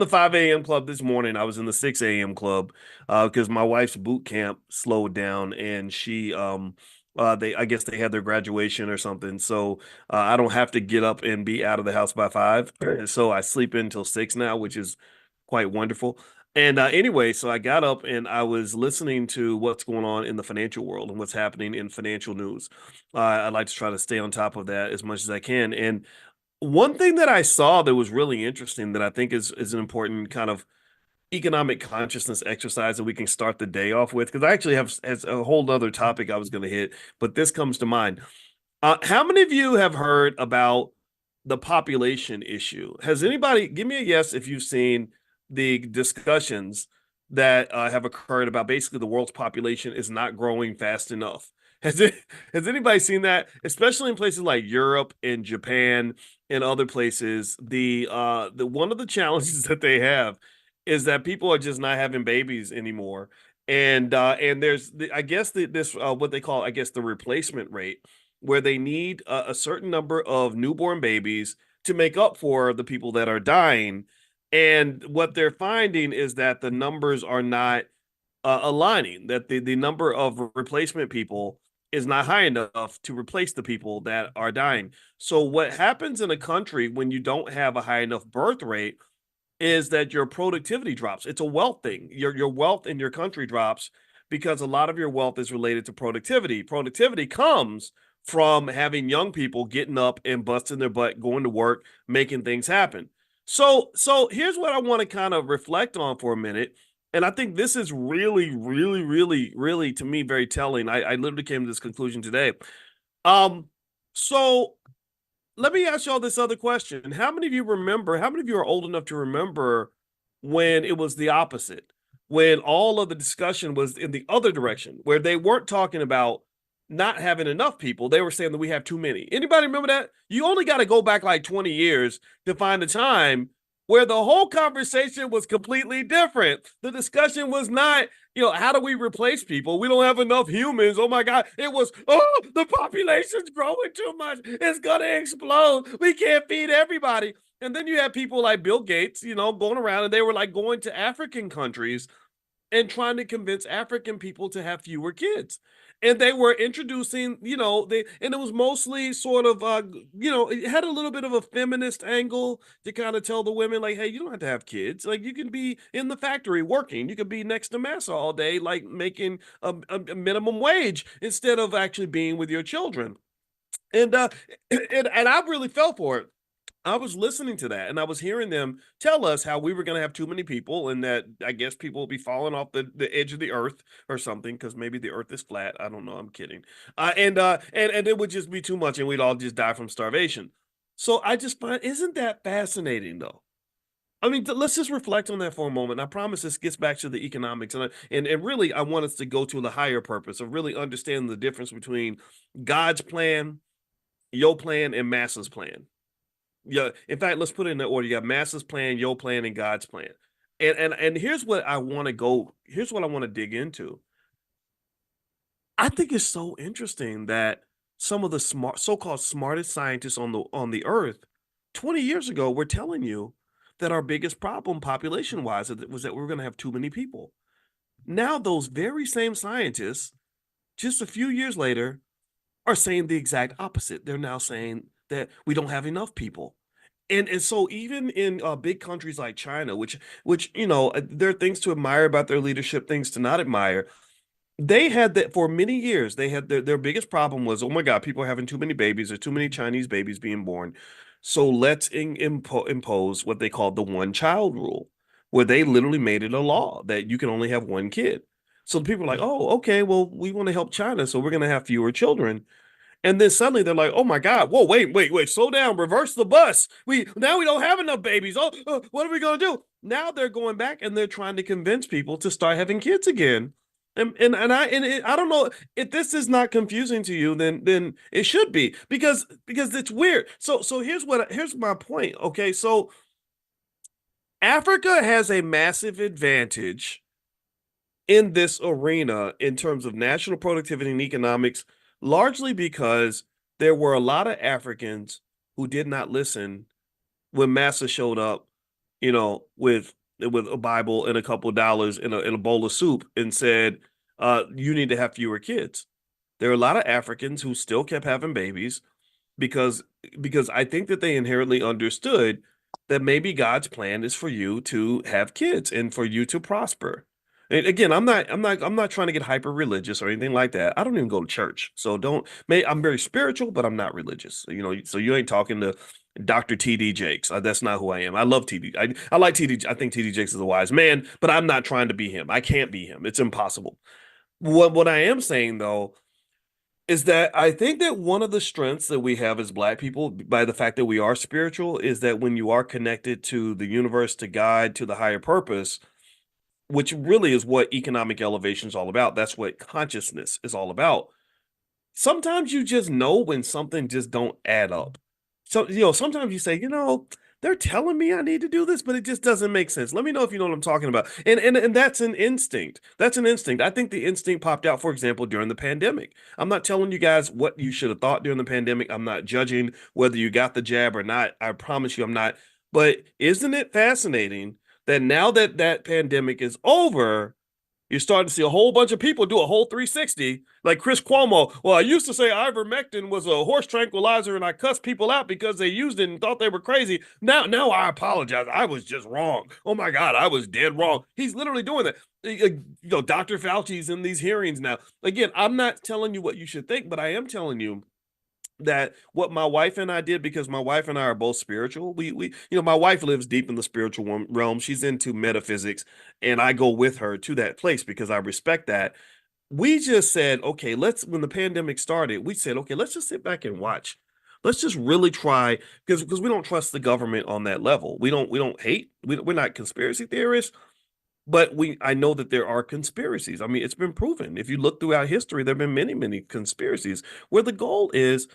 the 5 a.m. club this morning. I was in the 6 a.m. club because my wife's boot camp slowed down and they I guess they had their graduation or something. So I don't have to get up and be out of the house by 5. So I sleep until 6 now, which is quite wonderful. And anyway, so I got up and I was listening to what's going on in the financial world and what's happening in financial news. I like to try to stay on top of that as much as I can. And one thing that I saw that was really interesting that I think is an important kind of economic consciousness exercise that we can start the day off with, because I actually have as a whole other topic I was going to hit, but this comes to mind. How many of you have heard about the population issue? Has anybody, give me a yes if you've seen the discussions that have occurred about basically the world's population is not growing fast enough. Has it, has anybody seen that? Especially in places like Europe and Japan and other places, the one of the challenges that they have is that people are just not having babies anymore. And there's I guess this what they call, I guess, the replacement rate, where they need a certain number of newborn babies to make up for the people that are dying. And what they're finding is that the numbers are not aligning, that the number of replacement people is not high enough to replace the people that are dying. So, what happens in a country when you don't have a high enough birth rate is that your productivity drops. It's a wealth thing. Your wealth in your country drops because a lot of your wealth is related to productivity. Productivity comes from having young people getting up and busting their butt, going to work, making things happen. So here's what I want to kind of reflect on for a minute. And I think this is really, really, really, really to me very telling. I literally came to this conclusion today. Um, so let me ask y'all this other question. How many of you remember, how many of you are old enough to remember when it was the opposite? When all of the discussion was in the other direction, where they weren't talking about not having enough people, they were saying that we have too many. Anybody remember that? You only got to go back like 20 years to find a time where the whole conversation was completely different. The discussion was not, how do we replace people? We don't have enough humans. Oh my God. It was, oh, the population's growing too much. It's going to explode. We can't feed everybody. And then you have people like Bill Gates, going around, and they were like going to African countries and trying to convince African people to have fewer kids. And they were introducing, and it was mostly sort of, it had a little bit of a feminist angle to kind of tell the women, like, hey, you don't have to have kids. Like, you can be in the factory working. You can be next to Massa all day, like making a minimum wage instead of actually being with your children. And, uh, and I really fell for it. I was listening to that and I was hearing them tell us how we were going to have too many people and that I guess people will be falling off the edge of the earth or something because maybe the earth is flat. I don't know. I'm kidding. And it would just be too much and we'd all just die from starvation. So I just find, isn't that fascinating though? I mean, let's just reflect on that for a moment. I promise this gets back to the economics, and really, I want us to go to the higher purpose of really understanding the difference between God's plan, your plan, and Massa's plan. Yeah, in fact, let's put it in that order. You got Massa's plan, your plan, and God's plan. And here's what I want to go. Here's what I want to dig into. I think it's so interesting that some of the so-called smartest scientists on the earth 20 years ago were telling you that our biggest problem population-wise was that we are going to have too many people. Now those very same scientists, just a few years later, are saying the exact opposite. They're now saying that we don't have enough people. And so even in big countries like China, which there are things to admire about their leadership, things to not admire. They had that for many years. They had their biggest problem was, oh my God, people are having too many babies. There's too many Chinese babies being born. So let's impose what they called the one child rule, where they literally made it a law that you can only have one kid. So people are like, oh, okay, well, we want to help China, so we're going to have fewer children. And then suddenly they're like, "Oh my God! Whoa, wait, slow down, reverse the bus. We don't have enough babies. Oh, what are we gonna do?" Now they're going back and they're trying to convince people to start having kids again. I don't know if this is not confusing to you, then it should be because it's weird. So here's my point. Okay, so Africa has a massive advantage in this arena in terms of national productivity and economics, largely because there were a lot of Africans who did not listen when Massa showed up with a Bible and a couple of dollars in a bowl of soup and said, you need to have fewer kids. There are a lot of Africans who still kept having babies because because I think that they inherently understood that maybe God's plan is for you to have kids and for you to prosper. And again, I'm not trying to get hyper religious or anything like that. I don't even go to church. So don't may I'm very spiritual, but I'm not religious. So you ain't talking to Dr. TD Jakes. That's not who I am. I love TD. I like TD. I think TD Jakes is a wise man, but I'm not trying to be him. I can't be him. It's impossible. What I am saying though is that I think that one of the strengths that we have as Black people, by the fact that we are spiritual, is that when you are connected to the universe, to God, to the higher purpose, which really is what economic elevation is all about. That's what consciousness is all about. Sometimes you just know when something just don't add up. So, sometimes you say, they're telling me I need to do this, but it just doesn't make sense. Let me know if you know what I'm talking about. And that's an instinct. That's an instinct. I think the instinct popped out, for example, during the pandemic. I'm not telling you guys what you should have thought during the pandemic. I'm not judging whether you got the jab or not. I promise you I'm not. But isn't it fascinating that now that that pandemic is over, you're starting to see a whole bunch of people do a whole 360, like Chris Cuomo. Well, I used to say ivermectin was a horse tranquilizer, and I cussed people out because they used it and thought they were crazy. Now I apologize. I was just wrong. Oh my God, I was dead wrong. He's literally doing that. Dr. Fauci's in these hearings now. Again, I'm not telling you what you should think, but I am telling you that what my wife and I did, because my wife and I are both spiritual. My wife lives deep in the spiritual realm. She's into metaphysics, and I go with her to that place because I respect that. We just said, okay, when the pandemic started, we said, okay, let's just sit back and watch. Let's just really try because we don't trust the government on that level. We don't hate. We're not conspiracy theorists, but I know that there are conspiracies. I mean, it's been proven. If you look throughout history, there have been many, many conspiracies where the goal is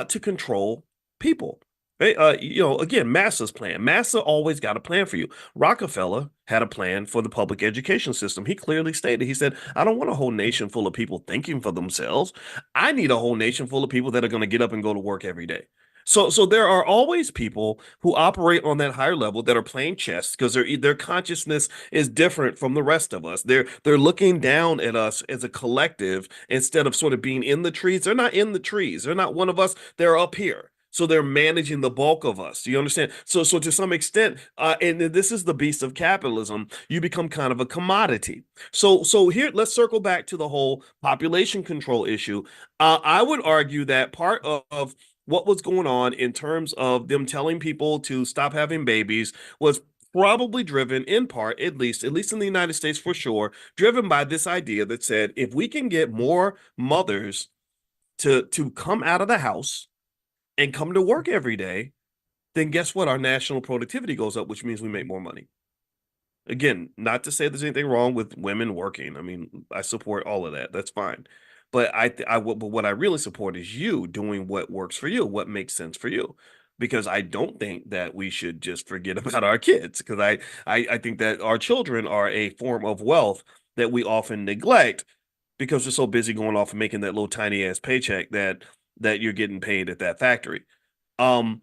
to control people. Hey, again, Massa's plan. Massa always got a plan for you. Rockefeller had a plan for the public education system. He clearly stated, he said, I don't want a whole nation full of people thinking for themselves. I need a whole nation full of people that are going to get up and go to work every day. So there are always people who operate on that higher level that are playing chess because their consciousness is different from the rest of us. They're looking down at us as a collective instead of sort of being in the trees. They're not in the trees. They're not one of us. They're up here. So they're managing the bulk of us. Do you understand? So to some extent, and this is the beast of capitalism. You become kind of a commodity. So here, let's circle back to the whole population control issue. I would argue that part of what was going on in terms of them telling people to stop having babies was probably driven in part, at least in the United States for sure, driven by this idea that said if we can get more mothers to come out of the house and come to work every day, then guess what? Our national productivity goes up, which means we make more money. Again, not to say there's anything wrong with women working. I mean, I support all of that. That's fine. But but what I really support is you doing what works for you, what makes sense for you. Because I don't think that we should just forget about our kids. Because I think that our children are a form of wealth that we often neglect because we're so busy going off and making that little tiny ass paycheck that you're getting paid at that factory. Um,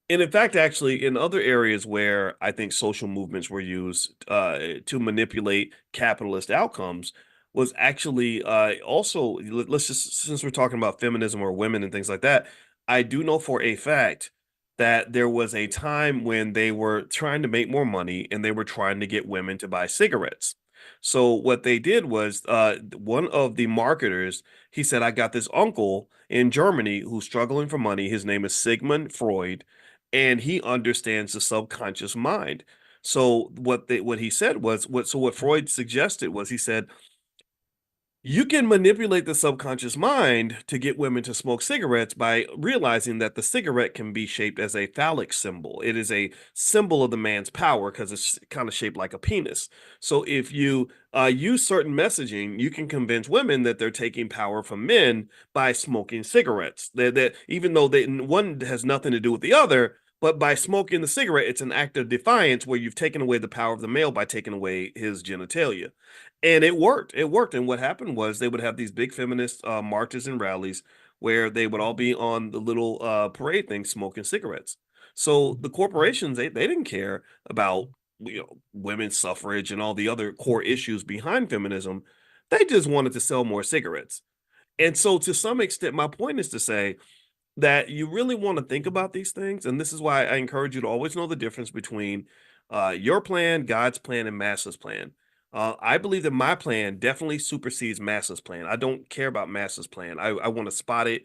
and in fact, actually, in other areas where I think social movements were used to manipulate capitalist outcomes, was actually also, let's just, since we're talking about feminism or women and things like that, I do know for a fact that there was a time when they were trying to make more money and they were trying to get women to buy cigarettes. So what they did was one of the marketers, he said, I got this uncle in Germany who's struggling for money. His name is Sigmund Freud, and he understands the subconscious mind. So what he said was what Freud suggested was he said you can manipulate the subconscious mind to get women to smoke cigarettes by realizing that the cigarette can be shaped as a phallic symbol. It is a symbol of the man's power because it's kind of shaped like a penis. So if you use certain messaging, you can convince women that they're taking power from men by smoking cigarettes. That even though one has nothing to do with the other, but by smoking the cigarette, it's an act of defiance where you've taken away the power of the male by taking away his genitalia. And it worked. It worked. And what happened was they would have these big feminist marches and rallies where they would all be on the little parade thing smoking cigarettes. So the corporations, they didn't care about, women's suffrage and all the other core issues behind feminism. They just wanted to sell more cigarettes. And so to some extent, my point is to say that you really want to think about these things. And this is why I encourage you to always know the difference between your plan, God's plan, and Massa's plan. I believe that my plan definitely supersedes Massa's plan. I don't care about Massa's plan. I want to spot it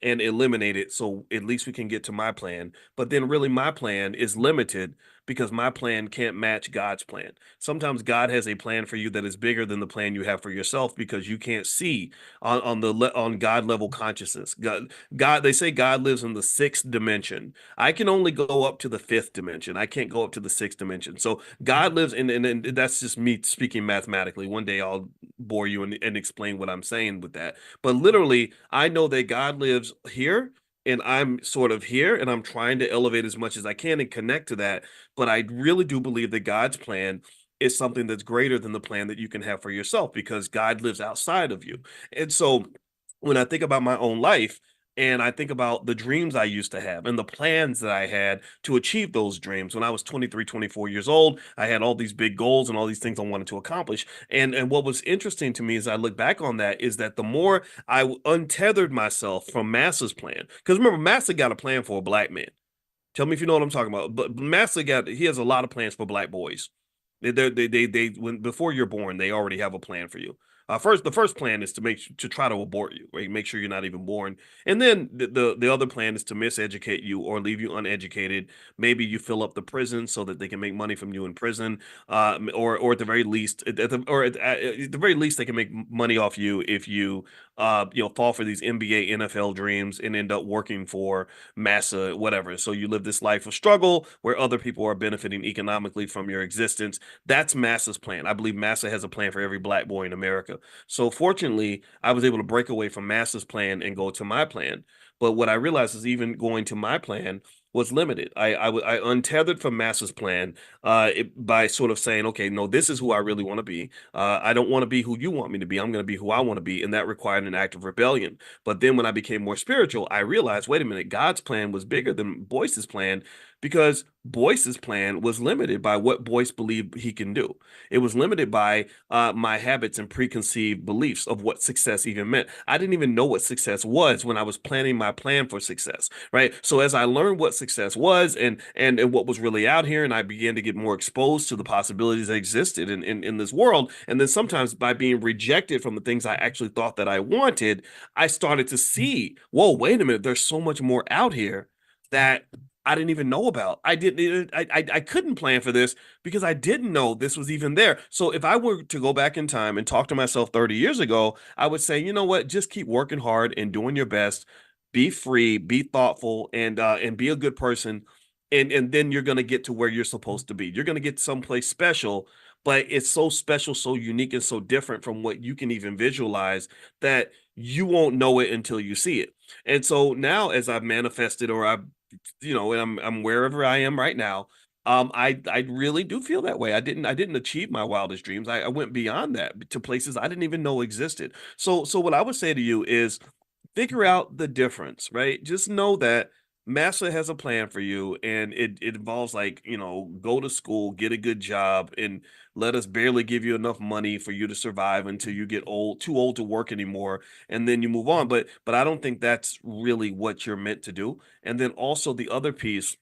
and eliminate it so at least we can get to my plan. But then, really, my plan is limited because my plan can't match God's plan. Sometimes God has a plan for you that is bigger than the plan you have for yourself because you can't see on God level consciousness. God, they say God lives in the sixth dimension. I can only go up to the fifth dimension. I can't go up to the sixth dimension. So God lives and that's just me speaking mathematically. One day I'll bore you and explain what I'm saying with that. But literally, I know that God lives here and I'm sort of here and I'm trying to elevate as much as I can and connect to that. But I really do believe that God's plan is something that's greater than the plan that you can have for yourself because God lives outside of you. And so when I think about my own life and I think about the dreams I used to have and the plans that I had to achieve those dreams when I was 23, 24 years old, I had all these big goals and all these things I wanted to accomplish. And what was interesting to me as I look back on that is that the more untethered myself from Massa's plan, because remember, Massa got a plan for a black man. Tell me if you know what I'm talking about. But Massa he has a lot of plans for black boys. They when before you're born, they already have a plan for you. The first plan is to try to abort you, right? Make sure you're not even born, and then the other plan is to miseducate you or leave you uneducated. Maybe you fill up the prison so that they can make money from you in prison, or at the very least, at the very least, they can make money off you if you fall for these NBA, NFL dreams and end up working for Massa, whatever. So you live this life of struggle where other people are benefiting economically from your existence. That's Massa's plan. I believe Massa has a plan for every black boy in America. So fortunately, I was able to break away from Massa's plan and go to my plan. But what I realized is even going to my plan was limited. I untethered from Massa's plan by sort of saying, okay, no, this is who I really want to be. I don't want to be who you want me to be. I'm going to be who I want to be, and that required an act of rebellion. But then when I became more spiritual, I realized, wait a minute, God's plan was bigger than Boyce's plan because Boyce's plan was limited by what Boyce believed he can do. It was limited by my habits and preconceived beliefs of what success even meant. I didn't even know what success was when I was planning my plan for success, right? So as I learned what success was and what was really out here, and I began to get more exposed to the possibilities that existed in this world, and then sometimes by being rejected from the things I actually thought that I wanted, I started to see, whoa, wait a minute, there's so much more out here that I didn't even know about. I couldn't plan for this because I didn't know this was even there. So if I were to go back in time and talk to myself 30 years ago, I would say, you know what, just keep working hard and doing your best. Be free, be thoughtful, and be a good person. And then you're gonna get to where you're supposed to be. You're gonna get someplace special, but it's so special, so unique, and so different from what you can even visualize that you won't know it until you see it. And so now as I've manifested or I've and I'm wherever I am right now. I really do feel that way. I didn't achieve my wildest dreams. I went beyond that to places I didn't even know existed. So what I would say to you is figure out the difference, right? Just know that Massa has a plan for you, and it involves like, go to school, get a good job, and let us barely give you enough money for you to survive until you get too old to work anymore, and then you move on. But I don't think that's really what you're meant to do. And then also the other piece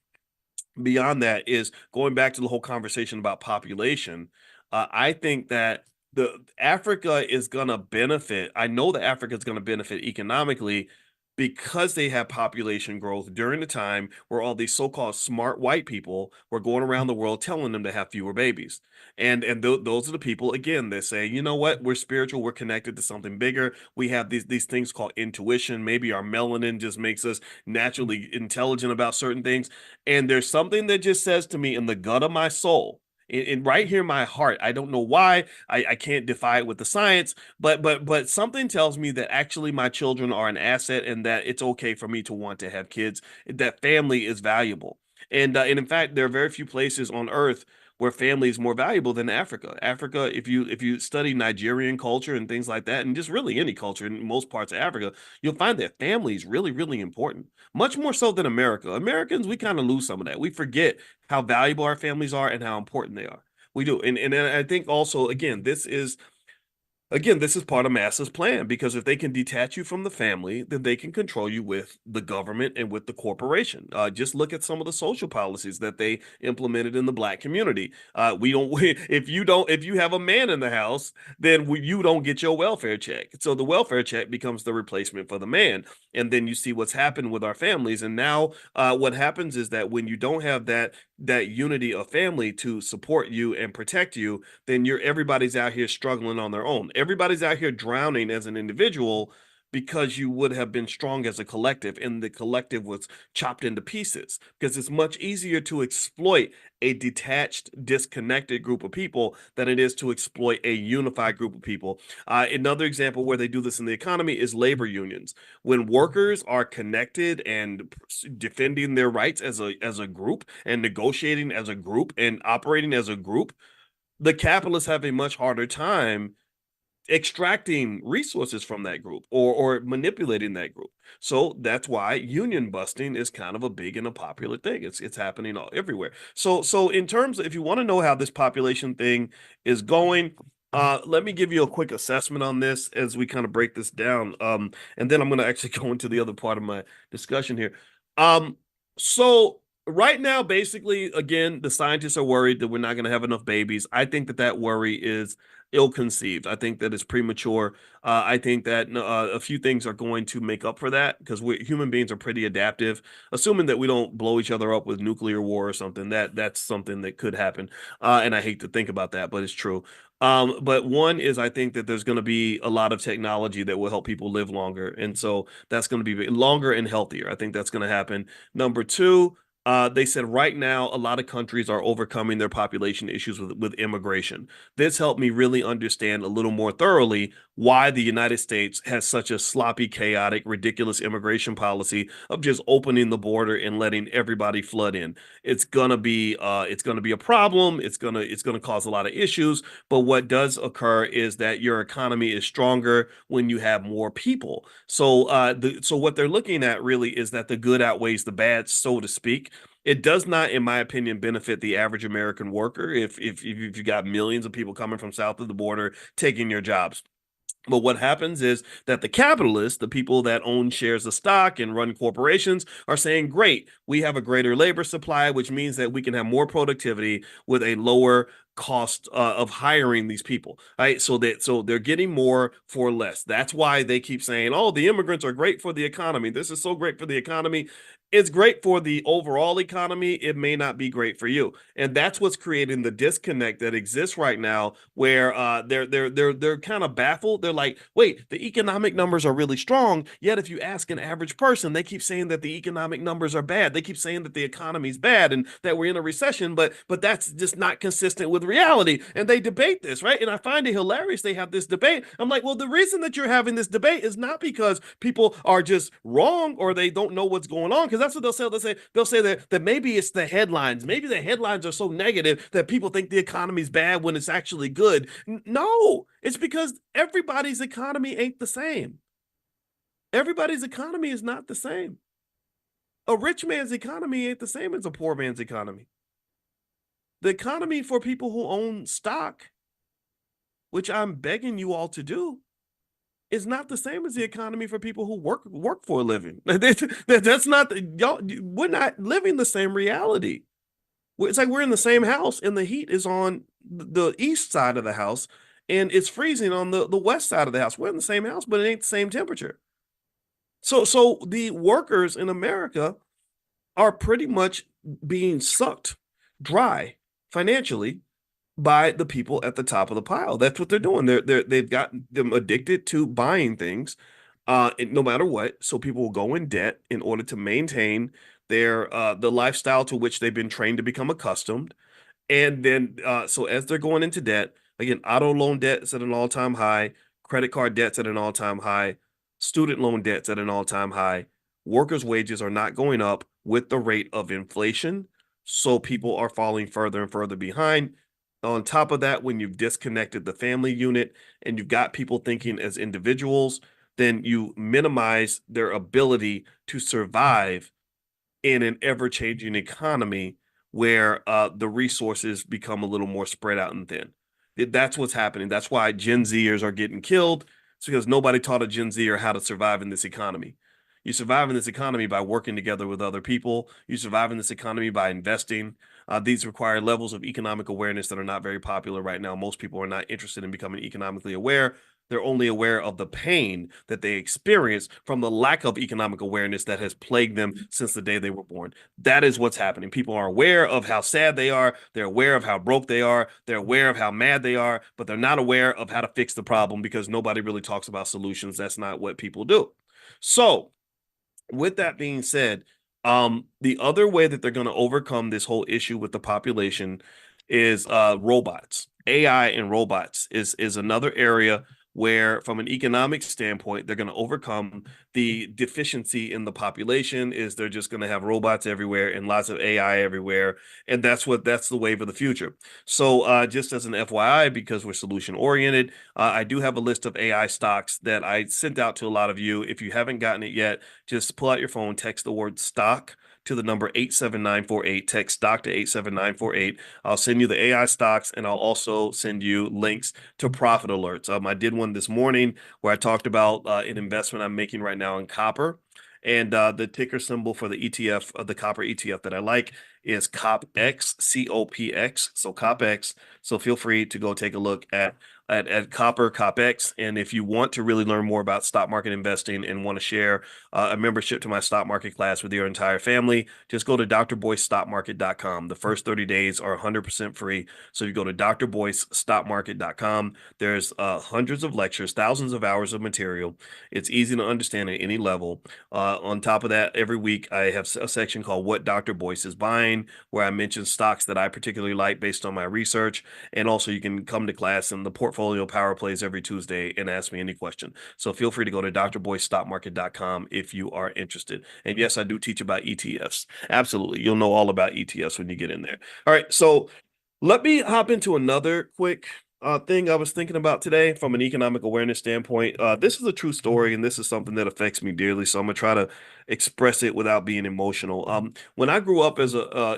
beyond that is going back to the whole conversation about population. I think that the Africa is going to benefit. I know that Africa is going to benefit economically because they have population growth during the time where all these so-called smart white people were going around the world telling them to have fewer babies. And those are the people again that say, you know what, we're spiritual, we're connected to something bigger. We have these things called intuition. Maybe our melanin just makes us naturally intelligent about certain things. And there's something that just says to me in the gut of my soul, in right here in my heart, I don't know why, I can't defy it with the science, but something tells me that actually my children are an asset and that it's okay for me to want to have kids, that family is valuable. And in fact, there are very few places on earth where family is more valuable than Africa. Africa, if you study Nigerian culture and things like that, and just really any culture in most parts of Africa, you'll find that family is really, really important. Much more so than America. Americans, we kind of lose some of that. We forget how valuable our families are and how important they are. We do. And I think also, again, this is part of Massa's plan because if they can detach you from the family, then they can control you with the government and with the corporation. Just look at some of the social policies that they implemented in the black community. We don't, if you have a man in the house, then you don't get your welfare check. So the welfare check becomes the replacement for the man. And then you see what's happened with our families. And now, what happens is that when you don't have that unity of family to support you and protect you, then everybody's out here struggling on their own. Everybody's out here drowning as an individual because you would have been strong as a collective and the collective was chopped into pieces because it's much easier to exploit a detached, disconnected group of people than it is to exploit a unified group of people. Another example where they do this in the economy is labor unions. When workers are connected and defending their rights as a group and negotiating as a group and operating as a group, the capitalists have a much harder time extracting resources from that group or manipulating that group. So that's why union busting is kind of a big and a popular thing. It's happening everywhere. So in terms of if you want to know how this population thing is going, let me give you a quick assessment on this as we kind of break this down. And then I'm going to actually go into the other part of my discussion here. So right now, basically, again, the scientists are worried that we're not going to have enough babies. I think that worry is ill-conceived. I think that it's premature. I think that a few things are going to make up for that because we human beings are pretty adaptive. Assuming that we don't blow each other up with nuclear war or something, that's something that could happen. And I hate to think about that, but it's true. But one is I think that there's going to be a lot of technology that will help people live longer, and so that's going to be longer and healthier. I think that's going to happen. Number two, they said right now a lot of countries are overcoming their population issues with immigration. This helped me really understand a little more thoroughly why the United States has such a sloppy, chaotic, ridiculous immigration policy of just opening the border and letting everybody flood in. It's gonna be a problem. It's gonna cause a lot of issues. But what does occur is that your economy is stronger when you have more people. So what they're looking at really is that the good outweighs the bad, so to speak. It does not, in my opinion, benefit the average American worker if you got millions of people coming from south of the border taking your jobs. But what happens is that the capitalists, the people that own shares of stock and run corporations, are saying, great, we have a greater labor supply, which means that we can have more productivity with a lower cost of hiring these people. Right. So they're getting more for less. That's why they keep saying, oh, the immigrants are great for the economy. This is so great for the economy. It's great for the overall economy. It may not be great for you. And that's what's creating the disconnect that exists right now, where they're kind of baffled. They're like, wait, the economic numbers are really strong. Yet if you ask an average person, they keep saying that the economic numbers are bad. They keep saying that the economy's bad and that we're in a recession, but that's just not consistent with reality. And they debate this, right? And I find it hilarious they have this debate. I'm like, well, the reason that you're having this debate is not because people are just wrong or they don't know what's going on, because that's what they'll say. They'll say that maybe it's the headlines. Maybe the headlines are so negative that people think the economy's bad when it's actually good. No, it's because everybody's economy ain't the same. Everybody's economy is not the same. A rich man's economy ain't the same as a poor man's economy. The economy for people who own stock, which I'm begging you all to do, is not the same as the economy for people who work for a living. That's not y'all. We're not living the same reality. It's like we're in the same house, and the heat is on the east side of the house, and it's freezing on the west side of the house. We're in the same house, but it ain't the same temperature. So the workers in America are pretty much being sucked dry financially by the people at the top of the pile. That's what they're doing. They've got them addicted to buying things, no matter what. So people will go in debt in order to maintain the lifestyle to which they've been trained to become accustomed. And then so as they're going into debt, again, auto loan debt is at an all-time high, credit card debt's at an all-time high, student loan debt's at an all-time high. Workers' wages are not going up with the rate of inflation. So people are falling further and further behind. On top of that, when you've disconnected the family unit and you've got people thinking as individuals, then you minimize their ability to survive in an ever-changing economy where the resources become a little more spread out and thin. That's what's happening. That's why Gen Zers are getting killed. It's because nobody taught a Gen Zer how to survive in this economy. You survive in this economy by working together with other people. You survive in this economy by investing. These require levels of economic awareness that are not very popular right now. Most people are not interested in becoming economically aware. They're only aware of the pain that they experience from the lack of economic awareness that has plagued them since the day they were born. That is what's happening. People are aware of how sad they are. They're aware of how broke they are. They're aware of how mad they are, but they're not aware of how to fix the problem because nobody really talks about solutions. That's not what people do. So, with that being said, the other way that they're going to overcome this whole issue with the population is robots. AI and robots is another area where, from an economic standpoint, they're going to overcome the deficiency in the population. Is they're just going to have robots everywhere and lots of AI everywhere, and that's the wave of the future. So, just as an FYI, because we're solution oriented, I do have a list of AI stocks that I sent out to a lot of you. If you haven't gotten it yet, just pull out your phone, text the word stock to the number 87948. Text stock to 87948. I'll send you the AI stocks and I'll also send you links to profit alerts. I did one this morning where I talked about an investment I'm making right now in copper. And the ticker symbol for the ETF, the copper ETF that I like is COPX, COPX. So COPX. So feel free to go take a look at Copper CopX. And if you want to really learn more about stock market investing and want to share a membership to my stock market class with your entire family, just go to drboycestockmarket.com. The first 30 days are 100% free. So you go to drboycestockmarket.com. There's hundreds of lectures, thousands of hours of material. It's easy to understand at any level. On top of that, every week I have a section called What Dr. Boyce is Buying, where I mention stocks that I particularly like based on my research. And also, you can come to class in the portfolio power plays every Tuesday and ask me any question. So feel free to go to drboycestockmarket.com if you are interested. And yes, I do teach about ETFs. Absolutely. You'll know all about ETFs when you get in there. All right. So let me hop into another quick thing I was thinking about today from an economic awareness standpoint. This is a true story, and this is something that affects me dearly. So I'm gonna try to express it without being emotional. When I grew up as a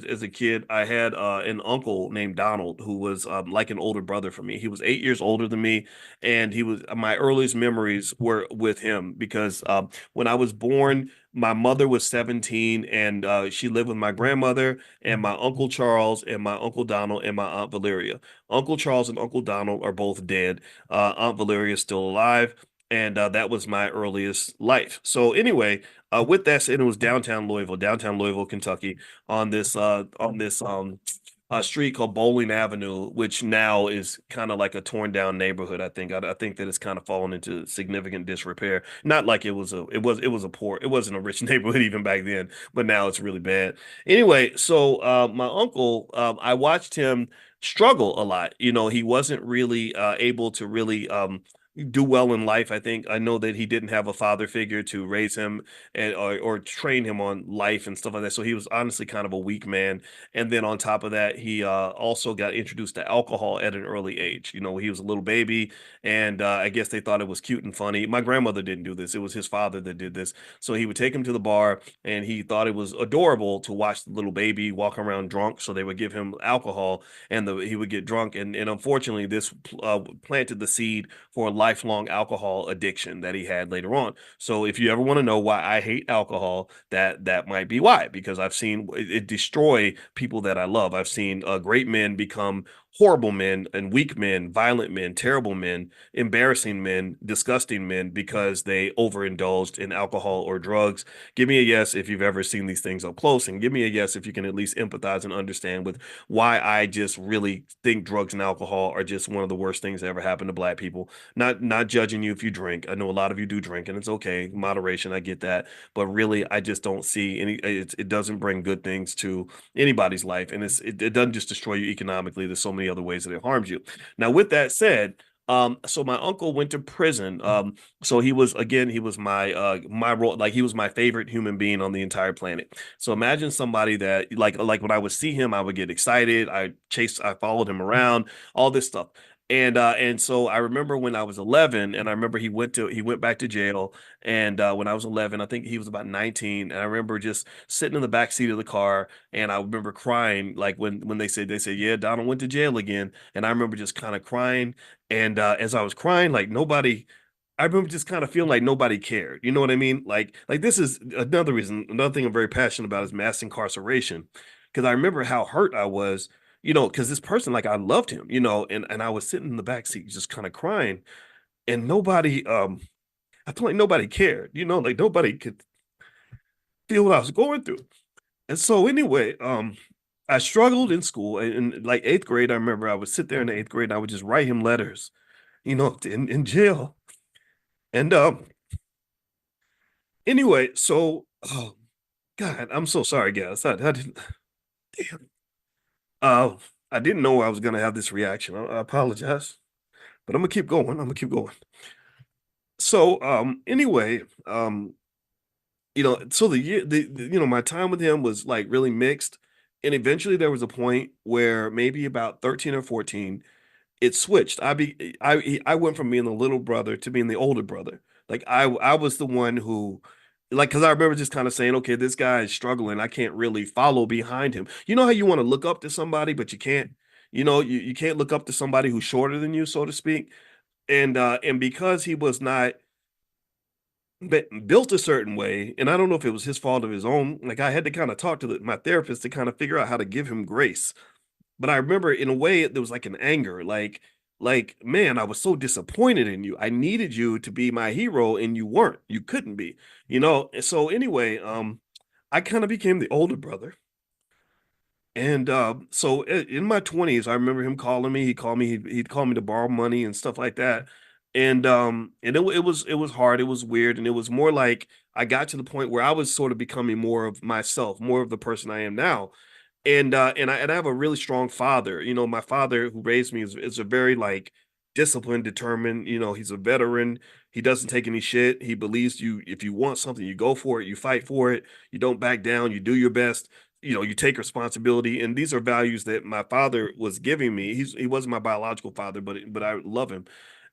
as a kid, I had an uncle named Donald who was like an older brother for me. He was 8 years older than me, and he was my earliest memories were with him because when I was born, my mother was 17 and she lived with my grandmother and my Uncle Charles and my Uncle Donald and my Aunt Valeria. Uncle Charles and Uncle Donald are both dead. Aunt Valeria is still alive. And that was my earliest life. So anyway, with that said, it was downtown Louisville, Kentucky, on this a street called Bowling Avenue, which now is kind of like a torn down neighborhood. I think I think that it's kind of fallen into significant disrepair. Not like it was a poor, it wasn't a rich neighborhood even back then, but now it's really bad. Anyway, so my uncle, I watched him struggle a lot. You know, he wasn't really able to really do well in life. I think I know that he didn't have a father figure to raise him and or train him on life and stuff like that. So he was honestly kind of a weak man. And then on top of that, he also got introduced to alcohol at an early age. You know, he was a little baby, and I guess they thought it was cute and funny. My grandmother didn't do this; it was his father that did this. So he would take him to the bar, and he thought it was adorable to watch the little baby walk around drunk. So they would give him alcohol, and he would get drunk. And unfortunately, this planted the seed for a lifelong alcohol addiction that he had later on. So if you ever want to know why I hate alcohol, that might be why, because I've seen it destroy people that I love. I've seen great men become horrible men and weak men, violent men, terrible men, embarrassing men, disgusting men because they overindulged in alcohol or drugs. Give me a yes if you've ever seen these things up close, and give me a yes if you can at least empathize and understand with why I just really think drugs and alcohol are just one of the worst things that ever happened to black people. Not judging you if you drink. I know a lot of you do drink, and it's okay. Moderation, I get that. But really, I just don't see any. It doesn't bring good things to anybody's life, and it doesn't just destroy you economically. There's so many other ways that it harms you. Now, with that said, So my uncle went to prison. So he was again, he was my role, like he was my favorite human being on the entire planet. So imagine somebody that like when I would see him, I would get excited. I followed him around, all this stuff. And so I remember when I was 11, and I remember he went back to jail. And when I was 11, I think he was about 19, and I remember just sitting in the back seat of the car, and I remember crying like when they said, yeah, Donald went to jail again, and I remember just kind of crying. And as I was crying, like nobody, I remember just kind of feeling like nobody cared. You know what I mean? Like this is another reason, another thing I'm very passionate about is mass incarceration, because I remember how hurt I was, because this person, like I loved him, and I was sitting in the back seat just kind of crying, and nobody, I felt like nobody cared, like nobody could feel what I was going through. And so anyway, I struggled in school. In like eighth grade, I remember I would sit there in the eighth grade and I would just write him letters, in jail. And anyway, so oh God, I'm so sorry, guys. I didn't damn. Uh, I didn't know I was gonna have this reaction. I apologize, but I'm gonna keep going. I'm gonna keep going. So anyway, so the year my time with him was like really mixed. And eventually there was a point where maybe about 13 or 14, it switched. I went from being the little brother to being the older brother. Like I was the one who, like, because I remember just kind of saying, okay, this guy is struggling. I can't really follow behind him. You know how you want to look up to somebody, but you can't. You can't look up to somebody who's shorter than you, so to speak. And because he was not built a certain way, and I don't know if it was his fault of his own. Like I had to kind of talk to my therapist to kind of figure out how to give him grace. But I remember in a way there was like an anger, like man, I was so disappointed in you. I needed you to be my hero, and you weren't. You couldn't be, And so anyway, I kind of became the older brother. And so in my 20s, I remember him calling me. He'd call me to borrow money and stuff like that. And it was hard. It was weird, and it was more like I got to the point where I was sort of becoming more of myself, more of the person I am now. And I have a really strong father. My father who raised me is a very like disciplined, determined. He's a veteran. He doesn't take any shit. He believes you if you want something, you go for it, you fight for it, you don't back down, you do your best. You take responsibility, and these are values that my father was giving me. He wasn't my biological father, but I love him.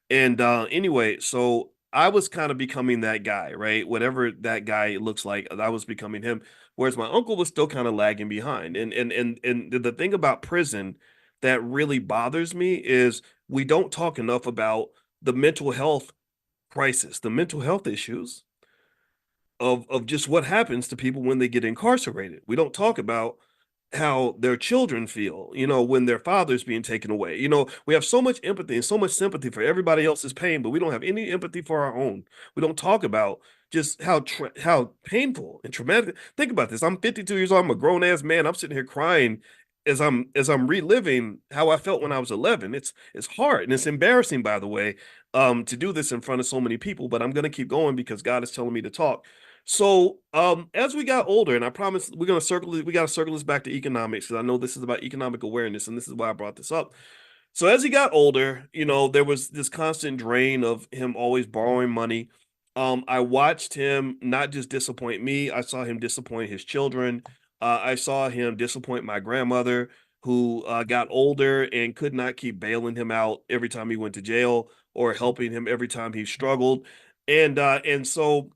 And anyway, so I was kind of becoming that guy, right? Whatever that guy looks like, I was becoming him. Whereas my uncle was still kind of lagging behind. And the thing about prison that really bothers me is we don't talk enough about the mental health crisis, the mental health issues of just what happens to people when they get incarcerated. We don't talk about how their children feel, when their father's being taken away. We have so much empathy and so much sympathy for everybody else's pain, but we don't have any empathy for our own. We don't talk about just how painful and traumatic. Think about this. I'm 52 years old. I'm a grown ass man. I'm sitting here crying as I'm reliving how I felt when I was 11. It's hard and it's embarrassing, by the way, to do this in front of so many people. But I'm gonna keep going because God is telling me to talk. So, as we got older, and I promise we got to circle this back to economics because I know this is about economic awareness, and this is why I brought this up. So, as he got older, there was this constant drain of him always borrowing money. I watched him not just disappoint me, I saw him disappoint his children. I saw him disappoint my grandmother, who got older and could not keep bailing him out every time he went to jail or helping him every time he struggled. And so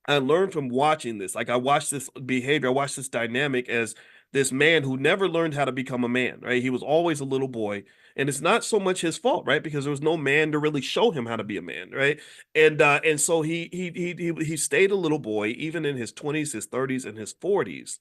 I learned from watching this. Like I watched this behavior, I watched this dynamic as this man who never learned how to become a man, right? He was always a little boy. And it's not so much his fault, right? Because there was no man to really show him how to be a man, right? And so he stayed a little boy even in his 20s, his 30s, and his 40s,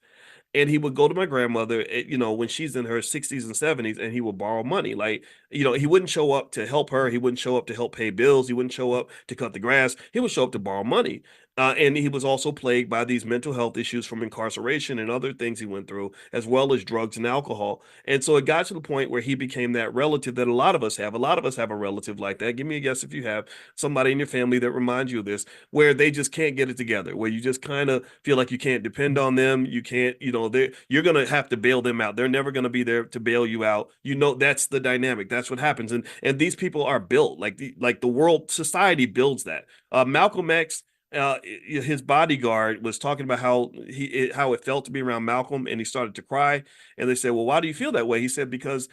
and he would go to my grandmother, when she's in her 60s and 70s, and he would borrow money. Like, he wouldn't show up to help her. He wouldn't show up to help pay bills. He wouldn't show up to cut the grass. He would show up to borrow money. And he was also plagued by these mental health issues from incarceration and other things he went through, as well as drugs and alcohol. And so it got to the point where he became that relative that a lot of us have. A lot of us have a relative like that. Give me a guess if you have somebody in your family that reminds you of this, where they just can't get it together, where you just kind of feel like you can't depend on them. You can't, you're gonna have to bail them out. They're never gonna be there to bail you out. That's the dynamic. That's what happens. And these people are built like the world society builds that. Malcolm X, his bodyguard was talking about how it felt to be around Malcolm, and he started to cry. And they said, "Well, why do you feel that way?" He said, "Because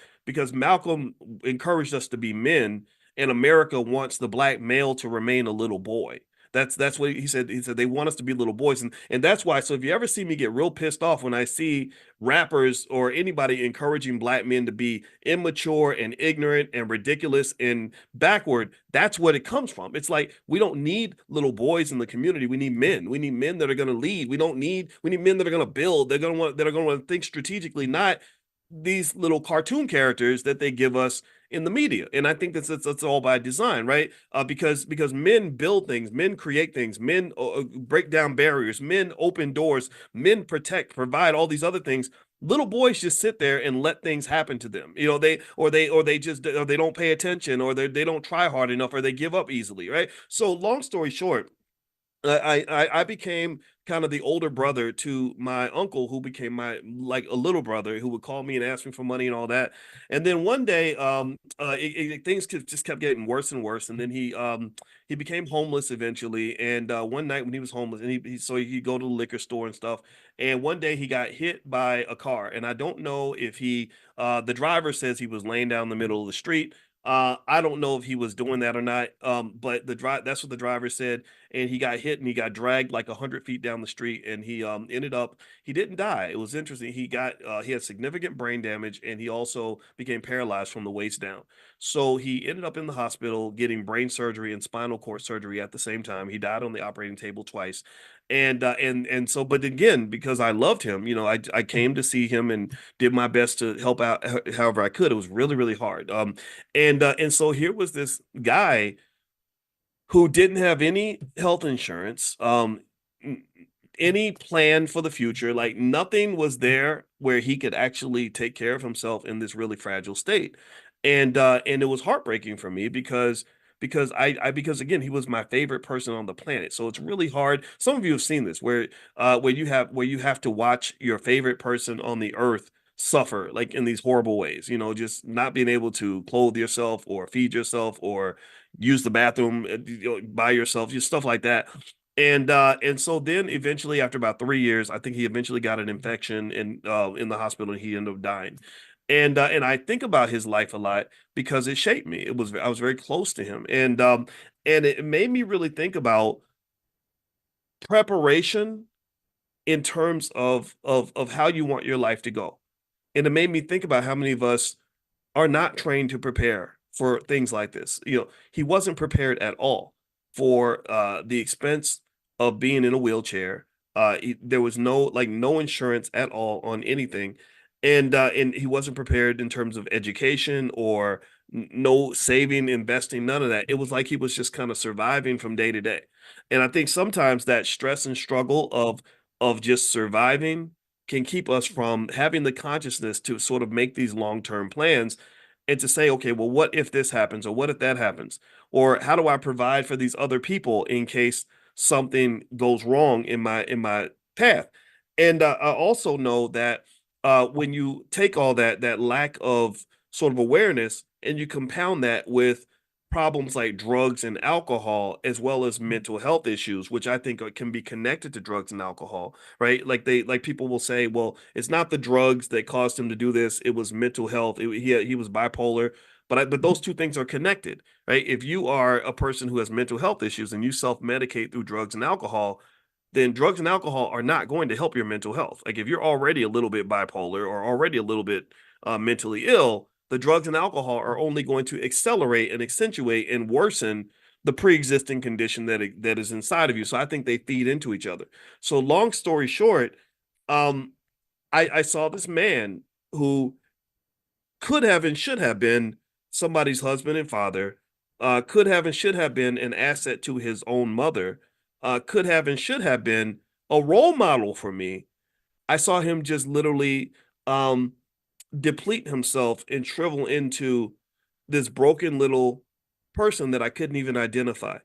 Malcolm encouraged us to be men, and America wants the black male to remain a little boy." That's what he said. He said they want us to be little boys, and that's why. So if you ever see me get real pissed off when I see rappers or anybody encouraging black men to be immature and ignorant and ridiculous and backward, that's what it comes from. It's like we don't need little boys in the community. We need men. We need men that are going to lead. We need men that are going to build. That are going to want to think strategically, not these little cartoon characters that they give us in the media. And I think that's all by design, right? Because men build things, men create things, men break down barriers, men open doors, men protect, provide all these other things. Little boys just sit there and let things happen to them. They don't pay attention, or they don't try hard enough, or they give up easily, right? So long story short, I became kind of the older brother to my uncle, who became my like a little brother, who would call me and ask me for money and all that. And then one day, things just kept getting worse and worse. And then he became homeless eventually. And one night when he was homeless, and he'd go to the liquor store and stuff. And one day he got hit by a car, and I don't know if the driver says he was laying down the middle of the street. I don't know if he was doing that or not. But that's what the driver said, and he got hit and he got dragged like 100 feet down the street, and he didn't die. It was interesting. He had significant brain damage, and he also became paralyzed from the waist down. So he ended up in the hospital getting brain surgery and spinal cord surgery at the same time. He died on the operating table twice. And so, but again, because I loved him, I came to see him and did my best to help out however I could. It was really, really hard. And so here was this guy who didn't have any health insurance, any plan for the future. Like nothing was there where he could actually take care of himself in this really fragile state. And it was heartbreaking for me because again, he was my favorite person on the planet. So it's really hard. Some of you have seen this where you have to watch your favorite person on the earth suffer like in these horrible ways, just not being able to clothe yourself or feed yourself or use the bathroom, by yourself, just stuff like that. And so then eventually, after about 3 years, I think he eventually got an infection in the hospital, and he ended up dying. And I think about his life a lot because it shaped me. I was very close to him, and it made me really think about preparation in terms of how you want your life to go. And it made me think about how many of us are not trained to prepare for things like this. He wasn't prepared at all for the expense of being in a wheelchair. There was no insurance at all on anything, and he wasn't prepared in terms of education or no saving, investing, none of that. It was like he was just kind of surviving from day to day. And I think sometimes that stress and struggle of just surviving can keep us from having the consciousness to sort of make these long-term plans and to say, okay, well, what if this happens, or what if that happens, or how do I provide for these other people in case something goes wrong in my path? And I also know that when you take all that lack of sort of awareness and you compound that with problems like drugs and alcohol, as well as mental health issues, which I think can be connected to drugs and alcohol, right? Like people will say, well, it's not the drugs that caused him to do this; it was mental health. He was bipolar, but those two things are connected, right? If you are a person who has mental health issues and you self medicate through drugs and alcohol, then drugs and alcohol are not going to help your mental health. Like if you're already a little bit bipolar or already a little bit mentally ill, the drugs and alcohol are only going to accelerate and accentuate and worsen the pre-existing condition that is inside of you. So I think they feed into each other. So long story short, um, I saw this man who could have and should have been somebody's husband and father, could have and should have been an asset to his own mother, could have and should have been a role model for me. I saw him just literally um, deplete himself and shrivel into this broken little person that I couldn't even identify.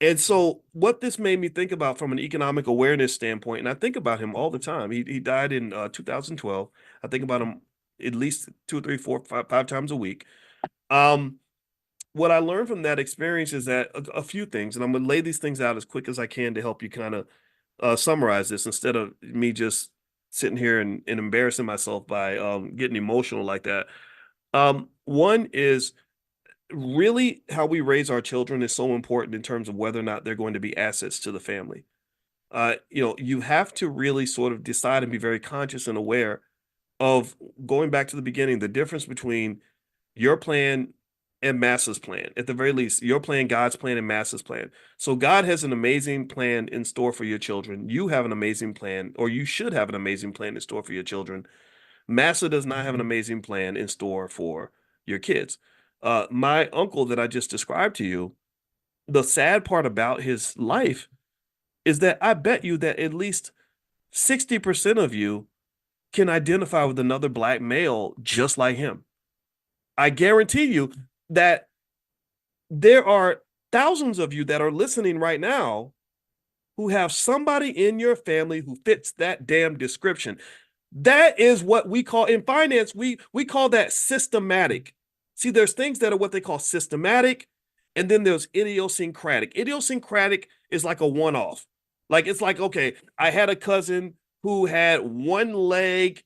And so what this made me think about from an economic awareness standpoint, and I think about him all the time. He died in 2012. I think about him at least two or three, four, five times a week. Um, what I learned from that experience is that a few things, and I'm gonna lay these things out as quick as I can to help you kind of summarize this instead of me just sitting here and embarrassing myself by getting emotional like that. One is really how we raise our children is so important in terms of whether or not they're going to be assets to the family. You have to really sort of decide and be very conscious and aware of going back to the beginning, the difference between your plan and Massa's plan. At the very least, your plan, God's plan, and Massa's plan. So God has an amazing plan in store for your children. You have an amazing plan, or you should have an amazing plan in store for your children. Massa does not have an amazing plan in store for your kids. My uncle that I just described to you, the sad part about his life is that I bet you that at least 60% of you can identify with another black male just like him. I guarantee you that there are thousands of you that are listening right now who have somebody in your family who fits that damn description. That is what we call in finance, we call that systematic. See, there's things that are what they call systematic, and then there's idiosyncratic. Idiosyncratic is like a one-off. Like it's like, okay, I had a cousin who had one leg,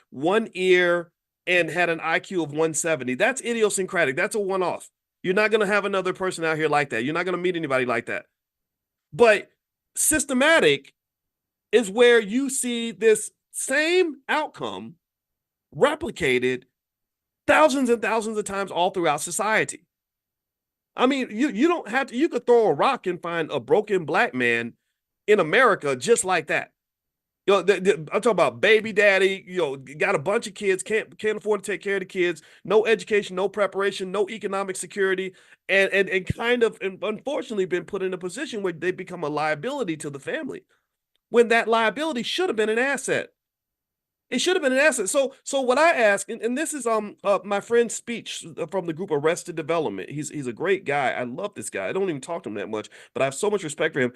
one ear, and had an IQ of 170. That's idiosyncratic. That's a one-off. You're not going to have another person out here like that. You're not going to meet anybody like that. But systematic is where you see this same outcome replicated thousands and thousands of times all throughout society. I mean, you don't have to, you could throw a rock and find a broken black man in America just like that. I'm talking about baby daddy, got a bunch of kids, can't afford to take care of the kids, no education, no preparation, no economic security, and kind of and unfortunately been put in a position where they become a liability to the family when that liability should have been an asset. It should have been an asset. So what I ask, and this is my friend's speech from the group Arrested Development. He's a great guy. I love this guy. I don't even talk to him that much, but I have so much respect for him.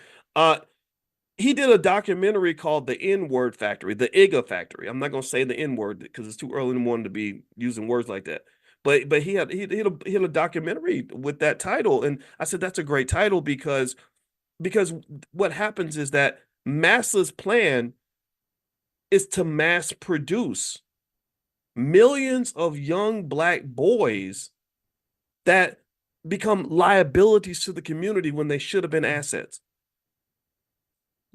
He did a documentary called The N-Word Factory, the IGA Factory. I'm not gonna say the N-word because it's too early in the morning to be using words like that. But he had a documentary with that title, and I said that's a great title because what happens is that Massa's plan is to mass produce millions of young black boys that become liabilities to the community when they should have been assets.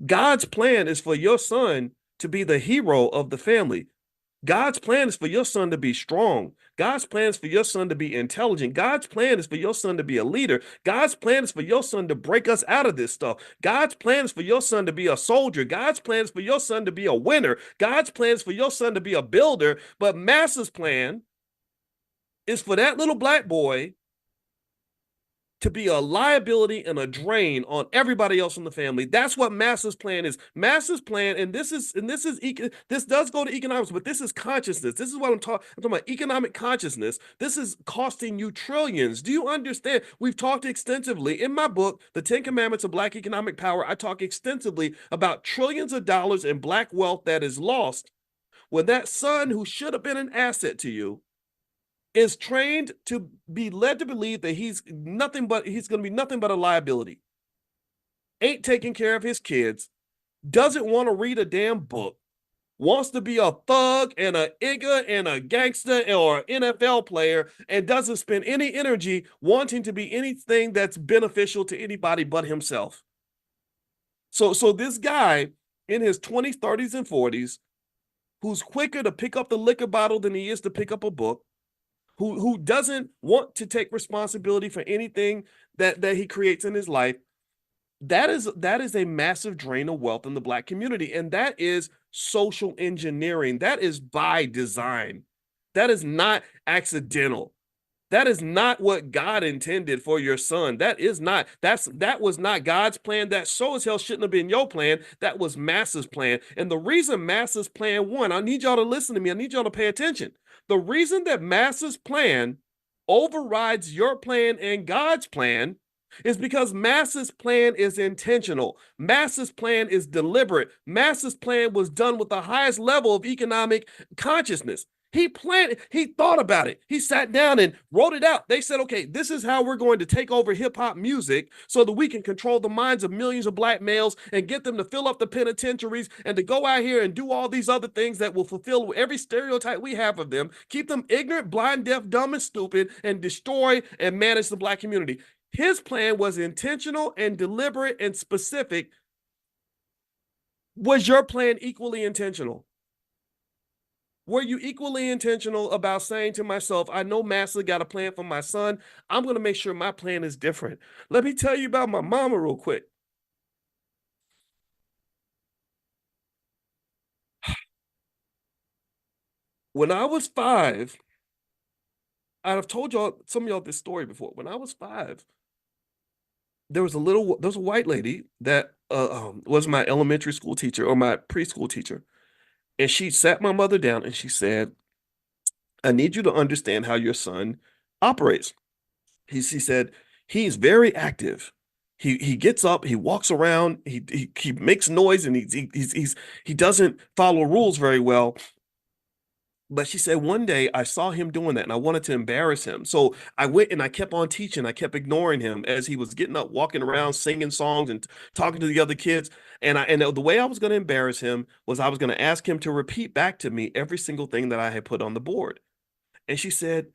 God's plan is for your son to be the hero of the family. God's plan is for your son to be strong. God's plan is for your son to be intelligent. God's plan is for your son to be a leader. God's plan is for your son to break us out of this stuff. God's plan is for your son to be a soldier. God's plan is for your son to be a winner. God's plan is for your son to be a builder. But Massa's plan is for that little black boy to be a liability and a drain on everybody else in the family. That's what Massa's plan is. Massa's plan, and this does go to economics, but this is consciousness. This is what I'm talking about, economic consciousness. This is costing you trillions. Do you understand? We've talked extensively in my book, The 10 Commandments of Black Economic Power. I talk extensively about trillions of dollars in black wealth that is lost when that son who should have been an asset to you is trained to be led to believe that he's going to be nothing but a liability, ain't taking care of his kids, doesn't want to read a damn book, wants to be a thug and a igga and a gangster or an NFL player, and doesn't spend any energy wanting to be anything that's beneficial to anybody but himself. So this guy in his 20s, 30s, and 40s, who's quicker to pick up the liquor bottle than he is to pick up a book, who doesn't want to take responsibility for anything that he creates in his life, that is a massive drain of wealth in the black community. And that is social engineering. That is by design. That is not accidental. That is not what God intended for your son. That was not God's plan. That so as hell shouldn't have been your plan. That was Massa's plan. And the reason Massa's plan won, I need y'all to listen to me. I need y'all to pay attention. The reason that Massa's plan overrides your plan and God's plan It's because Massa's plan is intentional. Massa's plan is deliberate. Massa's plan was done with the highest level of economic consciousness. He planned, he thought about it. He sat down and wrote it out. They said, okay, this is how we're going to take over hip hop music so that we can control the minds of millions of black males and get them to fill up the penitentiaries and to go out here and do all these other things that will fulfill every stereotype we have of them, keep them ignorant, blind, deaf, dumb, and stupid, and destroy and manage the black community. His plan was intentional and deliberate and specific. Was your plan equally intentional? Were you equally intentional about saying to myself, I know Massa got a plan for my son. I'm going to make sure my plan is different. Let me tell you about my mama real quick. When I was 5, I've told y'all, some of y'all, this story before. When I was 5, there was a white lady that was my elementary school teacher or my preschool teacher. And she sat my mother down and she said, I need you to understand how your son operates. She said, he's very active. He gets up, he walks around, he makes noise, and he doesn't follow rules very well. But she said one day I saw him doing that and I wanted to embarrass him. So I went and I kept on teaching. I kept ignoring him as he was getting up, walking around, singing songs and talking to the other kids. And the way I was going to embarrass him was I was going to ask him to repeat back to me every single thing that I had put on the board. And she said,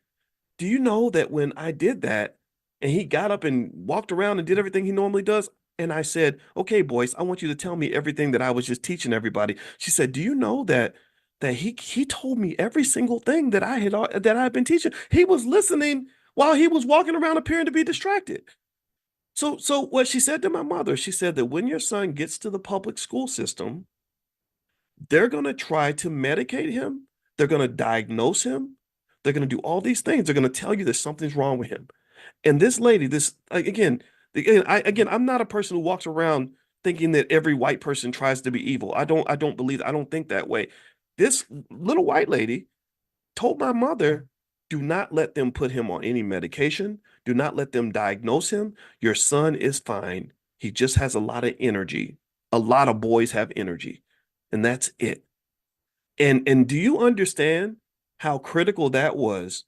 do you know that when I did that and he got up and walked around and did everything he normally does? And I said, okay, Boyce, I want you to tell me everything that I was just teaching everybody. She said, do you know that he told me every single thing that I had been teaching? He was listening while he was walking around appearing to be distracted. So what she said to my mother, she said that when your son gets to the public school system, they're going to try to medicate him. They're going to diagnose him. They're going to do all these things. They're going to tell you that something's wrong with him. And this lady, I'm not a person who walks around thinking that every white person tries to be evil. I don't believe, I don't think that way. This little white lady told my mother, do not let them put him on any medication. Do not let them diagnose him. Your son is fine. He just has a lot of energy. A lot of boys have energy, and that's it. And do you understand how critical that was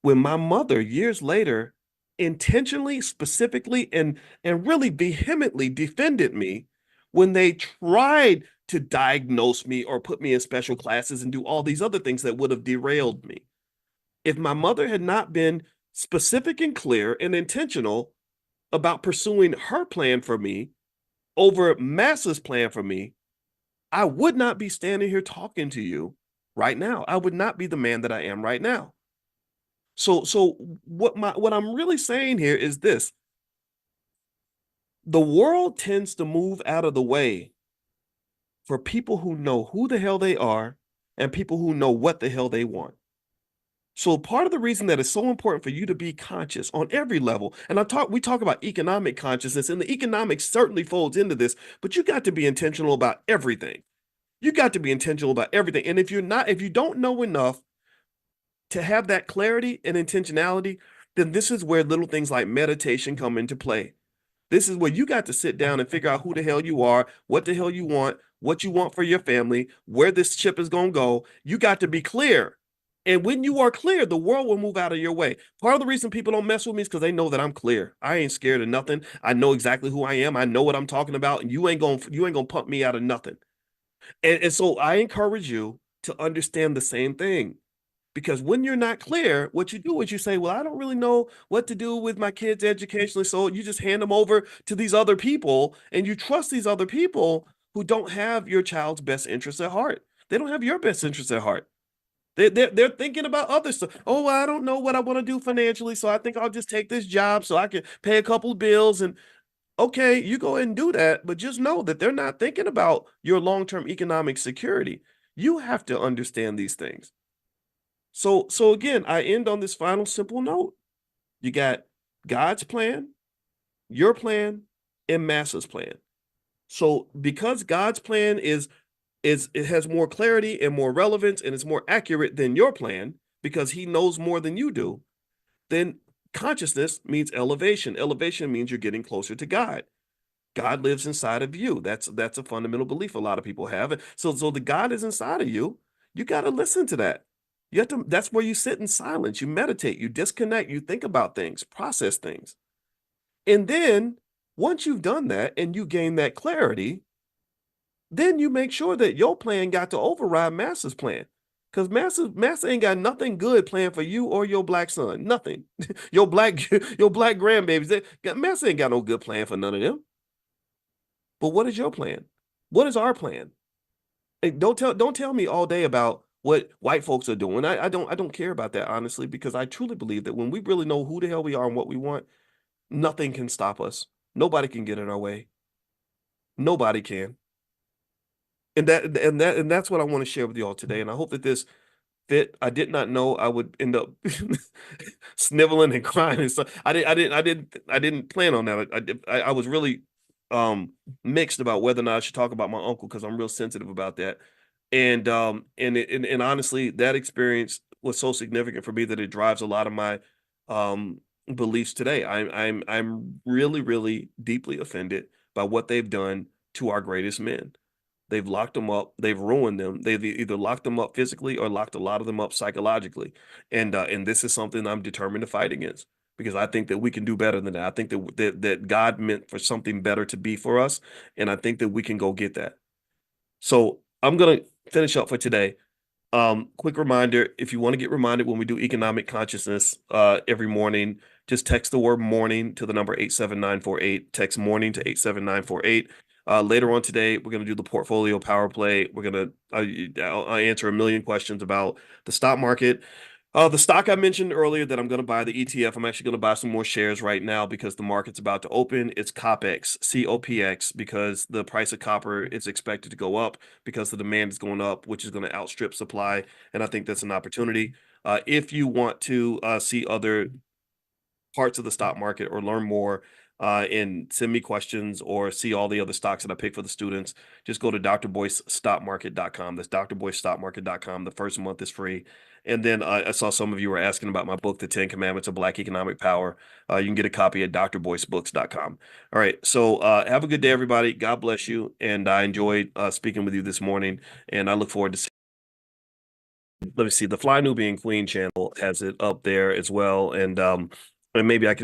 when my mother years later intentionally, specifically, and really vehemently defended me when they tried to diagnose me or put me in special classes and do all these other things that would have derailed me? If my mother had not been specific and clear and intentional about pursuing her plan for me over Massa's plan for me, I would not be standing here talking to you right now. I would not be the man that I am right now. So what I'm really saying here is this. The world tends to move out of the way for people who know who the hell they are and people who know what the hell they want. So part of the reason that it's so important for you to be conscious on every level, and we talk about economic consciousness, and the economics certainly folds into this, but you got to be intentional about everything. You got to be intentional about everything. And if you don't know enough to have that clarity and intentionality, then this is where little things like meditation come into play. This is where you got to sit down and figure out who the hell you are, what the hell you want, what you want for your family, where this ship is going to go. You got to be clear. And when you are clear, the world will move out of your way. Part of the reason people don't mess with me is because they know that I'm clear. I ain't scared of nothing. I know exactly who I am. I know what I'm talking about, and you ain't gonna pump me out of nothing. And so I encourage you to understand the same thing. Because when you're not clear, what you do is you say, well, I don't really know what to do with my kids educationally. So you just hand them over to these other people and you trust these other people who don't have your child's best interests at heart. They don't have your best interests at heart. They're thinking about other stuff. Oh, well, I don't know what I want to do financially. So I think I'll just take this job so I can pay a couple of bills. And okay, you go ahead and do that. But just know that they're not thinking about your long-term economic security. You have to understand these things. So again, I end on this final simple note. You got God's plan, your plan, and Massa's plan. So because God's plan is it has more clarity and more relevance and it's more accurate than your plan because he knows more than you do, then Consciousness means elevation. Elevation means you're getting closer to God. God lives inside of you. That's a fundamental belief a lot of people have. So the God is inside of you. You got to listen to that. You have to, that's where you sit in silence, you meditate, you disconnect, you think about things, process things. And then once you've done that and you gain that clarity, then you make sure that your plan got to override Massa's plan. Because Massa ain't got nothing good planned for you or your black son. Nothing. Your black grandbabies. Massa ain't got no good plan for none of them. But what is your plan? What is our plan? And don't tell me all day about what white folks are doing. I don't care about that, honestly, because I truly believe that when we really know who the hell we are and what we want, nothing can stop us. Nobody can get in our way. Nobody can. And that's what I want to share with y'all today. And I hope that this fit. I did not know I would end up sniveling and crying and stuff. I didn't plan on that. I was really mixed about whether or not I should talk about my uncle because I'm real sensitive about that. And honestly, that experience was so significant for me that it drives a lot of my beliefs today. I'm really, really deeply offended by what they've done to our greatest men. They've locked them up. They've ruined them. They've either locked them up physically or locked a lot of them up psychologically. And this is something I'm determined to fight against because I think that we can do better than that. I think that God meant for something better to be for us, and I think that we can go get that. So I'm gonna finish up for today. Quick reminder, if you want to get reminded when we do economic consciousness every morning, just text the word morning to the number 87948. Text morning to 87948. Later on today, we're going to do the portfolio power play. We're going to I'll answer a million questions about the stock market. The stock I mentioned earlier that I'm going to buy the ETF. I'm actually going to buy some more shares right now because the market's about to open. It's COPX, COPX, because the price of copper is expected to go up because the demand is going up, which is going to outstrip supply. And I think that's an opportunity. If you want to see other parts of the stock market or learn more and send me questions or see all the other stocks that I pick for the students, just go to drboycestockmarket.com. That's drboycestockmarket.com. The first month is free. And then I saw some of you were asking about my book, The 10 Commandments of Black Economic Power. You can get a copy at drboycebooks.com. All right. So have a good day, everybody. God bless you. And I enjoyed speaking with you this morning. And I look forward to seeing. Let me see. The Fly Nubian Queen channel has it up there as well. And maybe I'm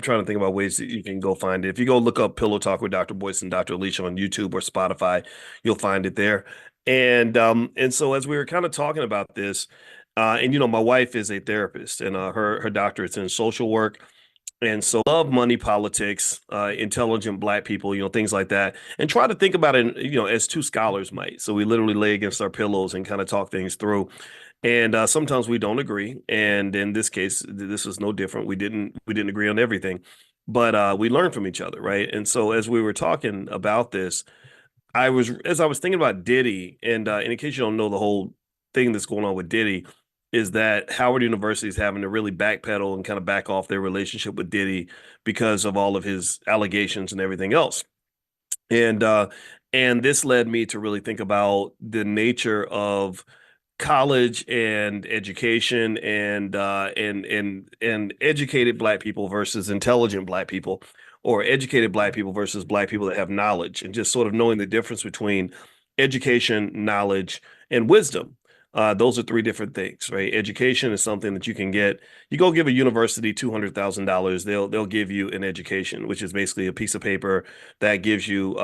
trying to think about ways that you can go find it. If you go look up Pillow Talk with Dr. Boyce and Dr. Alicia on YouTube or Spotify, you'll find it there. And so as we were kind of talking about this, and my wife is a therapist and her doctorate's in social work. And so love money, politics, intelligent black people, things like that. And try to think about it, as two scholars might. So we literally lay against our pillows and kind of talk things through. And sometimes we don't agree. And in this case, this was no different. We didn't agree on everything, but we learned from each other, right? And so as we were talking about this, as I was thinking about Diddy, and in case you don't know the whole thing that's going on with Diddy, is that Howard University is having to really backpedal and kind of back off their relationship with Diddy because of all of his allegations and everything else. And and this led me to really think about the nature of college and education and educated black people versus intelligent black people, or educated black people versus black people that have knowledge, and just sort of knowing the difference between education, knowledge, and wisdom. Those are three different things, right? Education is something that you can get. You go give a university $200,000, they'll give you an education, which is basically a piece of paper that gives you.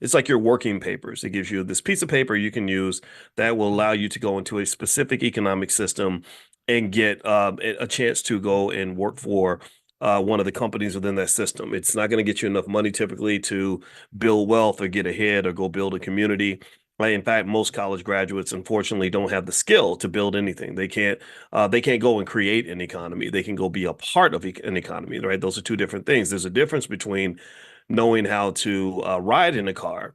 It's like your working papers. It gives you this piece of paper you can use that will allow you to go into a specific economic system and get a chance to go and work for one of the companies within that system. It's not going to get you enough money typically to build wealth or get ahead or go build a community. Right. In fact, most college graduates, unfortunately, don't have the skill to build anything. They can't go and create an economy. They can go be a part of an economy, right? Those are two different things. There's a difference between knowing how to ride in a car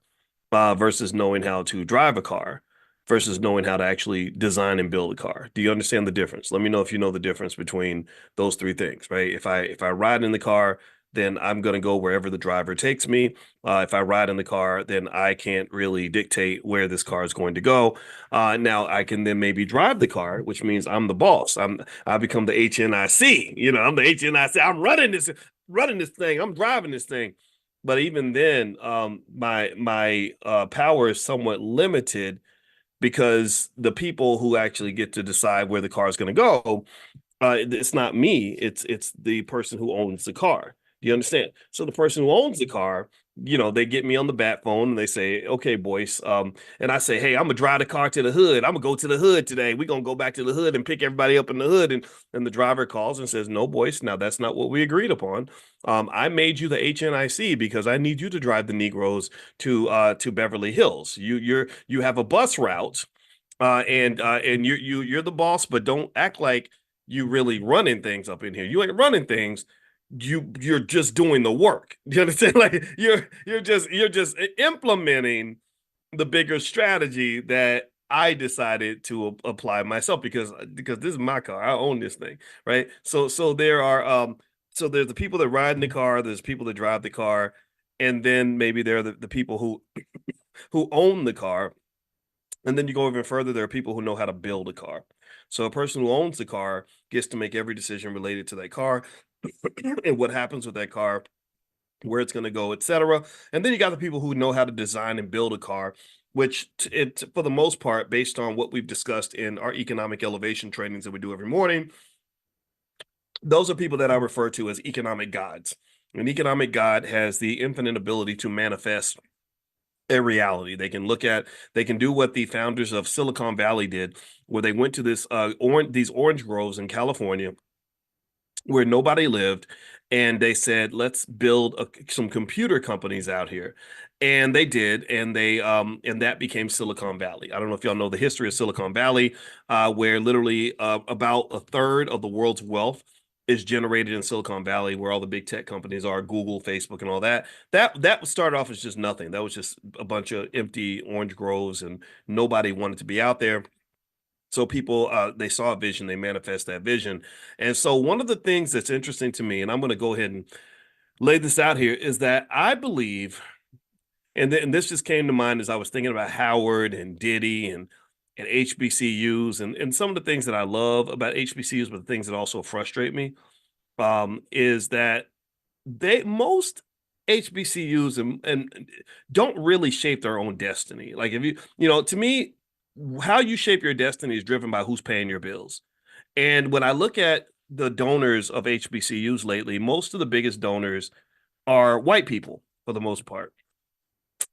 versus knowing how to drive a car versus knowing how to actually design and build a car. Do you understand the difference? Let me know if you know the difference between those three things, right? If I ride in the car, then I'm going to go wherever the driver takes me. If I ride in the car, then I can't really dictate where this car is going to go. Now I can then maybe drive the car, which means I'm the boss. I become the HNIC. I'm the HNIC. I'm running this thing. I'm driving this thing. But even then, my power is somewhat limited because the people who actually get to decide where the car is going to go, it's not me. It's the person who owns the car. Do you understand? So the person who owns the car, they get me on the bat phone and they say, "Okay, Boyce," and I say, "Hey, I'm gonna drive the car to the hood. I'm gonna go to the hood today. We're gonna go back to the hood and pick everybody up in the hood." And the driver calls and says, "No, Boyce. Now that's not what we agreed upon. I made you the HNIC because I need you to drive the Negroes to Beverly Hills. You have a bus route." And you're the boss, but don't act like you really running things up in here. You ain't running things. You're just doing the work. You understand? Like you're just implementing the bigger strategy that I decided to apply myself because this is my car. I own this thing, right? So there's the people that ride in the car, there's people that drive the car, and then maybe there are the people who own the car, and then you go even further, there are people who know how to build a car. So a person who owns the car gets to make every decision related to that car and what happens with that car, where it's going to go, etc. And then you got the people who know how to design and build a car, which for the most part, based on what we've discussed in our economic elevation trainings that we do every morning, those are people that I refer to as economic gods. An economic god has the infinite ability to manifest a reality. They can do what the founders of Silicon Valley did, where they went to these orange groves in California where nobody lived, and they said, let's build some computer companies out here. And they did, and that became Silicon Valley. I don't know if y'all know the history of Silicon Valley, where literally about a third of the world's wealth is generated in Silicon Valley, where all the big tech companies are, Google, Facebook, and all that. That started off as just nothing. That was just a bunch of empty orange groves, and nobody wanted to be out there. So people, they saw a vision, they manifest that vision. And so one of the things that's interesting to me, and I'm going to go ahead and lay this out here, is that I believe, and this just came to mind as I was thinking about Howard and Diddy and HBCUs and some of the things that I love about HBCUs, but the things that also frustrate me, is that most HBCUs and don't really shape their own destiny. Like if to me, how you shape your destiny is driven by who's paying your bills. And when I look at the donors of HBCUs lately, most of the biggest donors are white people for the most part.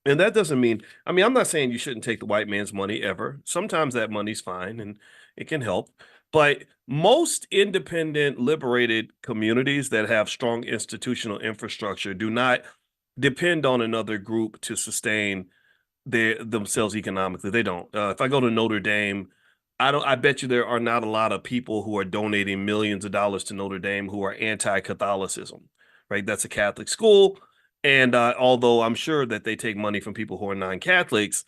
And that doesn't mean, I mean, I'm not saying you shouldn't take the white man's money ever. Sometimes that money's fine and it can help. But most independent, liberated communities that have strong institutional infrastructure do not depend on another group to sustain themselves economically. They don't. If I go to Notre Dame, I bet you there are not a lot of people who are donating millions of dollars to Notre Dame who are anti-Catholicism, right? That's a Catholic school, and although I'm sure that they take money from people who are non-Catholics,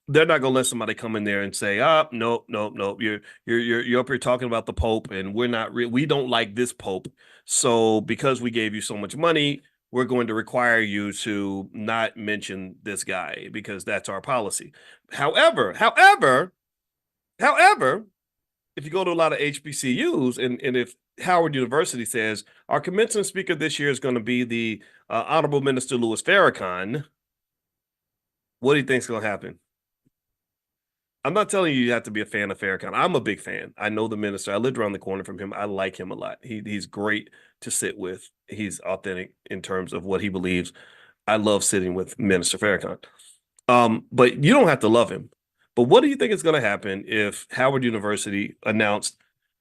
they're not going to let somebody come in there and say, "Ah, nope, nope, nope. You're up here talking about the Pope, and we don't like this Pope. So because we gave you so much money, we're going to require you to not mention this guy because that's our policy." However, if you go to a lot of HBCUs and if Howard University says our commencement speaker this year is going to be the Honorable Minister Louis Farrakhan, what do you think is going to happen? I'm not telling you have to be a fan of Farrakhan. I'm a big fan. I know the minister. I lived around the corner from him. I like him a lot. He's great to sit with. He's authentic in terms of what he believes. I love sitting with Minister Farrakhan. But you don't have to love him. But what do you think is going to happen if Howard University announced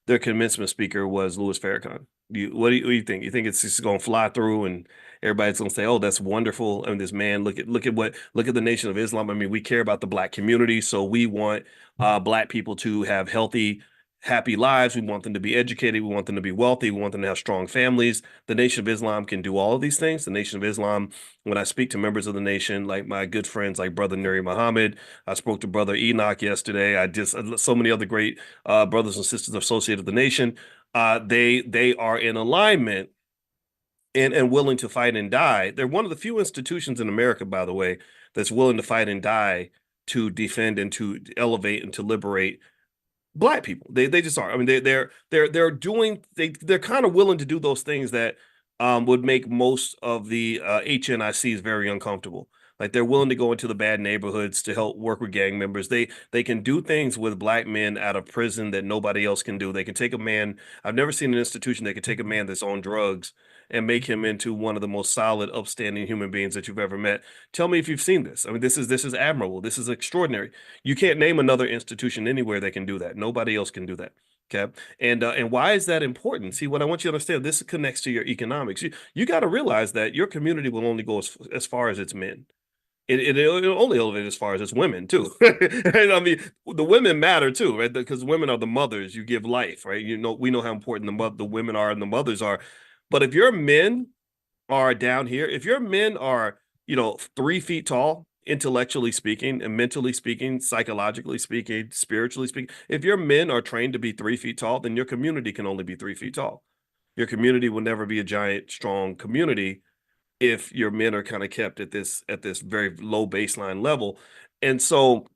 their commencement speaker was Louis Farrakhan? What do you think? You think it's just going to fly through and everybody's going to say, "Oh, that's wonderful"? I mean, this man, look at the Nation of Islam. I mean, we care about the black community, so we want black people to have healthy, happy lives. We want them to be educated. We want them to be wealthy. We want them to have strong families. The Nation of Islam can do all of these things. The Nation of Islam, when I speak to members of the nation, like my good friends like Brother Nuri Muhammad, I spoke to Brother Enoch yesterday. I just so many other great brothers and sisters associated with the nation. They are in alignment and willing to fight and die. They're one of the few institutions in America, by the way, that's willing to fight and die to defend and to elevate and to liberate Black people. They just are. I mean, they're doing they're kind of willing to do those things that would make most of the HNICs very uncomfortable. Like they're willing to go into the bad neighborhoods to help work with gang members. They can do things with Black men out of prison that nobody else can do. They can take a man. I've never seen an institution that can take a man that's on drugs and make him into one of the most solid, upstanding human beings that you've ever met. Tell me if you've seen this. I mean, this is admirable. This is extraordinary. You can't name another institution anywhere that can do that. Nobody else can do that. Okay. And why is that important? See, what I want you to understand, this connects to your economics. You got to realize that your community will only go as far as its men. It'll only elevate as far as its women too. And I mean, the women matter too, right? Because women are the mothers. You give life, right? You know, we know how important the women are and the mothers are. But if your men are down here, if your men are, 3 feet tall, intellectually speaking, and mentally speaking, psychologically speaking, spiritually speaking, if your men are trained to be 3 feet tall, then your community can only be 3 feet tall. Your community will never be a giant, strong community if your men are kind of kept at this very low baseline level. And so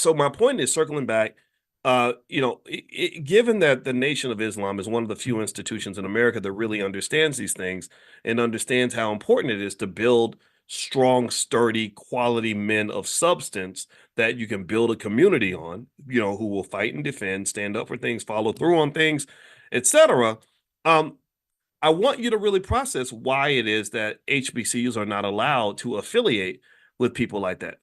my point is circling back, given that the Nation of Islam is one of the few institutions in America that really understands these things and understands how important it is to build strong, sturdy, quality men of substance that you can build a community on, who will fight and defend, stand up for things, follow through on things, etc. Um, I want you to really process why it is that HBCUs are not allowed to affiliate with people like that.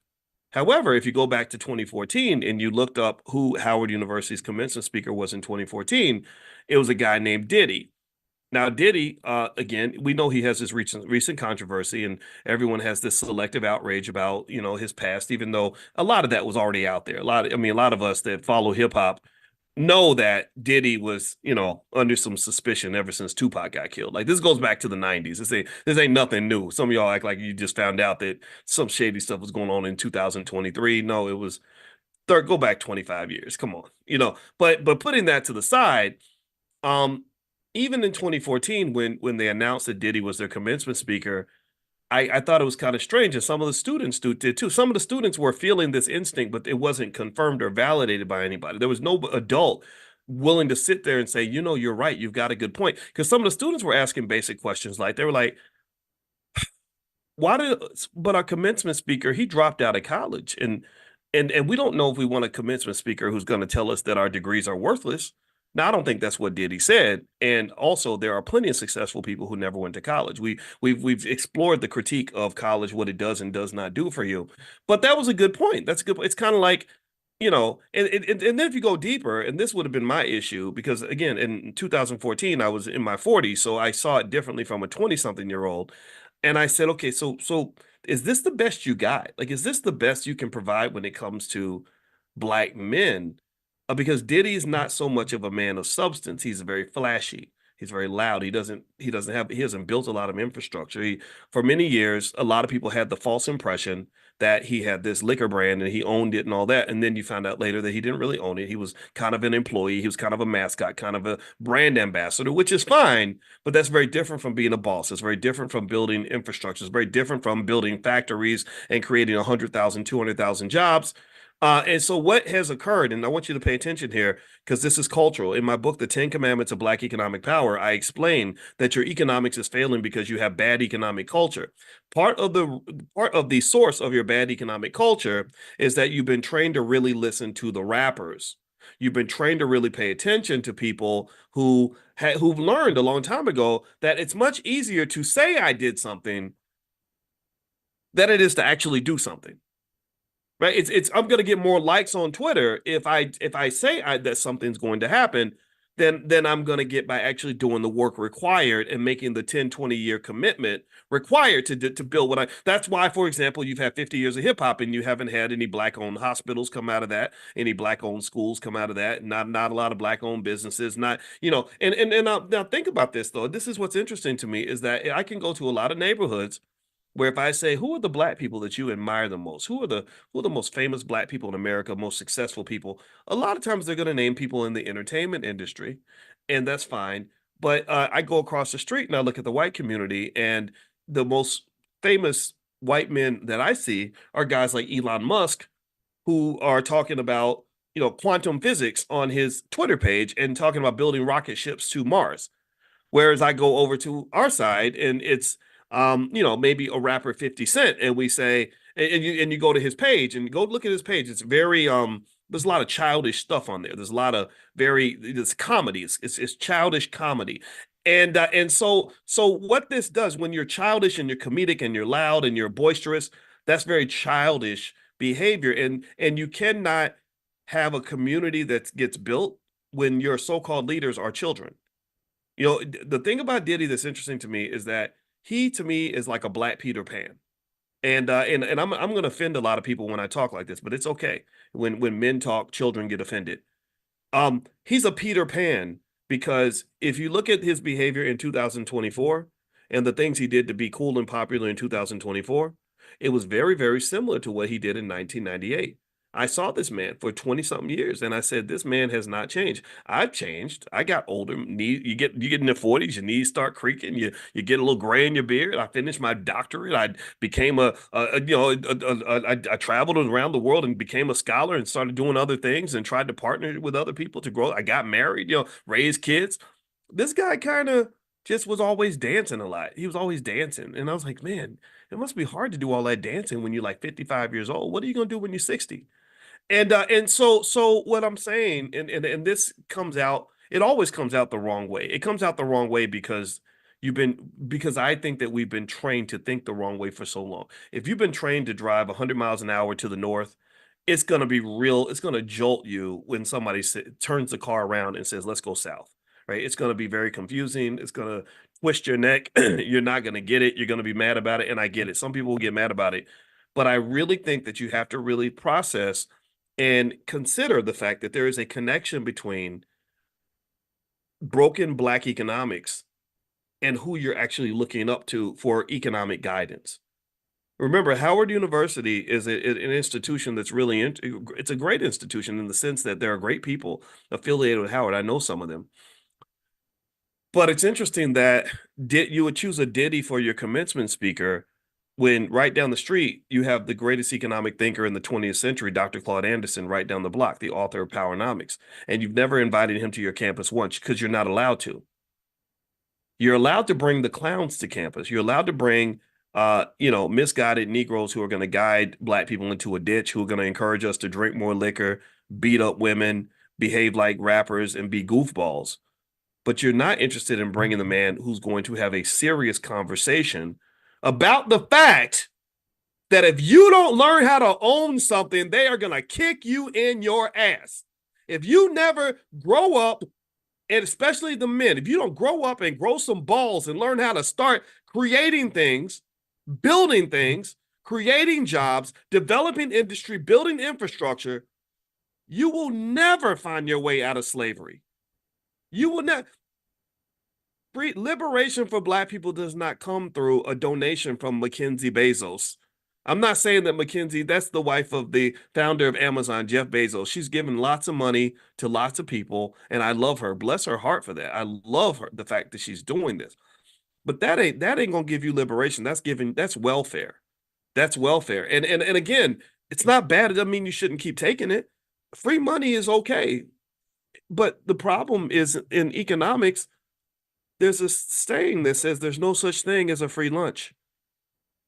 However, if you go back to 2014 and you looked up who Howard University's commencement speaker was in 2014, it was a guy named Diddy. Now, Diddy, again, we know he has this recent controversy, and everyone has this selective outrage about, his past, even though a lot of that was already out there. A lot of us that follow hip hop know that Diddy was, under some suspicion ever since Tupac got killed. Like this goes back to the 90s. This ain't nothing new. Some of y'all act like you just found out that some shady stuff was going on in 2023. No, it was go back 25 years. Come on. But putting that to the side, um, even in 2014, when they announced that Diddy was their commencement speaker, I thought it was kind of strange, and some of the students did too. Some of the students were feeling this instinct, but it wasn't confirmed or validated by anybody. There was no adult willing to sit there and say, you're right, you've got a good point. Because some of the students were asking basic questions, like they were like, why did but our commencement speaker, he dropped out of college, and we don't know if we want a commencement speaker who's going to tell us that our degrees are worthless. Now, I don't think that's what Diddy said. And also, there are plenty of successful people who never went to college. We've explored the critique of college, what it does and does not do for you. But that was a good point. That's a good point. It's kind of like, and then if you go deeper, and this would have been my issue, because again, in 2014, I was in my 40s, so I saw it differently from a 20-something-year-old. And I said, okay, so is this the best you got? Like, is this the best you can provide when it comes to Black men? Because Diddy is not so much of a man of substance. He's very flashy. He's very loud. He hasn't built a lot of infrastructure. For many years, a lot of people had the false impression that he had this liquor brand and he owned it and all that. And then you found out later that he didn't really own it. He was kind of an employee. He was kind of a mascot, kind of a brand ambassador, which is fine, but that's very different from being a boss. It's very different from building infrastructure. It's very different from building factories and creating 100,000, 200,000 jobs. And so what has occurred, and I want you to pay attention here because this is cultural. In my book, The 10 Commandments of Black Economic Power, I explain that your economics is failing because you have bad economic culture. Part of the source of your bad economic culture is that you've been trained to really listen to the rappers. You've been trained to really pay attention to people who've learned a long time ago that it's much easier to say I did something than it is to actually do something. Right? It's I'm gonna get more likes on Twitter if I say that something's going to happen than I'm gonna get by actually doing the work required and making the 10, 20-year commitment required to build what I that's why, for example, you've had 50 years of hip hop and you haven't had any Black-owned hospitals come out of that, any Black-owned schools come out of that, not a lot of Black-owned businesses, not, and now think about this though. This is what's interesting to me is that I can go to a lot of neighborhoods where if I say, who are the Black people that you admire the most? Who are the most famous Black people in America, most successful people? A lot of times they're going to name people in the entertainment industry, and that's fine. But I go across the street and I look at the white community, and the most famous white men that I see are guys like Elon Musk, who are talking about, quantum physics on his Twitter page and talking about building rocket ships to Mars. Whereas I go over to our side and it's maybe a rapper 50 Cent, and we say, and you go to his page and go look at his page. It's very there's a lot of childish stuff on there. There's a lot of it's comedy. It's childish comedy. And what this does when you're childish and you're comedic and you're loud and you're boisterous, that's very childish behavior. And you cannot have a community that gets built when your so-called leaders are children. The thing about Diddy that's interesting to me is that he, to me, is like a Black Peter Pan. And I'm going to offend a lot of people when I talk like this, but it's okay. When men talk, children get offended. He's a Peter Pan because if you look at his behavior in 2024 and the things he did to be cool and popular in 2024, it was very, very similar to what he did in 1998. I saw this man for 20 something years and I said, this man has not changed. I've changed. I got older. You get in the 40s, your knees start creaking, you get a little gray in your beard. I finished my doctorate. I became I traveled around the world and became a scholar and started doing other things and tried to partner with other people to grow. I got married, raised kids. This guy kind of just was always dancing a lot. He was always dancing. And I was like, man, it must be hard to do all that dancing when you're like 55 years old. What are you going to do when you're 60? And so what I'm saying, and this comes out, it always comes out the wrong way. It comes out the wrong way because I think that we've been trained to think the wrong way for so long. If you've been trained to drive 100 miles an hour to the north, it's going to be real. It's going to jolt you when somebody turns the car around and says, let's go south, right? It's going to be very confusing. It's going to twist your neck. You're not going to get it. You're going to be mad about it. And I get it. Some people will get mad about it. But I really think that you have to really process and consider the fact that there is a connection between broken Black economics and who you're actually looking up to for economic guidance. Remember, Howard University is an institution that's really, it's a great institution in the sense that there are great people affiliated with Howard. I know some of them. But it's interesting that you would choose a Diddy for your commencement speaker when right down the street you have the greatest economic thinker in the 20th century, Dr. Claude Anderson, right down the block, the author of Powernomics, and you've never invited him to your campus once because you're not allowed to. You're allowed to bring the clowns to campus. You're allowed to bring misguided Negroes who are going to guide Black people into a ditch, who are going to encourage us to drink more liquor, beat up women, behave like rappers, and be goofballs. But you're not interested in bringing the man who's going to have a serious conversation about the fact that if you don't learn how to own something, they are going to kick you in your ass. If you never grow up, and especially the men, if you don't grow up and grow some balls and learn how to start creating things, building things, creating jobs, developing industry, building infrastructure, you will never find your way out of slavery. You will not. Free liberation for Black people does not come through a donation from Mackenzie Bezos. I'm not saying that Mackenzie, that's the wife of the founder of Amazon, Jeff Bezos. She's given lots of money to lots of people, and I love her. Bless her heart for that. I love her, the fact that she's doing this. But that ain't gonna give you liberation. That's welfare. That's welfare. And again, it's not bad. It doesn't mean you shouldn't keep taking it. Free money is okay. But the problem is in economics, there's a saying that says there's no such thing as a free lunch.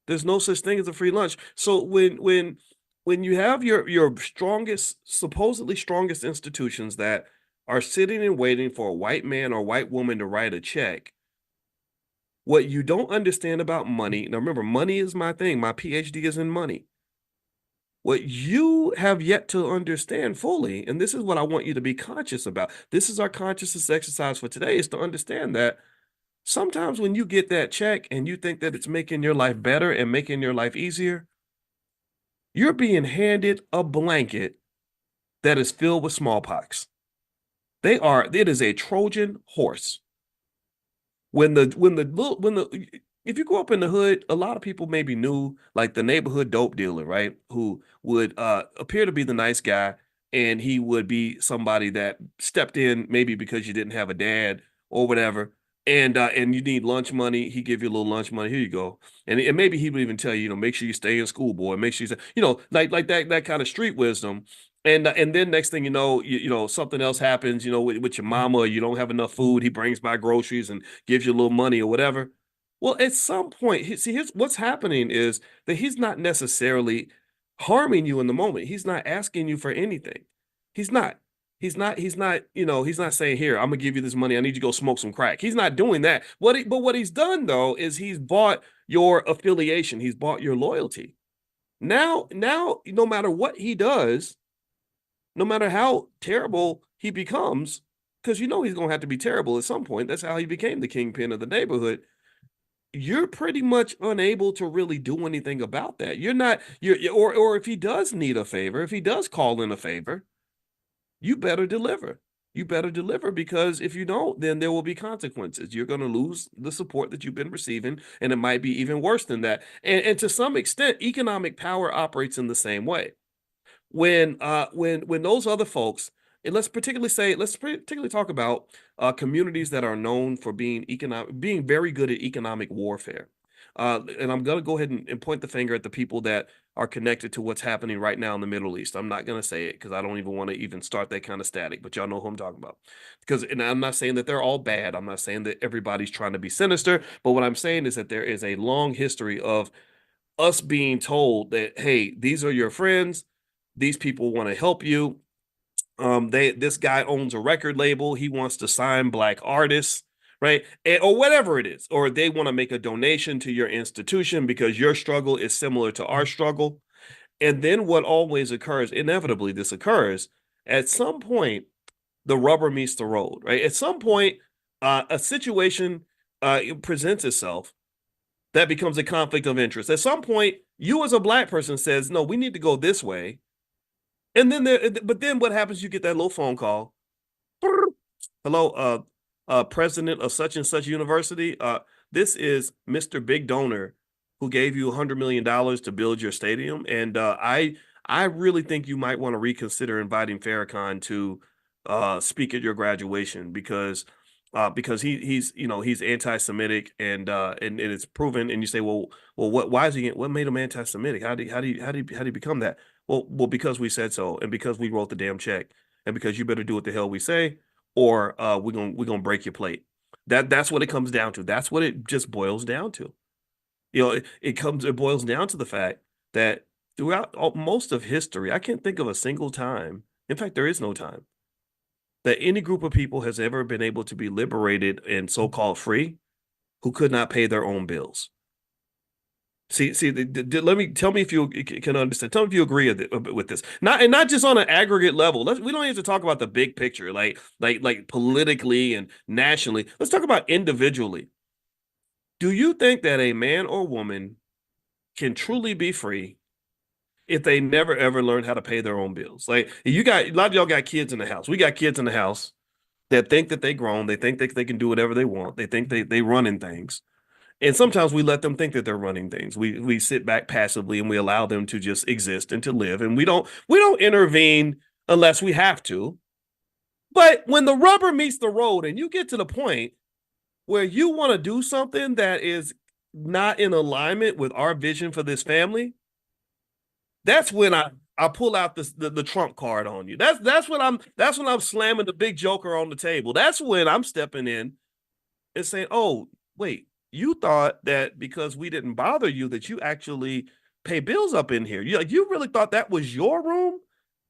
There's no such thing as a free lunch. So when you have your strongest, supposedly strongest institutions that are sitting and waiting for a white man or white woman to write a check, what you don't understand about money, now remember, money is my thing. My PhD is in money. What you have yet to understand fully, and this is what I want you to be conscious about. This is our consciousness exercise for today, is to understand that sometimes when you get that check and you think that it's making your life better and making your life easier, you're being handed a blanket that is filled with smallpox. It is a Trojan horse. If you grow up in the hood, a lot of people maybe knew like the neighborhood dope dealer, right? Who would appear to be the nice guy, and he would be somebody that stepped in maybe because you didn't have a dad or whatever. and you need lunch money, he give you a little lunch money. Here you go. And maybe he would even tell you, make sure you stay in school, boy. Make sure like that kind of street wisdom. And then next thing you know, something else happens, with your mama, or you don't have enough food. He brings by groceries and gives you a little money or whatever. Well, at some point, here's what's happening is that he's not necessarily harming you in the moment. He's not asking you for anything. He's not. He's not saying, here, I'm gonna give you this money. I need you to go smoke some crack. He's not doing that. But what he's done though is he's bought your affiliation. He's bought your loyalty. Now, no matter what he does, no matter how terrible he becomes, because he's gonna have to be terrible at some point. That's how he became the kingpin of the neighborhood. You're pretty much unable to really do anything about that. You're not, or if he does need a favor, if he does call in a favor, you better deliver. You better deliver, because if you don't, then there will be consequences. You're going to lose the support that you've been receiving, and it might be even worse than that. And to some extent, economic power operates in the same way. When those other folks, and let's particularly talk about communities that are known for being very good at economic warfare. And I'm going to go ahead and point the finger at the people that are connected to what's happening right now in the Middle East. I'm not going to say it because I don't even want to even start that kind of static, but y'all know who I'm talking about. And I'm not saying that they're all bad. I'm not saying that everybody's trying to be sinister, but what I'm saying is that there is a long history of us being told that, hey, these are your friends. These people want to help you. This guy owns a record label. He wants to sign black artists, right? Or whatever it is. Or they want to make a donation to your institution because your struggle is similar to our struggle. And then what always occurs, inevitably this occurs, at some point, the rubber meets the road, right? At some point, a situation presents itself that becomes a conflict of interest. At some point, you as a black person says, no, we need to go this way. But then what happens? You get that little phone call. Hello, president of such and such university. This is Mr. Big Donor who gave you $100 million to build your stadium. And I really think you might want to reconsider inviting Farrakhan to speak at your graduation, because he's anti-Semitic, and it's proven. And you say, well, why is what made him anti-Semitic? How did he become that? Well, because we said so, and because we wrote the damn check, and because you better do what the hell we say, or we're gonna break your plate. That's what it comes down to. That's what it just boils down to. It boils down to the fact that throughout most of history, I can't think of a single time. In fact, there is no time that any group of people has ever been able to be liberated and so-called free who could not pay their own bills. Let me tell me if you can understand. Tell me if you agree with this. Not just on an aggregate level. We don't have to talk about the big picture, like politically and nationally. Let's talk about individually. Do you think that a man or woman can truly be free if they never ever learn how to pay their own bills? Like, you got a lot of y'all got kids in the house. We got kids in the house that think that they grown. They think that they can do whatever they want. They think they running things. And sometimes we let them think that they're running things. We sit back passively and we allow them to just exist and to live. And we don't intervene unless we have to. But when the rubber meets the road and you get to the point where you want to do something that is not in alignment with our vision for this family, that's when I pull out the trump card on you. That's when I'm slamming the big joker on the table. That's when I'm stepping in and saying, "Oh, wait, you thought that because we didn't bother you that you actually pay bills up in here. You really thought that was your room?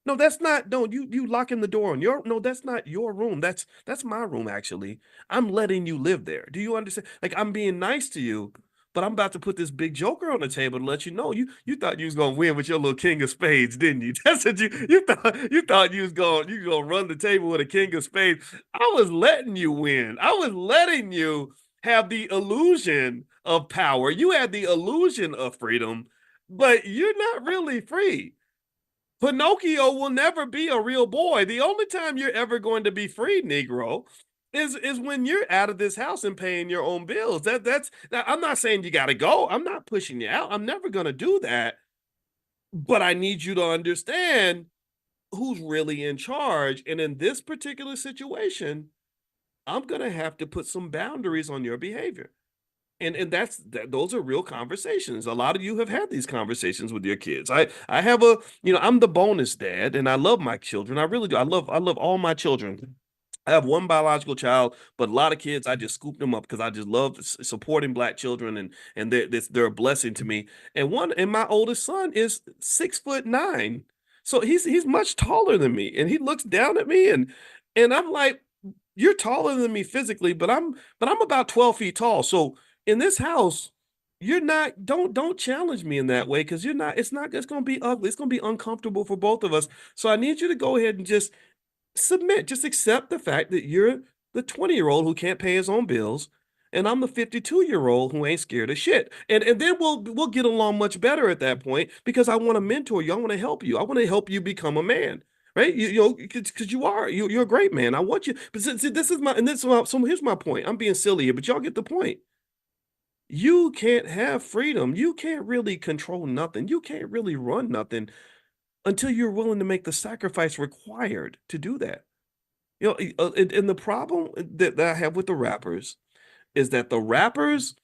No, that's not. No, you locking the door on your. No, that's not your room. That's my room actually. I'm letting you live there. Do you understand? Like, I'm being nice to you, but I'm about to put this big joker on the table to let you know you thought you was gonna win with your little king of spades, didn't you? That's what you thought you was gonna run the table with a king of spades. I was letting you win. I was letting you have the illusion of power. You had the illusion of freedom, but you're not really free. Pinocchio will never be a real boy. The only time you're ever going to be free, Negro, is when you're out of this house and paying your own bills. That's now, I'm not saying you got to go. I'm not pushing you out. I'm never going to do that. But I need you to understand who's really in charge. And in this particular situation, I'm going to have to put some boundaries on your behavior. And those are real conversations. A lot of you have had these conversations with your kids. I have I'm the bonus dad and I love my children. I really do. I love all my children. I have one biological child, but a lot of kids I just scoop them up because I just love supporting Black children, and they're a blessing to me. And my oldest son is 6'9", so he's much taller than me, and he looks down at me, and I'm like, you're taller than me physically, but I'm about 12 feet tall. So in this house, you're not don't challenge me in that way, because you're not it's going to be ugly. It's going to be uncomfortable for both of us. So I need you to go ahead and just submit, just accept the fact that you're the 20-year-old who can't pay his own bills, and I'm the 52-year-old who ain't scared of shit. And then we'll get along much better at that point, because I want to mentor you. I want to help you. I want to help you become a man. Right? Because you're a great man. I want you. But see, this is my and this so here's my point. I'm being silly here, but y'all get the point. You can't have freedom. You can't really control nothing. You can't really run nothing until you're willing to make the sacrifice required to do that. And the problem that I have with the rappers is that the rappers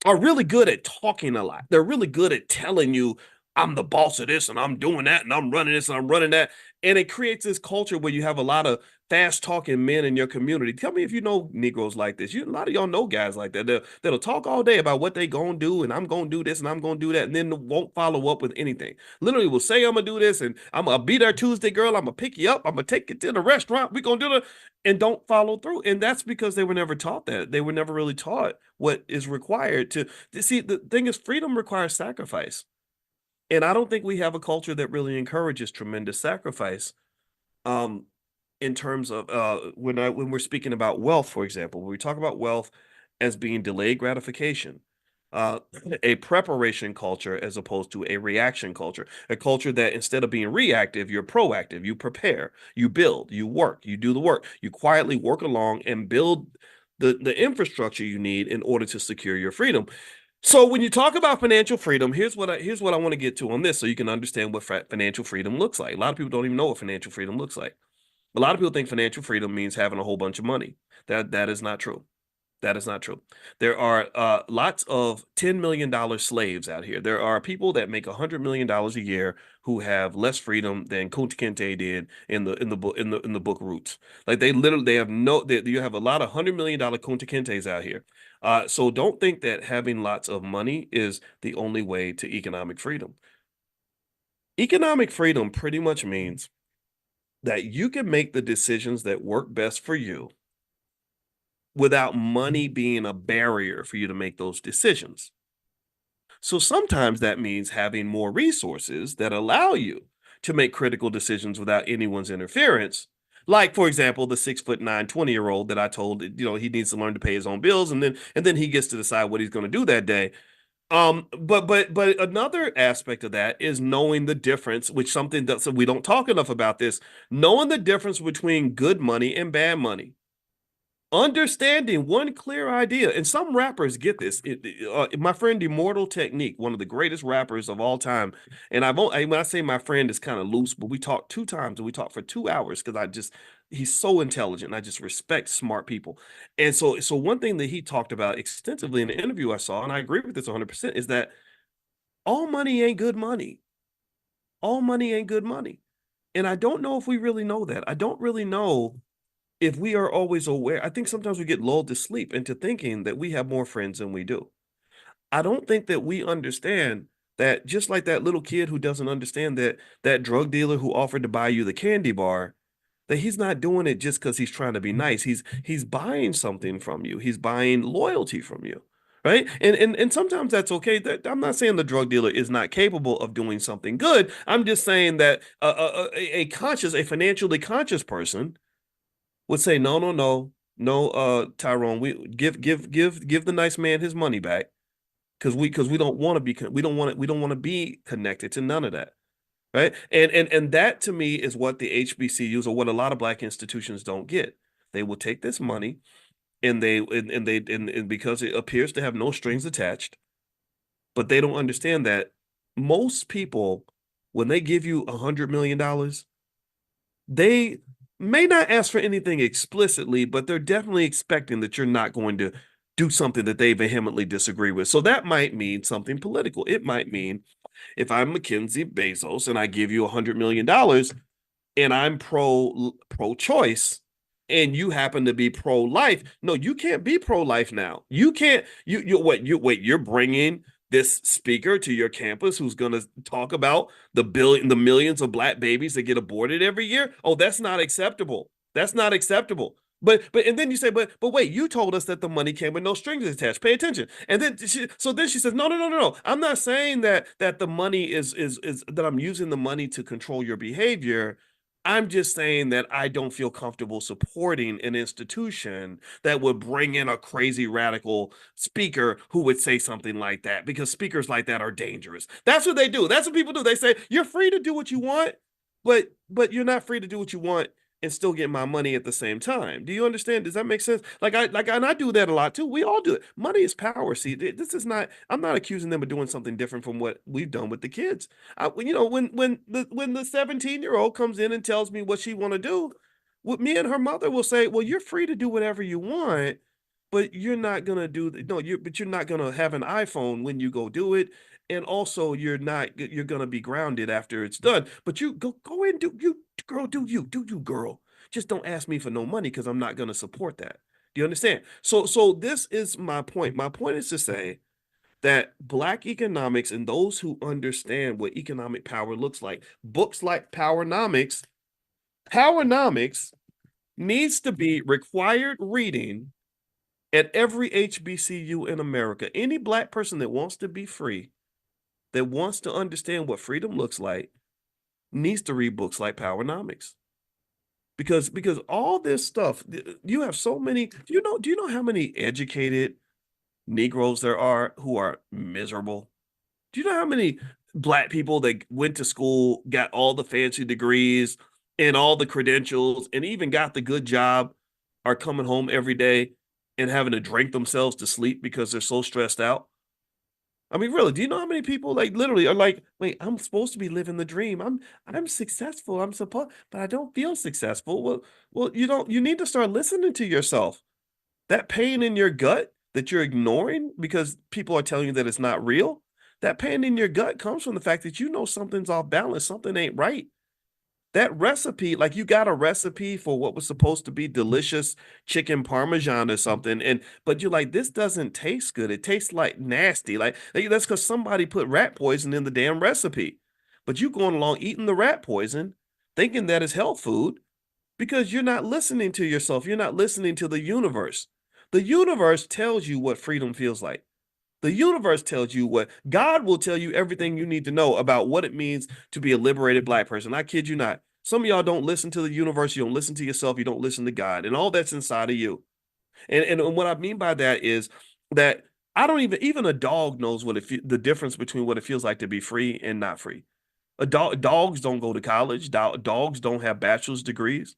are really good at talking a lot. They're really good at telling you, I'm the boss of this and I'm doing that and I'm running this and I'm running that. And it creates this culture where you have a lot of fast talking men in your community. Tell me if you know Negroes like this. A lot of y'all know guys like that. That'll talk all day about what they gonna do, and I'm gonna do this and I'm gonna do that, and then won't follow up with anything. Literally will say I'm gonna do this and I'm gonna be there Tuesday, girl. I'm gonna pick you up. I'm gonna take you to the restaurant. We gonna do it, and don't follow through. And that's because they were never taught that. They were never really taught what is required to see. The thing is, freedom requires sacrifice. And I don't think we have a culture that really encourages tremendous sacrifice. Um, in terms of when we're speaking about wealth, for example, when we talk about wealth as being delayed gratification, uh, a preparation culture as opposed to a reaction culture, a culture that instead of being reactive, you're proactive, you prepare, you build, you work, you do the work, you quietly work along and build the infrastructure you need in order to secure your freedom. So when you talk about financial freedom, here's what I want to get to on this, so you can understand what financial freedom looks like. A lot of people don't even know what financial freedom looks like. A lot of people think financial freedom means having a whole bunch of money. That is not true. That is not true. There are lots of $10 million slaves out here. There are people that make $100 million a year who have less freedom than Kunta Kinte did in the book in the book Roots. Like they have you have a lot of $100 million Kunta Kintes out here. So don't think that having lots of money is the only way to economic freedom. Economic freedom pretty much means that you can make the decisions that work best for you without money being a barrier for you to make those decisions. So sometimes that means having more resources that allow you to make critical decisions without anyone's interference. Like, for example, the 6'9", 20-year-old that I told, he needs to learn to pay his own bills, and then he gets to decide what he's going to do that day. But another aspect of that is knowing the difference, which something that so we don't talk enough about this, knowing the difference between good money and bad money. Understanding one clear idea, and some rappers get this. My friend Immortal Technique, one of the greatest rappers of all time, and when I say my friend is kind of loose, but we talked 2 times and we talked for 2 hours because he's so intelligent. And I just respect smart people, and so one thing that he talked about extensively in the interview I saw, and I agree with this 100%, is that all money ain't good money. All money ain't good money, and I don't know if we really know that. I don't really know if we are always aware. I think sometimes we get lulled to sleep into thinking that we have more friends than we do. I don't think that we understand that, just like that little kid who doesn't understand that that drug dealer who offered to buy you the candy bar, that he's not doing it just because he's trying to be nice. He's buying something from you. He's buying loyalty from you. Right. And sometimes that's okay. I'm not saying the drug dealer is not capable of doing something good. I'm just saying that a financially conscious person would say, no, no, no, no, Tyrone, we give the nice man his money back, because we don't want to be we don't want to be connected to none of that, right? And that to me is what the HBCUs, or what a lot of Black institutions don't get. They will take this money, and because it appears to have no strings attached, but they don't understand that most people, when they give you $100 million, they may not ask for anything explicitly, but they're definitely expecting that you're not going to do something that they vehemently disagree with. So that might mean something political. It might mean if I'm Mackenzie Bezos and I give you $100 million and I'm pro choice and you happen to be pro life, no, you can't be pro life now. You can't. You what? You wait. You're bringing this speaker to your campus who's going to talk about the millions of black babies that get aborted every year. Oh, that's not acceptable. That's not acceptable. But and then you say, but wait, you told us that the money came with no strings attached. Pay attention. And then she says, no. I'm not saying that the money is that I'm using the money to control your behavior. I'm just saying that I don't feel comfortable supporting an institution that would bring in a crazy radical speaker who would say something like that, because speakers like that are dangerous. That's what they do. That's what people do. They say you're free to do what you want, but you're not free to do what you want and still get my money at the same time. Do you understand? Does that make sense? And I do that a lot too. We all do it. Money is power. See, this is not. I'm not accusing them of doing something different from what we've done with the kids. When the 17-year-old comes in and tells me what she want to do, what me and her mother will say, well, you're free to do whatever you want, but you're not gonna do no, you're not gonna have an iPhone when you go do it. And also you're gonna be grounded after it's done. But you go and do you girl, do you girl. Just don't ask me for no money because I'm not gonna support that. Do you understand? So this is my point. My point is to say that Black economics and those who understand what economic power looks like, books like Powernomics needs to be required reading at every HBCU in America. Any Black person that wants to be free, that wants to understand what freedom looks like, needs to read books like Powernomics. Because all this stuff, you have so many, do you know how many educated Negroes there are who are miserable? Do you know how many Black people that went to school, got all the fancy degrees and all the credentials, and even got the good job, are coming home every day and having to drink themselves to sleep because they're so stressed out? I mean, really, do you know how many people like literally are like, wait, I'm supposed to be living the dream. I'm successful. I'm supposed, but I don't feel successful. Well, you need to start listening to yourself. That pain in your gut that you're ignoring because people are telling you that it's not real, that pain in your gut comes from the fact that you know something's off balance, something ain't right. That recipe, like you got a recipe for what was supposed to be delicious chicken parmesan or something, and but you're like, this doesn't taste good. It tastes like nasty. Like that's because somebody put rat poison in the damn recipe. But you going along eating the rat poison, thinking that is health food, because you're not listening to yourself. You're not listening to the universe. The universe tells you what freedom feels like. The universe tells you what God will tell you everything you need to know about what it means to be a liberated Black person. I kid you not. Some of y'all don't listen to the universe, you don't listen to yourself, you don't listen to God, and all that's inside of you. And what I mean by that is that I don't even a dog knows the difference between what it feels like to be free and not free. Dogs don't go to college. Dogs don't have bachelor's degrees.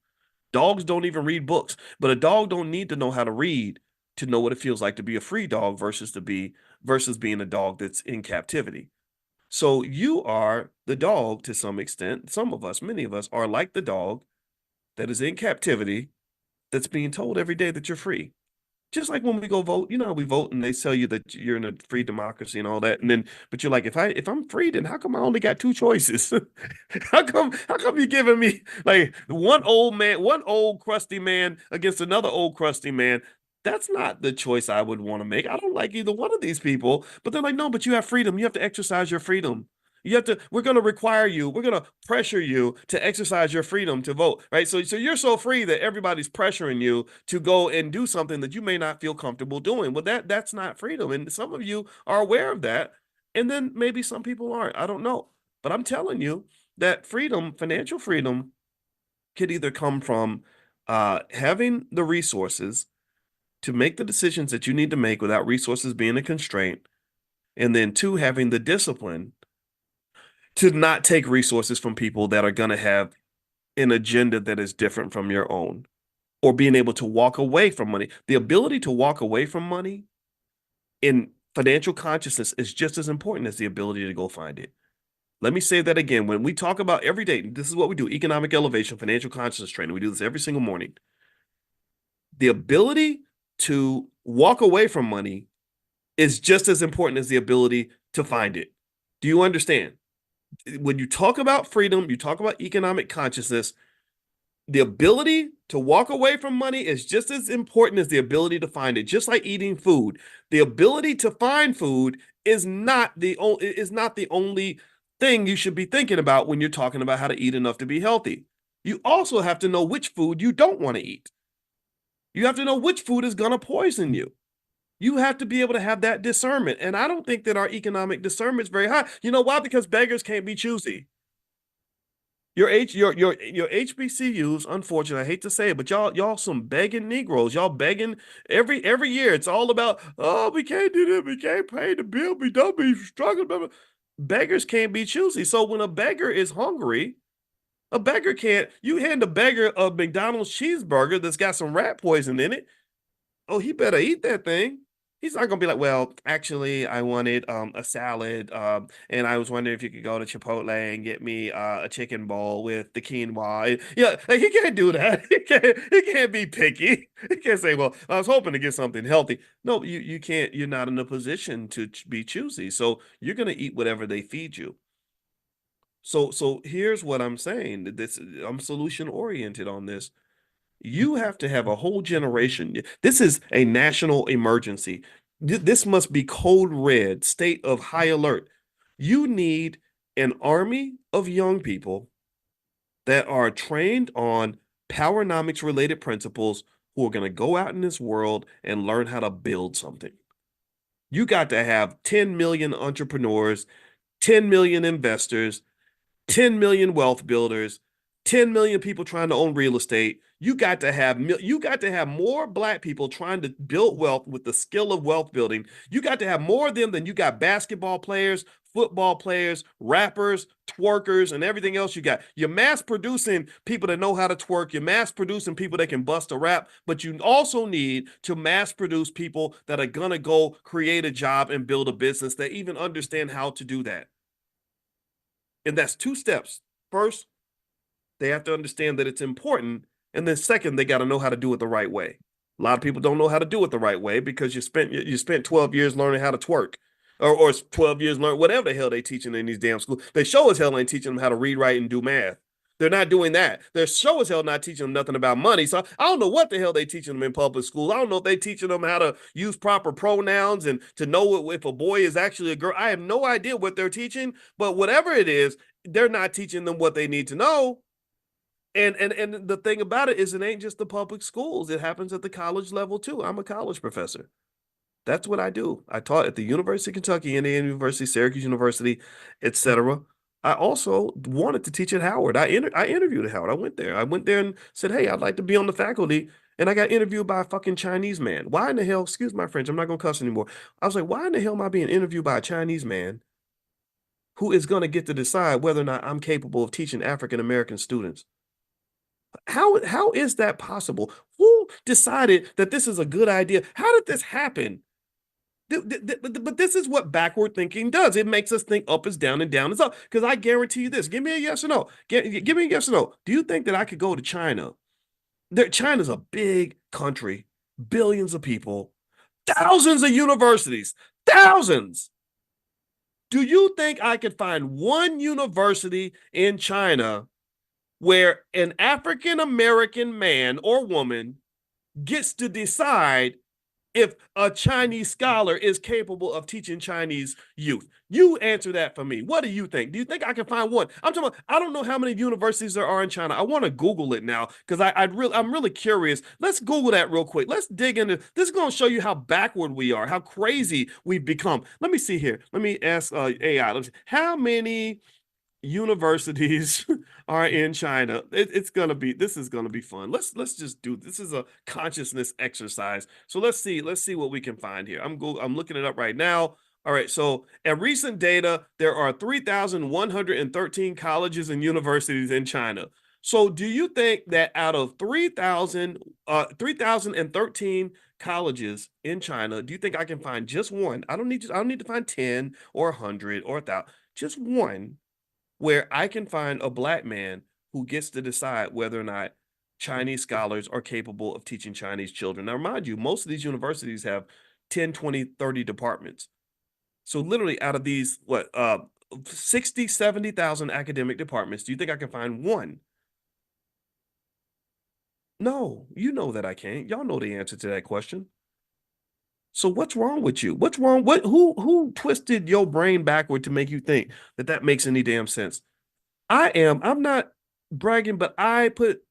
Dogs don't even read books, but a dog don't need to know how to read to know what it feels like to be a free dog versus being a dog that's in captivity. So you are the dog to some extent. Some of us, many of us, are like the dog that is in captivity that's being told every day that you're free. Just like when we go vote, you know how we vote and they tell you that you're in a free democracy and all that. And then, but you're like, if I'm free, then how come I only got two choices? How come you're giving me like one old crusty man against another old crusty man? That's not the choice I would want to make. I don't like either one of these people, but they're like, no, but you have freedom. You have to exercise your freedom. We're going to require you, we're going to pressure you to exercise your freedom to vote, right? So you're so free that everybody's pressuring you to go and do something that you may not feel comfortable doing. Well, that's not freedom. And some of you are aware of that. And then maybe some people aren't. I don't know. But I'm telling you that freedom, financial freedom, could either come from having the resources to make the decisions that you need to make without resources being a constraint, and then two, having the discipline to not take resources from people that are going to have an agenda that is different from your own, or being able to walk away from money. The ability to walk away from money in financial consciousness is just as important as the ability to go find it. Let me say that again. When we talk about every day, this is what we do: economic elevation, financial consciousness training. We do this every single morning. The ability to walk away from money is just as important as the ability to find it. Do you understand? When you talk about freedom, you talk about economic consciousness, the ability to walk away from money is just as important as the ability to find it. Just like eating food, the ability to find food is not the only thing you should be thinking about when you're talking about how to eat enough to be healthy. You also have to know which food you don't want to eat. You have to know which food is going to poison you. You have to be able to have that discernment. And I don't think that our economic discernment is very high. You know why? Because beggars can't be choosy. Your HBCUs, unfortunately, I hate to say it, but y'all some begging Negroes. Y'all begging every year. It's all about, oh, we can't do this, we can't pay the bill, we don't be struggling. Blah, blah. Beggars can't be choosy. So when a beggar is hungry, a beggar can't. You hand a beggar a McDonald's cheeseburger that's got some rat poison in it. Oh, he better eat that thing. He's not gonna be like, well, actually, I wanted a salad, and I was wondering if you could go to Chipotle and get me a chicken bowl with the quinoa. Yeah, like he can't do that. He can't be picky. He can't say, well, I was hoping to get something healthy. No, you can't. You're not in a position to be choosy. So you're gonna eat whatever they feed you. So here's what I'm saying. This I'm solution oriented on this. You have to have a whole generation. This is a national emergency. This must be code red, state of high alert. You need an army of young people that are trained on powernomics related principles who are going to go out in this world and learn how to build something. You got to have 10 million entrepreneurs, 10 million investors, 10 million wealth builders, 10 million people trying to own real estate. You got to have more black people trying to build wealth with the skill of wealth building. You got to have more of them than you got basketball players, football players, rappers, twerkers, and everything else you got. You're mass producing people that know how to twerk. You're mass producing people that can bust a rap, but you also need to mass produce people that are gonna go create a job and build a business that even understand how to do that. And that's two steps. First, they have to understand that it's important. And then second, they got to know how to do it the right way. A lot of people don't know how to do it the right way because you spent 12 years learning how to twerk. Or 12 years learn whatever the hell they teaching in these damn schools. They show as hell ain't teaching them how to read, write, and do math. They're not doing that. They're show as hell not teaching them nothing about money. So I don't know what the hell they teaching them in public school. I don't know if they teaching them how to use proper pronouns and to know if a boy is actually a girl. I have no idea what they're teaching, but whatever it is, they're not teaching them what they need to know. And the thing about it is it ain't just the public schools. It happens at the college level too. I'm a college professor. That's what I do. I taught at the University of Kentucky, Indiana University, Syracuse University, etc. I also wanted to teach at Howard. I interviewed at Howard. I went there. I went there and said, "Hey, I'd like to be on the faculty." And I got interviewed by a fucking Chinese man. Why in the hell? Excuse my French. I'm not gonna cuss anymore. I was like, why in the hell am I being interviewed by a Chinese man who is gonna get to decide whether or not I'm capable of teaching African American students? How is that possible? Who decided that this is a good idea? How did this happen? But this is what backward thinking does. It makes us think up is down and down is up. Because I guarantee you this. Give me a yes or no. Give me a yes or no. Do you think that I could go to China? China's a big country, billions of people, thousands of universities, thousands. Do you think I could find one university in China where an African American man or woman gets to decide if a Chinese scholar is capable of teaching Chinese youth? You answer that for me. What do you think? Do you think I can find one? I'm talking about, I don't know how many universities there are in China. I want to Google it now because I'm really curious. Let's Google that real quick. Let's dig into this. Is going to show you how backward we are, how crazy we've become. Let me see here. Let me ask AI. Let me see. How many universities are in China? This is gonna be fun. Let's just do this is a consciousness exercise. So let's see what we can find here. I'm looking it up right now. All right, so at recent data, there are 3,113 colleges and universities in China. So do you think that out of 3,013 colleges in China, do you think I can find just one? I don't need to find 10 or 100 or 1,000, just one where I can find a black man who gets to decide whether or not Chinese scholars are capable of teaching Chinese children. Now, mind you, most of these universities have 10, 20, 30 departments. So literally out of these, 60, 70,000 academic departments, do you think I can find one? No, you know that I can't. Y'all know the answer to that question. So what's wrong with you? What's wrong? Who twisted your brain backward to make you think that that makes any damn sense? I'm not bragging, but I put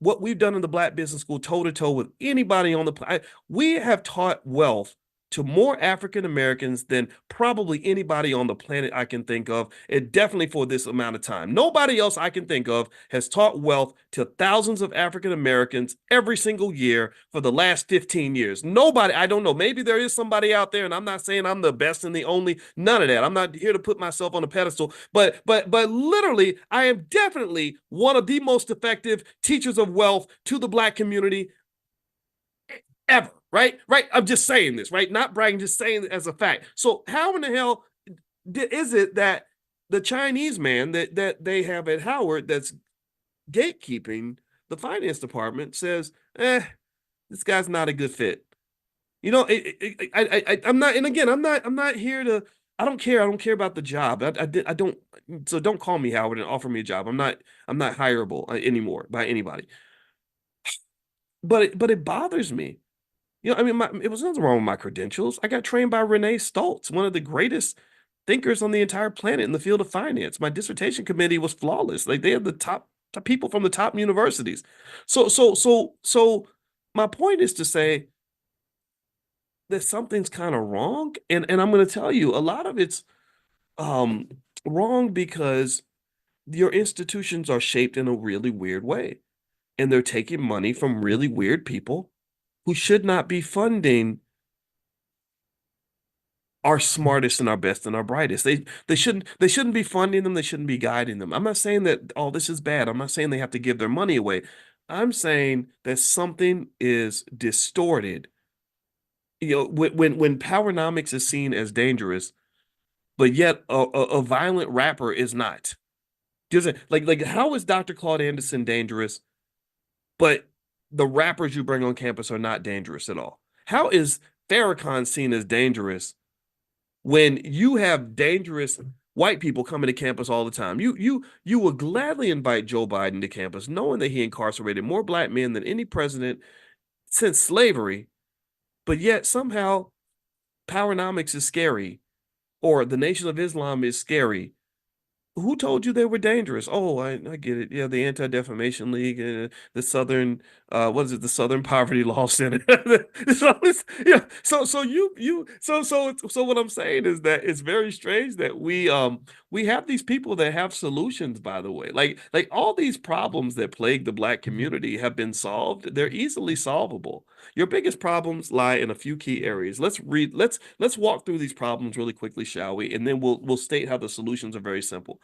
what we've done in the Black Business School toe to toe with anybody on the planet. We have taught wealth to more African Americans than probably anybody on the planet I can think of, and definitely for this amount of time. Nobody else I can think of has taught wealth to thousands of African Americans every single year for the last 15 years. Nobody, I don't know. Maybe there is somebody out there, and I'm not saying I'm the best and the only, none of that. I'm not here to put myself on a pedestal, but literally, I am definitely one of the most effective teachers of wealth to the Black community ever, right? Right. I'm just saying this, right? Not bragging, just saying it as a fact. So how in the hell is it that the Chinese man that they have at Howard that's gatekeeping the finance department says, this guy's not a good fit. You know, I'm not, and again, I'm not here to. I don't care. I don't care about the job. I don't. So don't call me Howard and offer me a job. I'm not hireable anymore by anybody. But it bothers me. You know, I mean, it was nothing wrong with my credentials. I got trained by Renee Stoltz, one of the greatest thinkers on the entire planet in the field of finance. My dissertation committee was flawless. Like they had the top people from the top universities. So my point is to say that something's kind of wrong. And I'm going to tell you, a lot of it's um wrong because your institutions are shaped in a really weird way. And they're taking money from really weird people who should not be funding our smartest and our best and our brightest. They shouldn't be funding them, they shouldn't be guiding them. I'm not saying that all this is bad. I'm not saying they have to give their money away. I'm saying that something is distorted. You know, when powernomics is seen as dangerous, but yet a violent rapper is not. Just like how is Dr. Claude Anderson dangerous, but the rappers you bring on campus are not dangerous at all? How is Farrakhan seen as dangerous when you have dangerous white people coming to campus all the time? You would gladly invite Joe Biden to campus, knowing that he incarcerated more black men than any president since slavery, but yet somehow powernomics is scary, or the Nation of Islam is scary. Who told you they were dangerous? Oh, I get it. Yeah, the Anti-Defamation League, the Southern, what is it? The Southern Poverty Law Center. Yeah. So what I'm saying is that it's very strange that we have these people that have solutions. By the way, like all these problems that plague the Black community have been solved. They're easily solvable. Your biggest problems lie in a few key areas. Let's walk through these problems really quickly, shall we? And then we'll state how the solutions are very simple.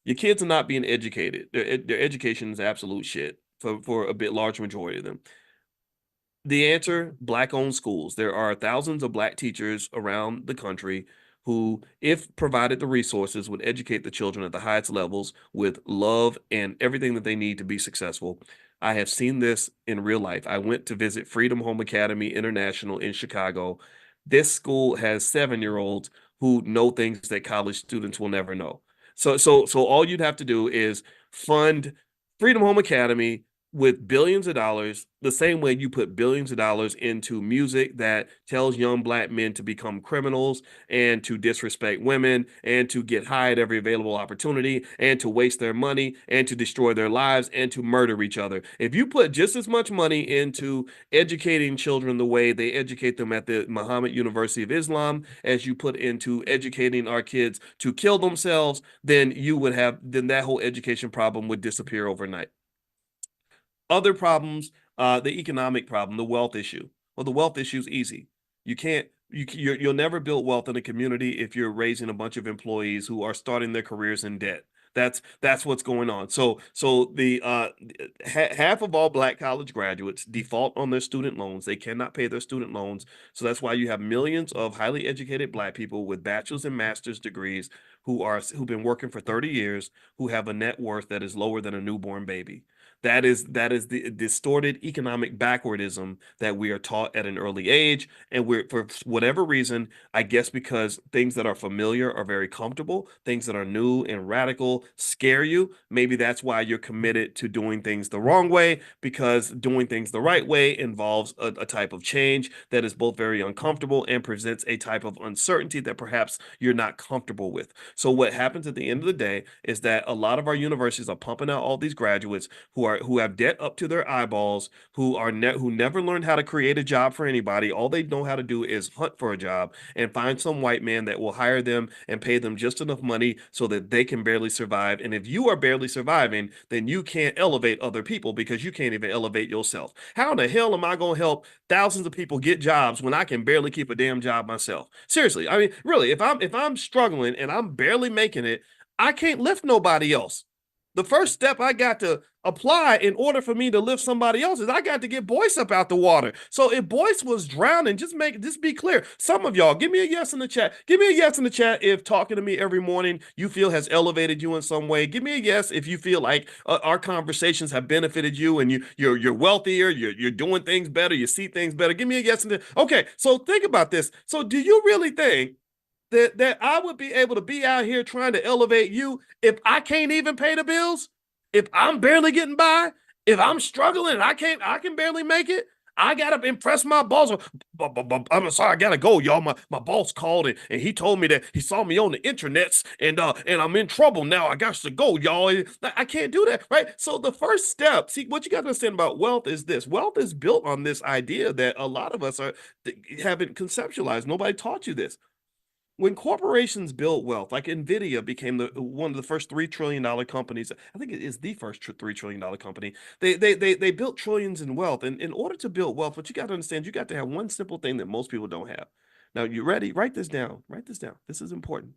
Your kids are not being educated. Their education is absolute shit for a bit large majority of them. The answer, black owned schools. There are thousands of black teachers around the country who, if provided the resources, would educate the children at the highest levels with love and everything that they need to be successful. I have seen this in real life. I went to visit Freedom Home Academy International in Chicago. This school has 7-year-olds who know things that college students will never know. So all you'd have to do is fund Freedom Home Academy with billions of dollars, the same way you put billions of dollars into music that tells young black men to become criminals and to disrespect women and to get high at every available opportunity and to waste their money and to destroy their lives and to murder each other. If you put just as much money into educating children the way they educate them at the Muhammad University of Islam as you put into educating our kids to kill themselves, then that whole education problem would disappear overnight. Other problems, the economic problem, the wealth issue. Well, the wealth issue is easy. You can't you'll never build wealth in a community if you're raising a bunch of employees who are starting their careers in debt. That's what's going on. So the half of all black college graduates default on their student loans. They cannot pay their student loans. So that's why you have millions of highly educated black people with bachelor's and master's degrees who've been working for 30 years, who have a net worth that is lower than a newborn baby. That is the distorted economic backwardism that we are taught at an early age. And we're, for whatever reason, I guess because things that are familiar are very comfortable, things that are new and radical scare you. Maybe that's why you're committed to doing things the wrong way, because doing things the right way involves a type of change that is both very uncomfortable and presents a type of uncertainty that perhaps you're not comfortable with. So what happens at the end of the day is that a lot of our universities are pumping out all these graduates who have debt up to their eyeballs, who never learned how to create a job for anybody. All they know how to do is hunt for a job and find some white man that will hire them and pay them just enough money so that they can barely survive. And if you are barely surviving, then you can't elevate other people because you can't even elevate yourself. How in the hell am I going to help thousands of people get jobs when I can barely keep a damn job myself? Seriously, I mean, really, if I'm struggling and I'm barely making it, I can't lift nobody else. The first step I got to apply in order for me to lift somebody else is I got to get Boyce up out the water. So if Boyce was drowning, just be clear. Some of y'all, give me a yes in the chat. Give me a yes in the chat if talking to me every morning you feel has elevated you in some way. Give me a yes if you feel like our conversations have benefited you and you're wealthier, you're doing things better, you see things better. Give me a yes in the. Okay, so think about this. So do you really think that I would be able to be out here trying to elevate you if I can't even pay the bills? If I'm barely getting by, if I'm struggling and I can barely make it, I gotta impress my boss. I'm sorry, I gotta go, y'all. My boss called and he told me that he saw me on the internets and I'm in trouble now. I got to go, y'all. I can't do that, right? So the first step, see, what you got to understand about wealth is this: wealth is built on this idea that a lot of us haven't conceptualized. Nobody taught you this. When corporations build wealth, like Nvidia became one of the first $3 trillion companies. I think it is the first $3 trillion company. They built trillions in wealth, and in order to build wealth, what you got to understand, you got to have one simple thing that most people don't have. Now, you ready? Write this down. Write this down. This is important.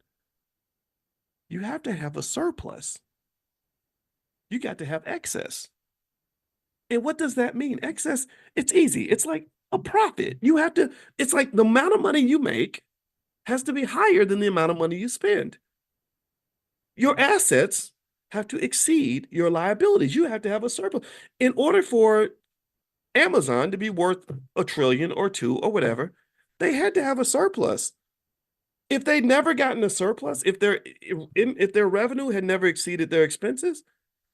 You have to have a surplus. You got to have excess. And what does that mean? Excess, it's easy. It's like a profit. You have to, it's like the amount of money you make has to be higher than the amount of money you spend. Your assets have to exceed your liabilities. You have to have a surplus. In order for Amazon to be worth a trillion or two or whatever, they had to have a surplus. If they'd never gotten a surplus, if their revenue had never exceeded their expenses,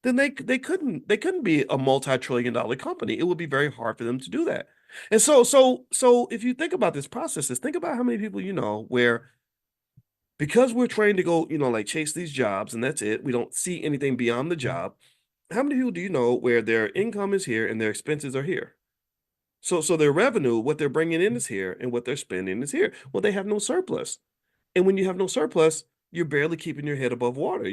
then they couldn't be a multi-trillion-dollar company. It would be very hard for them to do that. And so if you think about this process, think about how many people you know where, because we're trained to go, like chase these jobs and that's it. We don't see anything beyond the job. How many people do you know where their income is here and their expenses are here? So their revenue, what they're bringing in is here and what they're spending is here. Well, they have no surplus. And when you have no surplus, you're barely keeping your head above water.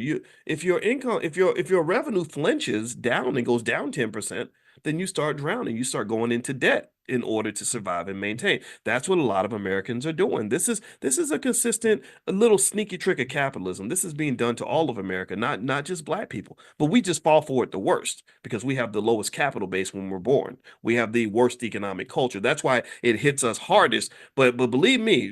If your income, if your revenue flinches down and goes down 10%, then you start drowning. You start going into debt in order to survive and maintain. That's what a lot of Americans are doing. This is a consistent, a little sneaky trick of capitalism. This is being done to all of America, not just black people. But we just fall for it the worst because we have the lowest capital base when we're born. We have the worst economic culture. That's why it hits us hardest. But believe me,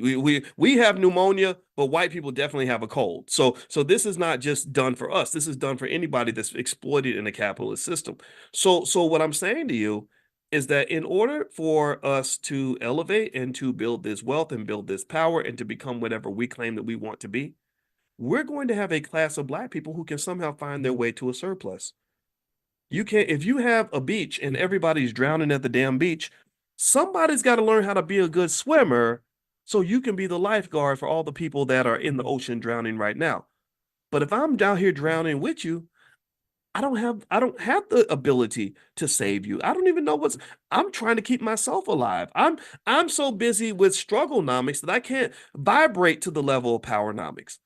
we have pneumonia, but white people definitely have a cold. So this is not just done for us. This is done for anybody that's exploited in a capitalist system. So what I'm saying to you is that in order for us to elevate and to build this wealth and build this power and to become whatever we claim that we want to be, we're going to have a class of black people who can somehow find their way to a surplus. You can't, if you have a beach and everybody's drowning at the damn beach, somebody's got to learn how to be a good swimmer so you can be the lifeguard for all the people that are in the ocean drowning right now. But if I'm down here drowning with you, I don't have the ability to save you. I don't even know I'm trying to keep myself alive. I'm so busy with strugglenomics that I can't vibrate to the level of powernomics.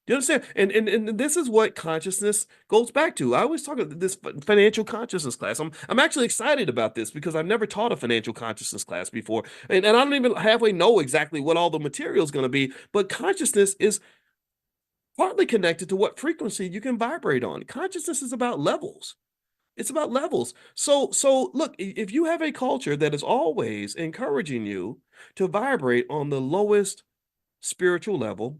You understand? And this is what consciousness goes back to. I always talk about this financial consciousness class. I'm actually excited about this because I've never taught a financial consciousness class before. And I don't even halfway know exactly what all the material is going to be, but consciousness is partly connected to what frequency you can vibrate on. Consciousness is about levels. It's about levels. So look, if you have a culture that is always encouraging you to vibrate on the lowest spiritual level,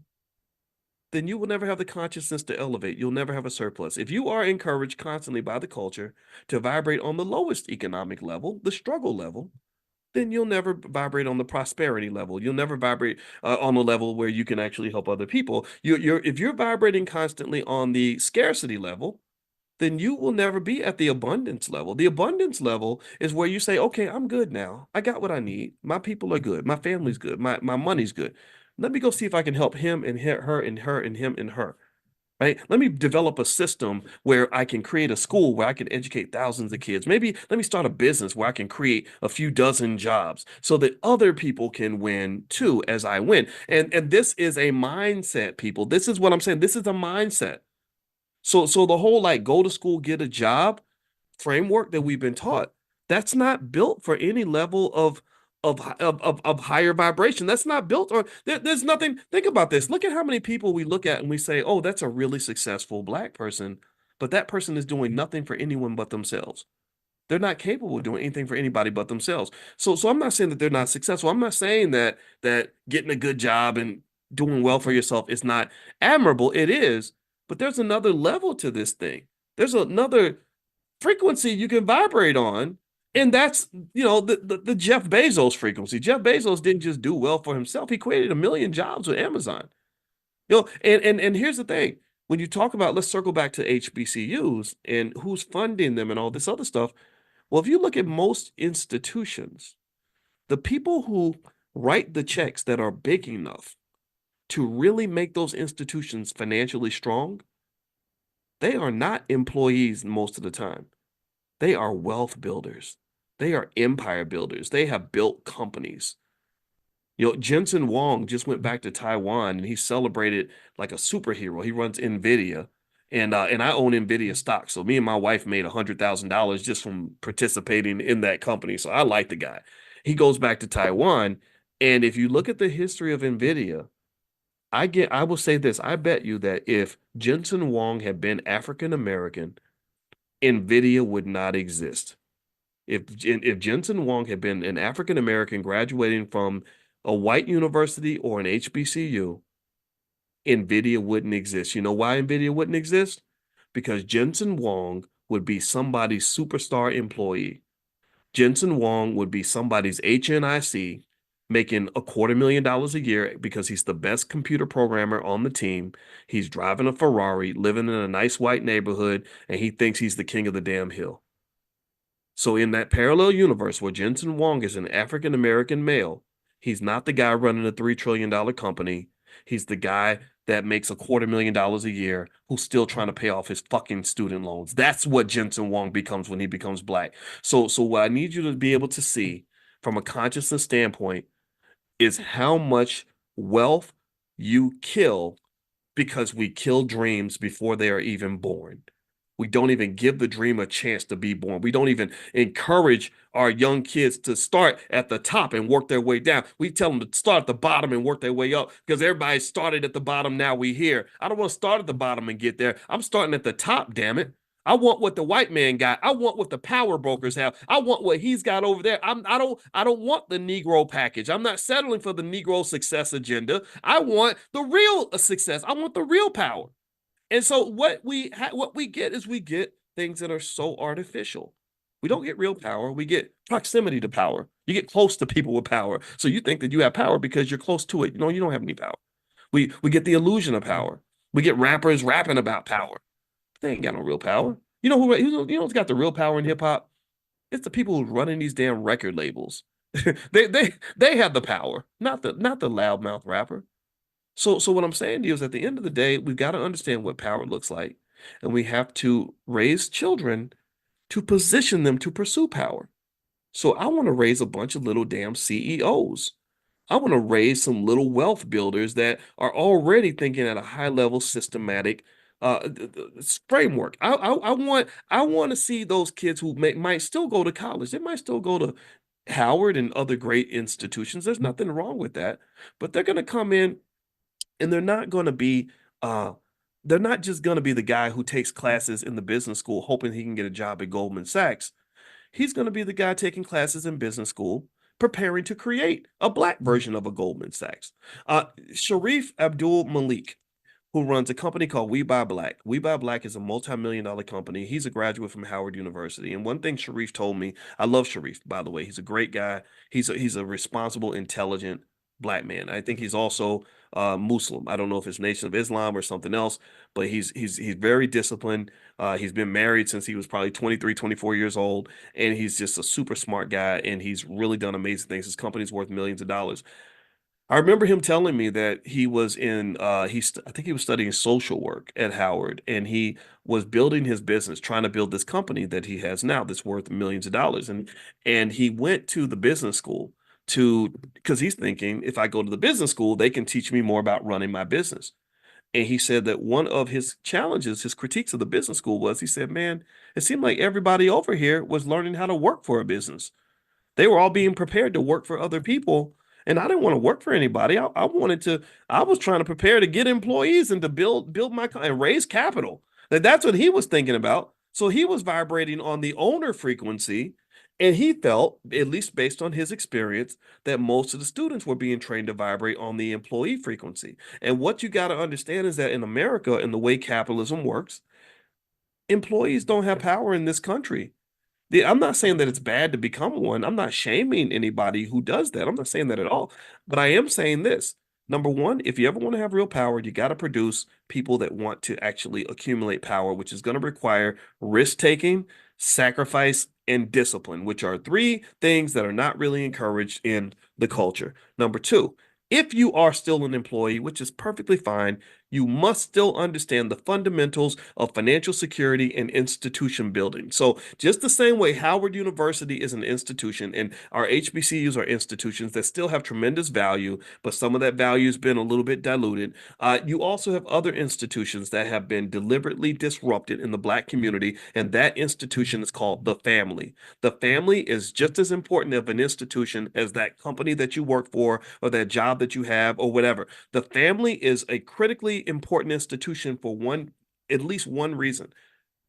then you will never have the consciousness to elevate. You'll never have a surplus. If you are encouraged constantly by the culture to vibrate on the lowest economic level, the struggle level, then you'll never vibrate on the prosperity level. You'll never vibrate on the level where you can actually help other people. If you're vibrating constantly on the scarcity level, then you will never be at the abundance level. The abundance level is where you say, okay, I'm good now. I got what I need. My people are good. My family's good. My money's good. Let me go see if I can help him and her and her and him and her. Right? Let me develop a system where I can create a school where I can educate thousands of kids. Maybe let me start a business where I can create a few dozen jobs so that other people can win too as I win. And this is a mindset, people. This is what I'm saying. This is a mindset. So the whole like go to school, get a job framework that we've been taught, that's not built for any level of higher vibration. That's not built or there's nothing. Think about this. Look at how many people we look at and we say, oh, that's a really successful black person, but that person is doing nothing for anyone but themselves. They're not capable of doing anything for anybody but themselves. So I'm not saying that they're not successful. I'm not saying that getting a good job and doing well for yourself is not admirable. It is, but there's another level to this thing. There's another frequency you can vibrate on. And that's, the Jeff Bezos frequency. Jeff Bezos didn't just do well for himself. He created 1 million jobs with Amazon. And here's the thing. When you talk about, let's circle back to HBCUs and who's funding them and all this other stuff. Well, if you look at most institutions, the people who write the checks that are big enough to really make those institutions financially strong, they are not employees most of the time. They are wealth builders. They are empire builders. They have built companies. Jensen Huang just went back to Taiwan and he celebrated like a superhero. He runs Nvidia, and I own Nvidia stock. So me and my wife made $100,000 just from participating in that company. So I like the guy. He goes back to Taiwan, and if you look at the history of Nvidia, I will say this. I bet you that if Jensen Huang had been African American, Nvidia would not exist. If Jensen Huang had been an African American graduating from a white university or an HBCU, Nvidia wouldn't exist. You know why Nvidia wouldn't exist? Because Jensen Huang would be somebody's superstar employee. Jensen Huang would be somebody's HNIC making $250,000 a year because he's the best computer programmer on the team. He's driving a Ferrari, living in a nice white neighborhood, and he thinks he's the king of the damn hill. So in that parallel universe where Jensen Huang is an African American male, he's not the guy running a $3 trillion company. He's the guy that makes $250,000 a year who's still trying to pay off his fucking student loans. That's what Jensen Huang becomes when he becomes black. So what I need you to be able to see from a consciousness standpoint is how much wealth you kill because we kill dreams before they are even born. We don't even give the dream a chance to be born. We don't even encourage our young kids to start at the top and work their way down. We tell them to start at the bottom and work their way up because everybody started at the bottom. Now we here. I don't want to start at the bottom and get there. I'm starting at the top, damn it. I want what the white man got. I want what the power brokers have. I want what he's got over there. I don't want the Negro package. I'm not settling for the Negro success agenda. I want the real success. I want the real power. And so what we get is we get things that are so artificial. We don't get real power. We get proximity to power. You get close to people with power. So you think that you have power because you're close to it. You don't have any power. We get the illusion of power. We get rappers rapping about power. They ain't got no real power. Who's got the real power in hip hop? It's the people who's running these damn record labels. They have the power, not the loudmouth rapper. So what I'm saying to you is at the end of the day, we've got to understand what power looks like, and we have to raise children to position them to pursue power. So I want to raise a bunch of little damn CEOs. I want to raise some little wealth builders that are already thinking at a high level systematic framework. I want to see those kids who might still go to college. They might still go to Howard and other great institutions. There's nothing wrong with that, but they're going to come in and they're not going to be they're not just going to be the guy who takes classes in the business school hoping he can get a job at Goldman Sachs. He's going to be the guy taking classes in business school, preparing to create a black version of a Goldman Sachs. Sharif Abdul Malik, who runs a company called We Buy Black. We Buy Black is a multi-million dollar company. He's a graduate from Howard University. And one thing Sharif told me, I love Sharif, by the way. He's a great guy. He's a responsible, intelligent black man. I think he's also Muslim. I don't know if it's Nation of Islam or something else, but he's very disciplined. He's been married since he was probably 23, 24 years old, and he's just a super smart guy, and he's really done amazing things. His company's worth millions of dollars. I remember him telling me that he was in I think he was studying social work at Howard, and he was building his business, trying to build this company that he has now that's worth millions of dollars. And he went to the business school to because he's thinking if I go to the business school, they can teach me more about running my business. And he said that one of his challenges, his critiques of the business school was he said, "Man, it seemed like everybody over here was learning how to work for a business." They were all being prepared to work for other people. And I didn't want to work for anybody. I was trying to prepare to get employees and to build my and raise capital. That's what he was thinking about. So he was vibrating on the owner frequency. And he felt, at least based on his experience, that most of the students were being trained to vibrate on the employee frequency. And what you got to understand is that in America, and the way capitalism works, employees don't have power in this country. I'm not saying that it's bad to become one. I'm not shaming anybody who does that. I'm not saying that at all. But I am saying this. Number one, if you ever want to have real power, you got to produce people that want to actually accumulate power, which is going to require risk taking, sacrifice, and discipline, which are three things that are not really encouraged in the culture. Number two, if you are still an employee, which is perfectly fine, you must still understand the fundamentals of financial security and institution building. So, just the same way Howard University is an institution and our HBCUs are institutions that still have tremendous value, but some of that value has been a little bit diluted. You also have other institutions that have been deliberately disrupted in the Black community, and that institution is called the family. The family is just as important of an institution as that company that you work for or that job that you have or whatever. The family is a critically important institution for at least one reason.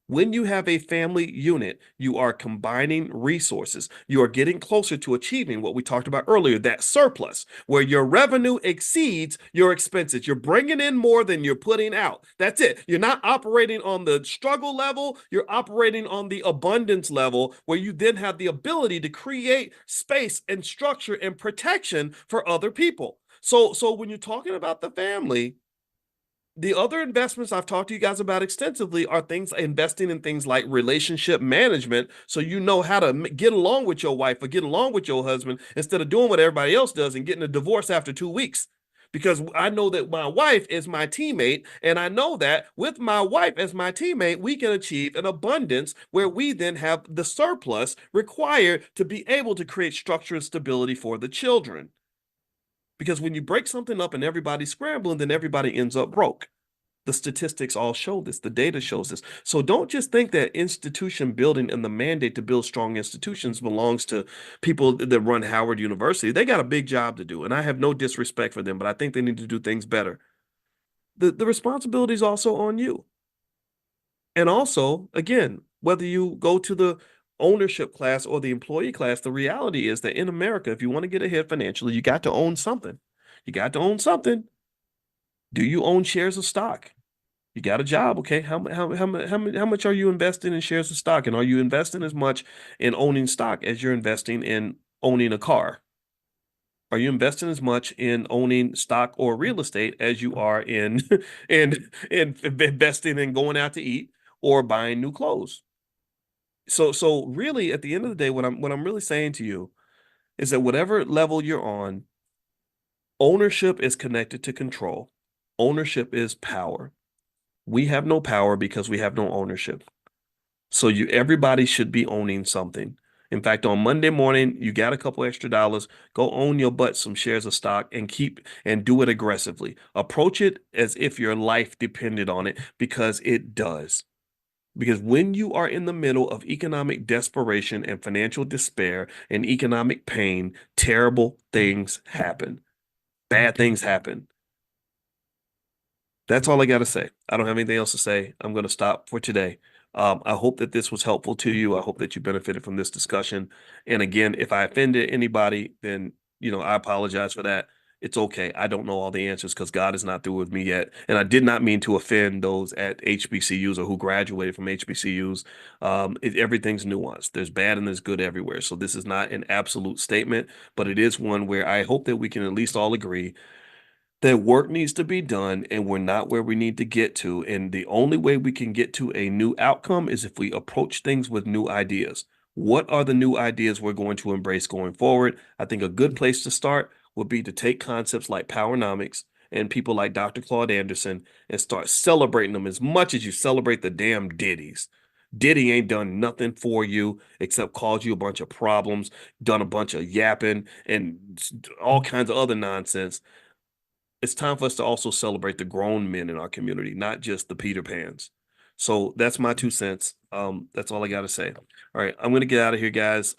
When you have a family unit, you are combining resources. You are getting closer to achieving what we talked about earlier, that surplus, where your revenue exceeds your expenses. You're bringing in more than you're putting out. That's it. You're not operating on the struggle level, you're operating on the abundance level, where you then have the ability to create space and structure and protection for other people. So when you're talking about the family, the other investments I've talked to you guys about extensively are things investing in things like relationship management. So you know how to get along with your wife or get along with your husband instead of doing what everybody else does and getting a divorce after 2 weeks. Because I know that my wife is my teammate, and I know that with my wife as my teammate, we can achieve an abundance where we then have the surplus required to be able to create structure and stability for the children. Because when you break something up and everybody's scrambling, then everybody ends up broke. The statistics all show this. The data shows this. So don't just think that institution building and the mandate to build strong institutions belongs to people that run Howard University. They got a big job to do, and I have no disrespect for them, but I think they need to do things better. The responsibility is also on you. And also, again, whether you go to the ownership class or the employee class, the reality is that in America, if you want to get ahead financially, you got to own something. You got to own something. Do you own shares of stock? You got a job, okay? How much are you investing in shares of stock? And are you investing as much in owning stock as you're investing in owning a car? Are you investing as much in owning stock or real estate as you are in in investing in going out to eat or buying new clothes? So really, at the end of the day, what I'm really saying to you is that whatever level you're on, ownership is connected to control. Ownership is power. We have no power because we have no ownership. So everybody should be owning something. In fact, on Monday morning, you got a couple extra dollars, go own your butt some shares of stock and keep and do it aggressively. Approach it as if your life depended on it because it does. Because when you are in the middle of economic desperation and financial despair and economic pain, terrible things happen. Bad things happen. That's all I got to say. I don't have anything else to say. I'm going to stop for today. I hope that this was helpful to you. I hope that you benefited from this discussion. And again, if I offended anybody, then, I apologize for that. It's okay. I don't know all the answers because God is not through with me yet. And I did not mean to offend those at HBCUs or who graduated from HBCUs. Everything's nuanced. There's bad and there's good everywhere. So this is not an absolute statement, but it is one where I hope that we can at least all agree that work needs to be done and we're not where we need to get to. And the only way we can get to a new outcome is if we approach things with new ideas. What are the new ideas we're going to embrace going forward? I think a good place to start would be to take concepts like powernomics and people like Dr. Claude Anderson and start celebrating them as much as you celebrate the damn Diddies. Diddy ain't done nothing for you except caused you a bunch of problems, done a bunch of yapping and all kinds of other nonsense. It's time for us to also celebrate the grown men in our community, not just the Peter Pans. So that's my 2 cents. That's all I got to say. All right, I'm going to get out of here, guys.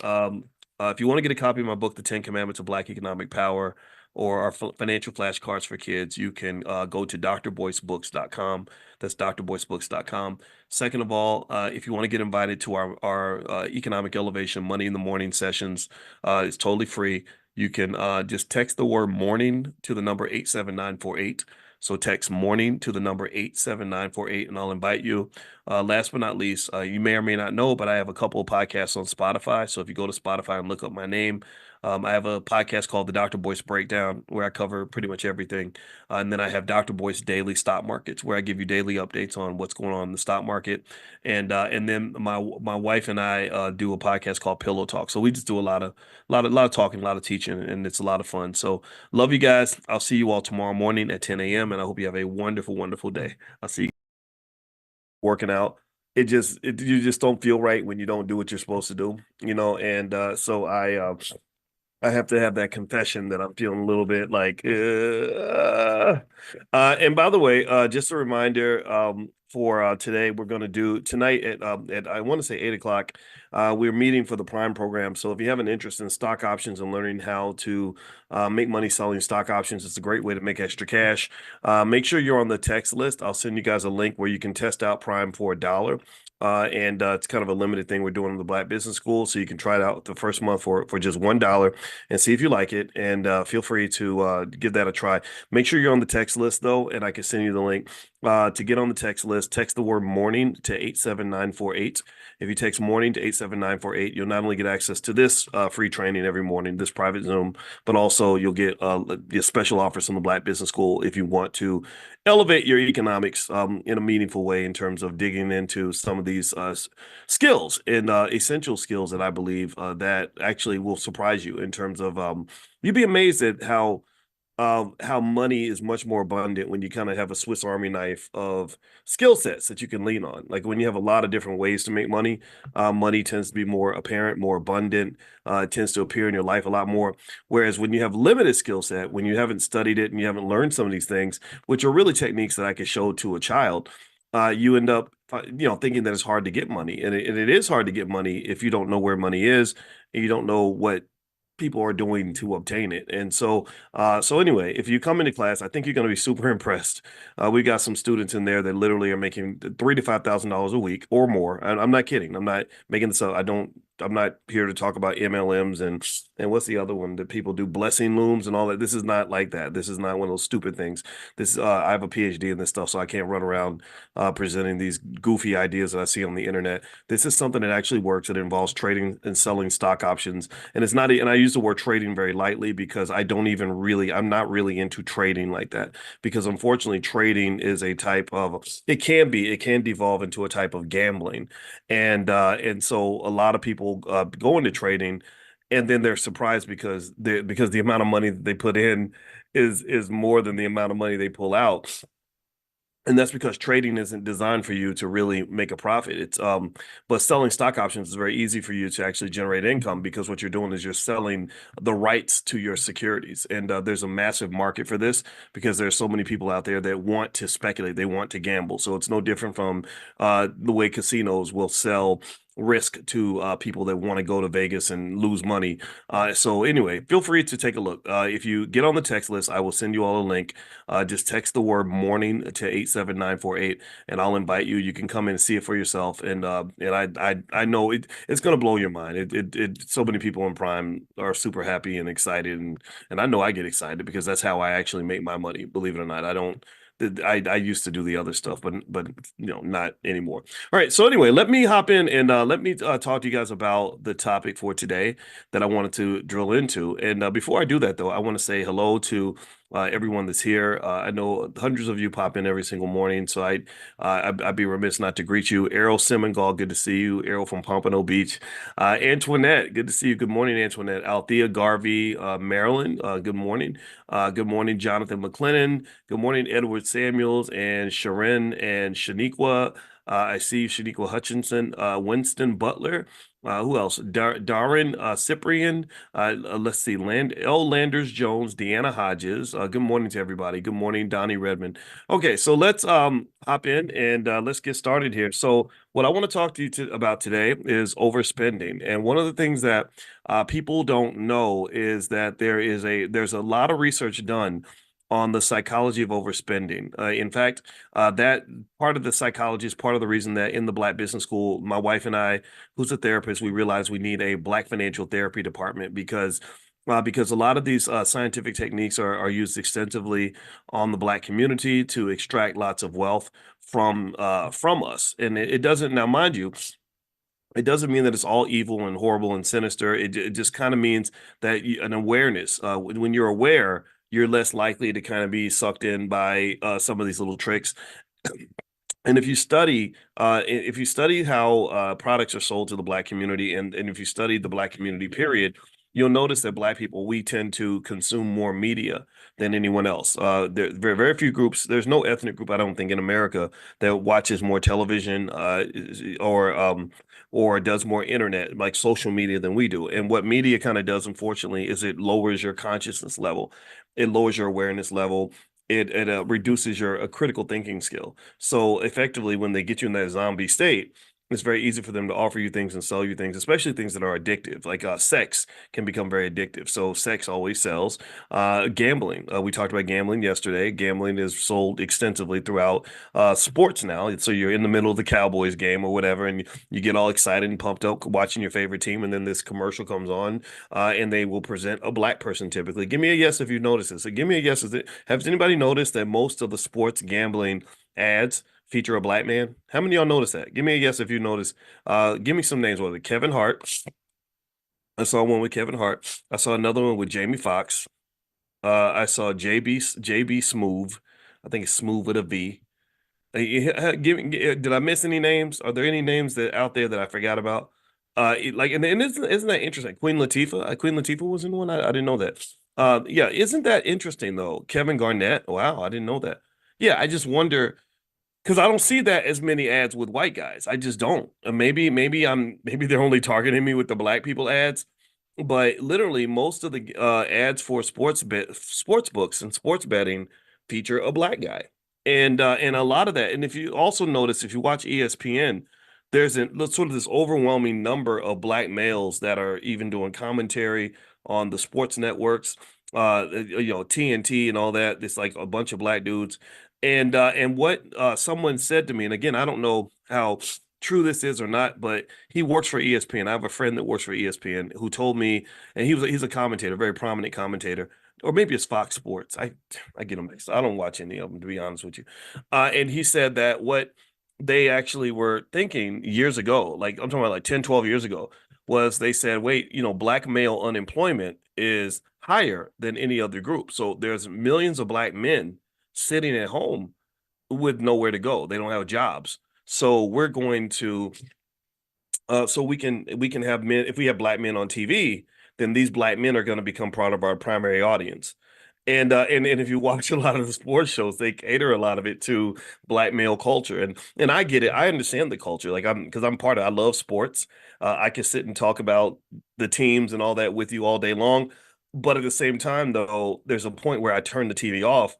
If you want to get a copy of my book, The 10 Commandments of Black Economic Power, or our financial flashcards for kids, you can go to drboycebooks.com. That's drboycebooks.com. Second of all, if you want to get invited to our economic elevation Money in the Morning sessions, it's totally free. You can just text the word morning to the number 87948. So text morning to the number 87948 and I'll invite you. Last but not least, you may or may not know, but I have a couple of podcasts on Spotify. So if you go to Spotify and look up my name, I have a podcast called the Dr. Boyce Breakdown where I cover pretty much everything. And then I have Dr. Boyce Daily Stock Markets where I give you daily updates on what's going on in the stock market. And then my wife and I do a podcast called Pillow Talk. So we just do a lot of talking, a lot of teaching, and it's a lot of fun. So love you guys. I'll see you all tomorrow morning at 10 a.m. and I hope you have a wonderful, wonderful day. I'll see you working out. You just don't feel right when you don't do what you're supposed to do, and so I have to have that confession that I'm feeling a little bit like, and by the way, just a reminder, for today, we're going to do tonight at I want to say 8 o'clock. We're meeting for the Prime program. So if you have an interest in stock options and learning how to make money selling stock options, it's a great way to make extra cash. Make sure you're on the text list. I'll send you guys a link where you can test out Prime for $1. And it's kind of a limited thing we're doing in the Black Business School. So you can try it out the first month for just $1 and see if you like it. And feel free to give that a try. Make sure you're on the text list, though, and I can send you the link. To get on the text list, text the word morning to 87948. If you text morning to 87948, you'll not only get access to this free training every morning, this private Zoom, but also you'll get special offers from the Black Business School if you want to elevate your economics in a meaningful way in terms of digging into some of these skills and essential skills that I believe that actually will surprise you in terms of you'd be amazed at how money is much more abundant when you kind of have a Swiss Army knife of skill sets that you can lean on. Like when you have a lot of different ways to make money, money tends to be more apparent, more abundant. It tends to appear in your life a lot more. Whereas when you have limited skill set, when you haven't studied it and you haven't learned some of these things, which are really techniques that I could show to a child, you end up, thinking that it's hard to get money, and it is hard to get money if you don't know where money is and you don't know what people are doing to obtain it. And so anyway, if you come into class, I think you're going to be super impressed. We got some students in there that literally are making $3,000 to $5,000 a week or more. I'm not kidding. I'm not making this up. I'm not here to talk about MLMs and what's the other one that people do, blessing looms and all that. This is not like that. This is not one of those stupid things. I have a PhD in this stuff, so I can't run around presenting these goofy ideas that I see on the internet. This is something that actually works. It involves trading and selling stock options, and it's not. And I use the word trading very lightly because I'm not really into trading like that. Because unfortunately, trading is a type of. It can devolve into a type of gambling, and so a lot of people go into trading, and then they're surprised because the amount of money that they put in is more than the amount of money they pull out. And that's because trading isn't designed for you to really make a profit. But selling stock options is very easy for you to actually generate income because what you're doing is you're selling the rights to your securities. And there's a massive market for this because there's so many people out there that want to speculate, they want to gamble. So it's no different from the way casinos will sell risk to people that want to go to Vegas and lose money. So anyway, feel free to take a look. If you get on the text list, I will send you all a link. Just text the word morning to 87948 and I'll invite you. You can come in and see it for yourself. And I know it's going to blow your mind. So many people in Prime are super happy and excited, and I know I get excited because that's how I actually make my money. Believe it or not, I don't. I used to do the other stuff, but not anymore. All right. So anyway, let me hop in and let me talk to you guys about the topic for today that I wanted to drill into. And before I do that, though, I want to say hello to everyone that's here. I know hundreds of you pop in every single morning, so I'd be remiss not to greet you. Errol Semengal, good to see you. Errol from Pompano Beach. Antoinette, good to see you. Good morning, Antoinette. Althea Garvey, Maryland, good morning. Good morning, Jonathan McLennan. Good morning, Edward Samuels and Sharon and Shaniqua. I see Shaniqua Hutchinson, Winston Butler. Who else? Darren Cyprian. Let's see. Landers Jones, Deanna Hodges. Good morning to everybody. Good morning, Donnie Redmond. Okay, so let's hop in and let's get started here. So, what I want to talk to you about today is overspending. And one of the things that people don't know is that there's a lot of research done on the psychology of overspending. In fact, that part of the psychology is part of the reason that in the Black Business School, my wife and I, who's a therapist, we realized we need a Black financial therapy department because a lot of these scientific techniques are used extensively on the Black community to extract lots of wealth from us. And it doesn't, now mind you, it doesn't mean that it's all evil and horrible and sinister. It just kind of means that an awareness. When you're aware, you're less likely to kind of be sucked in by some of these little tricks. And if you study how products are sold to the Black community, and if you study the Black community, period, you'll notice that Black people, we tend to consume more media than anyone else. There are very few groups. There's no ethnic group, I don't think, in America that watches more television or does more internet, like social media, than we do. And what media kind of does, unfortunately, is it lowers your consciousness level. It lowers your awareness level. It reduces your critical thinking skill. So effectively, when they get you in that zombie state, it's very easy for them to offer you things and sell you things, especially things that are addictive. Like sex can become very addictive. So sex always sells. Gambling. We talked about gambling yesterday. Gambling is sold extensively throughout sports now. So you're in the middle of the Cowboys game or whatever, and you get all excited and pumped up watching your favorite team, and then this commercial comes on, and they will present a Black person typically. Give me a yes if you notice this. So give me a yes. Has anybody noticed that most of the sports gambling ads feature a Black man? How many of y'all notice that? Give me a yes if you notice. Give me some names. Was it Kevin Hart? I saw one with Kevin Hart. I saw another one with Jamie Foxx. I saw JB Smoove. I think it's Smooth with a V. Did I miss any names? Are there any names that out there that I forgot about? And isn't that interesting? Queen Latifah was in one. I didn't know that. Yeah, isn't that interesting though? Kevin Garnett. Wow, I didn't know that. Yeah, I just wonder because I don't see that as many ads with white guys. I just don't. Maybe they're only targeting me with the Black people ads, but literally most of the ads for sports books and sports betting feature a Black guy, and a lot of that. And if you also notice, if you watch ESPN, sort of this overwhelming number of Black males that are even doing commentary on the sports networks, TNT and all that. It's like a bunch of Black dudes. And what someone said to me, and again, I don't know how true this is or not, but he works for ESPN. I have a friend that works for ESPN who told me, and he's a commentator, a very prominent commentator, or maybe it's Fox Sports. I get them mixed. I don't watch any of them, to be honest with you. And he said that what they actually were thinking years ago, like I'm talking about like 10, 12 years ago, was they said, wait, Black male unemployment is higher than any other group. So there's millions of Black men sitting at home with nowhere to go. They don't have jobs. So we're going to so we can have men. If we have Black men on TV, then these Black men are going to become part of our primary audience. And if you watch a lot of the sports shows, they cater a lot of it to Black male culture. And I get it. I understand the culture. Like because I'm part of I love sports. I can sit and talk about the teams and all that with you all day long. But at the same time, though, there's a point where I turn the TV off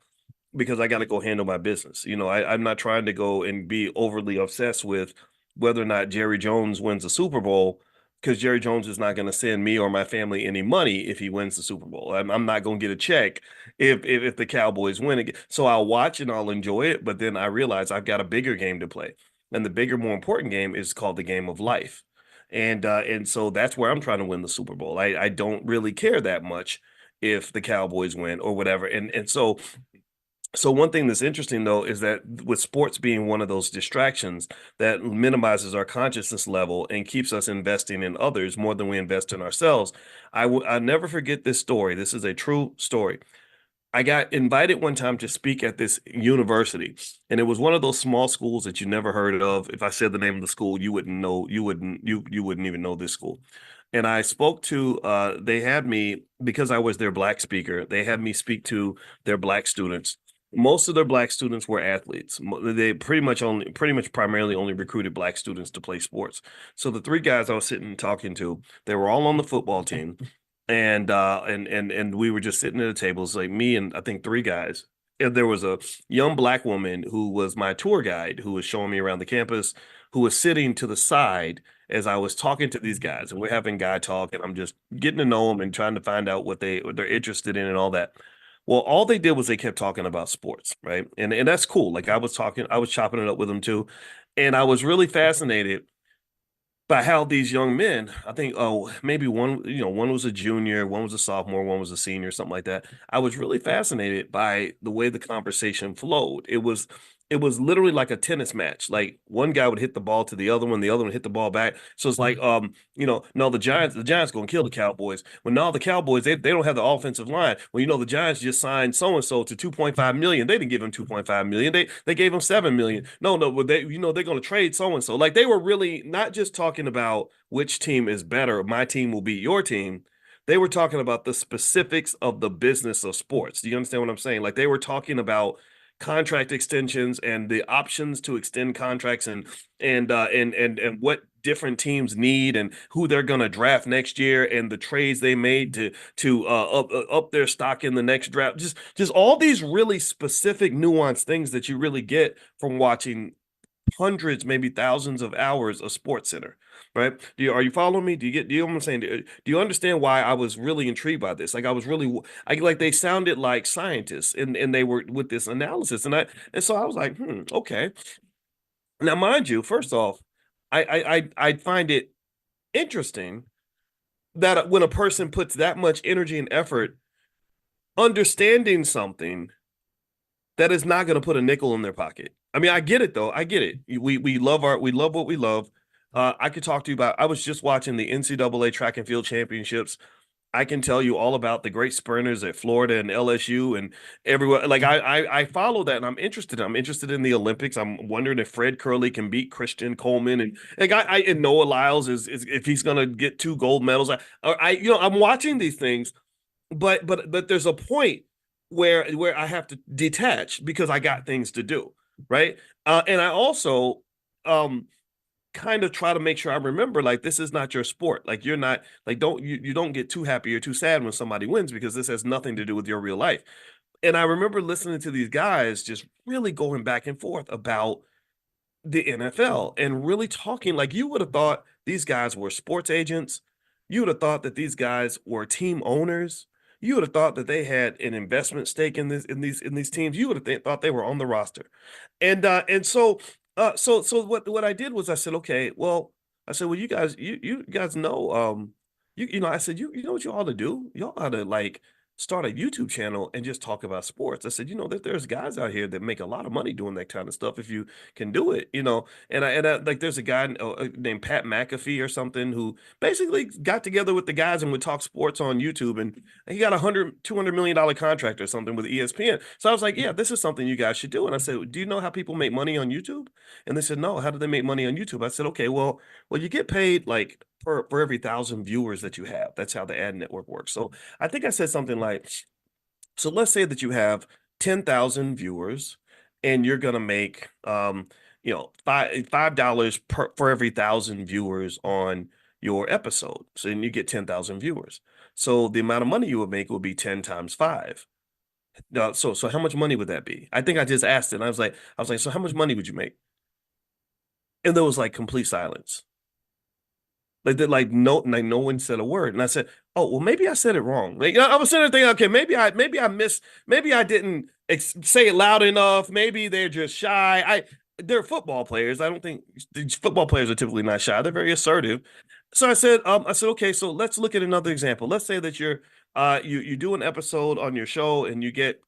because I got to go handle my business. I'm not trying to go and be overly obsessed with whether or not Jerry Jones wins the Super Bowl, because Jerry Jones is not going to send me or my family any money if he wins the Super Bowl. I'm not going to get a check if the Cowboys win again. So I'll watch and I'll enjoy it, but then I realize I've got a bigger game to play, and the bigger, more important game is called the game of life. And so that's where I'm trying to win the Super Bowl. I don't really care that much if the Cowboys win or whatever. And so one thing that's interesting though is that with sports being one of those distractions that minimizes our consciousness level and keeps us investing in others more than we invest in ourselves. I never forget this story. This is a true story. I got invited one time to speak at this university, and it was one of those small schools that you never heard of. If I said the name of the school, you wouldn't know, you wouldn't even know this school. And I spoke to they had me because I was their black speaker, they had me speak to their black students. Most of their black students were athletes. They pretty much primarily only recruited black students to play sports. So the three guys I was sitting and talking to, they were all on the football team, and we were just sitting at a table. It's like me and I think three guys. And there was a young black woman who was my tour guide who was showing me around the campus, who was sitting to the side as I was talking to these guys, and we're having guy talk, and I'm just getting to know them and trying to find out what they're interested in and all that. Well, all they did was they kept talking about sports, right? And that's cool. Like I was chopping it up with them too, and I was really fascinated by how these young men, I think, oh, maybe one, one was a junior, one was a sophomore, one was a senior, something like that. I was really fascinated by the way the conversation flowed. It was literally like a tennis match. Like one guy would hit the ball to the other one, the other one hit the ball back. So it's like, no, the Giants gonna kill the Cowboys. Well, no, the Cowboys, they don't have the offensive line. Well, the Giants just signed so and so to 2.5 million. They didn't give him 2.5 million. They gave him 7 million. No, but they're gonna trade so and so. Like they were really not just talking about which team is better, my team will beat your team. They were talking about the specifics of the business of sports. Do you understand what I'm saying? Like they were talking about contract extensions and the options to extend contracts and what different teams need and who they're going to draft next year and the trades they made to up their stock in the next draft. Just all these really specific nuanced things that you really get from watching hundreds, maybe thousands of hours of Sports Center, right? Are you following me? Do you know what I'm saying? Do you understand why I was really intrigued by this? Like I was really, like they sounded like scientists and they were with this analysis. And so I was like, okay. Now, mind you, first off, I find it interesting that when a person puts that much energy and effort understanding something that is not going to put a nickel in their pocket. I mean, I get it though. I get it. We love what we love. I could talk to you about. I was just watching the NCAA track and field championships. I can tell you all about the great sprinters at Florida and LSU and everywhere. Like I follow that and I'm interested. I'm interested in the Olympics. I'm wondering if Fred Curley can beat Christian Coleman and like and Noah Lyles is if he's gonna get 2 gold medals. I'm watching these things, but there's a point where I have to detach because I got things to do, right? And I also um kind of try to make sure I remember like this is not your sport. Like you're not like you don't get too happy or too sad when somebody wins because this has nothing to do with your real life. And I remember listening to these guys just really going back and forth about the NFL and really talking like you would have thought these guys were sports agents. You would have thought that these guys were team owners. You would have thought that they had an investment stake in these teams. You would have thought they were on the roster. And so what I did was I said, okay, well, I said, well, you guys know, I said, you know what you ought to do? You ought to like start a YouTube channel and just talk about sports. I said, that there's guys out here that make a lot of money doing that kind of stuff if you can do it. And I like there's a guy named Pat McAfee or something who basically got together with the guys and would talk sports on YouTube, and he got $200 million contract or something with ESPN. So I was like, yeah, this is something you guys should do. And I said, do you know how people make money on YouTube? And they said, no, how do they make money on YouTube? I said, okay, well, you get paid like for every 1,000 viewers that you have. That's how the ad network works. So I think I said something like, so let's say that you have 10,000 viewers and you're gonna make $5 for every 1,000 viewers on your episode. So then you get 10,000 viewers. So the amount of money you would make would be 10 times five. Now, so how much money would that be? I think I just asked it. And I was like, so how much money would you make? And there was like complete silence. Like no one said a word. And I said, "Oh, well, maybe I said it wrong." Like I was sitting there thinking, okay, maybe I missed, maybe I didn't say it loud enough. Maybe they're just shy. They're football players. I don't think football players are typically not shy. They're very assertive. So I said, okay, so let's look at another example. Let's say that you do an episode on your show and you get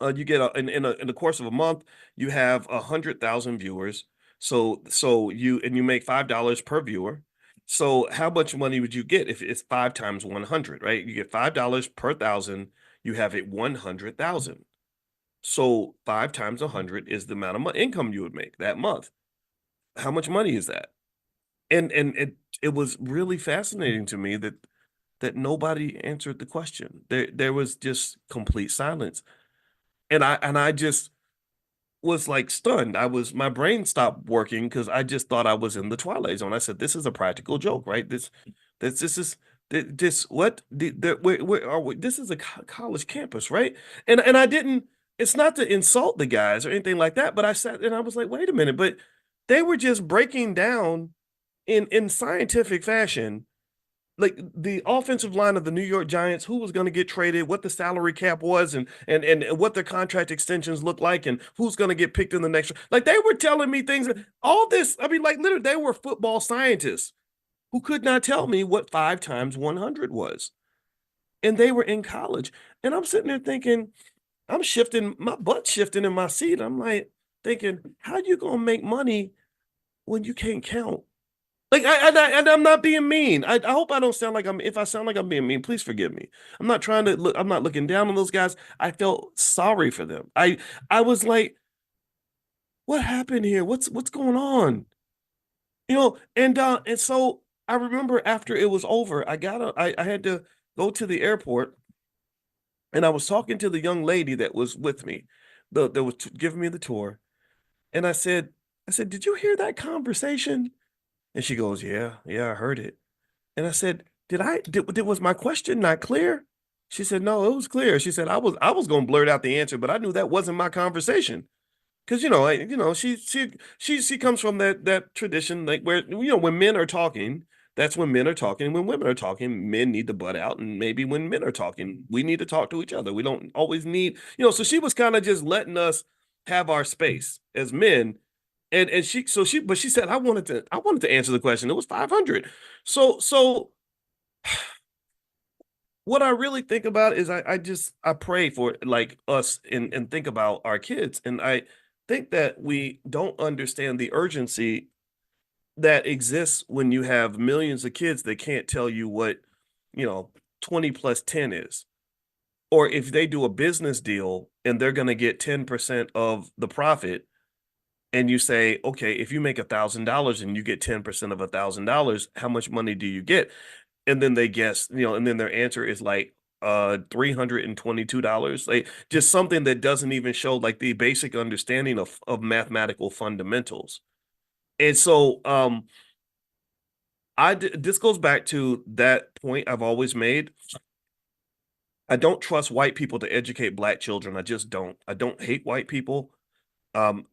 in the course of a month, you have 100,000 viewers. So you make $5 per viewer. So how much money would you get if it's five times 100, right? You get $5 per thousand. You have it 100,000. So five times 100 is the amount of income you would make that month. How much money is that? And it was really fascinating to me that nobody answered the question. There was just complete silence. And I just was like stunned. My brain stopped working because I just thought I was in the Twilight Zone. I said, "This is a practical joke, right? This is this what where are we? This is a college campus, right?" And I didn't. It's not to insult the guys or anything like that, but I sat and I was like, "Wait a minute!" But they were just breaking down in scientific fashion like the offensive line of the New York Giants, who was going to get traded, what the salary cap was, and what their contract extensions look like, and who's going to get picked in the next. Like they were telling me things. All this, I mean, like literally, they were football scientists who could not tell me what five times 100 was, and they were in college. And I'm sitting there thinking, I'm shifting my butt, shifting in my seat. I'm like thinking, how you gonna make money when you can't count? Like I'm not being mean. I hope I don't sound like I'm. If I sound like I'm being mean, please forgive me. I'm not trying to look. I'm not looking down on those guys. I felt sorry for them. I was like, what happened here? What's going on? And so I remember after it was over, I had to go to the airport, and I was talking to the young lady that was with me, that was giving me the tour, and I said, did you hear that conversation? And she goes, yeah, I heard it. And I said, was my question not clear? She said, no, it was clear. She said, I was gonna blurt out the answer, but I knew that wasn't my conversation. Because she comes from that tradition, like where when men are talking, that's when men are talking. When women are talking, men need to butt out. And maybe when men are talking, we need to talk to each other. We don't always need, so she was kind of just letting us have our space as men. And but she said, I wanted to answer the question. It was 500. So what I really think about is I pray for like us and think about our kids. And I think that we don't understand the urgency that exists when you have millions of kids that can't tell you what, you know, 20 plus 10 is. Or if they do a business deal and they're going to get 10% of the profit, and you say, okay, if you make $1,000 and you get 10% of $1,000, how much money do you get? And then they guess, and then their answer is like $322. Like just something that doesn't even show like the basic understanding of mathematical fundamentals. And so this goes back to that point I've always made. I don't trust white people to educate black children. I just don't. I don't hate white people.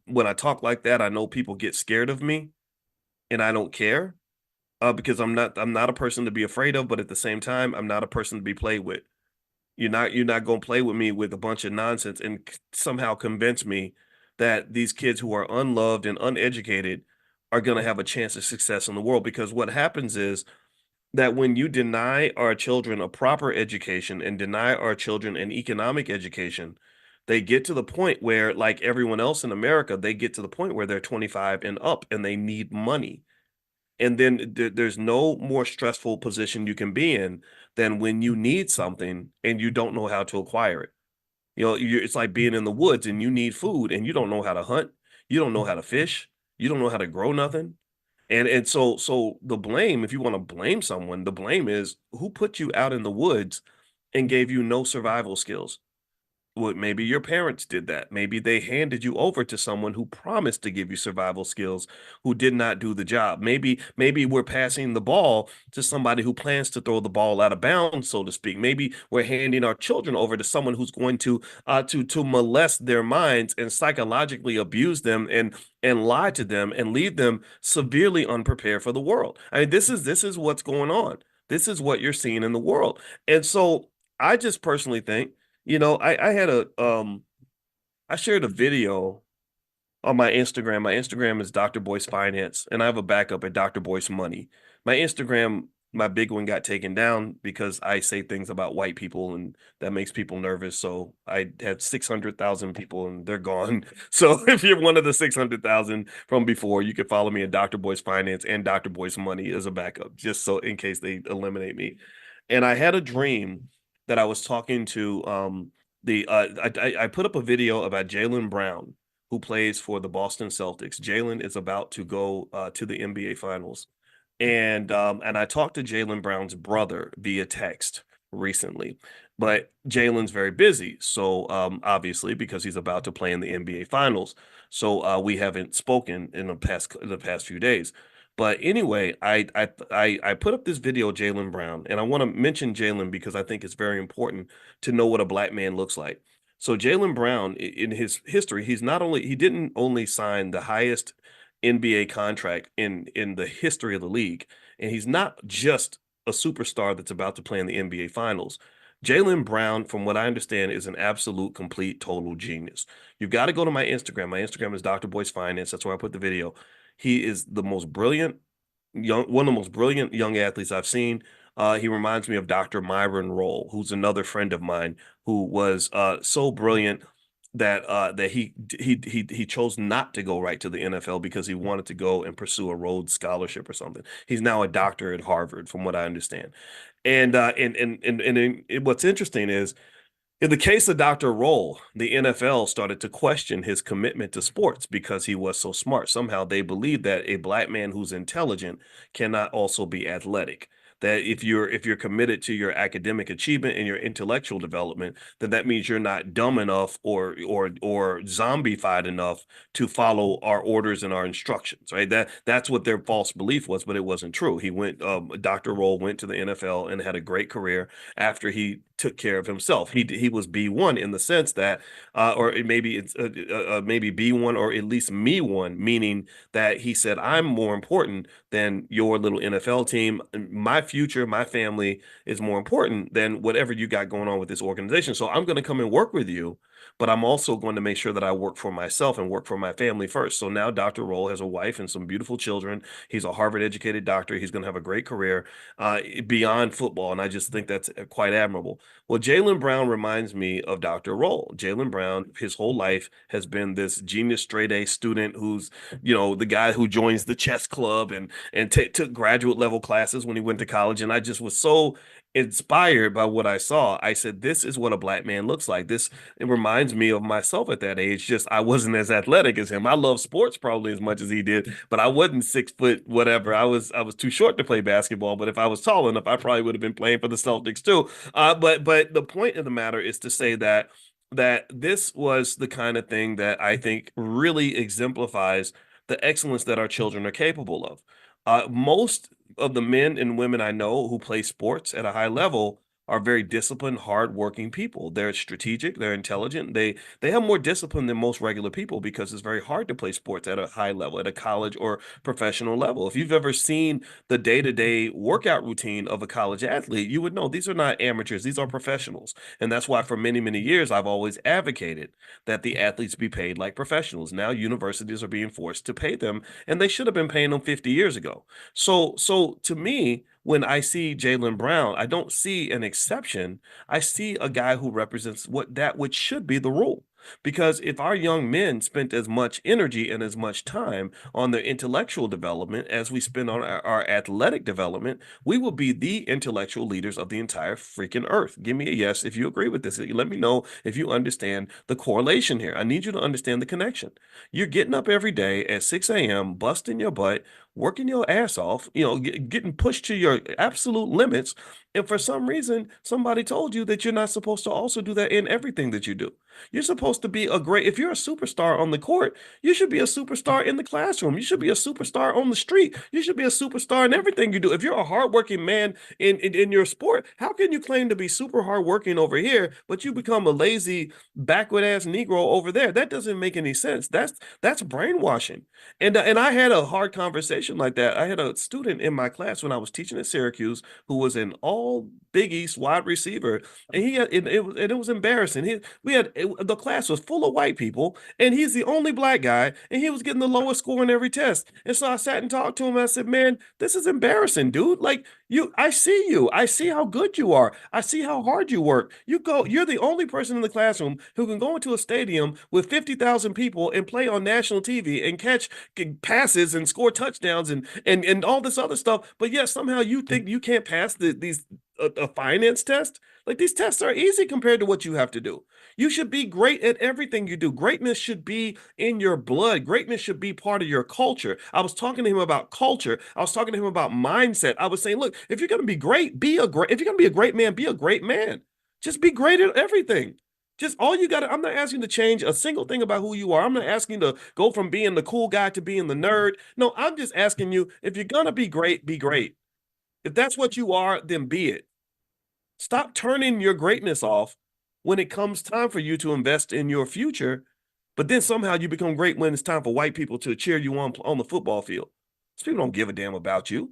When I talk like that, I know people get scared of me, and I don't care because I'm not a person to be afraid of, but at the same time, I'm not a person to be played with. You're not going to play with me with a bunch of nonsense and somehow convince me that these kids who are unloved and uneducated are going to have a chance of success in the world. Because what happens is that when you deny our children a proper education and deny our children an economic education, they get to the point where, like everyone else in America, they get to the point where they're 25 and up and they need money. And then there's no more stressful position you can be in than when you need something and you don't know how to acquire it. It's like being in the woods and you need food and you don't know how to hunt, you don't know how to fish, you don't know how to grow nothing. And so the blame, if you want to blame someone, the blame is who put you out in the woods and gave you no survival skills. Well, maybe your parents did that. Maybe they handed you over to someone who promised to give you survival skills who did not do the job. Maybe we're passing the ball to somebody who plans to throw the ball out of bounds, so to speak. Maybe we're handing our children over to someone who's going to molest their minds and psychologically abuse them and lie to them and leave them severely unprepared for the world. I mean, this is what's going on. This is what you're seeing in the world. And so I just personally think, I had I shared a video on my Instagram. My Instagram is Dr. Boyce Finance, and I have a backup at Dr. Boyce Money. My Instagram, my big one got taken down because I say things about white people, and that makes people nervous. So I had 600,000 people, and they're gone. So if you're one of the 600,000 from before, you can follow me at Dr. Boyce Finance and Dr. Boyce Money as a backup, just so in case they eliminate me. And I had a dream that I was talking to the I put up a video about Jaylen Brown, who plays for the Boston Celtics. Jaylen is about to go to the NBA Finals, and I talked to Jaylen Brown's brother via text recently, but Jaylen's very busy, so obviously because he's about to play in the NBA Finals, so we haven't spoken in the past few days. But anyway, I put up this video of Jaylen Brown, and I want to mention Jaylen because I think it's very important to know what a black man looks like. So Jaylen Brown, in his history, he didn't only sign the highest NBA contract in the history of the league, and he's not just a superstar that's about to play in the NBA Finals. Jaylen Brown, from what I understand, is an absolute, complete, total genius. You've got to go to my Instagram. My Instagram is Dr. Boyce Finance. That's where I put the video. He is the most brilliant one of the most brilliant young athletes I've seen. He reminds me of Dr. Myron Rolle, who's another friend of mine who was so brilliant that he chose not to go right to the NFL because he wanted to go and pursue a Rhodes Scholarship or something. He's now a doctor at Harvard, from what I understand. And what's interesting is in the case of Dr. Roll, the NFL started to question his commitment to sports because he was so smart. Somehow they believe that a black man who's intelligent cannot also be athletic. That if you're committed to your academic achievement and your intellectual development, then that means you're not dumb enough or zombified enough to follow our orders and our instructions, right? That's what their false belief was, but it wasn't true. Dr. Roll went to the NFL and had a great career after he took care of himself. He was B1 in the sense that, or maybe it's maybe B1 or at least me one, meaning that he said, I'm more important than your little NFL team. My future, my family is more important than whatever you got going on with this organization. So I'm going to come and work with you, but I'm also going to make sure that I work for myself and work for my family first. So now Dr. Roll has a wife and some beautiful children. He's a Harvard educated doctor. He's going to have a great career beyond football. And I just think that's quite admirable. Well, Jaylen Brown reminds me of Dr. Roll. Jaylen Brown, his whole life has been this genius straight A student who's, the guy who joins the chess club and took graduate level classes when he went to college. And I just was so inspired by what I saw. I said, this is what a black man looks like. It reminds me of myself at that age. Just I wasn't as athletic as him. I love sports probably as much as he did, but I wasn't 6 foot whatever. I was too short to play basketball. But if I was tall enough, I probably would have been playing for the Celtics too. But the point of the matter is to say that this was the kind of thing that I think really exemplifies the excellence that our children are capable of. Most of the men and women I know who play sports at a high level are very disciplined, hardworking people. They're strategic, they're intelligent, they have more discipline than most regular people because it's very hard to play sports at a high level, at a college or professional level. If you've ever seen the day-to-day workout routine of a college athlete, you would know these are not amateurs, these are professionals. And that's why for many, many years I've always advocated that the athletes be paid like professionals. Now universities are being forced to pay them, and they should have been paying them 50 years ago. So to me, when I see Jaylen Brown, I don't see an exception. I see a guy who represents which should be the rule. Because if our young men spent as much energy and as much time on their intellectual development as we spend on our athletic development, we will be the intellectual leaders of the entire freaking earth. Give me a yes if you agree with this. Let me know if you understand the correlation here. I need you to understand the connection. You're getting up every day at 6 a.m., busting your butt, working your ass off, getting pushed to your absolute limits. And for some reason, somebody told you that you're not supposed to also do that in everything that you do. You're supposed to be if you're a superstar on the court, you should be a superstar in the classroom. You should be a superstar on the street. You should be a superstar in everything you do. If you're a hardworking man in your sport, how can you claim to be super hardworking over here, but you become a lazy, backward ass Negro over there? That doesn't make any sense. That's brainwashing. And I had a hard conversation like that. I had a student in my class when I was teaching at Syracuse who was an all Big East wide receiver, and it was embarrassing. The class was full of white people, and he's the only black guy, and he was getting the lowest score in every test. And so I sat and talked to him. I said, "Man, this is embarrassing, dude. Like I see you. I see how good you are. I see how hard you work. You're the only person in the classroom who can go into a stadium with 50,000 people and play on national TV and catch passes and score touchdowns and all this other stuff. But yet somehow you think you can't pass these a finance test? Like these tests are easy compared to what you have to do. You should be great at everything you do. Greatness should be in your blood. Greatness should be part of your culture. I was talking to him about culture. I was talking to him about mindset. I was saying, look, if you're going to be great, if you're going to be a great man, be a great man. Just be great at everything. Just all you got to, I'm not asking you to change a single thing about who you are. I'm not asking you to go from being the cool guy to being the nerd. No, I'm just asking you, if you're going to be great, be great. If that's what you are, then be it. Stop turning your greatness off when it comes time for you to invest in your future, but then somehow you become great when it's time for white people to cheer you on the football field. These people don't give a damn about you.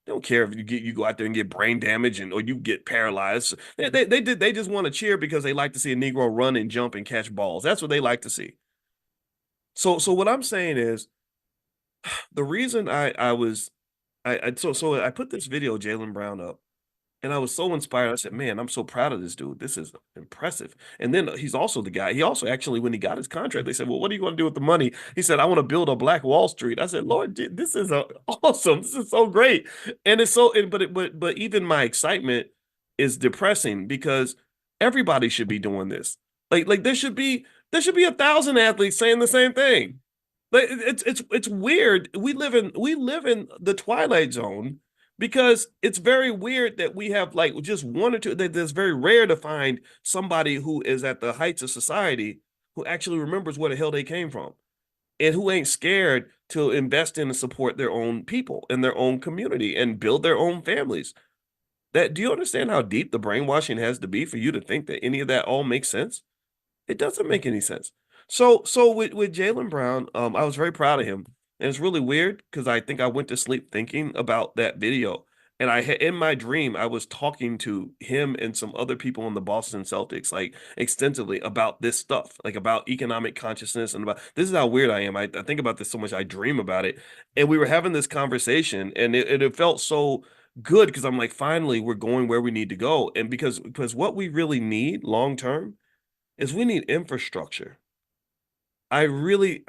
They don't care if you go out there and get brain damage or you get paralyzed. They just want to cheer because they like to see a Negro run and jump and catch balls. That's what they like to see. So what I'm saying is the reason I was so I put this video of Jaylen Brown up. And I was so inspired. I said, man, I'm so proud of this dude. This is impressive. And then he's also the guy. He also actually, when he got his contract, they said, well, what are you going to do with the money? He said, I want to build a Black Wall Street. I said, Lord, this is awesome. This is so great. And it's so, but even my excitement is depressing because everybody should be doing this. Like there should be 1,000 athletes saying the same thing. Like it's weird. We live in the twilight zone because it's very weird that we have like just one or two. That it's very rare to find somebody who is at the heights of society who actually remembers where the hell they came from and who ain't scared to invest in and support their own people and their own community and build their own families. That do you understand how deep the brainwashing has to be for you to think that any of that all makes sense? It doesn't make any sense. So with Jaylen Brown, I was very proud of him, and it's really weird because I think I went to sleep thinking about that video, and in my dream I was talking to him and some other people in the Boston Celtics like extensively about this stuff, like about economic consciousness and about this is how weird I am. I think about this so much I dream about it, and we were having this conversation, and it felt so good because I'm like, finally we're going where we need to go, and because what we really need long term is we need infrastructure. I really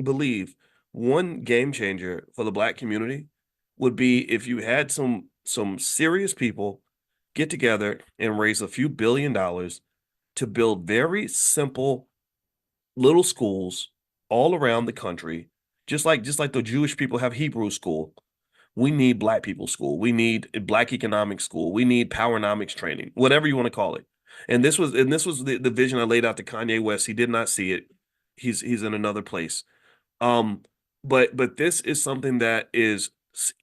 believe one game changer for the black community would be if you had some serious people get together and raise a few $1 billion to build very simple little schools all around the country, just like the Jewish people have Hebrew school. We need black people school. We need black economic school. We need powernomics training, whatever you want to call it. And this was the vision I laid out to Kanye West. He did not see it. He's in another place. Um, but this is something that is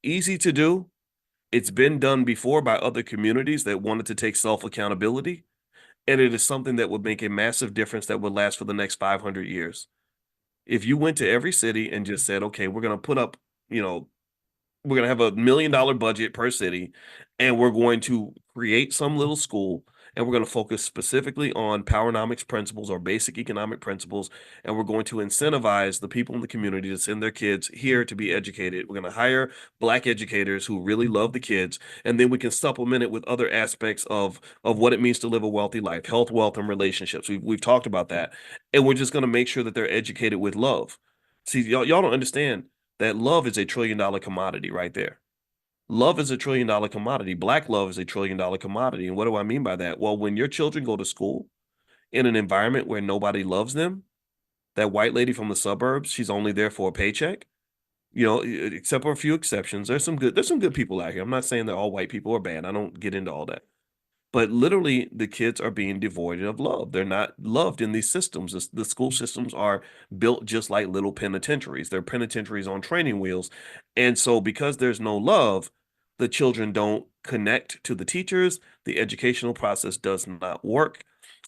easy to do. It's been done before by other communities that wanted to take self-accountability, and it is something that would make a massive difference that would last for the next 500 years. If you went to every city and just said, okay, we're going to put up, we're going to have $1 million budget per city, and we're going to create some little school, and we're going to focus specifically on powernomics principles or basic economic principles, and we're going to incentivize the people in the community to send their kids here to be educated. We're going to hire black educators who really love the kids, and then we can supplement it with other aspects of what it means to live a wealthy life, health, wealth, and relationships. We've talked about that, and we're just going to make sure that they're educated with love. See, y'all don't understand that love is $1 trillion commodity right there. Love is $1 trillion commodity. Black love is $1 trillion commodity. And what do I mean by that? Well, when your children go to school in an environment where nobody loves them, that white lady from the suburbs, she's only there for a paycheck. except for a few exceptions. There's some good people out here. I'm not saying that all white people are bad. I don't get into all that. But literally, the kids are being devoid of love. They're not loved in these systems. The school systems are built just like little penitentiaries. They're penitentiaries on training wheels. And so, because there's no love, the children don't connect to the teachers. The educational process does not work.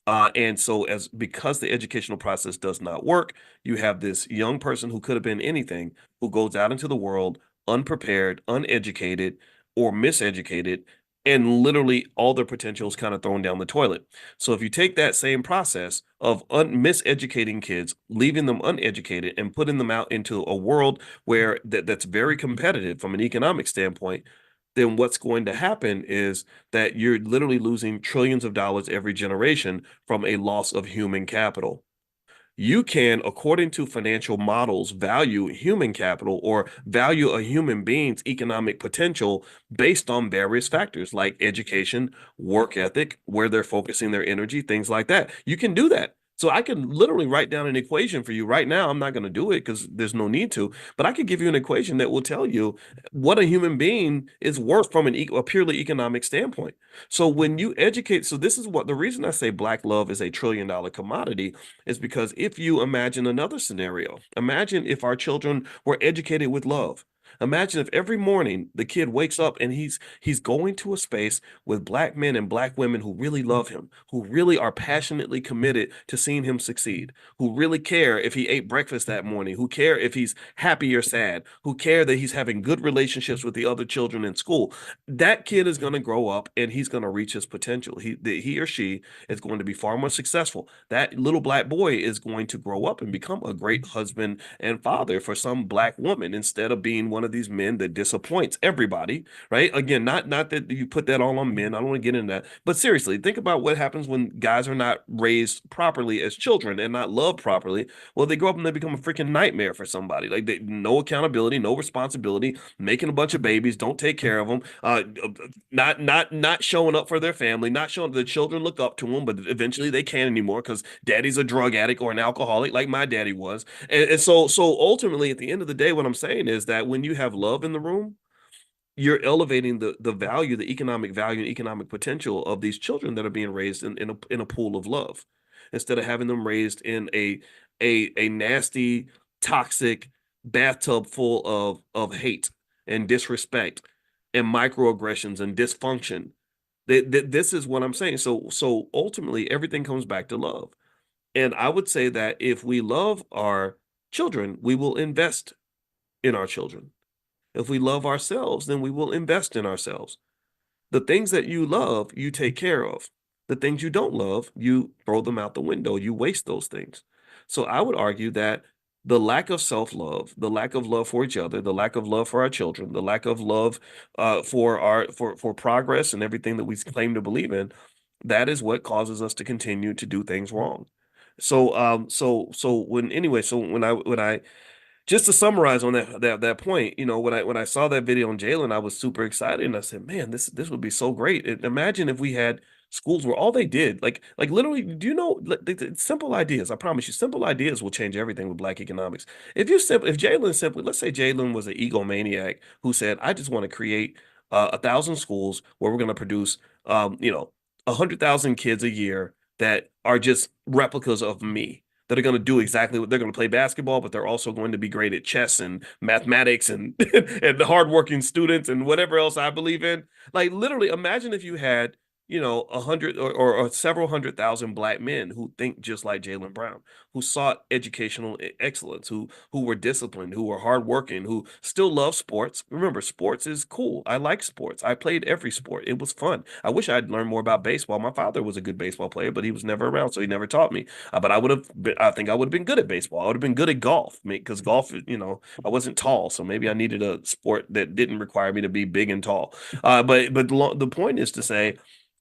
And so, as because the educational process does not work, you have this young person who could have been anything who goes out into the world unprepared, uneducated, or miseducated, and literally all their potential is kind of thrown down the toilet. So if you take that same process of miseducating kids, leaving them uneducated, and putting them out into a world where that's very competitive from an economic standpoint, then what's going to happen is that you're literally losing trillions of dollars every generation from a loss of human capital. You can, according to financial models, value human capital or value a human being's economic potential based on various factors like education, work ethic, where they're focusing their energy, things like that. You can do that. So I can literally write down an equation for you right now. I'm not going to do it because there's no need to, but I could give you an equation that will tell you what a human being is worth from a purely economic standpoint. So when you educate, so this is what the reason I say black love is a $1 trillion commodity is because if you imagine another scenario, imagine if our children were educated with love. Imagine if every morning the kid wakes up and he's going to a space with black men and black women who really love him, who really are passionately committed to seeing him succeed, who really care if he ate breakfast that morning, who care if he's happy or sad, who care that he's having good relationships with the other children in school. That kid is going to grow up and he's going to reach his potential. He or she is going to be far more successful. That little black boy is going to grow up and become a great husband and father for some black woman instead of being one of these men that disappoints everybody, right? Again, not that you put that all on men. I don't want to get into that. But seriously, think about what happens when guys are not raised properly as children and not loved properly. Well, they grow up and they become a freaking nightmare for somebody. Like no accountability, no responsibility, making a bunch of babies, don't take care of them, not showing up for their family, not showing the children look up to them, but eventually they can't anymore because daddy's a drug addict or an alcoholic, like my daddy was. And so ultimately, at the end of the day, what I'm saying is that when you have love in the room, you're elevating the value, the economic value and economic potential of these children that are being raised in a pool of love, instead of having them raised in a nasty, toxic bathtub full of hate and disrespect and microaggressions and dysfunction. This is what I'm saying. So ultimately, everything comes back to love. And I would say that if we love our children, we will invest in our children. If we love ourselves, then we will invest in ourselves. The things that you love, you take care of. The things you don't love, you throw them out the window. You waste those things. So I would argue that the lack of self-love, the lack of love for each other, the lack of love for our children, the lack of love for progress and everything that we claim to believe in, that is what causes us to continue to do things wrong. So when I just to summarize on that point, when I saw that video on Jalen, I was super excited, and I said, "Man, this would be so great." Imagine if we had schools where all they did, like literally, do you know, simple ideas? I promise you, simple ideas will change everything with Black economics. If Jalen simply, let's say Jalen was an egomaniac who said, "I just want to create 1,000 schools where we're going to produce, 100,000 kids a year that are just replicas of me." That are going to do exactly what they're going to play basketball, but they're also going to be great at chess and mathematics and and hardworking students and whatever else I believe in. Like literally, imagine if you had 100 or several 100,000 Black men who think just like Jalen Brown, who sought educational excellence, who were disciplined, who were hardworking, who still love sports. Remember, sports is cool. I like sports. I played every sport. It was fun. I wish I'd learned more about baseball. My father was a good baseball player, but he was never around, so he never taught me. But I think I would have been good at baseball. I would have been good at golf, because golf, I wasn't tall, so maybe I needed a sport that didn't require me to be big and tall. But the point is to say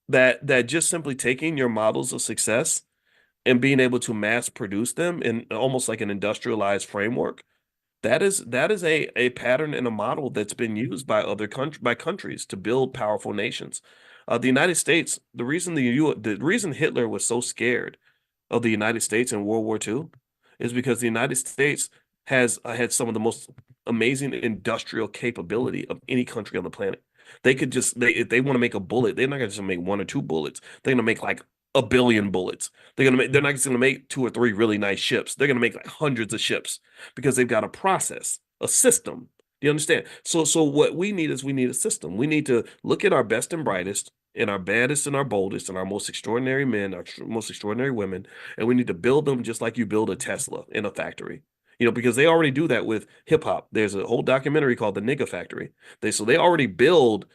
that just simply taking your models of success and being able to mass produce them in almost like an industrialized framework, that is a pattern and a model that's been used by countries to build powerful nations. The United States, the reason Hitler was so scared of the United States in World War II is because the United States has had some of the most amazing industrial capability of any country on the planet. They could just they if they want to make a bullet, they're not going to just make one or two bullets. They're going to make like a billion bullets. They're not just going to make two or three really nice ships. They're going to make like hundreds of ships because they've got a process, a system. Do you understand? So what we need is we need a system. We need to look at our best and brightest and our baddest and our boldest and our most extraordinary men, our most extraordinary women, and we need to build them just like you build a Tesla in a factory. Because they already do that with hip hop. There's a whole documentary called The Nigga Factory. They already build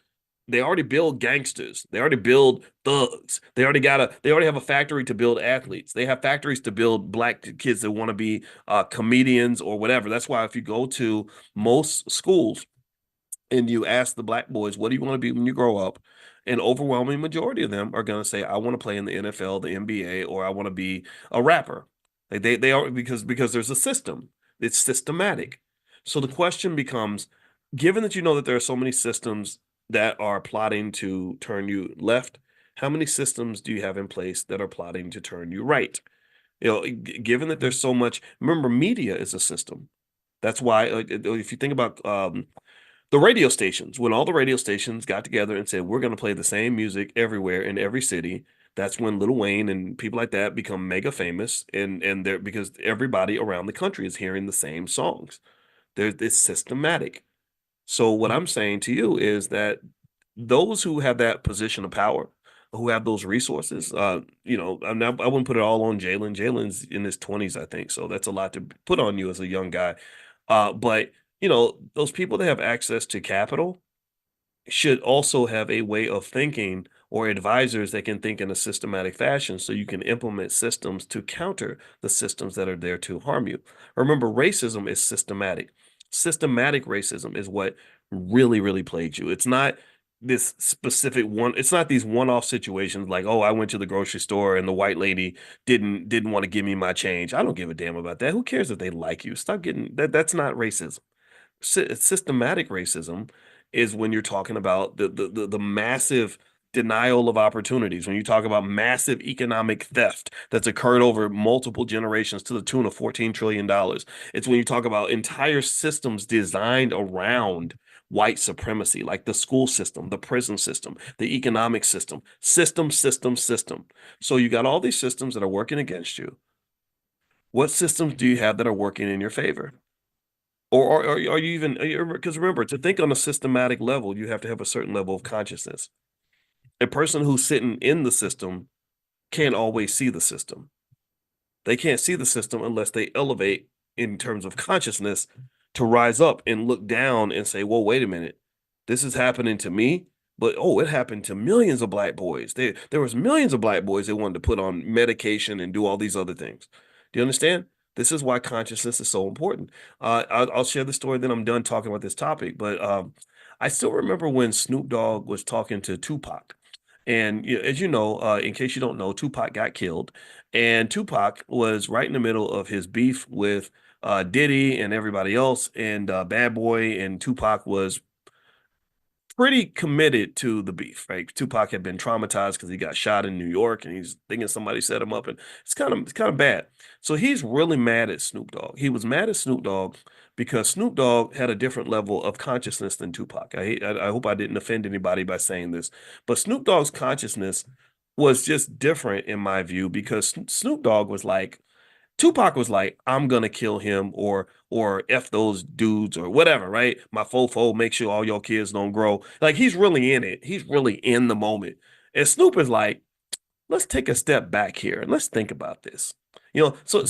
gangsters. They already build thugs. They already have a factory to build athletes. They have factories to build black kids that want to be comedians or whatever. That's why if you go to most schools and you ask the black boys, what do you want to be when you grow up? An overwhelming majority of them are going to say, I want to play in the NFL, the NBA, or I want to be a rapper. They are because there's a system. It's systematic. So the question becomes, given that you know that there are so many systems that are plotting to turn you left, how many systems do you have in place that are plotting to turn you right? Given that there's so much, remember, media is a system. That's why, if you think about the radio stations, when all the radio stations got together and said, we're going to play the same music everywhere in every city, that's when Lil Wayne and people like that become mega famous. And they're because everybody around the country is hearing the same songs. It's systematic. So what I'm saying to you is that those who have that position of power, who have those resources, I wouldn't put it all on Jalen. Jalen's in his 20s, I think. So that's a lot to put on you as a young guy. But those people that have access to capital should also have a way of thinking or advisors that can think in a systematic fashion so you can implement systems to counter the systems that are there to harm you. Remember, racism is systematic. Systematic racism is what really, really plagued you. It's not this specific one, it's not these one-off situations like, oh, I went to the grocery store and the white lady didn't want to give me my change. I don't give a damn about that. Who cares if they like you? Stop getting that's not racism. Systematic racism is when you're talking about the massive denial of opportunities, when you talk about massive economic theft that's occurred over multiple generations to the tune of $14 trillion. It's when you talk about entire systems designed around white supremacy, like the school system, the prison system, the economic system, system. So you got all these systems that are working against you. What systems do you have that are working in your favor? Or are you even, because remember, to think on a systematic level, you have to have a certain level of consciousness. A person who's sitting in the system can't always see the system. They can't see the system unless they elevate in terms of consciousness to rise up and look down and say, well, wait a minute, this is happening to me, but oh, it happened to millions of black boys. There was millions of black boys that wanted to put on medication and do all these other things. Do you understand? This is why consciousness is so important. I'll share the story, then I'm done talking about this topic. But I still remember when Snoop Dogg was talking to Tupac. And as you know, in case you don't know, Tupac got killed, and Tupac was right in the middle of his beef with Diddy and everybody else, and Bad Boy, and Tupac was pretty committed to the beef, right? Tupac had been traumatized because he got shot in New York and he's thinking somebody set him up, and it's kind of bad. So he's really mad at Snoop Dogg. He was mad at Snoop Dogg because Snoop Dogg had a different level of consciousness than Tupac. I hope I didn't offend anybody by saying this, but Snoop Dogg's consciousness was just different in my view because Snoop Dogg was like, Tupac was like, I'm gonna kill him or F those dudes or whatever, right? My fofo, make sure all your kids don't grow. Like he's really in it. He's really in the moment. And Snoop is like, let's take a step back here and let's think about this. So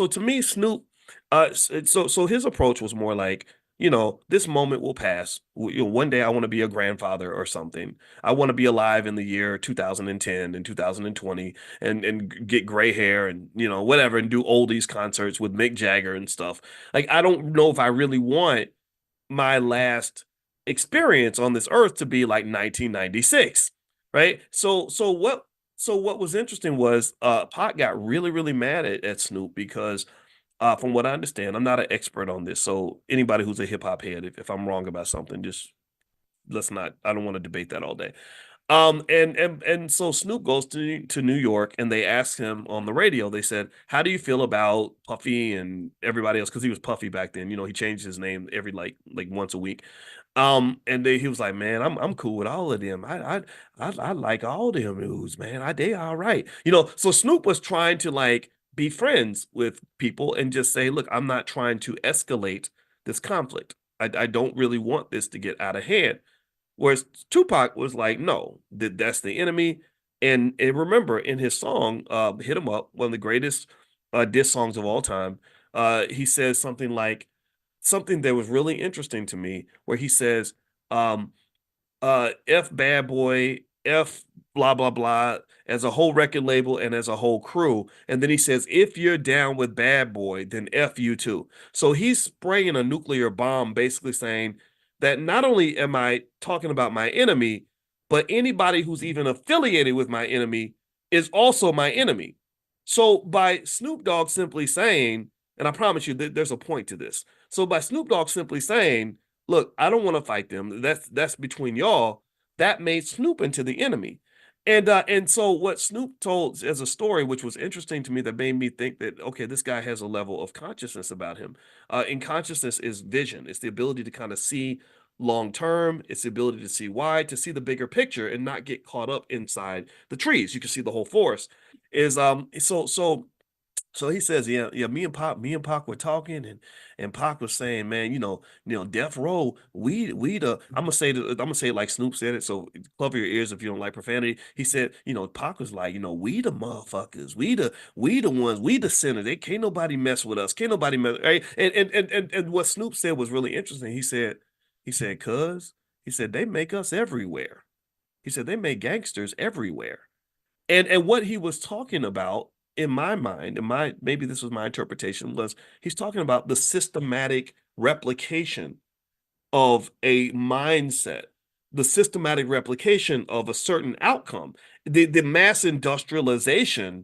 to me, Snoop, so his approach was more like, this moment will pass. One day I want to be a grandfather or something. I want to be alive in the year 2010 and 2020 and get gray hair and whatever and do oldies concerts with Mick Jagger and stuff. Like I don't know if I really want my last experience on this earth to be like 1996, right? So what was interesting was Pac got really, really mad at Snoop because from what I understand, I'm not an expert on this. So anybody who's a hip hop head, if I'm wrong about something, just let's not, I don't want to debate that all day. And so Snoop goes to New York, and they asked him on the radio. They said, "How do you feel about Puffy and everybody else?" Because he was Puffy back then. You know, he changed his name every like once a week. And he was like, "Man, I'm cool with all of them. I like all them dudes, man. They all right." You know, so Snoop was trying to like be friends with people and just say, "Look, I'm not trying to escalate this conflict. I don't really want this to get out of hand." Whereas Tupac was like, no, that's the enemy. And remember, in his song, "Hit 'Em Up," one of the greatest diss songs of all time, he says something like something that was really interesting to me, where he says, um, F Bad Boy, F blah blah blah, as a whole record label and as a whole crew. And then he says, if you're down with Bad Boy, then F you too. So he's spraying a nuclear bomb, basically saying that not only am I talking about my enemy, but anybody who's even affiliated with my enemy is also my enemy. So by Snoop Dogg simply saying, and I promise you that there's a point to this. So by Snoop Dogg simply saying, look, I don't want to fight them. That's between y'all. That made Snoop into the enemy. And so what Snoop told as a story, which was interesting to me, that made me think that okay, this guy has a level of consciousness about him. And consciousness is vision. It's the ability to kind of see long term. It's the ability to see wide, to see the bigger picture, and not get caught up inside the trees. You can see the whole forest. Is so he says, yeah, yeah, me and Pac were talking, and Pac was saying, man, Death Row, we the I'm gonna say it like Snoop said it, so cover your ears if you don't like profanity. He said, Pac was like, we the motherfuckers, we the ones, we the sinners. They can't nobody mess with us, can't nobody mess, right? And what Snoop said was really interesting. Cuz, he said they make us everywhere. He said they make gangsters everywhere. And what he was talking about in my mind, and my maybe this was my interpretation, was he's talking about the systematic replication of a mindset, the systematic replication of a certain outcome, the mass industrialization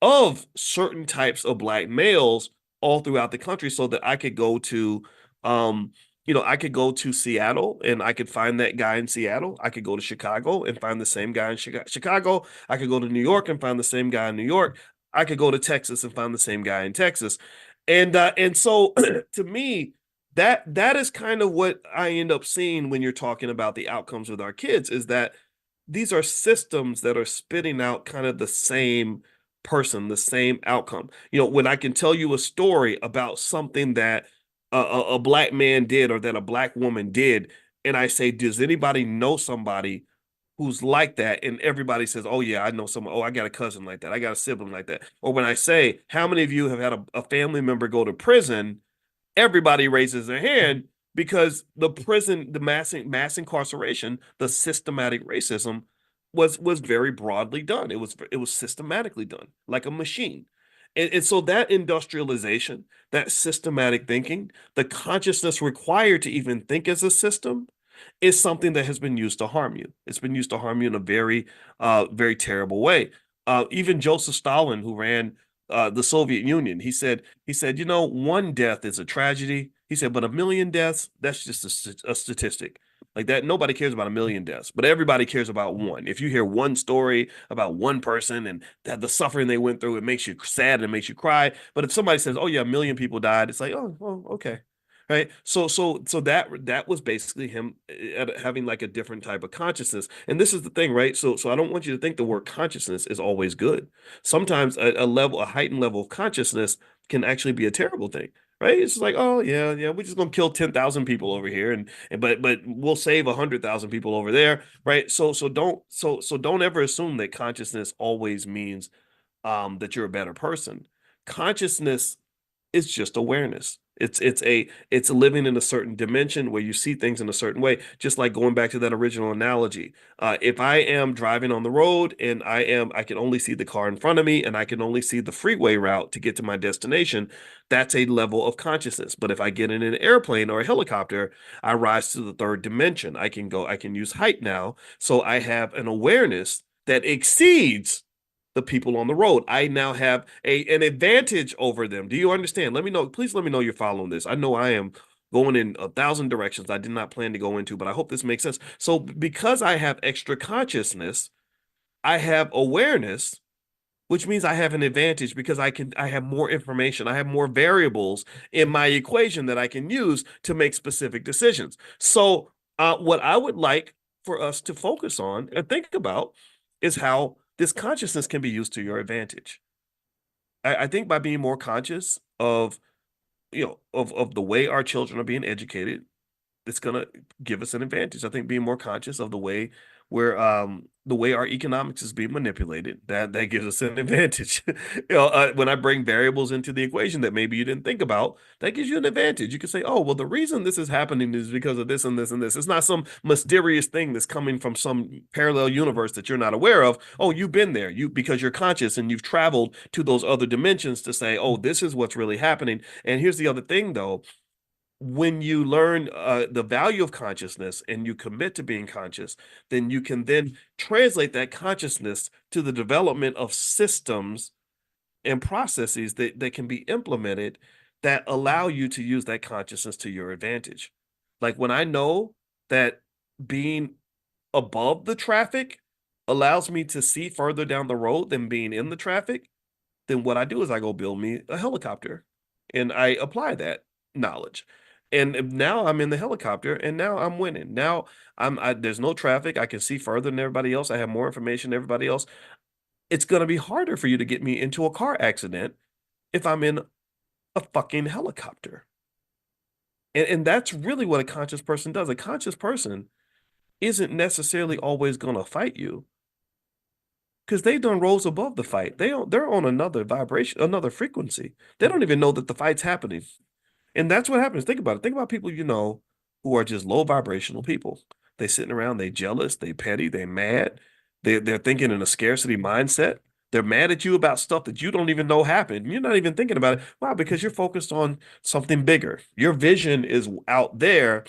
of certain types of black males all throughout the country, so that I could go to I could go to Seattle and I could find that guy in Seattle. I could go to Chicago and find the same guy in Chicago. I could go to New York and find the same guy in New York. I could go to Texas and find the same guy in Texas. And so to me, that is kind of what I end up seeing when you're talking about the outcomes with our kids, is that these are systems that are spitting out kind of the same person, the same outcome. When I can tell you a story about something that a black man did, or that a black woman did, and I say, does anybody know somebody who's like that? And everybody says, oh yeah, I know someone. Oh, I got a cousin like that. I got a sibling like that. Or when I say, how many of you have had a family member go to prison? Everybody raises their hand, because the prison, the mass incarceration, the systematic racism was very broadly done. It was systematically done like a machine. And so that industrialization, that systematic thinking, the consciousness required to even think as a system, is something that has been used to harm you. It's been used to harm you in a very, very terrible way. Even Joseph Stalin, who ran the Soviet Union, he said, one death is a tragedy. He said, but a million deaths, that's just a statistic. Like that, nobody cares about a million deaths, but everybody cares about one. If you hear one story about one person and that the suffering they went through, it makes you sad and it makes you cry. But if somebody says, "Oh yeah, a million people died," it's like, "Oh, well, okay." Right. So that was basically him having like a different type of consciousness. And this is the thing, right? So I don't want you to think the word consciousness is always good. Sometimes a heightened level of consciousness can actually be a terrible thing. Right? It's just like, oh yeah, yeah, we're just gonna kill 10,000 people over here, but we'll save 100,000 people over there, right? So don't ever assume that consciousness always means that you're a better person. Consciousness, it's just awareness. It's living in a certain dimension where you see things in a certain way. Just like going back to that original analogy, if I am driving on the road and I can only see the car in front of me and I can only see the freeway route to get to my destination, that's a level of consciousness. But if I get in an airplane or a helicopter, I rise to the third dimension. I can use height now, so I have an awareness that exceeds the people on the road. I now have an advantage over them. Do you understand? Let me know. Please let me know you're following this. I know I am going in 1,000 directions I did not plan to go into, but I hope this makes sense. So because I have extra consciousness, I have awareness, which means I have an advantage because I have more information. I have more variables in my equation that I can use to make specific decisions. So, what I would like for us to focus on and think about is how this consciousness can be used to your advantage. I think by being more conscious of, of the way our children are being educated, it's gonna give us an advantage. I think being more conscious of the way our economics is being manipulated, that gives us an advantage. When I bring variables into the equation that maybe you didn't think about, that gives you an advantage. You can say, oh, well, the reason this is happening is because of this and this and this. It's not some mysterious thing that's coming from some parallel universe that you're not aware of. Oh, you've been there. Because you're conscious and you've traveled to those other dimensions to say, oh, this is what's really happening. And here's the other thing, though, when you learn the value of consciousness and you commit to being conscious, then you can then translate that consciousness to the development of systems and processes that can be implemented that allow you to use that consciousness to your advantage. Like when I know that being above the traffic allows me to see further down the road than being in the traffic, then what I do is I go build me a helicopter and I apply that knowledge. And now I'm in the helicopter and now I'm winning. Now there's no traffic. I can see further than everybody else. I have more information than everybody else. It's going to be harder for you to get me into a car accident if I'm in a fucking helicopter. And that's really what a conscious person does. A conscious person isn't necessarily always going to fight you because they done rose above the fight. They're on another vibration, another frequency. They don't even know that the fight's happening. And that's what happens. Think about it. Think about people who are just low vibrational people. They sitting around, they jealous, they petty, they mad. They're thinking in a scarcity mindset. They're mad at you about stuff that you don't even know happened. You're not even thinking about it. Why? Because you're focused on something bigger. Your vision is out there,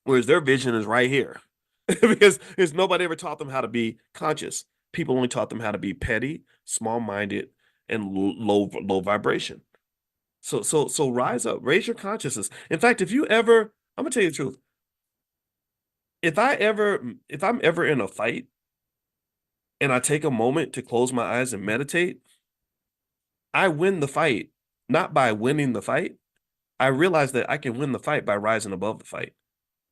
whereas their vision is right here. Because nobody ever taught them how to be conscious. People only taught them how to be petty, small-minded, and low vibration. So rise up, raise your consciousness. In fact, I'm gonna tell you the truth. If I'm ever in a fight and I take a moment to close my eyes and meditate, I win the fight, not by winning the fight. I realize that I can win the fight by rising above the fight.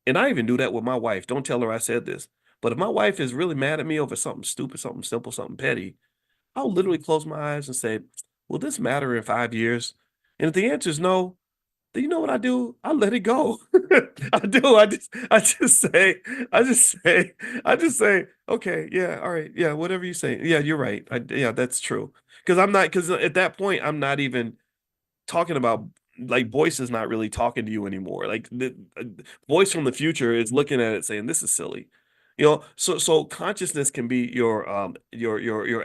And I even do that with my wife. Don't tell her I said this. But if my wife is really mad at me over something stupid, something simple, something petty, I'll literally close my eyes and say, will this matter in 5 years? And if the answer is no, then you know what I do? I let it go. I do. I just say, I just say, okay, yeah, all right, yeah, whatever you say. Yeah, you're right. Yeah, that's true. Because at that point, I'm not even talking about, like, Boyce is not really talking to you anymore. Like the Boyce from the future is looking at it saying, this is silly. So consciousness can be your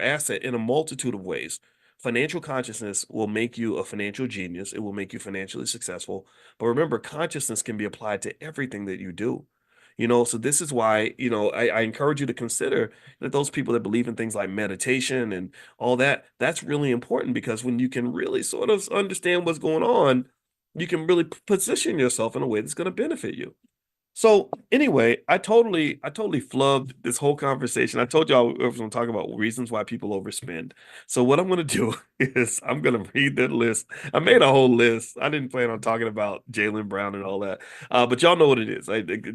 asset in a multitude of ways. Financial consciousness will make you a financial genius. It will make you financially successful. But remember, consciousness can be applied to everything that you do. So this is why, I encourage you to consider that those people that believe in things like meditation and all that, that's really important because when you can really sort of understand what's going on, you can really position yourself in a way that's going to benefit you. So anyway, I totally flubbed this whole conversation. I told y'all I was going to talk about reasons why people overspend. So what I'm going to do is I'm going to read that list. I made a whole list. I didn't plan on talking about Jalen Brown and all that, but y'all know what it is.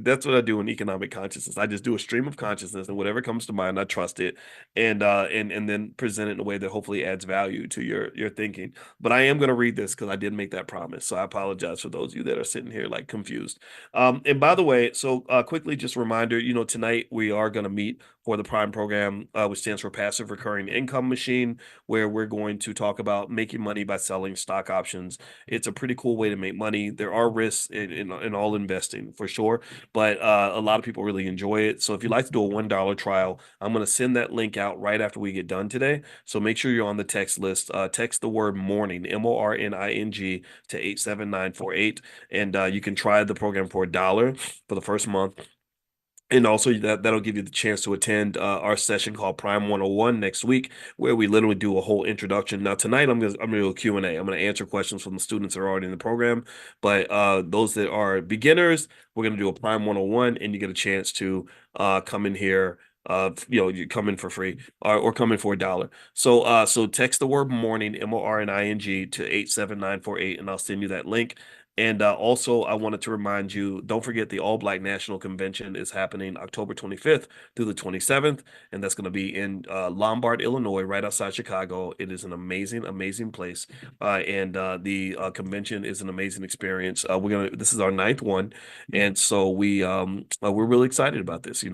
That's what I do in economic consciousness. I just do a stream of consciousness, and whatever comes to mind, I trust it, and then present it in a way that hopefully adds value to your thinking. But I am going to read this because I did make that promise. So I apologize for those of you that are sitting here like confused. And by the way, so quickly, just a reminder, tonight we are going to meet for the Prime program, which stands for Passive Recurring Income Machine, where we're going to talk about making money by selling stock options. It's a pretty cool way to make money. There are risks in all investing for sure, but a lot of people really enjoy it. So if you'd like to do a $1 trial, I'm going to send that link out right after we get done today. So make sure you're on the text list. Text the word morning, MORNING, to 87948, and you can try the program for $1 for the first month. And also that'll give you the chance to attend our session called Prime 101 next week, where we literally do a whole introduction. Now tonight I'm gonna do a Q&A. I'm gonna answer questions from the students that are already in the program, but those that are beginners, we're gonna do a Prime 101, and you get a chance to come in here. You come in for free or come in for $1. So text the word morning, MORNING, to 87948, and I'll send you that link. And also, I wanted to remind you, don't forget the All Black National Convention is happening October 25th through the 27th, and that's going to be in Lombard, Illinois, right outside Chicago. It is an amazing, amazing place, and the convention is an amazing experience. This is our ninth one, and so we're really excited about this. It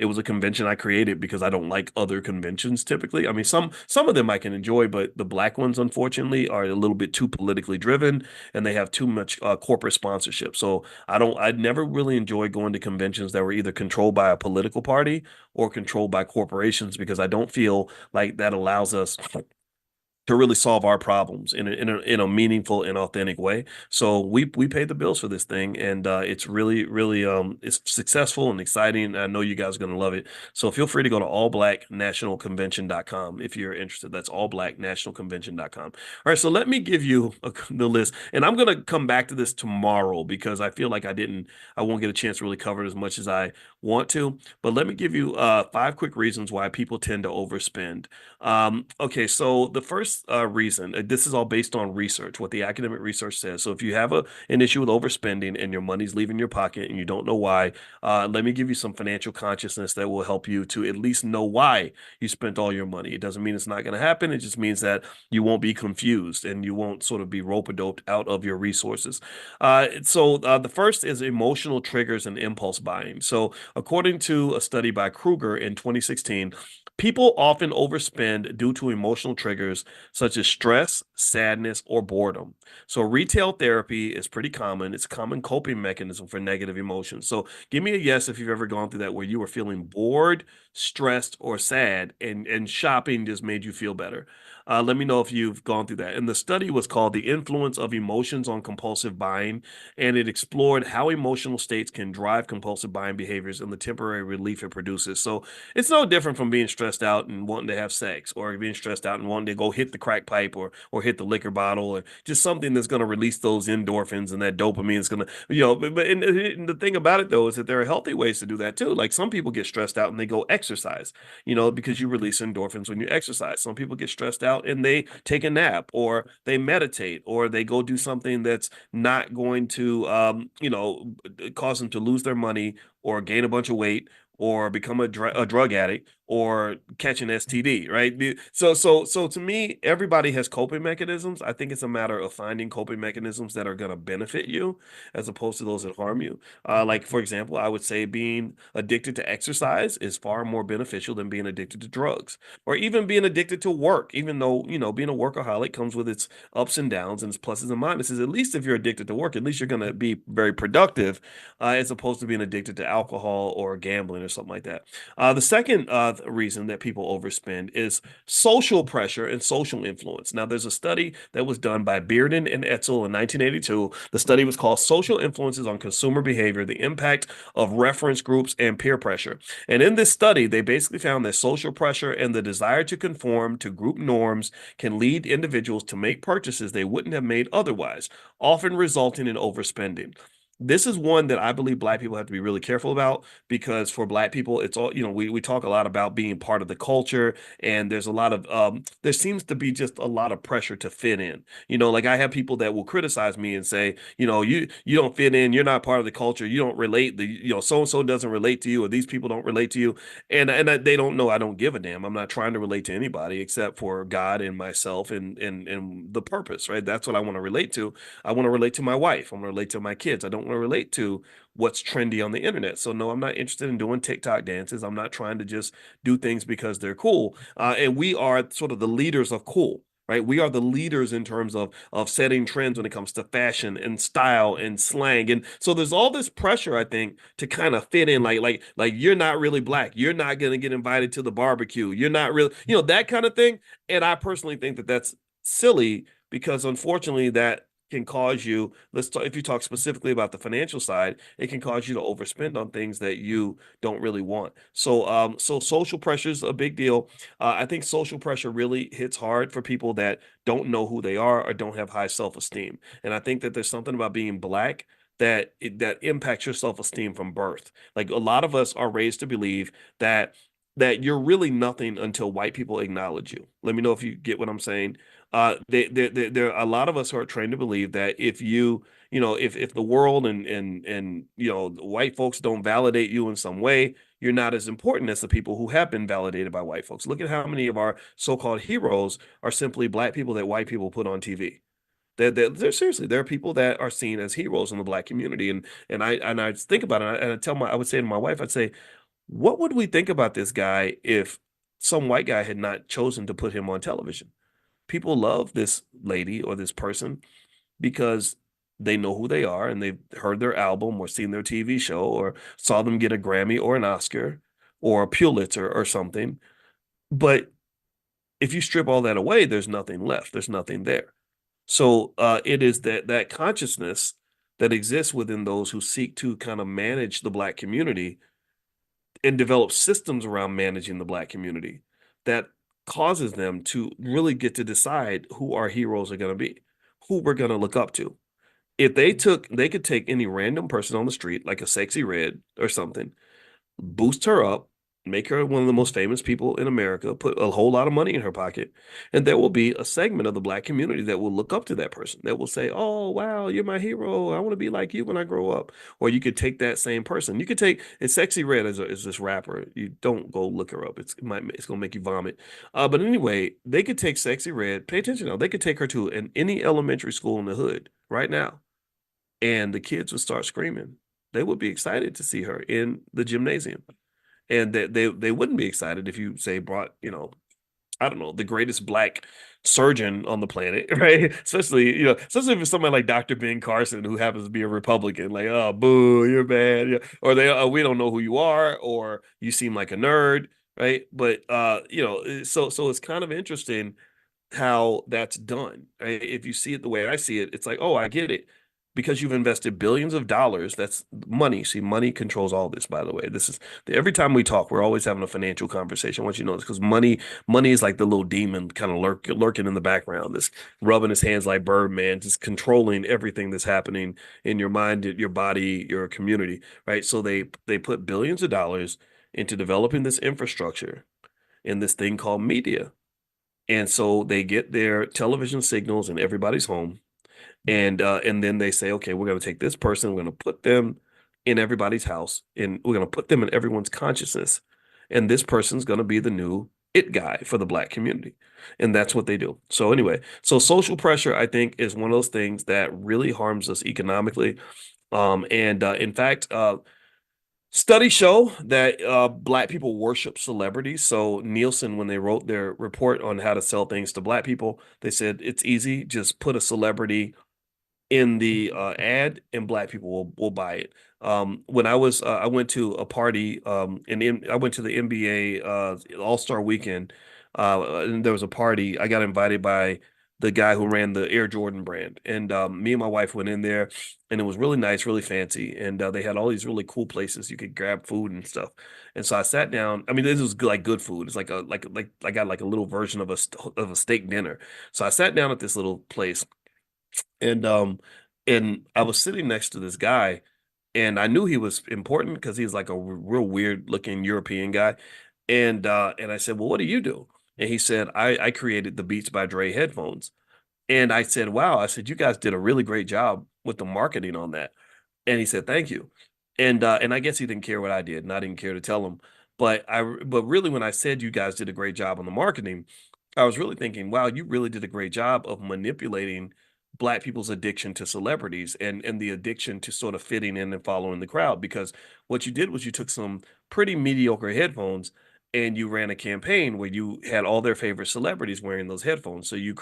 was a convention I created because I don't like other conventions typically. I mean, some of them I can enjoy, but the black ones, unfortunately, are a little bit too politically driven and they have too much corporate sponsorship. So I never really enjoy going to conventions that were either controlled by a political party or controlled by corporations because I don't feel like that allows us to really solve our problems in a meaningful and authentic way. So we paid the bills for this thing, and it's really it's successful and exciting. I know you guys are going to love it. So feel free to go to allblacknationalconvention.com if you're interested. That's allblacknationalconvention.com. All right, so let me give you the list, and I'm going to come back to this tomorrow because I feel like I won't get a chance to really cover it as much as I want to. But let me give you 5 quick reasons why people tend to overspend. Okay, so the first reason, this is all based on research, what the academic research says. So if you have an issue with overspending and your money's leaving your pocket and you don't know why, let me give you some financial consciousness that will help you to at least know why you spent all your money. It doesn't mean it's not going to happen. It just means that you won't be confused and you won't sort of be rope-a-doped out of your resources. So the first is emotional triggers and impulse buying. So according to a study by Kruger in 2016, people often overspend due to emotional triggers such as stress, sadness, or boredom. So retail therapy is pretty common. It's a common coping mechanism for negative emotions. So give me a yes if you've ever gone through that where you were feeling bored, stressed, or sad, and shopping just made you feel better. Let me know if you've gone through that. And the study was called The Influence of Emotions on Compulsive Buying, and it explored how emotional states can drive compulsive buying behaviors and the temporary relief it produces. So it's no different from being stressed out and wanting to have sex, or being stressed out and wanting to go hit the crack pipe or hit the liquor bottle, or just something that's going to release those endorphins and that dopamine is going to, and the thing about it though is that there are healthy ways to do that too. Like some people get stressed out and they go exercise, because you release endorphins when you exercise. Some people get stressed out and they take a nap or they meditate or they go do something that's not going to, cause them to lose their money or gain a bunch of weight or become a drug addict or catch an STD, right? So to me, everybody has coping mechanisms. I think it's a matter of finding coping mechanisms that are going to benefit you as opposed to those that harm you. Like for example, I would say being addicted to exercise is far more beneficial than being addicted to drugs or even being addicted to work, even though, being a workaholic comes with its ups and downs and its pluses and minuses. At least if you're addicted to work, at least you're going to be very productive as opposed to being addicted to alcohol or gambling or something like that. The second reason that people overspend is social pressure and social influence. Now, there's a study that was done by Bearden and Etzel in 1982. The study was called Social Influences on Consumer Behavior, the Impact of Reference Groups and Peer Pressure. And in this study, they basically found that social pressure and the desire to conform to group norms can lead individuals to make purchases they wouldn't have made otherwise, often resulting in overspending. This is one that I believe Black people have to be really careful about because for Black people, it's all, we talk a lot about being part of the culture, and there's a lot of, there seems to be just a lot of pressure to fit in. Like I have people that will criticize me and say, you don't fit in, you're not part of the culture, you don't relate, so and so doesn't relate to you, or these people don't relate to you. They don't know I don't give a damn. I'm not trying to relate to anybody except for God and myself and the purpose, right? That's what I want to relate to. I want to relate to my wife. I want to relate to my kids. I don't want to relate to what's trendy on the internet. So no, I'm not interested in doing TikTok dances. I'm not trying to just do things because they're cool. And we are sort of the leaders of cool. Right, we are the leaders in terms of setting trends when it comes to fashion and style and slang, and so there's all this pressure, I think, to kind of fit in. Like you're not really Black, you're not gonna get invited to the barbecue, you're not really, that kind of thing. And I personally think that that's silly because unfortunately that can cause you, let's talk, if you talk specifically about the financial side, it can cause you to overspend on things that you don't really want. So social pressure is a big deal. I think social pressure really hits hard for people that don't know who they are or don't have high self-esteem. And I think that there's something about being black that impacts your self-esteem from birth. Like a lot of us are raised to believe that you're really nothing until white people acknowledge you. Let me know if you get what I'm saying. There are a lot of us who are trained to believe that if if the world and white folks don't validate you in some way, you're not as important as the people who have been validated by white folks. Look at how many of our so-called heroes are simply black people that white people put on TV. They're seriously, there are people that are seen as heroes in the black community, and I think about it, and I would say to my wife, I'd say, what would we think about this guy if some white guy had not chosen to put him on television? People love this lady or this person because they know who they are and they've heard their album or seen their TV show or saw them get a Grammy or an Oscar or a Pulitzer or something. But if you strip all that away, there's nothing left. There's nothing there. So it is that consciousness that exists within those who seek to kind of manage the black community and develop systems around managing the black community that causes them to really get to decide who our heroes are going to be, who we're going to look up to. If they could take any random person on the street, like a sexy red or something, boost her up, make her one of the most famous people in America, put a whole lot of money in her pocket, and there will be a segment of the black community that will look up to that person, that will say, "Oh, wow, you're my hero. I want to be like you when I grow up." Or you could take that same person. You could take it's Sexy Red as this rapper. You don't go look her up. It's gonna make you vomit. But anyway, they could take Sexy Red. Pay attention now. They could take her to any elementary school in the hood right now, and the kids would start screaming. They would be excited to see her in the gymnasium, and they wouldn't be excited if you say brought I don't know, the greatest black surgeon on the planet, right? Especially if it's somebody like Dr. Ben Carson who happens to be a Republican, like, oh, boo, you're bad, yeah. Or we don't know who you are, or you seem like a nerd, right? But so it's kind of interesting how that's done. Right? If you see it the way I see it, it's like, oh, I get it. Because you've invested billions of dollars, that's money. See, money controls all this, by the way. This is every time we talk, we're always having a financial conversation. I want you to know this because money is like the little demon kind of lurking in the background, this rubbing his hands like Birdman, just controlling everything that's happening in your mind, your body, your community, right? So they put billions of dollars into developing this infrastructure in this thing called media. And so they get their television signals in everybody's home, and then they say, okay, we're going to take this person, we're going to put them in everybody's house, and we're going to put them in everyone's consciousness, and this person's going to be the new it guy for the black community, and that's what they do. So anyway, so social pressure, I think, is one of those things that really harms us economically. And in fact, studies show that black people worship celebrities. So Nielsen, when they wrote their report on how to sell things to black people, they said it's easy. Just put a celebrity in the ad, and black people will buy it. When I went to a party, I went to the NBA All-Star Weekend, and there was a party. I got invited by the guy who ran the Air Jordan brand, and me and my wife went in there, and it was really nice, really fancy, and they had all these really cool places you could grab food and stuff. And so I sat down. I mean, this was good, like good food. It's like I got like a little version of a steak dinner. So I sat down at this little place, and I was sitting next to this guy, and I knew he was important because he's like a real weird looking European guy. And I said, "Well, what do you do?" And he said, I created the Beats by Dre headphones." And I said, "Wow." I said, "You guys did a really great job with the marketing on that." And he said, "Thank you." And I guess he didn't care what I did, and I didn't care to tell him. But really, when I said you guys did a great job on the marketing, I was really thinking, wow, you really did a great job of manipulating black people's addiction to celebrities and the addiction to sort of fitting in and following the crowd. Because what you did was you took some pretty mediocre headphones and you ran a campaign where you had all their favorite celebrities wearing those headphones. So you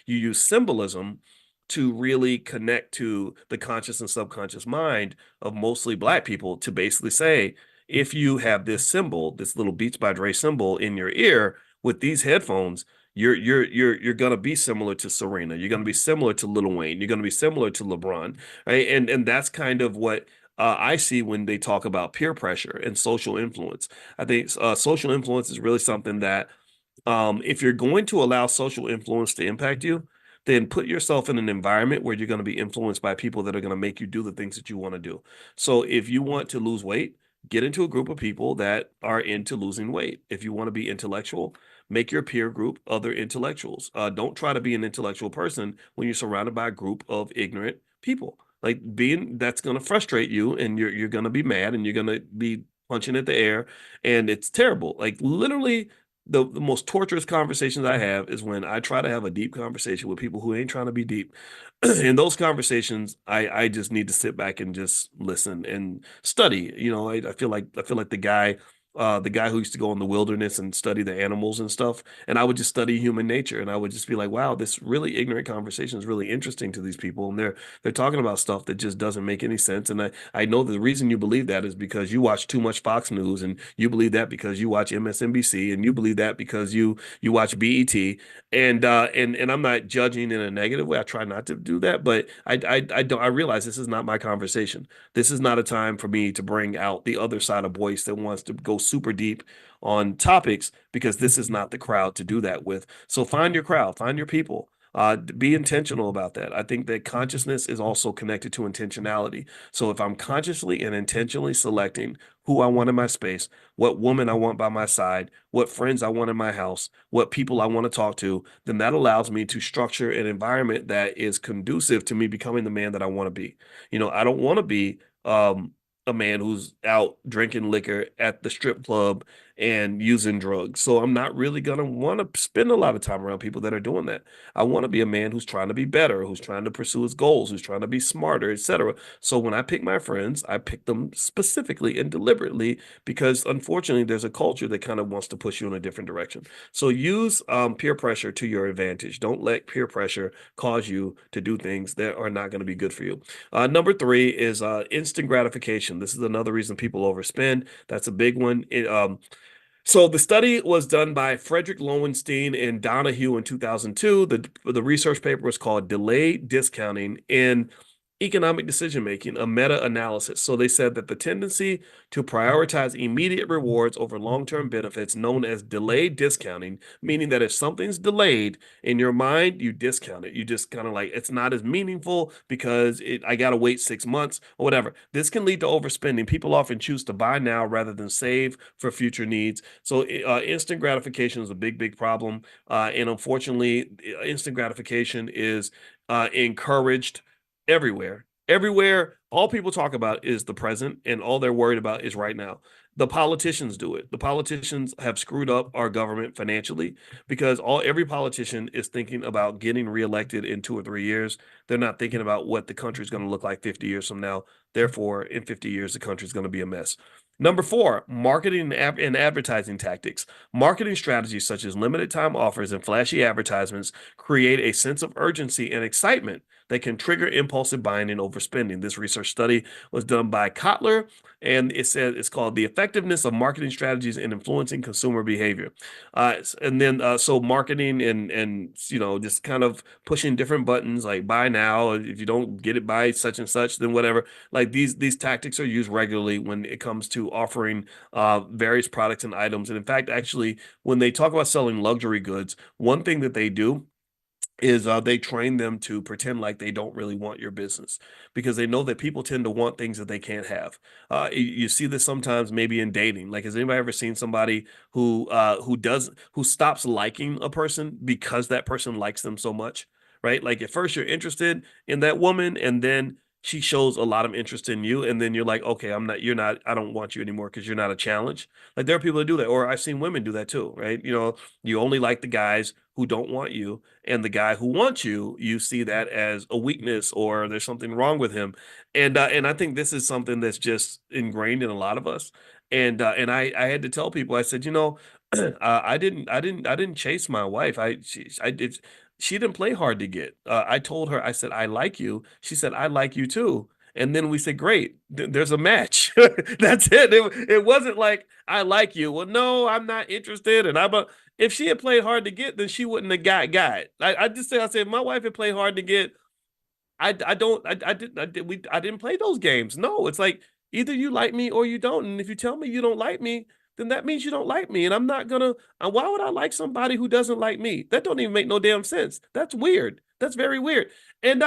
used symbolism to really connect to the conscious and subconscious mind of mostly black people to basically say, if you have this symbol, this little Beats by Dre symbol in your ear with these headphones, you're gonna be similar to Serena. You're gonna be similar to Lil Wayne. You're gonna be similar to LeBron, right? And that's kind of what I see when they talk about peer pressure and social influence. I think social influence is really something that if you're going to allow social influence to impact you, then put yourself in an environment where you're going to be influenced by people that are going to make you do the things that you want to do. So if you want to lose weight, get into a group of people that are into losing weight. If you want to be intellectual, make your peer group other intellectuals. Don't try to be an intellectual person when you're surrounded by a group of ignorant people. Like being that's going to frustrate you, and you're going to be mad, and you're going to be punching at the air, and it's terrible. Like literally the most torturous conversations I have is when I try to have a deep conversation with people who ain't trying to be deep. In those conversations, I just need to sit back and just listen and study. I feel like the guy who used to go in the wilderness and study the animals and stuff, and I would just study human nature, and I would just be like, wow, this really ignorant conversation is really interesting to these people, and they're talking about stuff that just doesn't make any sense. And I know the reason you believe that is because you watch too much Fox News, and you believe that because you watch MSNBC, and you believe that because you watch BET. And I'm not judging in a negative way. I try not to do that, but I realize this is not my conversation. This is not a time for me to bring out the other side of Boyce that wants to go super deep on topics, because this is not the crowd to do that with. So find your crowd, find your people. Be intentional about that. I think that consciousness is also connected to intentionality. So if I'm consciously and intentionally selecting who I want in my space, what woman I want by my side, what friends I want in my house, what people I want to talk to, then that allows me to structure an environment that is conducive to me becoming the man that I want to be. I don't want to be a man who's out drinking liquor at the strip club and using drugs. So I'm not really gonna want to spend a lot of time around people that are doing that. I want to be a man who's trying to be better, who's trying to pursue his goals, who's trying to be smarter, etc. So when I pick my friends, I pick them specifically and deliberately, because unfortunately there's a culture that kind of wants to push you in a different direction. So use peer pressure to your advantage. Don't let peer pressure cause you to do things that are not going to be good for you. Number three is instant gratification. This is another reason people overspend. That's a big one. So the study was done by Frederick Lowenstein and Donahue in 2002. The research paper was called Delayed Discounting in Economic Decision Making, a meta-analysis. So they said that the tendency to prioritize immediate rewards over long-term benefits, known as delayed discounting, meaning that if something's delayed in your mind, you discount it. You just kind of like, it's not as meaningful because I got to wait 6 months or whatever. This can lead to overspending. People often choose to buy now rather than save for future needs. So instant gratification is a big, big problem. And unfortunately, instant gratification is encouraged everywhere. Everywhere, all people talk about is the present, and all they're worried about is right now. The politicians do it. The politicians have screwed up our government financially, because every politician is thinking about getting reelected in 2 or 3 years. They're not thinking about what the country is going to look like 50 years from now. Therefore, in 50 years, the country is going to be a mess. Number four, marketing and advertising tactics. Marketing strategies such as limited time offers and flashy advertisements create a sense of urgency and excitement that can trigger impulsive buying and overspending. This research study was done by Kotler, and it said it's called The Effectiveness of Marketing Strategies in Influencing Consumer Behavior. And then so marketing and just kind of pushing different buttons like buy now. If you don't get it by such and such, then whatever. Like these tactics are used regularly when it comes to offering various products and items. And in fact, actually, when they talk about selling luxury goods, one thing that they do is they train them to pretend like they don't really want your business, because they know that people tend to want things that they can't have. You see this sometimes maybe in dating. Like, has anybody ever seen somebody who stops liking a person because that person likes them so much, right? Like at first you're interested in that woman, and then she shows a lot of interest in you, and then you're like, okay, you're not, I don't want you anymore because you're not a challenge. Like there are people that do that, or I've seen women do that too, right? You only like the guys who don't want you, and the guy who wants you, you see that as a weakness, or there's something wrong with him. And I think this is something that's just ingrained in a lot of us. And I had to tell people, I said, I didn't chase my wife. I did. She didn't play hard to get. I told her, I said, I like you. She said, I like you too. And then we said, great, there's a match. That's it. It wasn't like, I like you. Well, no, I'm not interested. And if she had played hard to get, then she wouldn't have got. I just say I said my wife had played hard to get. I don't I didn't play those games. No, it's like either you like me or you don't. And if you tell me you don't like me, then that means you don't like me. And I'm not gonna. Why would I like somebody who doesn't like me? That don't even make no damn sense. That's weird. That's very weird. And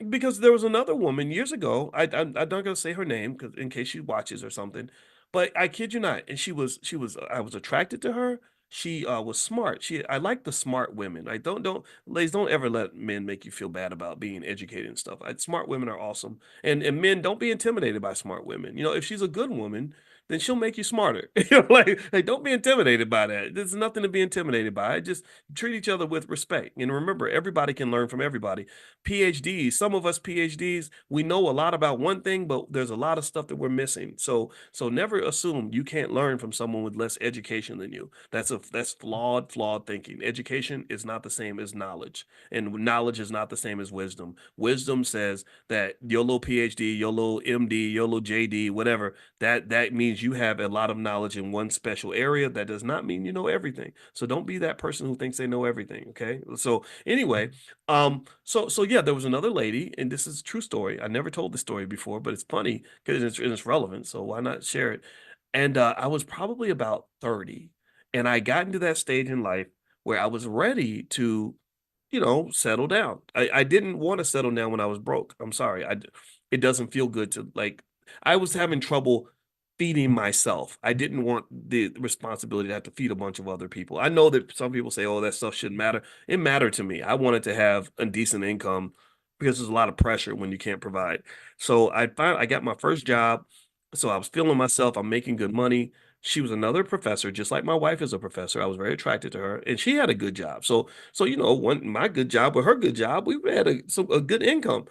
because there was another woman years ago. I'm not gonna say her name because in case she watches or something. But I kid you not, and she was I was attracted to her. She was smart. I like the smart women. I don't ladies, don't ever let men make you feel bad about being educated and stuff. Smart women are awesome, and men, don't be intimidated by smart women. If she's a good woman, then she'll make you smarter. Like don't be intimidated by that. There's nothing to be intimidated by. Just treat each other with respect. And remember, everybody can learn from everybody. PhDs, some of us PhDs, we know a lot about one thing, but there's a lot of stuff that we're missing. So never assume you can't learn from someone with less education than you. That's flawed thinking. Education is not the same as knowledge, and knowledge is not the same as wisdom. Wisdom says that your little PhD, your little MD, your little JD, whatever, that means you have a lot of knowledge in one special area. That does not mean you know everything. So don't be that person who thinks they know everything. Okay. So anyway, so yeah, there was another lady, and this is a true story. I never told the story before, but it's funny because it's relevant. So why not share it? And I was probably about 30, and I got into that stage in life where I was ready to, settle down. I didn't want to settle down when I was broke. I'm sorry. It doesn't feel good to like, I was having trouble feeding myself. I didn't want the responsibility to have to feed a bunch of other people. I know that some people say, oh, that stuff shouldn't matter. It mattered to me. I wanted to have a decent income because there's a lot of pressure when you can't provide. So I got my first job. So I was feeling myself. I'm making good money. She was another professor, just like my wife is a professor. I was very attracted to her, and she had a good job. So one my good job with her good job, we had a good income.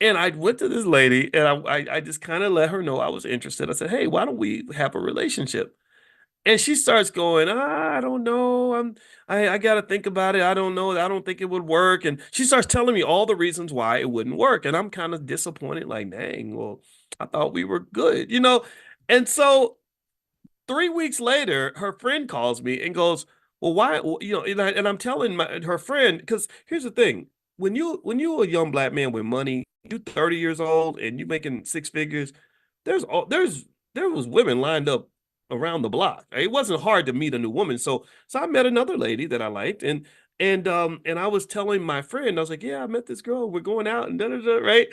And I went to this lady, and I just kind of let her know I was interested. I said, "Hey, why don't we have a relationship?" And she starts going, I don't know. I got to think about it. I don't know. I don't think it would work. And she starts telling me all the reasons why it wouldn't work. And I'm kind of disappointed, like, dang, well, I thought we were good. And so 3 weeks later, her friend calls me and goes, "Well, why?" Well, and I'm telling her friend, because here's the thing: when you a young black man with money, you 30 years old and you making six figures, there was women lined up around the block. It wasn't hard to meet a new woman. So I met another lady that I liked, and I was telling my friend, I was like, "Yeah, I met this girl. We're going out and da da da." Right?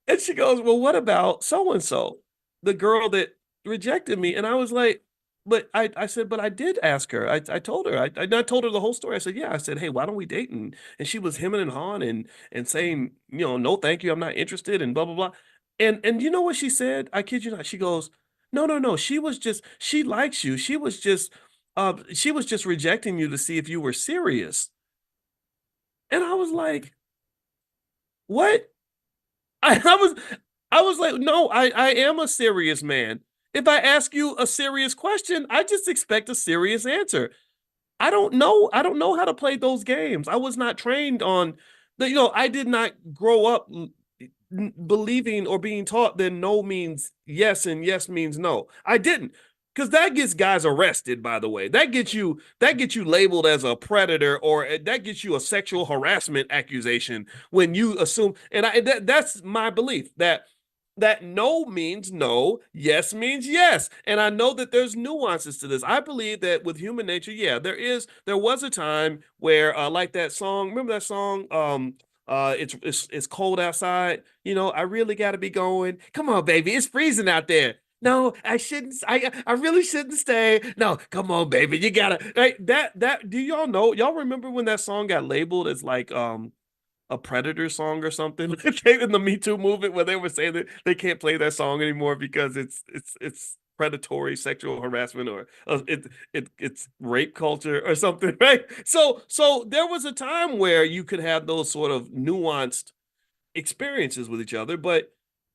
And she goes, "Well, what about so and so, the girl that rejected me?" And I was like, "But I said, but I did ask her. I told her. I told her the whole story. I said, yeah. I said, hey, why don't we date?" And she was hemming and hawing and saying, no, thank you, I'm not interested, and blah blah blah. And you know what she said? I kid you not. She goes, no, no, no. She likes you. She was just rejecting you to see if you were serious. And I was like, what? I was like, no, I am a serious man. If I ask you a serious question, I just expect a serious answer. I don't know how to play those games. I was not trained on I did not grow up believing or being taught that no means yes and yes means no. I didn't. Because that gets guys arrested, by the way. That gets you labeled as a predator, or that gets you a sexual harassment accusation when you assume. And that's my belief that no means no, yes means yes. And I know that there's nuances to this. I believe that with human nature, yeah, there was a time where like that song, remember that song? It's cold outside. I really gotta be going. Come on, baby, it's freezing out there. No, I shouldn't. I really shouldn't stay. No, come on, baby, you gotta like that. Do y'all know? Y'all remember when that song got labeled as like a Predator song or something in the Me Too movement, where they were saying that they can't play that song anymore because it's predatory sexual harassment, or it's rape culture or something, right? So there was a time where you could have those sort of nuanced experiences with each other, but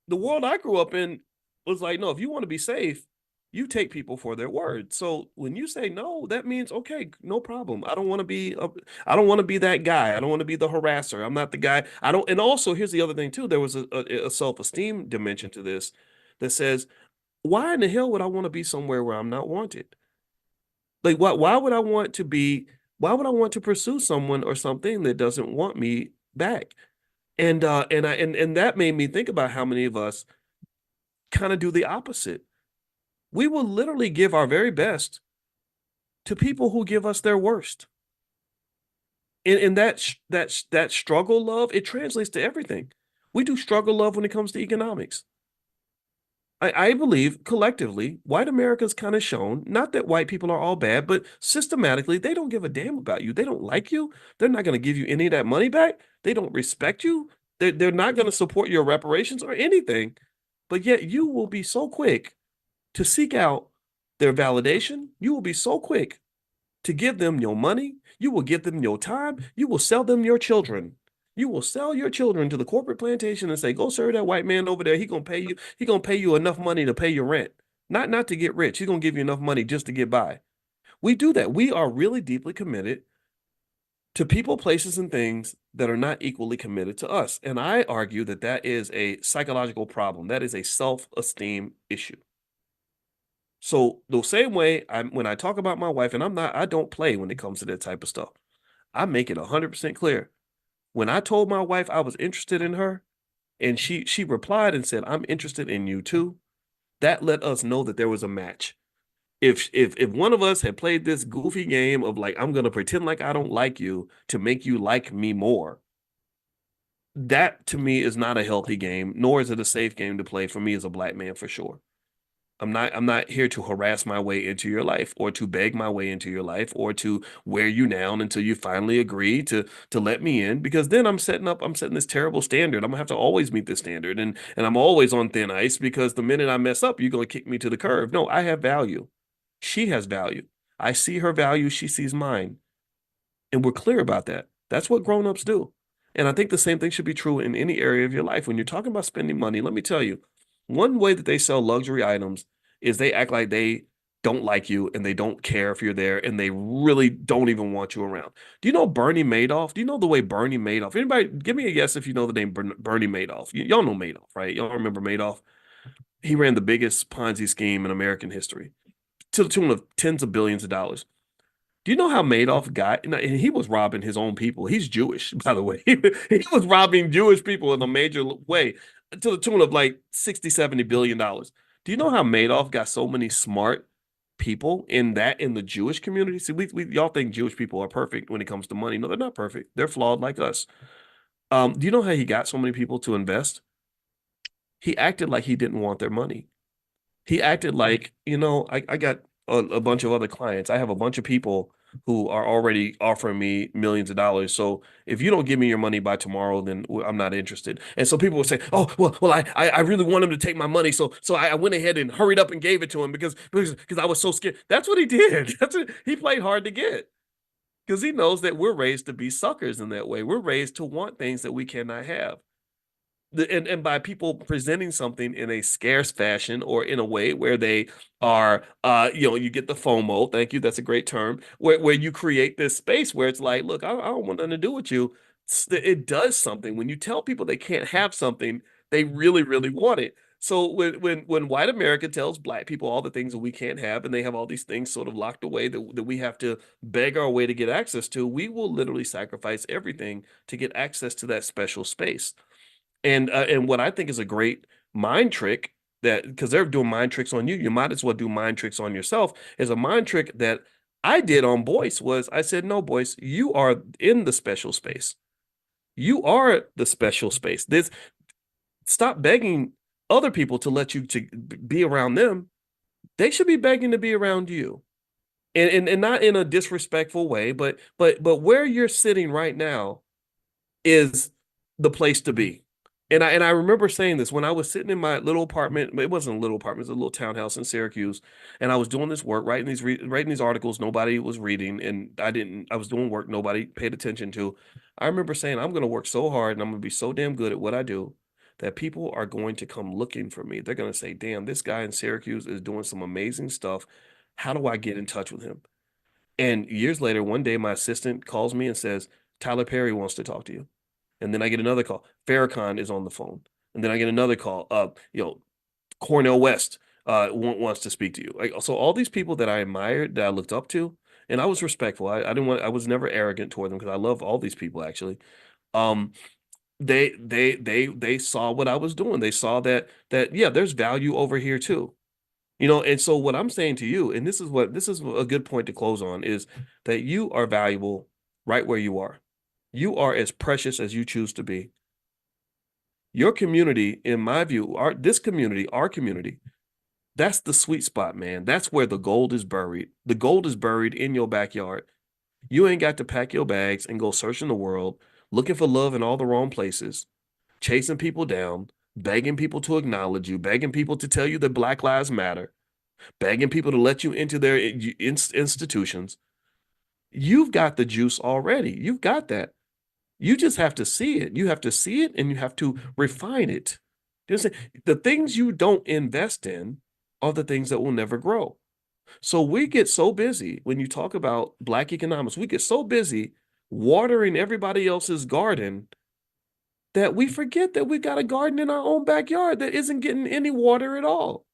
the world I grew up in was like, no, if you want to be safe, you take people for their word. So when you say no, that means okay, no problem. I don't want to be that guy. I don't want to be the harasser. I'm not the guy. I don't. And also, here's the other thing too. There was a self-esteem dimension to this that says, why in the hell would I want to be somewhere where I'm not wanted? Like, why would I want to be, why would I want to pursue someone or something that doesn't want me back? And that made me think about how many of us kind of do the opposite. We will literally give our very best to people who give us their worst. And that struggle love, it translates to everything. We do struggle love when it comes to economics. I believe collectively, white America's kind of shown, not that white people are all bad, but systematically, they don't give a damn about you. They don't like you. They're not going to give you any of that money back. They don't respect you. They're not going to support your reparations or anything. But yet you will be so quick to seek out their validation. You will be so quick to give them your money. You will give them your time. You will sell them your children. You will sell your children to the corporate plantation and say, go serve that white man over there. He gonna pay you, he gonna pay you enough money to pay your rent. Not to get rich. He's gonna give you enough money just to get by. We do that. We are really deeply committed to people, places, and things that are not equally committed to us. And I argue that that is a psychological problem. That is a self-esteem issue. So the same way when I talk about my wife, and I don't play when it comes to that type of stuff. I make it 100% clear. When I told my wife I was interested in her, and she replied and said, "I'm interested in you too," that let us know that there was a match. If one of us had played this goofy game of like, I'm gonna pretend like I don't like you to make you like me more, that to me is not a healthy game, nor is it a safe game to play for me as a black man for sure. I'm not here to harass my way into your life or to beg my way into your life or to wear you down until you finally agree to let me in, because then I'm setting this terrible standard. I'm gonna have to always meet this standard, and I'm always on thin ice because the minute I mess up, you're gonna kick me to the curb. No, I have value. She has value. I see her value, she sees mine. And we're clear about that. That's what grown-ups do. And I think the same thing should be true in any area of your life. When you're talking about spending money, let me tell you, one way that they sell luxury items is they act like they don't like you and they don't care if you're there and they really don't even want you around. Do you know Bernie Madoff? Do you know the way Bernie Madoff? Anybody, give me a guess if you know the name Bernie Madoff. Y'all know Madoff, right? Y'all remember Madoff? He ran the biggest Ponzi scheme in American history to the tune of tens of billions of dollars. Do you know how Madoff got? And he was robbing his own people. He's Jewish, by the way. He was robbing Jewish people in a major way to the tune of like 60, 70 billion dollars. Do you know how Madoff got so many smart people in the Jewish community? See, we y'all think Jewish people are perfect when it comes to money. No, they're not perfect. They're flawed like us. Do you know how he got so many people to invest? He acted like he didn't want their money. He acted like, I got a bunch of other clients. I have a bunch of people who are already offering me millions of dollars. So if you don't give me your money by tomorrow, then I'm not interested. And so people will say, "Oh, well, I really want him to take my money, so I went ahead and hurried up and gave it to him because I was so scared." That's what he did. That's what he played hard to get because he knows that we're raised to be suckers in that way. We're raised to want things that we cannot have. And by people presenting something in a scarce fashion or in a way where they are you get the FOMO, thank you, that's a great term, where you create this space where it's like, look, I don't want nothing to do with you. It does something when you tell people they can't have something, they really really want it. So when white America tells black people all the things that we can't have, and they have all these things sort of locked away that we have to beg our way to get access to, we will literally sacrifice everything to get access to that special space. And what I think is a great mind trick, that because they're doing mind tricks on you, you might as well do mind tricks on yourself. Is a mind trick that I did on Boyce was I said, no, Boyce, you are in the special space. You are the special space. This Stop begging other people to let you to be around them. They should be begging to be around you. And not in a disrespectful way, but where you're sitting right now is the place to be. And I remember saying this when I was sitting in my little apartment. It wasn't a little apartment; it was a little townhouse in Syracuse, and I was doing this work, writing these articles. Nobody was reading, and I didn't. I was doing work nobody paid attention to. I remember saying, "I'm going to work so hard, and I'm going to be so damn good at what I do, that people are going to come looking for me. They're going to say, 'Damn, this guy in Syracuse is doing some amazing stuff. How do I get in touch with him?'" And years later, one day, my assistant calls me and says, "Tyler Perry wants to talk to you." And then I get another call. Farrakhan is on the phone. And then I get another call. Cornell West. wants to speak to you. Like, so all these people that I admired, that I looked up to, and I was respectful. I didn't want, I was never arrogant toward them because I love all these people actually. Um, they saw what I was doing. They saw that yeah, there's value over here too. And so what I'm saying to you, and this is a good point to close on, is that you are valuable right where you are. You are as precious as you choose to be. Your community, in my view, our community, that's the sweet spot, man. That's where the gold is buried. The gold is buried in your backyard. You ain't got to pack your bags and go searching the world, looking for love in all the wrong places, chasing people down, begging people to acknowledge you, begging people to tell you that Black Lives Matter, begging people to let you into their institutions. You've got the juice already. You've got that. You just have to see it. You have to see it and you have to refine it. Just the things you don't invest in are the things that will never grow. So we get so busy when you talk about Black economics, we get so busy watering everybody else's garden that we forget that we've got a garden in our own backyard that isn't getting any water at all.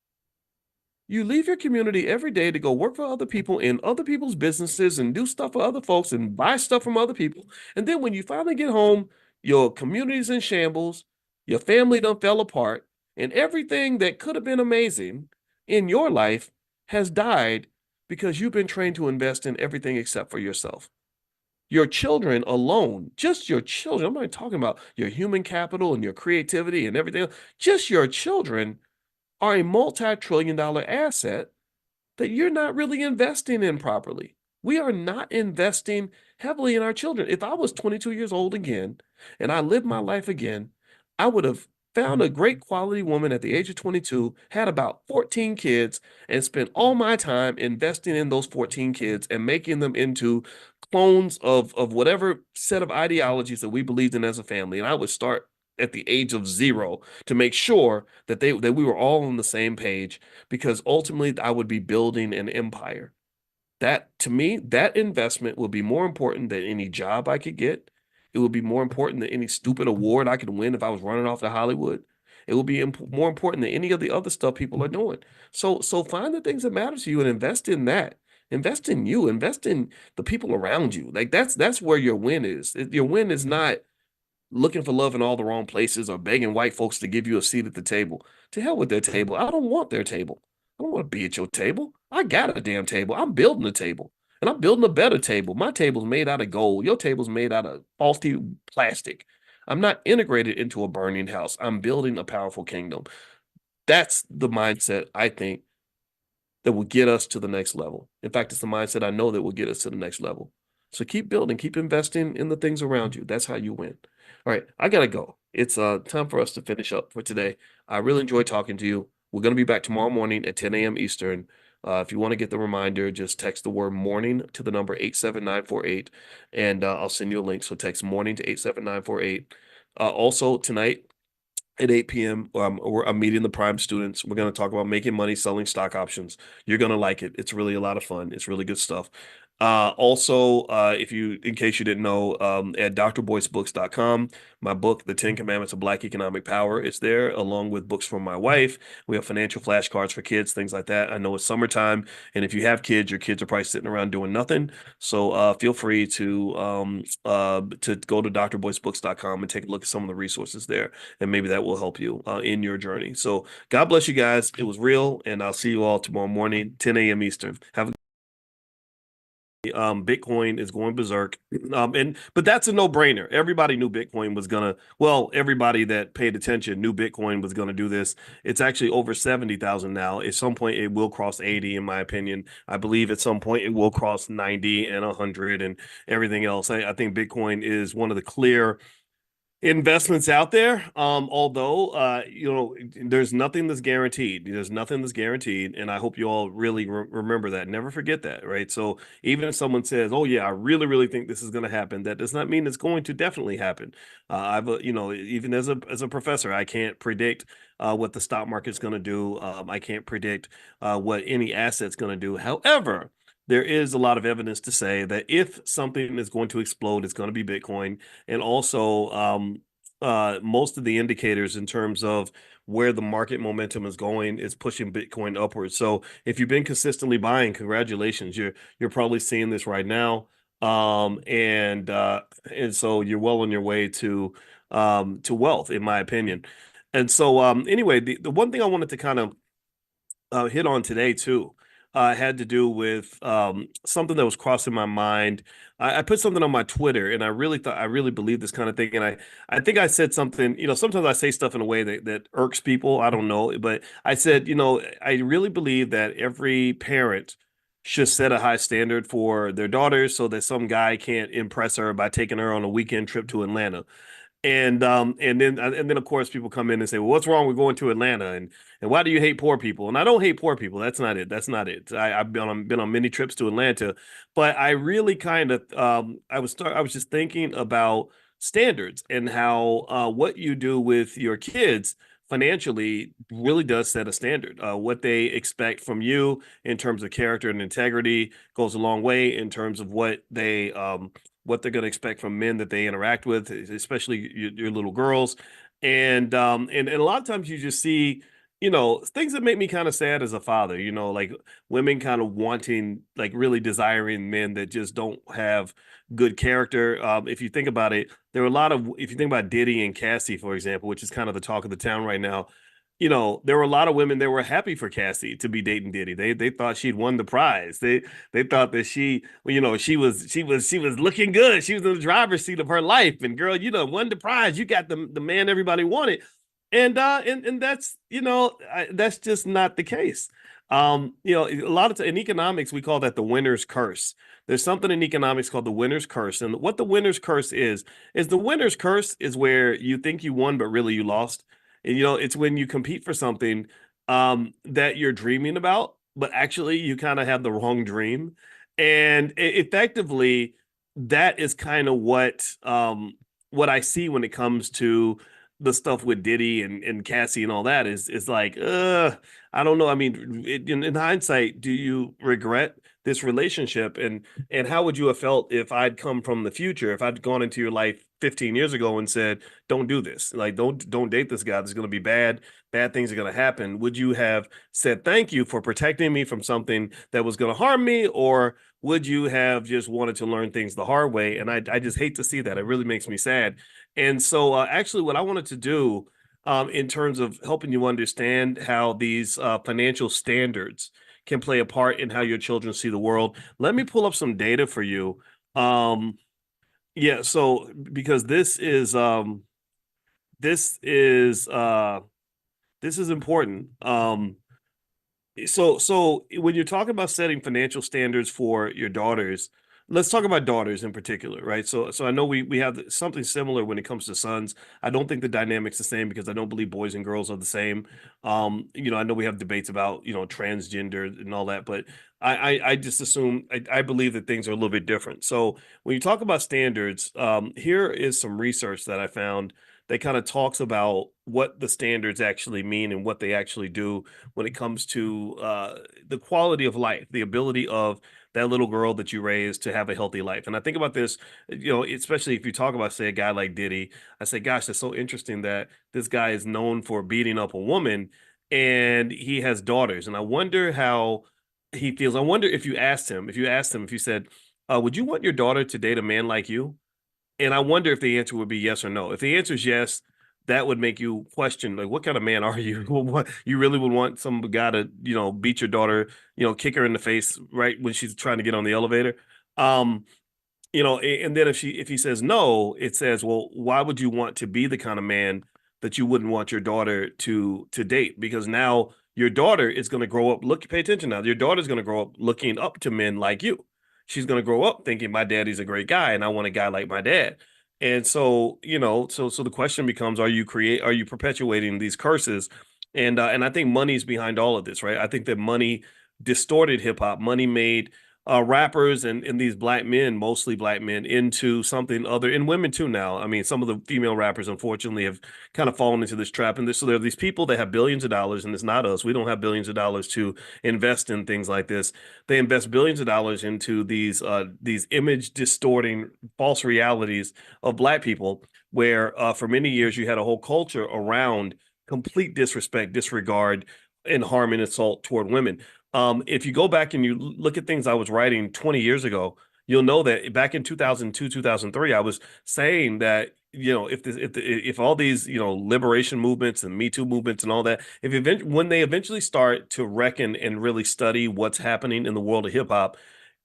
You leave your community every day to go work for other people in other people's businesses and do stuff for other folks and buy stuff from other people. And then when you finally get home, your community's in shambles, your family done fell apart, and everything that could have been amazing in your life has died because you've been trained to invest in everything except for yourself. Your children alone, just your children, I'm not talking about your human capital and your creativity and everything else, just your children are a multi-trillion-dollar asset that you're not really investing in properly. We are not investing heavily in our children. If I was 22 years old again and I lived my life again, I would have found a great quality woman at the age of 22, had about 14 kids, and spent all my time investing in those 14 kids and making them into clones of whatever set of ideologies that we believed in as a family. And I would start at the age of 0 to make sure that we were all on the same page because ultimately I would be building an empire. That to me, that investment will be more important than any job I could get. It would be more important than any stupid award I could win if I was running off to Hollywood. It will be more important than any of the other stuff people are doing. So find the things that matter to you and invest in that. Invest in you. Invest in the people around you. Like that's where your win is. Your win is not looking for love in all the wrong places or begging white folks to give you a seat at the table. To hell with their table. I don't want their table. I don't want to be at your table. I got a damn table. I'm building a table. And I'm building a better table. My table's made out of gold. Your table's made out of faulty plastic. I'm not integrated into a burning house. I'm building a powerful kingdom. That's the mindset I think that will get us to the next level. In fact, it's the mindset I know that will get us to the next level. So keep building, keep investing in the things around you. That's how you win. All right, I gotta go. It's time for us to finish up for today. I really enjoyed talking to you. We're gonna be back tomorrow morning at 10 a.m. Eastern. If you want to get the reminder, just text the word morning to the number 87948 and I'll send you a link. So text morning to 87948. Also tonight, at 8 p.m. I'm meeting the prime students. We're going to talk about making money selling stock options. You're going to like it. It's really a lot of fun. It's really good stuff. Also, if you, in case you didn't know, at drboycebooks.com, my book, The 10 Commandments of Black Economic Power, is there, along with books from my wife. We have financial flashcards for kids, things like that. I know it's summertime, and if you have kids, your kids are probably sitting around doing nothing. So feel free to go to drboycebooks.com and take a look at some of the resources there, and maybe that will help you in your journey. So God bless you guys. It was real, and I'll see you all tomorrow morning, 10 a.m. Eastern. Have a Bitcoin is going berserk. But that's a no-brainer. Everybody knew Bitcoin was gonna, well, everybody that paid attention knew Bitcoin was gonna do this. It's actually over 70,000 now. At some point it will cross 80, in my opinion. I believe at some point it will cross 90 and 100 and everything else. I think Bitcoin is one of the clear investments out there. Although there's nothing that's guaranteed. There's nothing that's guaranteed, and I hope you all really remember that. Never forget that, right? So even if someone says, "Oh yeah, I really, really think this is going to happen," that does not mean it's going to definitely happen. Even as a professor, I can't predict what the stock market's going to do. I can't predict what any asset's going to do. However, there is a lot of evidence to say that if something is going to explode, it's going to be Bitcoin. And also, most of the indicators in terms of where the market momentum is going is pushing Bitcoin upwards. So if you've been consistently buying, congratulations, you're probably seeing this right now. And so you're well on your way to wealth, in my opinion. And so anyway, the one thing I wanted to kind of hit on today too had to do with something that was crossing my mind. I put something on my Twitter, and I really thought I really believe this kind of thing. And I think I said something. Sometimes I say stuff in a way that irks people. I don't know, but I said, I really believe that every parent should set a high standard for their daughters, so that some guy can't impress her by taking her on a weekend trip to Atlanta. And then of course people come in and say, well, what's wrong with going to Atlanta, and why do you hate poor people? And I don't hate poor people. That's not it. That's not it. I've been on many trips to Atlanta, but I really kind of I was just thinking about standards and how what you do with your kids financially really does set a standard. What they expect from you in terms of character and integrity goes a long way in terms of what they're going to expect from men that they interact with, especially your little girls. And a lot of times you just see, things that make me kind of sad as a father, like women kind of wanting, like really desiring men that just don't have good character. If you think about it, there are a lot of, if you think about Diddy and Cassie, for example, which is kind of the talk of the town right now, there were a lot of women that were happy for Cassie to be dating Diddy. They thought she'd won the prize. They thought that well, she was looking good. She was in the driver's seat of her life. And girl, won the prize. You got the man everybody wanted. And that's just not the case. A lot of in economics we call that the winner's curse. There's something in economics called the winner's curse. And what the winner's curse is the winner's curse is where you think you won, but really you lost. And it's when you compete for something that you're dreaming about, but actually you kind of have the wrong dream. And effectively, that is kind of what I see when it comes to the stuff with Diddy and Cassie and all that is like, I don't know. I mean, in hindsight, do you regret this relationship? And how would you have felt if I'd come from the future, if I'd gone into your life 15 years ago and said, don't do this, like don't date this guy, there's going to be bad things are going to happen? Would you have said thank you for protecting me from something that was going to harm me, or would you have just wanted to learn things the hard way? And I just hate to see that. It really makes me sad. And so actually what I wanted to do in terms of helping you understand how these financial standards can play a part in how your children see the world, let me pull up some data for you. Yeah, so because this is this is important. So when you're talking about setting financial standards for your daughters, let's talk about daughters in particular, right? So I know we have something similar when it comes to sons. I don't think the dynamic's the same because I don't believe boys and girls are the same. I know we have debates about, transgender and all that, but I just assume I believe that things are a little bit different. So when you talk about standards, here is some research that I found that kind of talks about what the standards actually mean and what they actually do when it comes to the quality of life, the ability of that little girl that you raised to have a healthy life. And I think about this, especially if you talk about, say, a guy like Diddy, I say, gosh, that's so interesting that this guy is known for beating up a woman and he has daughters. And I wonder how he feels. I wonder if you said, would you want your daughter to date a man like you? And I wonder if the answer would be yes or no. If the answer is yes, that would make you question, like, what kind of man are you? What you really would want some guy to, beat your daughter, kick her in the face right when she's trying to get on the elevator. Um, and then if he says no, it says, well, why would you want to be the kind of man that you wouldn't want your daughter to date? Because now your daughter is going to grow up, pay attention now. Your daughter's going to grow up looking up to men like you. She's going to grow up thinking my daddy's a great guy and I want a guy like my dad. And so, so the question becomes, are you perpetuating these curses? And I think money's behind all of this, right? I think that money distorted hip hop. Money made rappers and these black men, mostly black men, into something other, and women too now. I mean, some of the female rappers, unfortunately, have kind of fallen into this trap. And so there are these people that have billions of dollars, and it's not us. We don't have billions of dollars to invest in things like this. They invest billions of dollars into these image distorting false realities of black people. where for many years you had a whole culture around complete disrespect, disregard, and harm and assault toward women. If you go back and you look at things I was writing 20 years ago, you'll know that back in 2002, 2003, I was saying that, if all these, liberation movements and Me Too movements and all that, when they eventually start to reckon and really study what's happening in the world of hip hop,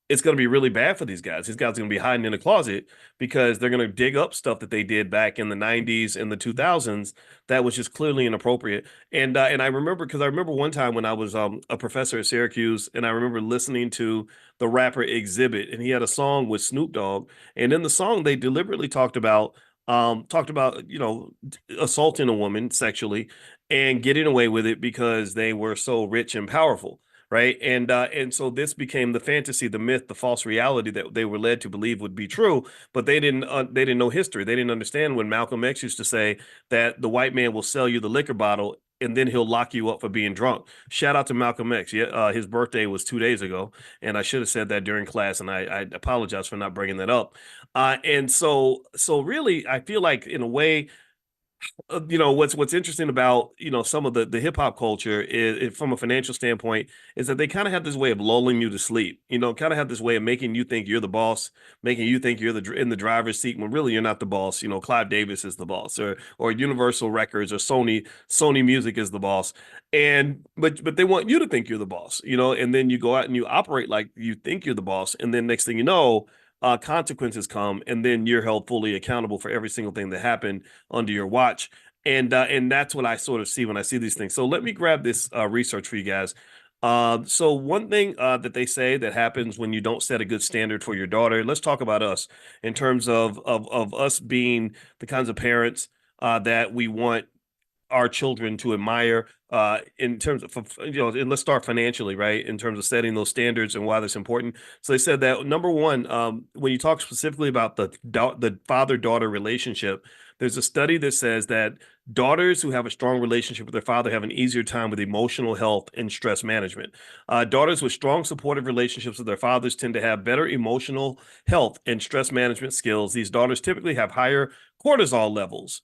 it's going to be really bad for these guys. These guys are going to be hiding in a closet because they're going to dig up stuff that they did back in the 90s and the 2000s that was just clearly inappropriate. And I remember, because I remember one time when I was a professor at Syracuse, and I remember listening to the rapper Exhibit, and he had a song with Snoop Dogg, and in the song they deliberately talked about assaulting a woman sexually and getting away with it because they were so rich and powerful, right? And so this became the fantasy, the myth, the false reality that they were led to believe would be true, but they didn't know history. They didn't understand when Malcolm X used to say that the white man will sell you the liquor bottle and then he'll lock you up for being drunk. Shout out to Malcolm X. Yeah, his birthday was 2 days ago, and I should have said that during class, and I apologize for not bringing that up. And so really, I feel like in a way, what's interesting about some of the hip hop culture from a financial standpoint is that they kind of have this way of lulling you to sleep. Kind of have this way of making you think you're the boss, making you think you're in the driver's seat when really you're not the boss. Clive Davis is the boss, or Universal Records or Sony Music is the boss, and but they want you to think you're the boss. And then you go out and you operate like you think you're the boss, and then next thing you know, consequences come, and then you're held fully accountable for every single thing that happened under your watch. And that's what I sort of see when I see these things. So let me grab this research for you guys. So one thing that they say that happens when you don't set a good standard for your daughter. Let's talk about us in terms of us being the kinds of parents that we want our children to admire in terms of, and let's start financially, right? In terms of setting those standards and why that's important. So they said that number one, when you talk specifically about the father-daughter relationship, there's a study that says that daughters who have a strong relationship with their father have an easier time with emotional health and stress management. Daughters with strong supportive relationships with their fathers tend to have better emotional health and stress management skills. These daughters typically have higher cortisol levels,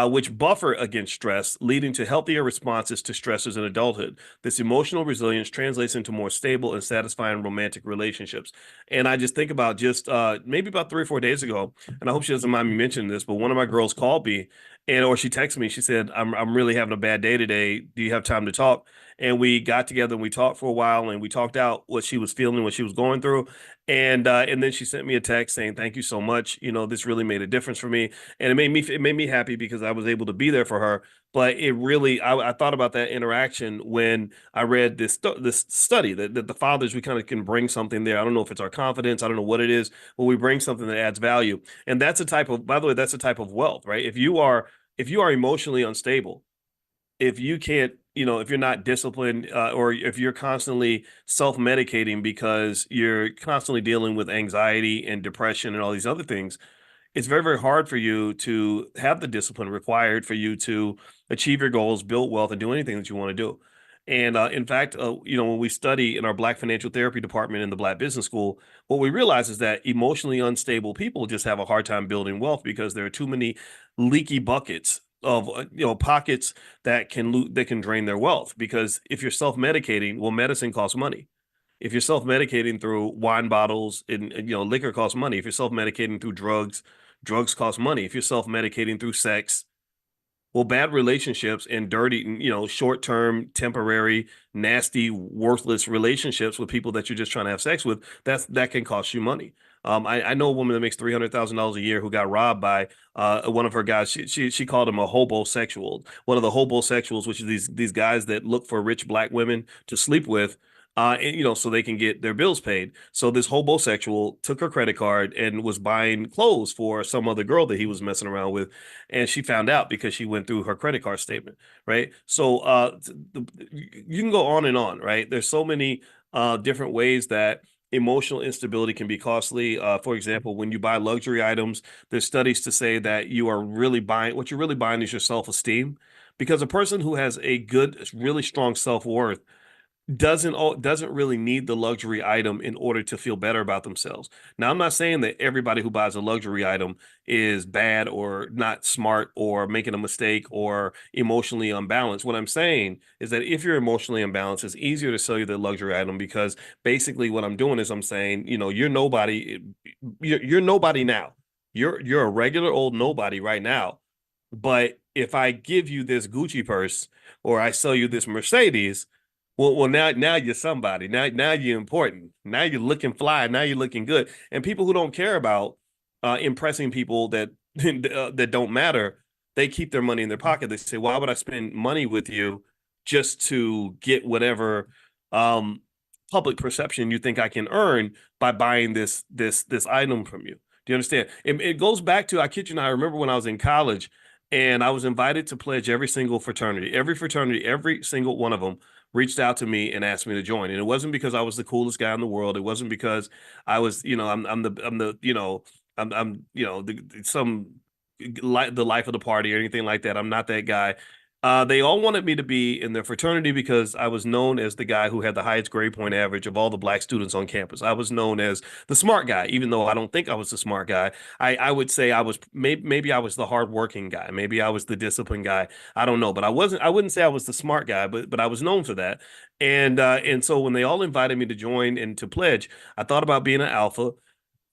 which buffer against stress, leading to healthier responses to stressors in adulthood. This emotional resilience translates into more stable and satisfying romantic relationships. And I just think about just maybe about 3 or 4 days ago, and I hope she doesn't mind me mentioning this, but one of my girls called me, or she texted me. She said, "I'm really having a bad day today. Do you have time to talk?" And we got together and we talked for a while, and we talked out what she was feeling, what she was going through. And then she sent me a text saying, "Thank you so much. This really made a difference for me." And it made me happy because I was able to be there for her. But it really, I thought about that interaction when I read this study that the fathers, we kind of can bring something there. I don't know if it's our confidence, I don't know what it is, but we bring something that adds value. And that's a type of, by the way, that's a type of wealth, right? If you are emotionally unstable, if you can't, if you're not disciplined, or if you're constantly self-medicating because you're constantly dealing with anxiety and depression and all these other things, it's very, very hard for you to have the discipline required for you to achieve your goals, build wealth, and do anything that you want to do. And in fact, when we study in our Black financial therapy department in the Black Business School, what we realize is that emotionally unstable people just have a hard time building wealth because there are too many leaky buckets of pockets that can drain their wealth. Because if you're self-medicating, well, medicine costs money. If you're self-medicating through wine bottles and liquor costs money. If you're self-medicating through drugs, drugs cost money. If you're self-medicating through sex, well, bad relationships and dirty, short-term, temporary, nasty, worthless relationships with people that you're just trying to have sex with, that can cost you money. I know a woman that makes $300,000 a year who got robbed by one of her guys. She called him a hobosexual, one of the hobosexuals, which is these guys that look for rich Black women to sleep with, so they can get their bills paid. So this homosexual took her credit card and was buying clothes for some other girl that he was messing around with, and she found out because she went through her credit card statement, right? So you can go on and on, right? There's so many different ways that emotional instability can be costly. For example, when you buy luxury items, there's studies to say that what you're really buying is your self-esteem, because a person who has a good, really strong self-worth doesn't really need the luxury item in order to feel better about themselves. Now, I'm not saying that everybody who buys a luxury item is bad or not smart or making a mistake or emotionally unbalanced. What I'm saying is that if you're emotionally unbalanced, it's easier to sell you the luxury item because basically what I'm doing is I'm saying, you're nobody, you're nobody now. You're a regular old nobody right now. But if I give you this Gucci purse or I sell you this Mercedes, well, now you're somebody. Now you're important. Now you're looking fly. Now you're looking good. And people who don't care about impressing people that that don't matter, they keep their money in their pocket. They say, "Why would I spend money with you just to get whatever um, public perception you think I can earn by buying this item from you?" Do you understand? It goes back to I kid you not. I remember when I was in college and I was invited to pledge every single fraternity, every single one of them reached out to me and asked me to join. And it wasn't because I was the coolest guy in the world. It wasn't because I was, I'm the, I'm some like the life of the party or anything like that. I'm not that guy. They all wanted me to be in their fraternity because I was known as the guy who had the highest grade point average of all the black students on campus. I was known as the smart guy, even though I don't think I was the smart guy. I would say I was maybe I was the hardworking guy. Maybe I was the disciplined guy. I don't know, but I wasn't. I wouldn't say I was the smart guy, but I was known for that. And so when they all invited me to join and to pledge, I thought about being an alpha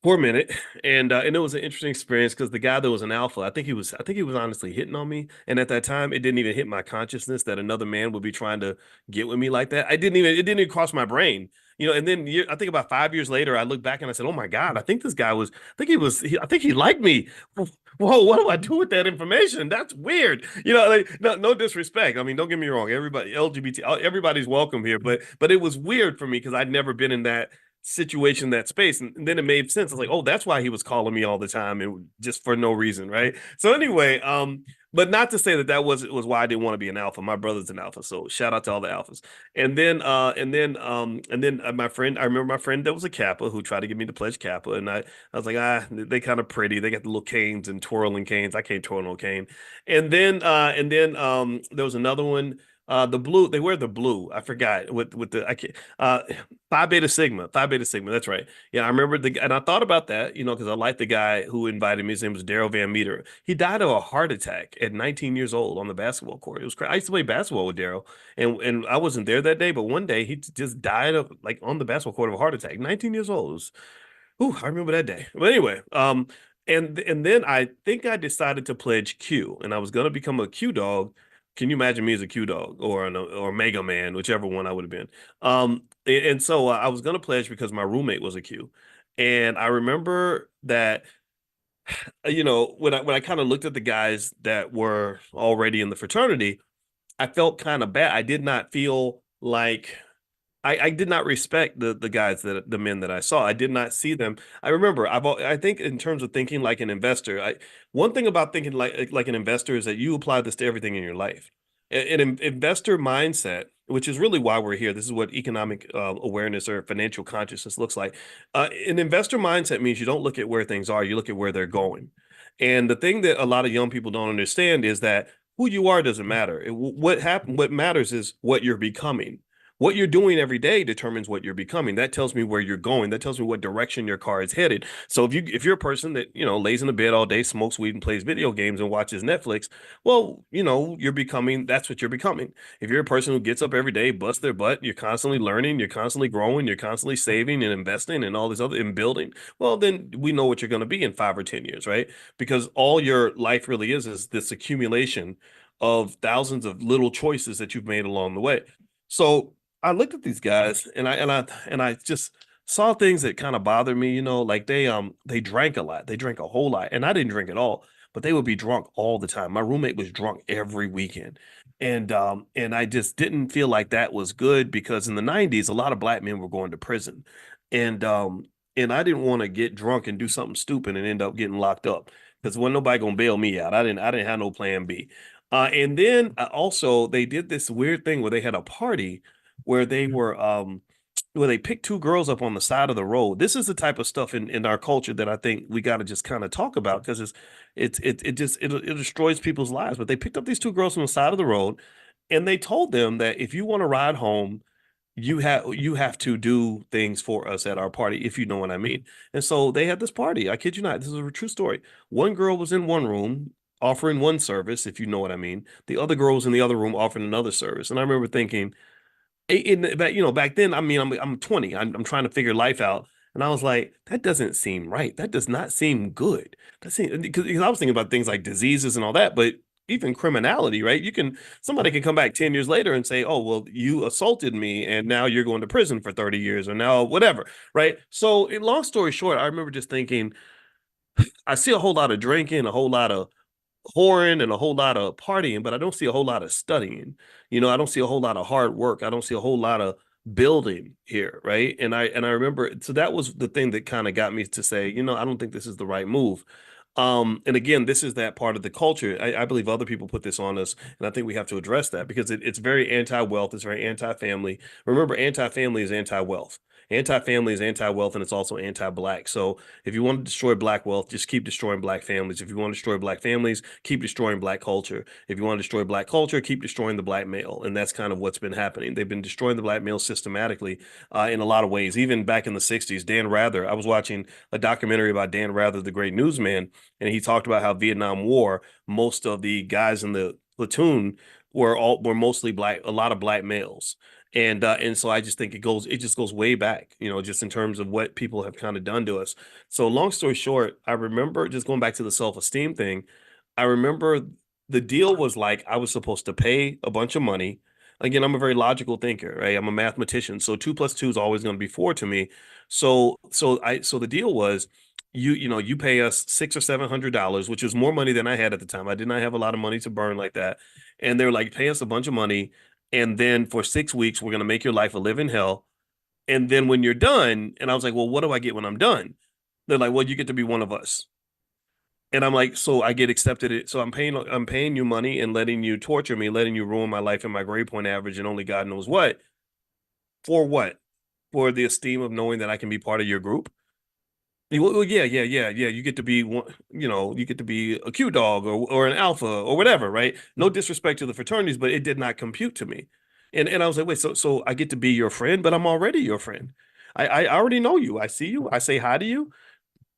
for a minute, and it was an interesting experience because the guy that was an alpha, I think he was honestly hitting on me, and at that time, it didn't even hit my consciousness that another man would be trying to get with me like that. It didn't even cross my brain, And then I think about 5 years later, I look back and I said, "Oh my God, I think this guy was, I think he liked me." Whoa, what do I do with that information? That's weird. Like, no disrespect. I mean, don't get me wrong. Everybody, LGBT, everybody's welcome here, but it was weird for me because I'd never been in that situation, that space. And then it made sense. I was like, oh, that's why he was calling me all the time and just for no reason, right? So anyway, but not to say that was why I didn't want to be an alpha. My brother's an alpha, so shout out to all the alphas. And then my friend, I remember my friend that was a Kappa who tried to get me to pledge Kappa, and I was like, they kind of pretty. They got the little canes and twirling canes. I can't twirl no cane. And then there was another one. The blue, they wear the blue. I forgot with the I can't Phi Beta Sigma. That's right. Yeah, I remember and I thought about that, because I liked the guy who invited me. His name was Daryl Van Meter. He died of a heart attack at 19 years old on the basketball court. It was crazy. I used to play basketball with Daryl, and I wasn't there that day, but one day he just died of like on the basketball court of a heart attack. 19 years old. It was, ooh, I remember that day. But anyway, and then I think I decided to pledge Q, and I was gonna become a Q dog. Can you imagine me as a Q dog or Mega Man, whichever one I would have been? And so I was gonna pledge because my roommate was a Q, and I remember that when I kind of looked at the guys that were already in the fraternity, I felt kind of bad. I did not feel like I did not respect the guys that the men that I saw. I did not see them. I remember I think in terms of thinking like an investor, one thing about thinking like an investor is that you apply this to everything in your life. An investor mindset, which is really why we're here. This is what economic awareness or financial consciousness looks like. An investor mindset means you don't look at where things are, you look at where they're going. And the thing that a lot of young people don't understand is that who you are doesn't matter. What matters is what you're becoming. What you're doing every day determines what you're becoming. That tells me where you're going. That tells me what direction your car is headed. So if you're a person that, lays in the bed all day, smokes weed and plays video games and watches Netflix, well, you're becoming, that's what you're becoming. If you're a person who gets up every day, busts their butt, you're constantly learning, you're constantly growing, you're constantly saving and investing and all this other in building, well, then we know what you're going to be in 5 or 10 years, right? Because all your life really is this accumulation of thousands of little choices that you've made along the way. So I looked at these guys and I just saw things that kind of bothered me, like they drank a lot. They drank a whole lot. And I didn't drink at all, but they would be drunk all the time. My roommate was drunk every weekend. And I just didn't feel like that was good because in the 90s, a lot of black men were going to prison. And and I didn't want to get drunk and do something stupid and end up getting locked up because wasn't nobody gonna bail me out. I didn't have no plan B. And then also they did this weird thing where they had a party where they picked two girls up on the side of the road. This is the type of stuff in our culture that I think we got to just kind of talk about because it destroys people's lives. But they picked up these two girls on the side of the road, and they told them that if you want to ride home, you have to do things for us at our party, if you know what I mean. And so they had this party. I kid you not, this is a true story. One girl was in one room offering one service, if you know what I mean. The other girl was in the other room offering another service. And I remember thinking, back then, I mean, I'm 20. I'm trying to figure life out, and I was like, that doesn't seem right. That does not seem good. That seems because I was thinking about things like diseases and all that, but even criminality, right? Somebody can come back 10 years later and say, oh, well, you assaulted me, and now you're going to prison for 30 years, or now whatever, right? So, long story short, I remember just thinking, I see a whole lot of drinking, a whole lot of whoring and a whole lot of partying, but I don't see a whole lot of studying. I don't see a whole lot of hard work. I don't see a whole lot of building here, right? And I remember, so that was the thing that kind of got me to say, I don't think this is the right move. And again, this is that part of the culture. I believe other people put this on us, and I think we have to address that because it's very anti-wealth, it's very anti-family. Remember, anti-family is anti-wealth. Anti-family is anti-wealth, and it's also anti-black. So if you want to destroy black wealth, just keep destroying black families. If you want to destroy black families, keep destroying black culture. If you want to destroy black culture, keep destroying the black male. And that's kind of what's been happening. They've been destroying the black male systematically in a lot of ways. Even back in the 60s, Dan Rather, I was watching a documentary about Dan Rather, the great newsman, and he talked about how Vietnam War, most of the guys in the platoon were mostly black, a lot of black males. And so I just think it just goes way back, just in terms of what people have kind of done to us. So long story short, I remember just going back to the self-esteem thing. I remember the deal was like I was supposed to pay a bunch of money. Again, I'm a very logical thinker, right? I'm a mathematician, so 2 plus 2 is always going to be 4 to me. So the deal was you pay us $600 or $700, which is more money than I had at the time. I did not have a lot of money to burn like that, and they're like, pay us a bunch of money, and then for 6 weeks we're going to make your life a living hell, and then when you're done, and I was like, well, what do I get when I'm done? They're like, well, you get to be one of us. And I'm like, so I get accepted. So I'm paying you money and letting you torture me, letting you ruin my life and my grade point average and only God knows what. For what? For the esteem of knowing that I can be part of your group? Well, yeah, yeah, yeah, yeah. You get to be one, you get to be a Q dog or an alpha or whatever, right? No disrespect to the fraternities, but it did not compute to me. And I was like, wait, so I get to be your friend, but I'm already your friend. I already know you. I see you. I say hi to you.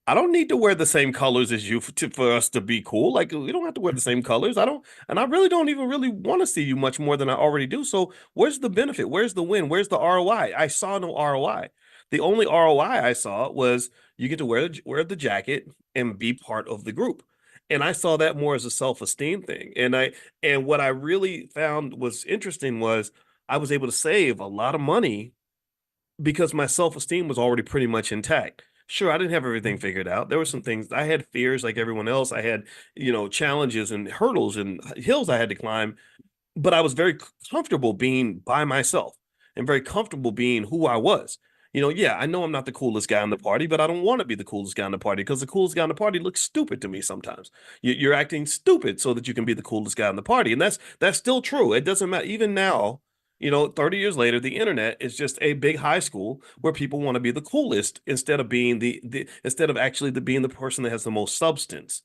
I don't need to wear the same colors as you for us to be cool. Like we don't have to wear the same colors. I don't, and I really don't even really want to see you much more than I already do. So where's the benefit? Where's the win? Where's the ROI? I saw no ROI. The only ROI I saw was you get to wear the jacket and be part of the group. And I saw that more as a self-esteem thing. And what I really found was interesting was I was able to save a lot of money because my self-esteem was already pretty much intact. Sure, I didn't have everything figured out. There were some things I had fears like everyone else. I had, challenges and hurdles and hills I had to climb, but I was very comfortable being by myself and very comfortable being who I was. Yeah, I know I'm not the coolest guy in the party, but I don't want to be the coolest guy in the party because the coolest guy in the party looks stupid to me sometimes. You're acting stupid so that you can be the coolest guy in the party, and that's still true. It doesn't matter. Even now, 30 years later, the internet is just a big high school where people want to be the coolest instead of being instead of actually being the person that has the most substance.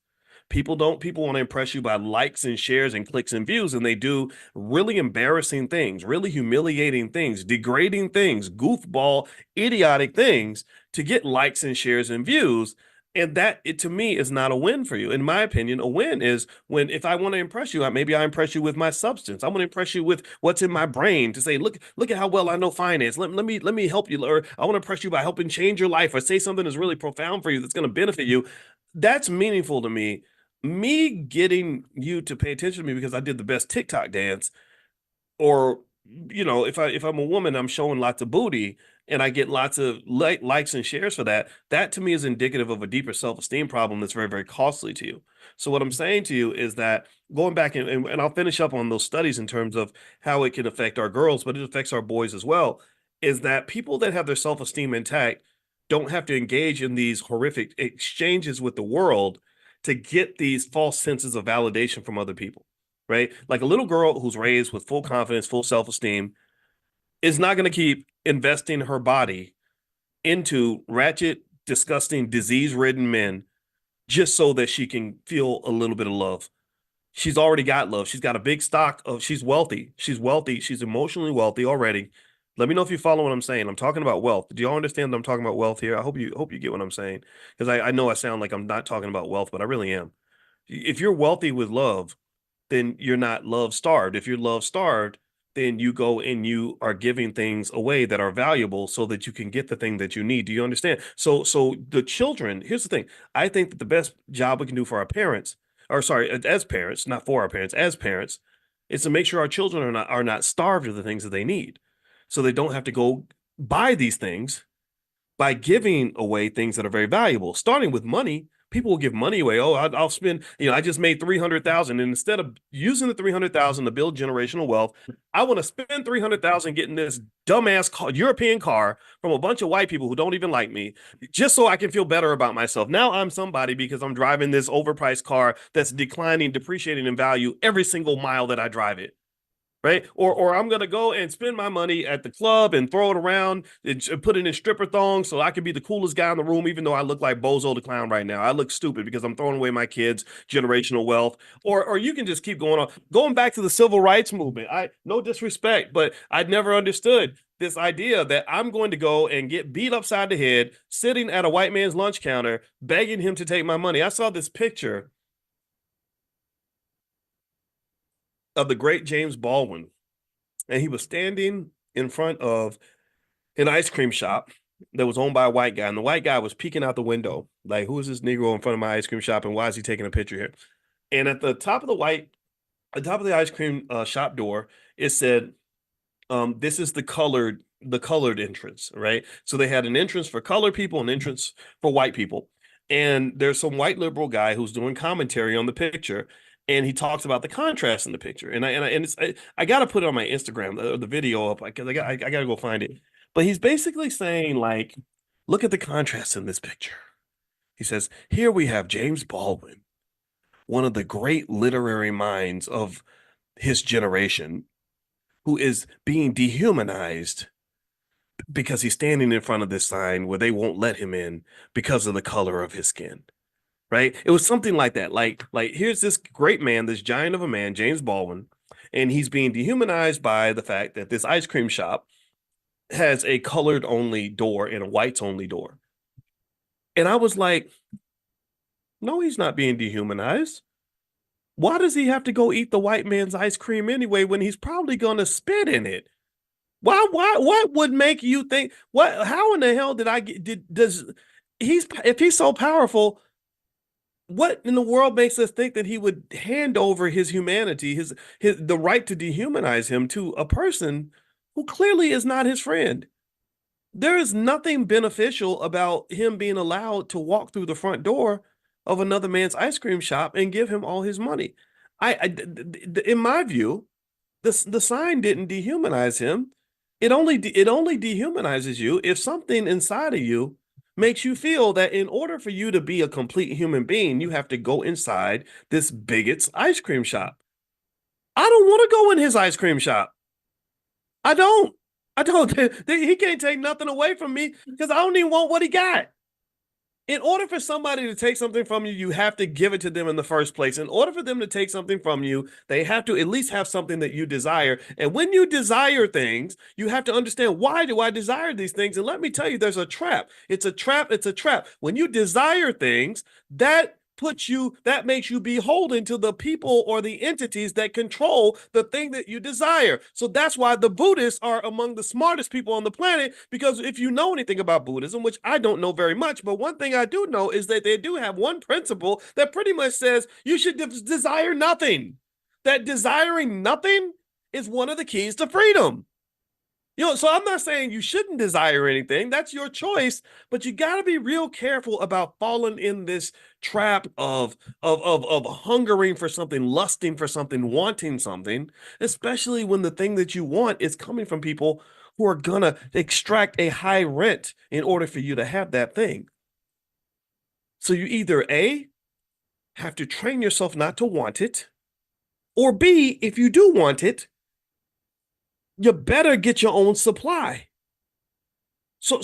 People want to impress you by likes and shares and clicks and views, and they do really embarrassing things, really humiliating things, degrading things, goofball, idiotic things to get likes and shares and views. And that, it to me, is not a win for you. In my opinion, a win is when, if I want to impress you, maybe I impress you with my substance. I want to impress you with what's in my brain to say, look at how well I know finance. Let me help you. Or I want to impress you by helping change your life or say something that's really profound for you that's going to benefit you. That's meaningful to me. Me getting you to pay attention to me because I did the best TikTok dance, or if I'm a woman, I'm showing lots of booty and I get lots of likes and shares for that. That to me is indicative of a deeper self-esteem problem that's very, very costly to you. So what I'm saying to you is that going back and I'll finish up on those studies in terms of how it can affect our girls, but it affects our boys as well, is that people that have their self-esteem intact don't have to engage in these horrific exchanges with the world to get these false senses of validation from other people, right? Like a little girl who's raised with full confidence, full self-esteem is not going to keep investing her body into ratchet, disgusting, disease-ridden men just so that she can feel a little bit of love. She's already got love. She's got a big stock of, she's wealthy. She's wealthy. She's emotionally wealthy already. Let me know if you follow what I'm saying. I'm talking about wealth. Do y'all understand that I'm talking about wealth here? I hope you get what I'm saying. Because I know I sound like I'm not talking about wealth, but I really am. If you're wealthy with love, then you're not love starved. If you're love starved, then you go and you are giving things away that are valuable so that you can get the thing that you need. Do you understand? So the children, here's the thing. I think that the best job we can do for our parents, or sorry, as parents, not for our parents, as parents, is to make sure our children are not starved of the things that they need. So they don't have to go buy these things by giving away things that are very valuable. Starting with money, people will give money away. Oh, I'll spend. I just made 300,000, and instead of using the 300,000 to build generational wealth, I want to spend 300,000 getting this dumbass European car from a bunch of white people who don't even like me, just so I can feel better about myself. Now I'm somebody because I'm driving this overpriced car that's declining, depreciating in value every single mile that I drive it, right? Or I'm gonna go and spend my money at the club and throw it around and put it in stripper thongs so I can be the coolest guy in the room, even though I look like Bozo the Clown right now. I look stupid because I'm throwing away my kids' generational wealth. Or you can just keep going on. Going back to the civil rights movement. I no disrespect, but I never understood this idea that I'm going to go and get beat upside the head sitting at a white man's lunch counter begging him to take my money. I saw this picture of the great James Baldwin, and he was standing in front of an ice cream shop that was owned by a white guy, and the white guy was peeking out the window, like, "Who is this Negro in front of my ice cream shop, and why is he taking a picture here?" And at the top of the ice cream shop door, it said, "This is the colored entrance," right? So they had an entrance for colored people, an entrance for white people, and there's some white liberal guy who's doing commentary on the picture, and he talks about the contrast in the picture, and I got to put it on my Instagram, the video up because I got to go find it, but he's basically saying like, look at the contrast in this picture. He says, here we have James Baldwin, one of the great literary minds of his generation, who is being dehumanized because he's standing in front of this sign where they won't let him in because of the color of his skin. Right? It was something like that. Like here's this great man, this giant of a man, James Baldwin, and he's being dehumanized by the fact that this ice cream shop has a colored only door and a whites only door. And I was like, no, he's not being dehumanized. Why does he have to go eat the white man's ice cream anyway when he's probably going to spit in it? What would make you think how in the hell did I get did does he's if he's so powerful, what in the world makes us think that he would hand over his humanity, his the right to dehumanize him to a person who clearly is not his friend? There is nothing beneficial about him being allowed to walk through the front door of another man's ice cream shop and give him all his money. In my view, the sign didn't dehumanize him. It only dehumanizes you if something inside of you makes you feel that in order for you to be a complete human being, you have to go inside this bigot's ice cream shop. I don't want to go in his ice cream shop. I don't. I don't. He can't take nothing away from me because I don't even want what he got. In order for somebody to take something from you, you have to give it to them in the first place. In order for them to take something from you, they have to at least have something that you desire. And when you desire things, you have to understand, why do I desire these things? And let me tell you, there's a trap. It's a trap. It's a trap. When you desire things, that makes you beholden to the people or the entities that control the thing that you desire. So that's why the Buddhists are among the smartest people on the planet, because if you know anything about Buddhism, which I don't know very much, but one thing I do know is that they do have one principle that pretty much says you should desire nothing. That desiring nothing is one of the keys to freedom. So I'm not saying you shouldn't desire anything. That's your choice, but you got to be real careful about falling in this trap of hungering for something, lusting for something, wanting something, especially when the thing that you want is coming from people who are gonna extract a high rent in order for you to have that thing. So you either A, have to train yourself not to want it, or B, if you do want it, you better get your own supply. So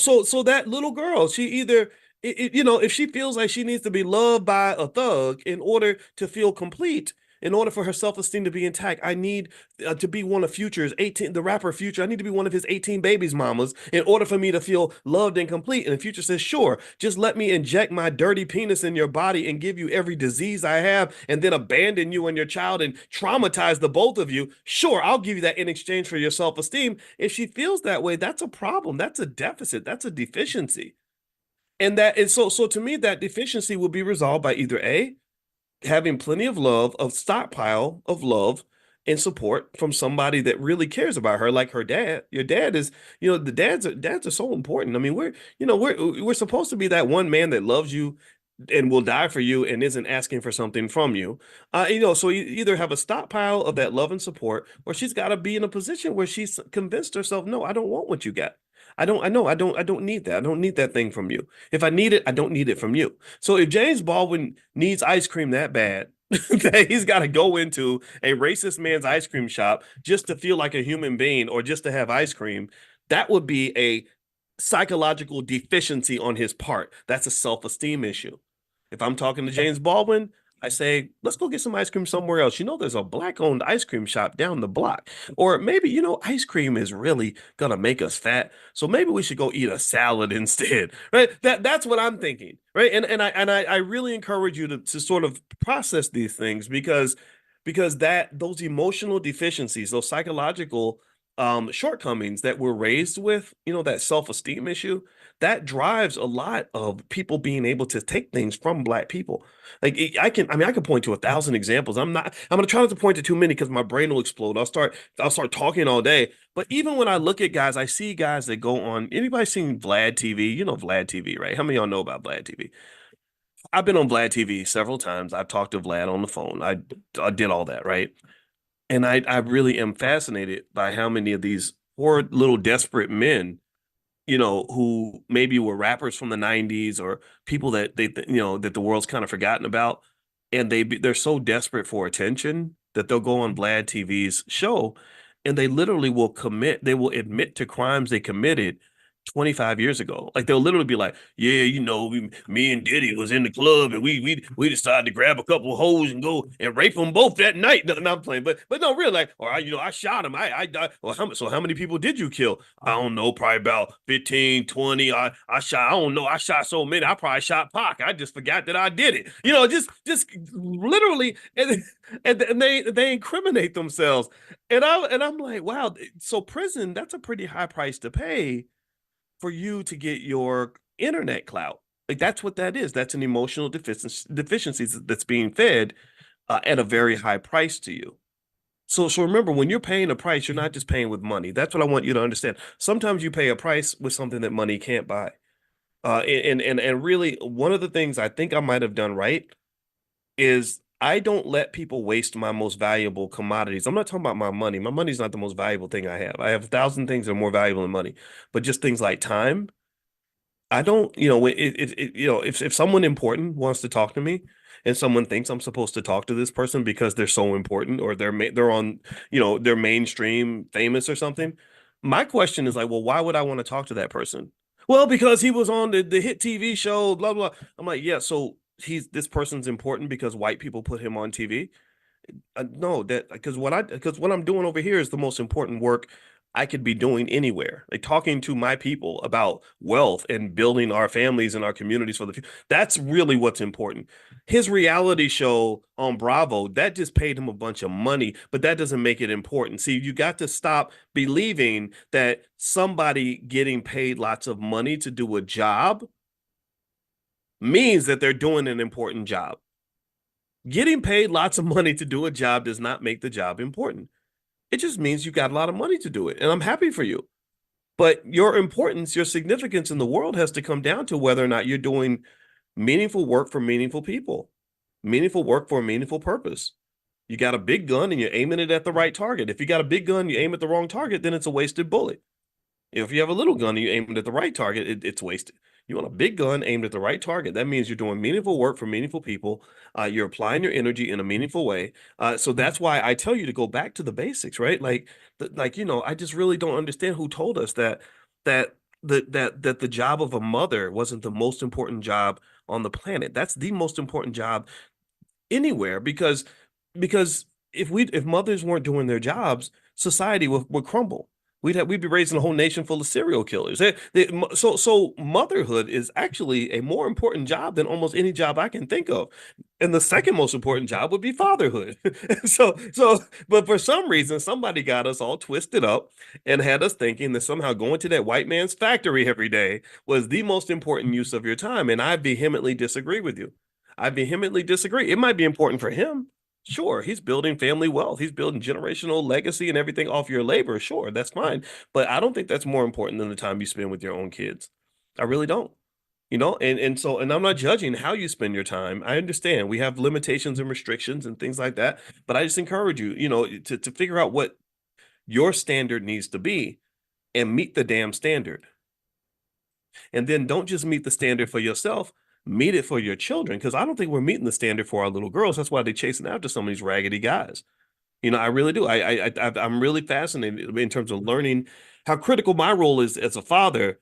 that little girl, she either, if she feels like she needs to be loved by a thug in order to feel complete, In order for her self-esteem to be intact, I need to be one of Future's 18, the rapper Future. I need to be one of his 18 babies mamas in order for me to feel loved and complete. And the Future says, sure, just let me inject my dirty penis in your body and give you every disease I have and then abandon you and your child and traumatize the both of you. Sure, I'll give you that in exchange for your self-esteem. If she feels that way, that's a problem. That's a deficit. That's a deficiency. And that is so to me, that deficiency will be resolved by either A, having plenty of love, a stockpile of love and support from somebody that really cares about her, like her dad. Your dad is, the dads are so important. I mean, we're supposed to be that one man that loves you and will die for you and isn't asking for something from you. So you either have a stockpile of that love and support, or she's got to be in a position where she's convinced herself, no, I don't want what you got. I don't need that. I don't need that thing from you. If I need it, I don't need it from you. So if James Baldwin needs ice cream that bad, that he's got to go into a racist man's ice cream shop just to feel like a human being or just to have ice cream, that would be a psychological deficiency on his part. That's a self-esteem issue. If I'm talking to James Baldwin, I say, let's go get some ice cream somewhere else. There's a black-owned ice cream shop down the block. Or maybe, ice cream is really gonna make us fat. So maybe we should go eat a salad instead. Right? That's what I'm thinking. Right. And I really encourage you to sort of process these things because that those emotional deficiencies, those psychological shortcomings that we're raised with, that self-esteem issue, that drives a lot of people being able to take things from Black people. Like I can point to 1,000 examples. I'm gonna try not to point to too many because my brain will explode. I'll start talking all day. But even when I look at guys, I see guys that go on. Anybody seen Vlad TV? You know Vlad TV, right? How many of y'all know about Vlad TV? I've been on Vlad TV several times. I've talked to Vlad on the phone. I did all that, right? And I really am fascinated by how many of these poor little desperate men, who maybe were rappers from the 90s or people that that the world's kind of forgotten about, and they're so desperate for attention that they'll go on Vlad TV's show and they literally they will admit to crimes they committed 25 years ago. Like they'll literally be like, yeah, me and Diddy was in the club and we decided to grab a couple of hoes and go and rape them both that night. No, no, I'm playing, but no, really, like, or I shot him. I died. Well, how many people did you kill? I don't know, probably about 15, 20. I shot, I don't know, I shot so many. I probably shot Pac. I just forgot that I did it. Just literally, and they incriminate themselves. And I'm like, wow. So prison, that's a pretty high price to pay for you to get your internet clout. Like that's what that is. That's an emotional deficiency that's being fed at a very high price to you. So remember, when you're paying a price, you're not just paying with money. That's what I want you to understand. Sometimes you pay a price with something that money can't buy. And really, one of the things I think I might have done right is I don't let people waste my most valuable commodities. I'm not talking about my money. My money's not the most valuable thing I have. I have 1,000 things that are more valuable than money, but just things like time. I don't, if someone important wants to talk to me and someone thinks I'm supposed to talk to this person because they're so important or they're on, they're mainstream famous or something, my question is like, well, why would I want to talk to that person? Well, because he was on the hit TV show, blah blah. I'm like, yeah, so this person's important because white people put him on TV. No, that because what I'm doing over here is the most important work I could be doing anywhere. Like talking to my people about wealth and building our families and our communities for the future. That's really what's important. His reality show on Bravo, that just paid him a bunch of money, but that doesn't make it important. See, you got to stop believing that somebody getting paid lots of money to do a job means that they're doing an important job. Getting paid lots of money to do a job does not make the job important. It just means you got a lot of money to do it. And I'm happy for you. But your importance, your significance in the world has to come down to whether or not you're doing meaningful work for meaningful people, meaningful work for a meaningful purpose. You got a big gun and you're aiming it at the right target. If you got a big gun, you aim at the wrong target, then it's a wasted bullet. If you have a little gun and you aim it at the right target, it's wasted. You want a big gun aimed at the right target. That means you're doing meaningful work for meaningful people. You're applying your energy in a meaningful way. So that's why I tell you to go back to the basics, right? I just really don't understand who told us that that the job of a mother wasn't the most important job on the planet. That's the most important job anywhere because because if mothers weren't doing their jobs, society would crumble. We'd be raising a whole nation full of serial killers. So motherhood is actually a more important job than almost any job I can think of. And the second most important job would be fatherhood. But for some reason, somebody got us all twisted up and had us thinking that somehow going to that white man's factory every day was the most important use of your time. And I vehemently disagree with you. I vehemently disagree. It might be important for him. Sure, he's building family wealth. He's building generational legacy and everything off your labor. Sure, that's fine. But I don't think that's more important than the time you spend with your own kids. I really don't. And I'm not judging how you spend your time. I understand we have limitations and restrictions and things like that, but I just encourage you, to figure out what your standard needs to be and meet the damn standard. And then don't just meet the standard for yourself, meet it for your children. Because I don't think we're meeting the standard for our little girls. That's why they're chasing after some of these raggedy guys. I really do. I'm really fascinated in terms of learning how critical my role is as a father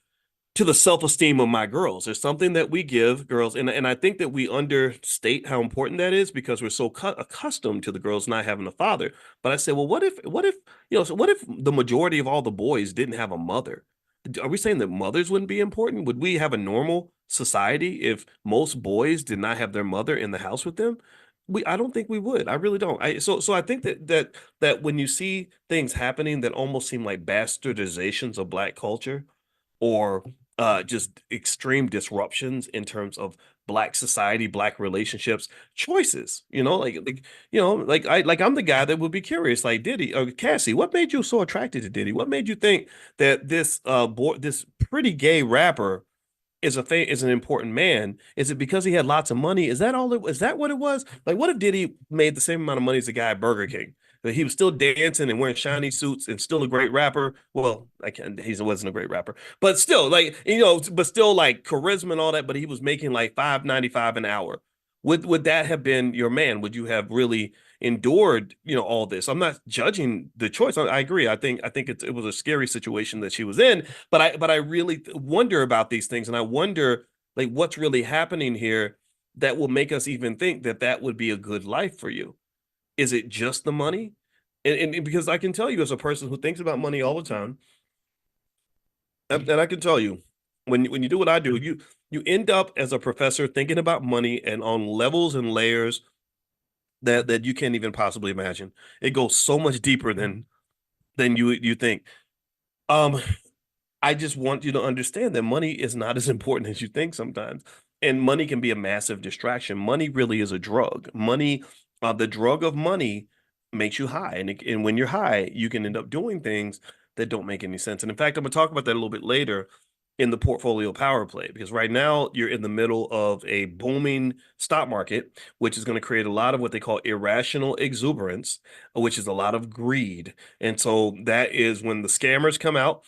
to the self-esteem of my girls. There's something that we give girls, and I think that we understate how important that is because we're so accustomed to the girls not having a father. But I say, well, what if so what if the majority of all the boys didn't have a mother? Are we saying that mothers wouldn't be important? Would we have a normal society if most boys did not have their mother in the house with them? I don't think we would. I really don't. So I think that when you see things happening that almost seem like bastardizations of Black culture, or just extreme disruptions in terms of Black society, Black relationships, choices. I'm the guy that would be curious, like Diddy or Cassie, what made you so attracted to Diddy? What made you think that this pretty gay rapper is an important man? Is it because he had lots of money? Is that what it was? Like, what if Diddy made the same amount of money as the guy at Burger King? That he was still dancing and wearing shiny suits and still a great rapper. Well, I can't, he wasn't a great rapper, but still, but still like charisma and all that. But he was making like 5.95 an hour. Would that have been your man? Would you have really endured, all this? I'm not judging the choice. I agree. I think it was a scary situation that she was in, but I really wonder about these things, and I wonder like what's really happening here that will make us even think that that would be a good life for you. Is it just the money? And because I can tell you as a person who thinks about money all the time, and I can tell you when you do what I do, you end up as a professor thinking about money and on levels and layers that you can't even possibly imagine. It goes so much deeper than you think. Um, I just want you to understand that money is not as important as you think sometimes. And money can be a massive distraction. Money really is a drug. The drug of money makes you high. And when you're high, you can end up doing things that don't make any sense. And in fact, I'm going to talk about that a little bit later in the portfolio power play, because right now you're in the middle of a booming stock market, which is going to create a lot of what they call irrational exuberance, which is a lot of greed. And so that is when the scammers come out.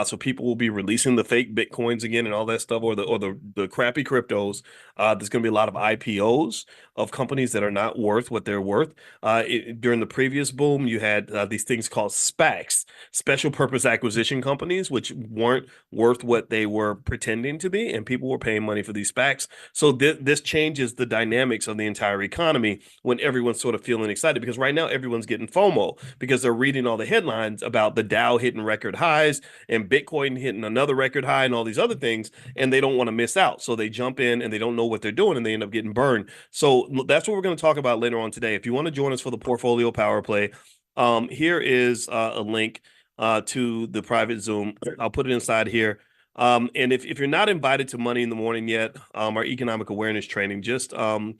So people will be releasing the fake Bitcoins again and all that stuff, or the crappy cryptos. There's going to be a lot of IPOs of companies that are not worth what they're worth. During the previous boom, you had these things called SPACs, special purpose acquisition companies, which weren't worth what they were pretending to be, and people were paying money for these SPACs. So this changes the dynamics of the entire economy when everyone's sort of feeling excited, because right now everyone's getting FOMO because they're reading all the headlines about the Dow hitting record highs and Bitcoin hitting another record high and all these other things, and they don't want to miss out. So they jump in and they don't know what they're doing and they end up getting burned. So that's what we're going to talk about later on today. If you want to join us for the portfolio power play, here is a link to the private Zoom. I'll put it inside here. And if you're not invited to Money in the Morning yet, our economic awareness training, just get on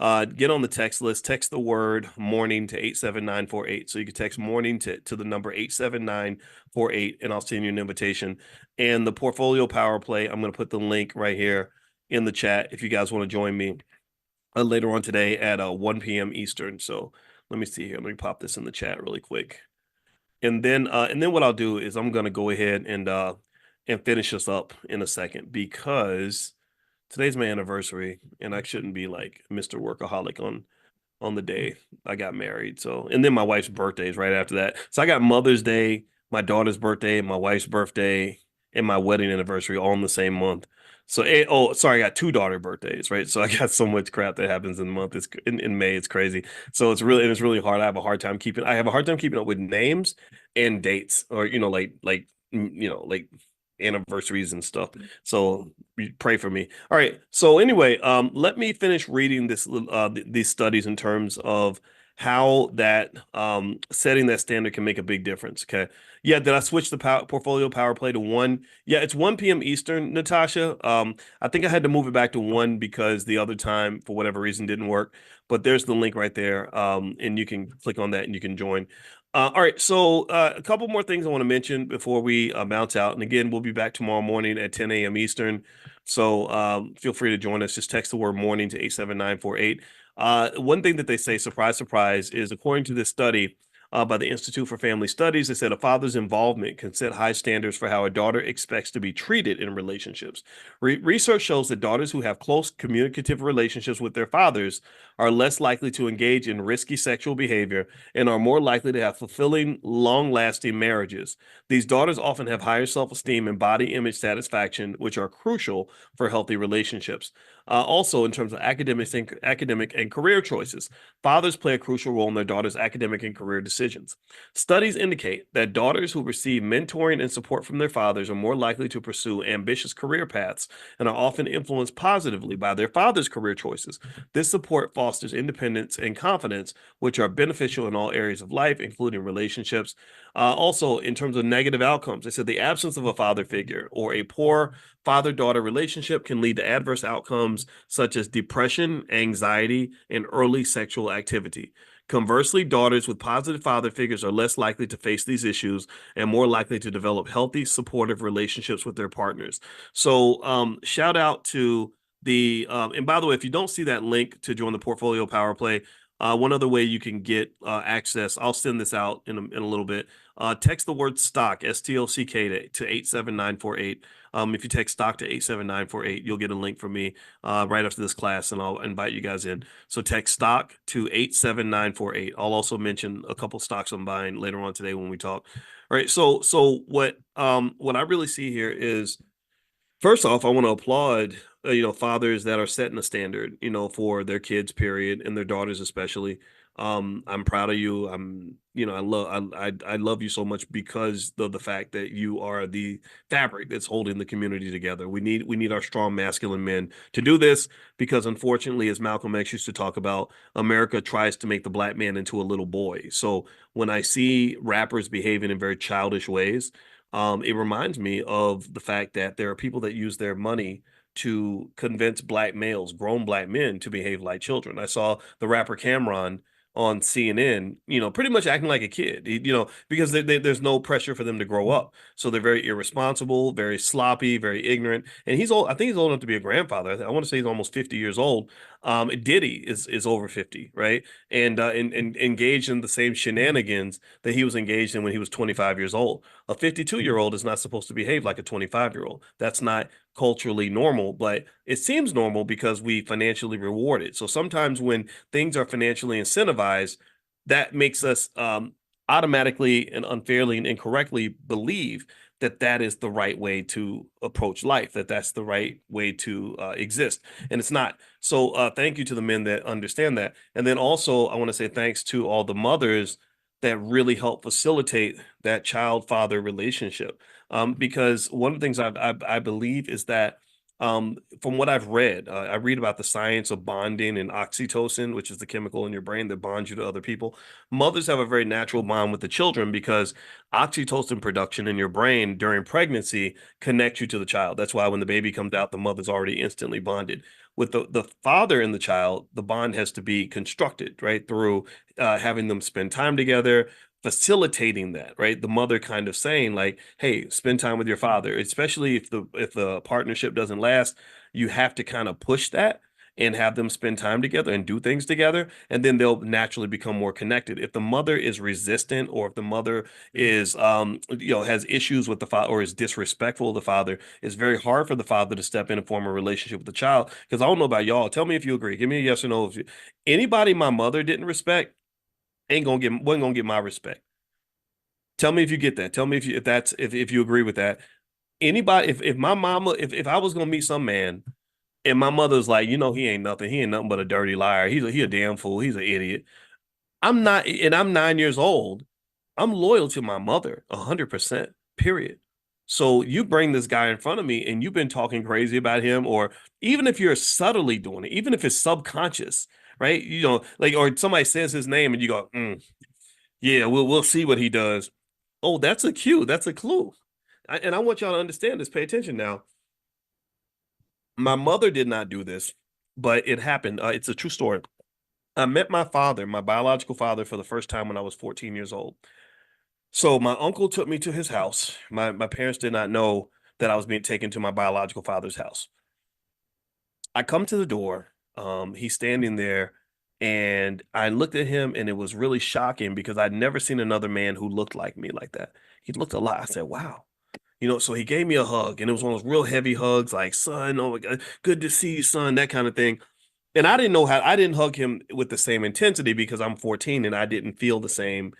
the text list, text the word morning to 87948. So you can text morning to the number 87948, and I'll send you an invitation. And the portfolio power play, I'm going to put the link right here in the chat if you guys want to join me later on today at 1 p.m. Eastern. So let me see here. Let me pop this in the chat really quick. And then what I'll do is I'm gonna go ahead and finish this up in a second, because today's my anniversary and I shouldn't be like Mr. Workaholic on the day I got married. So, and then my wife's birthday is right after that. So I got Mother's Day, my daughter's birthday, my wife's birthday, and my wedding anniversary all in the same month. So, sorry, I got two daughter birthdays, right? So I got so much crap that happens in the month. It's in May. It's crazy. So it's really hard. I have a hard time keeping up with names and dates, or like anniversaries and stuff. So pray for me. All right. So anyway, let me finish reading these studies in terms of how that setting that standard can make a big difference. Okay. Yeah, did I switch the portfolio power play to one? Yeah, it's 1 p.m. Eastern, Natasha. I think I had to move it back to one because the other time, for whatever reason, didn't work. But there's the link right there. And you can click on that and you can join. All right, so a couple more things I want to mention before we bounce out. And again, we'll be back tomorrow morning at 10 a.m. Eastern. So feel free to join us. Just text the word morning to 87948. One thing that they say, surprise, surprise, is according to this study by the Institute for Family Studies, they said a father's involvement can set high standards for how a daughter expects to be treated in relationships. Research shows that daughters who have close communicative relationships with their fathers are less likely to engage in risky sexual behavior and are more likely to have fulfilling, long-lasting marriages. These daughters often have higher self-esteem and body image satisfaction, which are crucial for healthy relationships. Also, in terms of academic and career choices, fathers play a crucial role in their daughters' academic and career decisions. Studies indicate that daughters who receive mentoring and support from their fathers are more likely to pursue ambitious career paths and are often influenced positively by their father's career choices. This support fosters independence and confidence, which are beneficial in all areas of life, including relationships. Also, in terms of negative outcomes, they said the absence of a father figure or a poor father-daughter relationship can lead to adverse outcomes such as depression, anxiety, and early sexual activity. Conversely, daughters with positive father figures are less likely to face these issues and more likely to develop healthy, supportive relationships with their partners. So, shout out to and by the way, if you don't see that link to join the Portfolio Power Play, one other way you can get access, I'll send this out in a little bit. Text the word stock, STOCK, to 87948. If you text stock to 87948, you'll get a link from me right after this class, and I'll invite you guys in. So text stock to 87948. I'll also mention a couple stocks I'm buying later on today when we talk. All right. So what I really see here is, first off, I want to applaud fathers that are setting a standard for their kids, period, and their daughters especially. I'm proud of you. I love you so much because of the fact that you are the fabric that's holding the community together. We need our strong masculine men to do this, because unfortunately, as Malcolm X used to talk about, America tries to make the black man into a little boy. So when I see rappers behaving in very childish ways, it reminds me of the fact that there are people that use their money to convince black males, grown black men, to behave like children. I saw the rapper Cameron on CNN, pretty much acting like a kid, because there's no pressure for them to grow up. So they're very irresponsible, very sloppy, very ignorant. And he's old. I think he's old enough to be a grandfather. I want to say he's almost 50 years old. Diddy is over 50, right? And engaged in the same shenanigans that he was engaged in when he was 25 years old. A 52-year-old is not supposed to behave like a 25-year-old. That's not culturally normal, but it seems normal because we financially reward it. So sometimes when things are financially incentivized, that makes us automatically and unfairly and incorrectly believe that that is the right way to approach life, that that's the right way to exist. And it's not. So thank you to the men that understand that. And then also, I want to say thanks to all the mothers that really help facilitate that child-father relationship. Because one of the things I believe is that from what I've read, I read about the science of bonding and oxytocin, which is the chemical in your brain that bonds you to other people. Mothers have a very natural bond with the children because oxytocin production in your brain during pregnancy connects you to the child. That's why when the baby comes out, the mother's already instantly bonded. With the father and the child, the bond has to be constructed, right, through having them spend time together, facilitating that, right? The mother kind of saying like, "Hey, spend time with your father," especially if the partnership doesn't last. You have to kind of push that and have them spend time together and do things together, and then they'll naturally become more connected. If the mother is resistant, or if the mother is has issues with the father or is disrespectful of the father, it's very hard for the father to step in and form a relationship with the child. Because I don't know about y'all. Tell me if you agree. Give me a yes or no. Anybody my mother didn't respect ain't gonna get wasn't gonna get my respect. Tell me if you get that. Tell me if you agree with that. Anybody, if my mama, if I was gonna meet some man and my mother's like, he ain't nothing, he ain't nothing but a dirty liar. He a damn fool. He's an idiot. I'm not, and I'm 9 years old. I'm loyal to my mother 100%, period. So you bring this guy in front of me and you've been talking crazy about him, or even if you're subtly doing it, even if it's subconscious, right? Like, or somebody says his name and you go, yeah, we'll see what he does. Oh, that's a cue. That's a clue. And I want y'all to understand this. Pay attention now. My mother did not do this, but it happened. It's a true story. I met my father, my biological father, for the first time when I was 14 years old. So my uncle took me to his house. My parents did not know that I was being taken to my biological father's house. I come to the door. He's standing there, and I looked at him, and it was really shocking because I'd never seen another man who looked like me like that. He looked a lot. I said, "Wow." So he gave me a hug, and it was one of those real heavy hugs, like, "Son, oh my God, good to see you, son," that kind of thing. And I didn't hug him with the same intensity because I'm 14 and I didn't feel the same,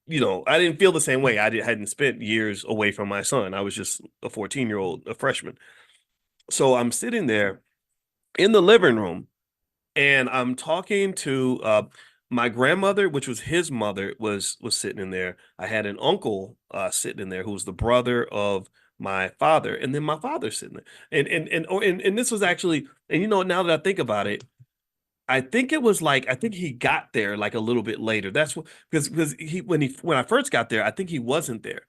I didn't feel the same way. Hadn't spent years away from my son. I was just a 14-year-old, a freshman. So I'm sitting there in the living room and I'm talking to my grandmother, which was his mother, was sitting in there. I had an uncle sitting in there who was the brother of my father, and then my father sitting there. And this was actually, and now that I think about it, I think it was like I think he got there like a little bit later. That's what because when I first got there, I think he wasn't there.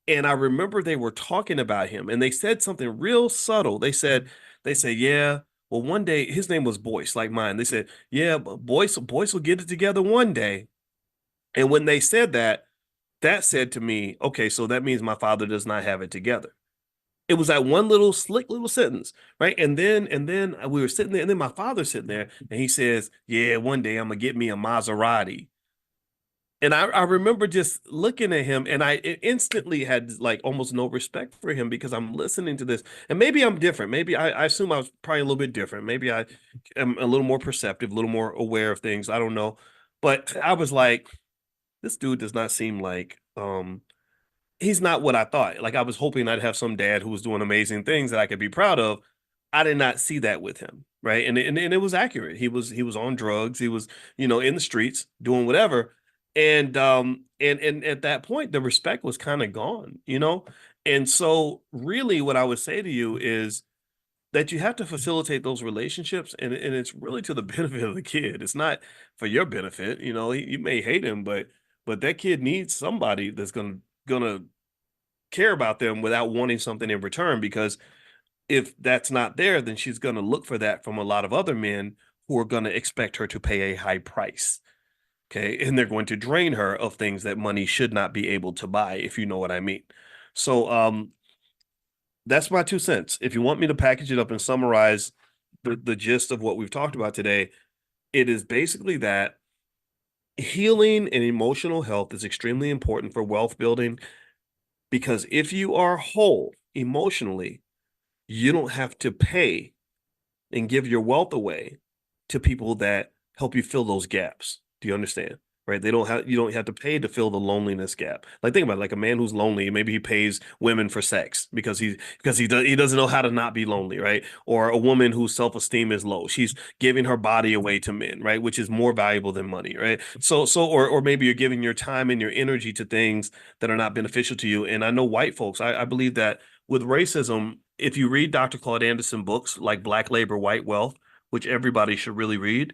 And I remember they were talking about him and they said something real subtle. They said, yeah, well, one day his name was Boyce, like mine. They said, yeah, but Boyce will get it together one day. And when they said that, that said to me, okay, so that means my father does not have it together. It was that one little slick little sentence, right? And then we were sitting there, and then my father's sitting there, and he says, "Yeah, one day I'm gonna get me a Maserati." And I remember just looking at him, and I instantly had like almost no respect for him because I'm listening to this, and maybe I'm different. Maybe I assume I was probably a little bit different. Maybe I am a little more perceptive, a little more aware of things. I don't know, but I was like, this dude does not seem like he's not what I thought. Like I was hoping I'd have some dad who was doing amazing things that I could be proud of. I did not see that with him, right? And it was accurate. He was on drugs. He was in the streets doing whatever, and at that point the respect was kind of gone. And so really, what I would say to you is that you have to facilitate those relationships, and it's really to the benefit of the kid. It's not for your benefit. You may hate him, but that kid needs somebody that's gonna care about them without wanting something in return, because if that's not there, then she's going to look for that from a lot of other men who are going to expect her to pay a high price. Okay. And they're going to drain her of things that money should not be able to buy, if you know what I mean. So that's my 2 cents. If you want me to package it up and summarize the gist of what we've talked about today, it is basically that healing and emotional health is extremely important for wealth building, because if you are whole emotionally, you don't have to pay and give your wealth away to people that help you fill those gaps. Do you understand? Right? You don't have to pay to fill the loneliness gap. Like think about it, like a man who's lonely, maybe he pays women for sex because he doesn't know how to not be lonely, right? Or a woman whose self-esteem is low. She's giving her body away to men, right? Which is more valuable than money, right? Or maybe you're giving your time and your energy to things that are not beneficial to you. And I know white folks, I believe that with racism, if you read Dr. Claude Anderson books like Black Labor, White Wealth, which everybody should really read,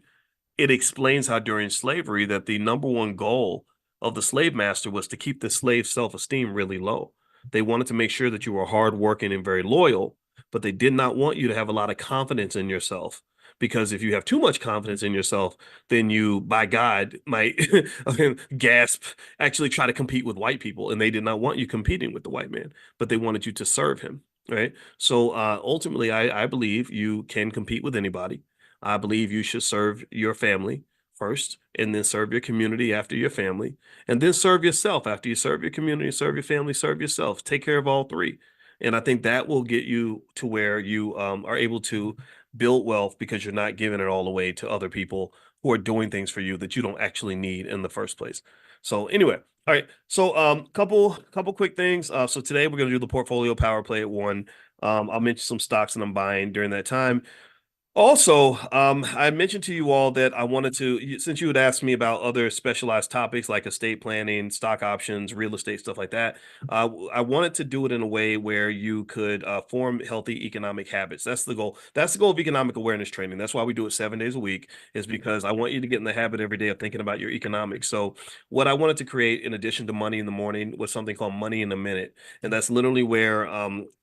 it explains how during slavery that the number one goal of the slave master was to keep the slave's self-esteem really low. They wanted to make sure that you were hardworking and very loyal, but they did not want you to have a lot of confidence in yourself. Because if you have too much confidence in yourself, then you, by God, might gasp, actually try to compete with white people. And they did not want you competing with the white man, but they wanted you to serve him. Right. So ultimately, I believe you can compete with anybody. I believe you should serve your family first, and then serve your community after your family, and then serve yourself after you serve your community, serve your family, serve yourself. Take care of all three. And I think that will get you to where you are able to build wealth, because you're not giving it all away to other people who are doing things for you that you don't actually need in the first place. So anyway, All right. So, couple quick things. So today we're gonna do the portfolio power play at one. I'll mention some stocks that I'm buying during that time. Also, I mentioned to you all that I wanted to, since you had asked me about other specialized topics like estate planning, stock options, real estate, stuff like that. I wanted to do it in a way where you could form healthy economic habits. That's the goal. That's the goal of economic awareness training. That's why we do it 7 days a week, is because I want you to get in the habit every day of thinking about your economics. So, what I wanted to create in addition to money in the morning was something called money in a minute. And that's literally where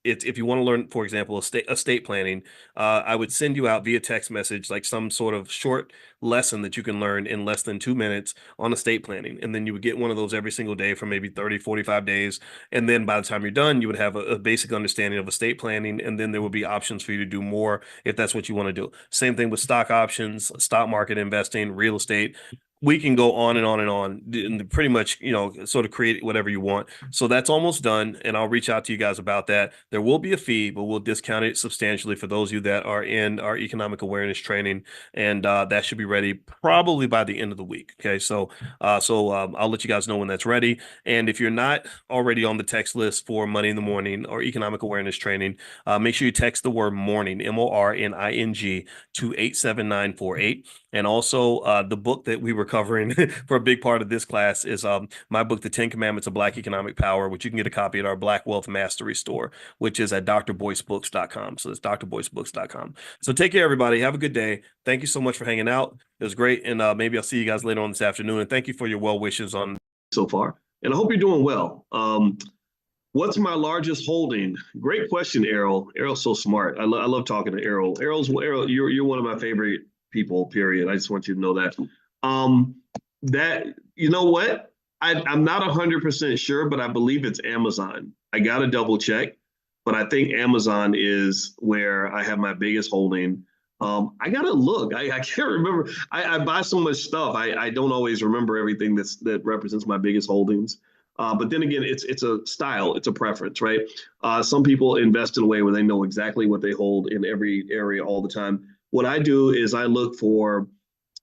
it's if you want to learn, for example, estate planning, I would send you out via text message like some sort of short lesson that you can learn in less than 2 minutes on estate planning. And then you would get one of those every single day for maybe 30, 45 days. And then by the time you're done, you would have a basic understanding of estate planning. And then there would be options for you to do more if that's what you want to do. Same thing with stock options, stock market investing, real estate. We can go on and on and on and pretty much, sort of create whatever you want. So that's almost done, and I'll reach out to you guys about that. There will be a fee, but we'll discount it substantially for those of you that are in our economic awareness training, and that should be ready probably by the end of the week. Okay, so I'll let you guys know when that's ready. And if you're not already on the text list for Money in the Morning or economic awareness training, make sure you text the word morning, MORNING, to 87948. And also, the book that we were covering for a big part of this class is my book, The 10 Commandments of Black Economic Power, which you can get a copy at our Black Wealth Mastery store, which is at drboycebooks.com. So it's drboycebooks.com. So take care, everybody. Have a good day. Thank you so much for hanging out. It was great. And maybe I'll see you guys later on this afternoon. And thank you for your well wishes on so far. And I hope you're doing well. What's my largest holding? Great question, Errol. Errol's so smart. I love talking to Errol. Errol, you're one of my favorite people, period. I just want you to know that. That, you know what? I'm not 100% sure, but I believe it's Amazon. I got to double check, but I think Amazon is where I have my biggest holding. I got to look. I can't remember. I buy so much stuff. I don't always remember everything that represents my biggest holdings. But then again, it's a style, it's a preference, right? Some people invest in a way where they know exactly what they hold in every area all the time. What I do is I look for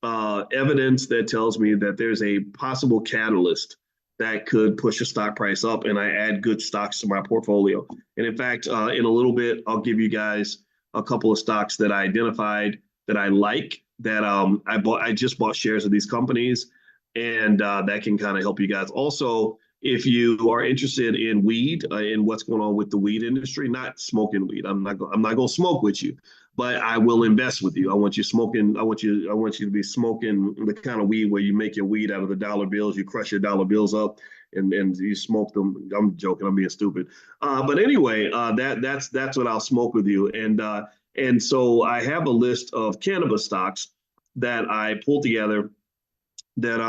evidence that tells me that there's a possible catalyst that could push a stock price up, and I add good stocks to my portfolio. And in fact, in a little bit, I'll give you guys a couple of stocks that I identified that I like, that I bought. I just bought shares of these companies, and that can kind of help you guys. Also, if you are interested in weed, in what's going on with the weed industry, not smoking weed. I'm not going to smoke with you, but I will invest with you. I want you smoking. I want you to be smoking the kind of weed where you make your weed out of the dollar bills. You crush your dollar bills up and you smoke them. I'm joking. I'm being stupid. But anyway, that's what I'll smoke with you. And so I have a list of cannabis stocks that I pulled together. That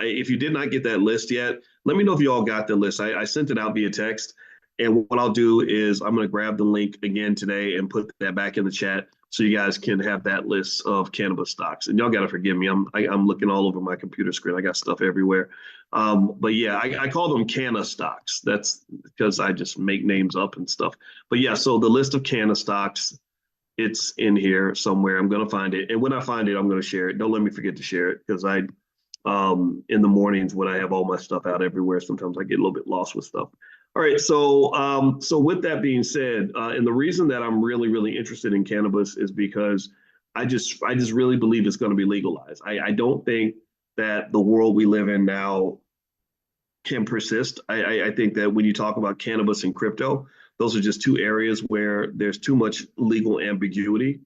if you did not get that list yet, let me know if you all got the list. I sent it out via text. And what I'll do is I'm going to grab the link again today and put that back in the chat so you guys can have that list of cannabis stocks. And y'all got to forgive me. I'm looking all over my computer screen. I got stuff everywhere. But yeah, I call them canna stocks. That's because I just make names up and stuff. But yeah, so the list of canna stocks, it's in here somewhere. I'm going to find it. And when I find it, I'm going to share it. Don't let me forget to share it, because in the mornings when I have all my stuff out everywhere, sometimes I get a little bit lost with stuff. All right, so with that being said, and the reason that I'm really, really interested in cannabis is because I just really believe it's going to be legalized. I don't think that the world we live in now can persist. I think that when you talk about cannabis and crypto, those are just two areas where there's too much legal ambiguity.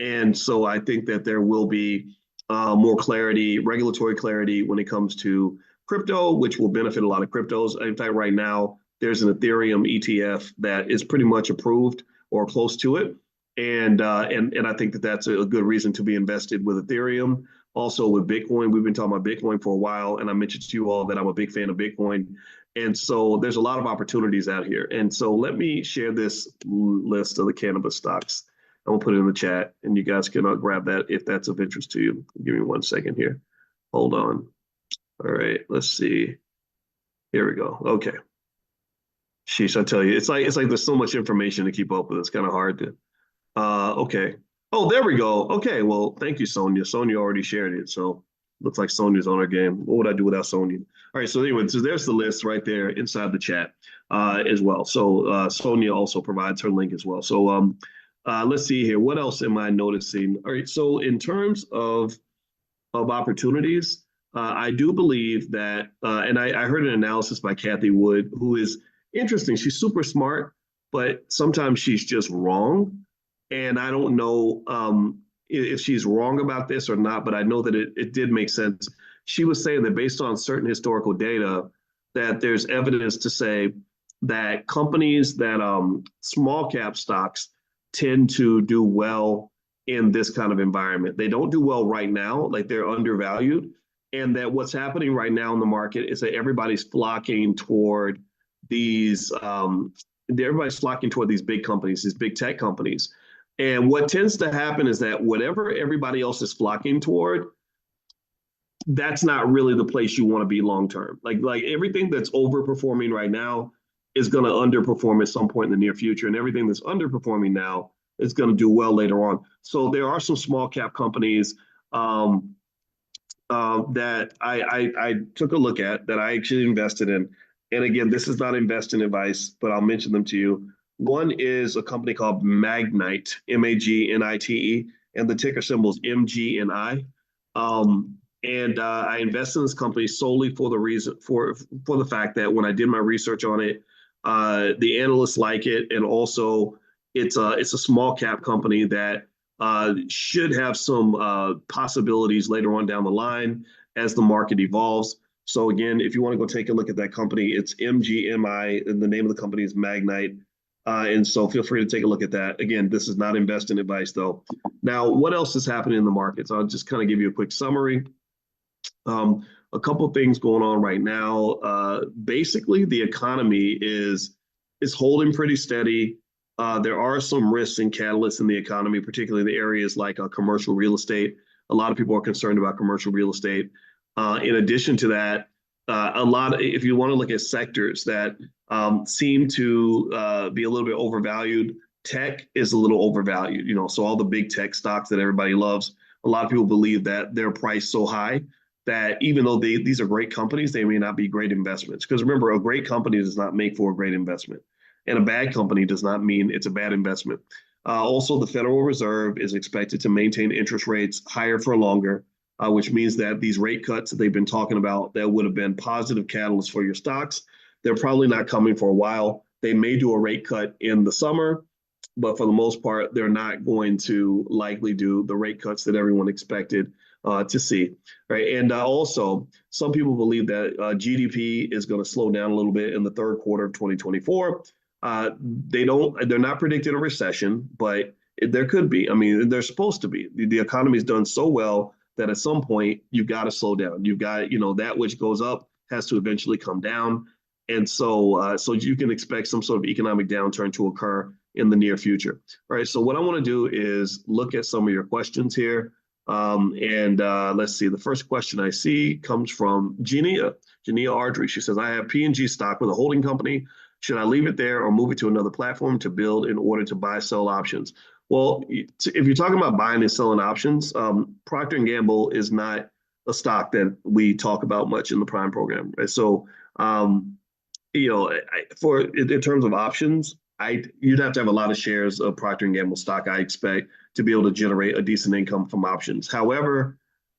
And so I think that there will be more clarity, regulatory clarity when it comes to crypto, which will benefit a lot of cryptos. In fact, right now, there's an Ethereum ETF that is pretty much approved or close to it. And I think that that's a good reason to be invested with Ethereum. Also with Bitcoin, we've been talking about Bitcoin for a while, and I mentioned to you all that I'm a big fan of Bitcoin. And so there's a lot of opportunities out here. And so let me share this list of the cannabis stocks. I'm gonna put it in the chat, and you guys can grab that if that's of interest to you. Give me 1 second here. Hold on. All right, let's see. Here we go. Okay. Sheesh, I tell you, it's like there's so much information to keep up with. It's kind of hard to. Okay. Oh, there we go. Okay. Well, thank you, Sonia. Sonia already shared it. So Looks like Sonia's on her game. What would I do without Sonia? All right, so anyway, so there's the list right there inside the chat as well. So Sonia also provides her link as well. So let's see here. What else am I noticing? All right, so in terms of opportunities, I do believe that, and I heard an analysis by Kathy Wood, who is interesting. She's super smart, but sometimes she's just wrong. And I don't know if she's wrong about this or not, but I know that it did make sense. She was saying that based on certain historical data, that there's evidence to say that companies that small cap stocks tend to do well in this kind of environment. They don't do well right now, like they're undervalued. And that what's happening right now in the market is that everybody's flocking toward these, everybody's flocking toward these big companies, these big tech companies. And what tends to happen is that whatever everybody else is flocking toward, that's not really the place you want to be long term. Like everything that's overperforming right now is going to underperform at some point in the near future, and everything that's underperforming now is going to do well later on. So there are some small cap companies that I took a look at that I actually invested in. And again, this is not investing advice, but I'll mention them to you. One is a company called Magnite, Magnite, and the ticker symbol is MGNI. And I invested in this company solely for the reason for the fact that when I did my research on it, the analysts like it, and also it's a small cap company that should have some possibilities later on down the line as the market evolves. So again, if you want to go take a look at that company, it's MGMI, and the name of the company is Magnite. And so feel free to take a look at that. Again, this is not investing advice though. Now, what else is happening in the markets? I'll just kind of give you a quick summary. A couple of things going on right now. Basically, the economy is holding pretty steady. There are some risks and catalysts in the economy, particularly in the areas like commercial real estate. A lot of people are concerned about commercial real estate. In addition to that, if you want to look at sectors that seem to be a little bit overvalued, tech is a little overvalued. So all the big tech stocks that everybody loves, a lot of people believe that they're priced so high that even though these are great companies, they may not be great investments. Because remember, a great company does not make for a great investment, and a bad company does not mean it's a bad investment. Also, the Federal Reserve is expected to maintain interest rates higher for longer, which means that these rate cuts that they've been talking about that would have been positive catalysts for your stocks, they're probably not coming for a while. They may do a rate cut in the summer, but for the most part, they're not going to likely do the rate cuts that everyone expected to see, right? And also, some people believe that GDP is going to slow down a little bit in the third quarter of 2024. They're not predicting a recession, but there could be. I mean, they're supposed to be. The economy's done so well that at some point you've got to slow down. You've got, that which goes up has to eventually come down. And so you can expect some sort of economic downturn to occur in the near future. All right. So what I want to do is look at some of your questions here. And let's see. The first question I see comes from Genia Ardrey. She says, I have P&G stock with a holding company. Should I leave it there or move it to another platform to build in order to buy, sell options? Well, if you're talking about buying and selling options, Procter & Gamble is not a stock that we talk about much in the Prime program. Right? So, in terms of options, you'd have to have a lot of shares of Procter & Gamble stock, I expect, to be able to generate a decent income from options. However,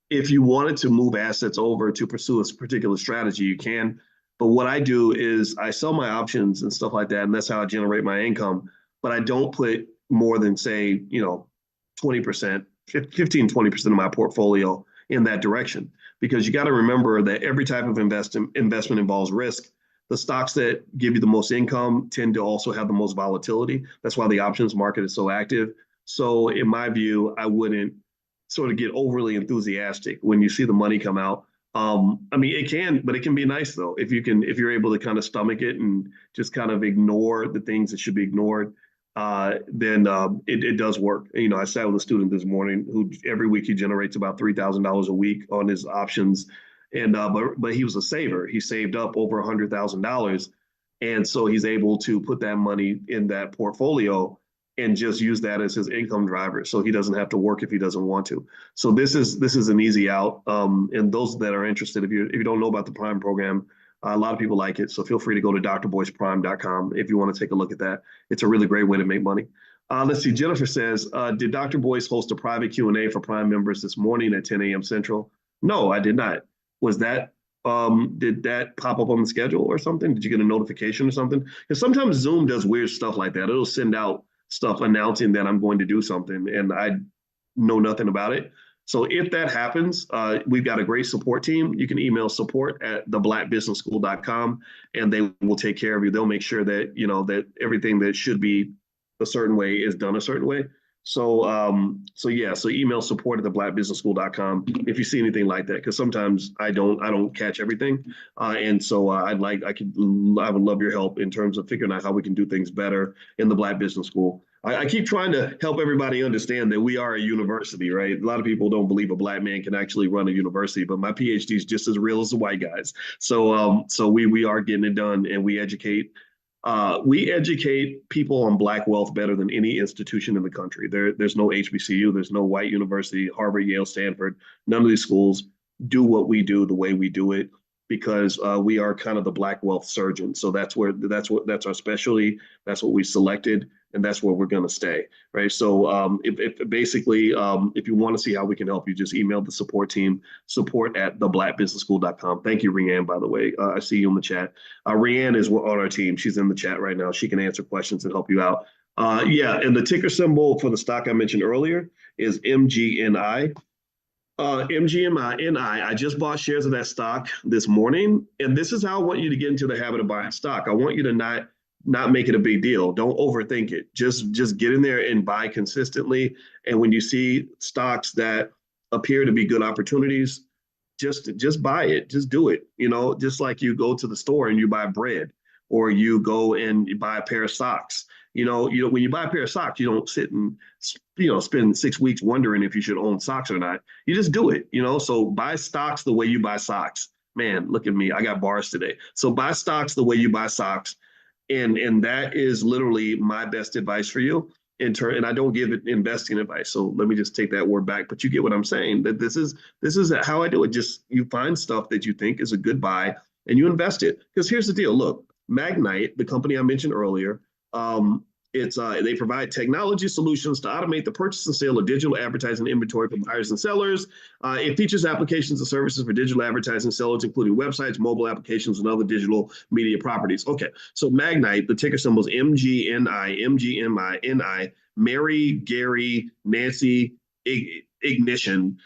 if you wanted to move assets over to pursue a particular strategy, you can. But what I do is I sell my options and stuff like that, and that's how I generate my income. But I don't put more than, say, 20%, 15, 20% of my portfolio in that direction. Because you got to remember that every type of investment involves risk. The stocks that give you the most income tend to also have the most volatility. That's why the options market is so active. So in my view, I wouldn't sort of get overly enthusiastic when you see the money come out. I mean, but it can be nice though if you're able to kind of stomach it and just kind of ignore the things that should be ignored. Then it does work. I sat with a student this morning who every week he generates about $3,000 a week on his options, and but he was a saver. He saved up over $100,000, and so he's able to put that money in that portfolio. and just use that as his income driver, so he doesn't have to work if he doesn't want to. So this is an easy out. And those that are interested, if you don't know about the Prime program, a lot of people like it. So feel free to go to drboyceprime.com if you want to take a look at that. It's a really great way to make money. Let's see. Jennifer says, did Dr. Boyce host a private Q&A for Prime members this morning at 10 a.m. Central? No, I did not. Was that did that pop up on the schedule or something? Did you get a notification or something? Because sometimes Zoom does weird stuff like that. It'll send out stuff announcing that I'm going to do something, and I know nothing about it. So if that happens, we've got a great support team. You can email support@theblackbusinessschool.com, and they will take care of you. They'll make sure that that everything that should be a certain way is done a certain way. So yeah, so email support@theblackbusinessschool.com if you see anything like that, because sometimes I don't catch everything, and so I would love your help in terms of figuring out how we can do things better in the Black Business School. I keep trying to help everybody understand that we are a university, right? A lot of people don't believe a Black man can actually run a university, but my PhD is just as real as the white guys. So we are getting it done, and we educate people on Black wealth better than any institution in the country. There's no HBCU, there's no white university, Harvard, Yale, Stanford. None of these schools do what we do the way we do it, because we are kind of the Black wealth surgeon. So that's our specialty. That's what we selected, and that's where we're going to stay, right? So if basically if you want to see how we can help you, just email the support team, support@theblackbusinessschool.com. Thank you, Rianne, by the way. I see you in the chat. Rianne is on our team. She's in the chat right now. She can answer questions and help you out. Yeah, and the ticker symbol for the stock I mentioned earlier is MGNI. MGMI, I just bought shares of that stock this morning, and this is how I want you to get into the habit of buying stock. I want you to not make it a big deal. Don't overthink it. Just get in there and buy consistently. And when you see stocks that appear to be good opportunities, just buy it. Just do it. Just like you go to the store and you buy bread, or you go and you buy a pair of socks. When you buy a pair of socks, you don't sit and spend 6 weeks wondering if you should own socks or not. You just do it. So buy stocks the way you buy socks. Man, look at me. I got bars today. So buy stocks the way you buy socks. And that is literally my best advice for you. And I don't give it investing advice. So let me just take that word back. But you get what I'm saying. That this is how I do it. Just you find stuff that you think is a good buy and you invest it. Because here's the deal. Look, Magnite, the company I mentioned earlier, they provide technology solutions to automate the purchase and sale of digital advertising inventory for buyers and sellers. It features applications and services for digital advertising sellers, including websites, mobile applications, and other digital media properties. Okay, so Magnite, the ticker symbol is MGNI, MGMI, Mary, Gary, Nancy, Ignition.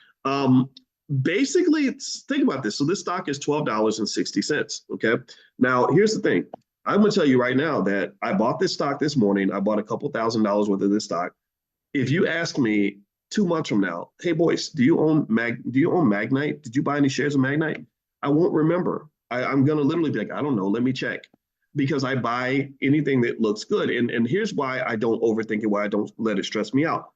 Basically, think about this. So this stock is $12.60. Okay, now here's the thing. I'm going to tell you right now that I bought this stock this morning. I bought a couple $1,000s worth of this stock. If you ask me 2 months from now, hey, Boyce, do you own Magnite? Did you buy any shares of Magnite? I won't remember. I'm going to literally be like, I don't know. Let me check. Because I buy anything that looks good. And here's why I don't overthink it, why I don't let it stress me out.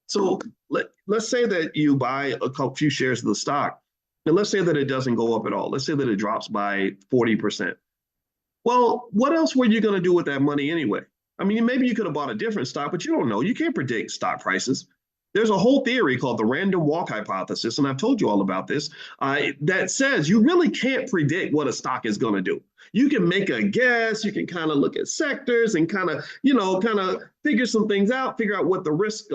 So let's say that you buy a few shares of the stock, and let's say that it doesn't go up at all. Let's say that it drops by 40%. Well, what else were you going to do with that money anyway? I mean, maybe you could have bought a different stock, but you don't know. You can't predict stock prices. There's a whole theory called the random walk hypothesis, and I've told you all about this, that says you really can't predict what a stock is going to do. You can make a guess. You can kind of look at sectors and kind of figure some things out, figure out what the risk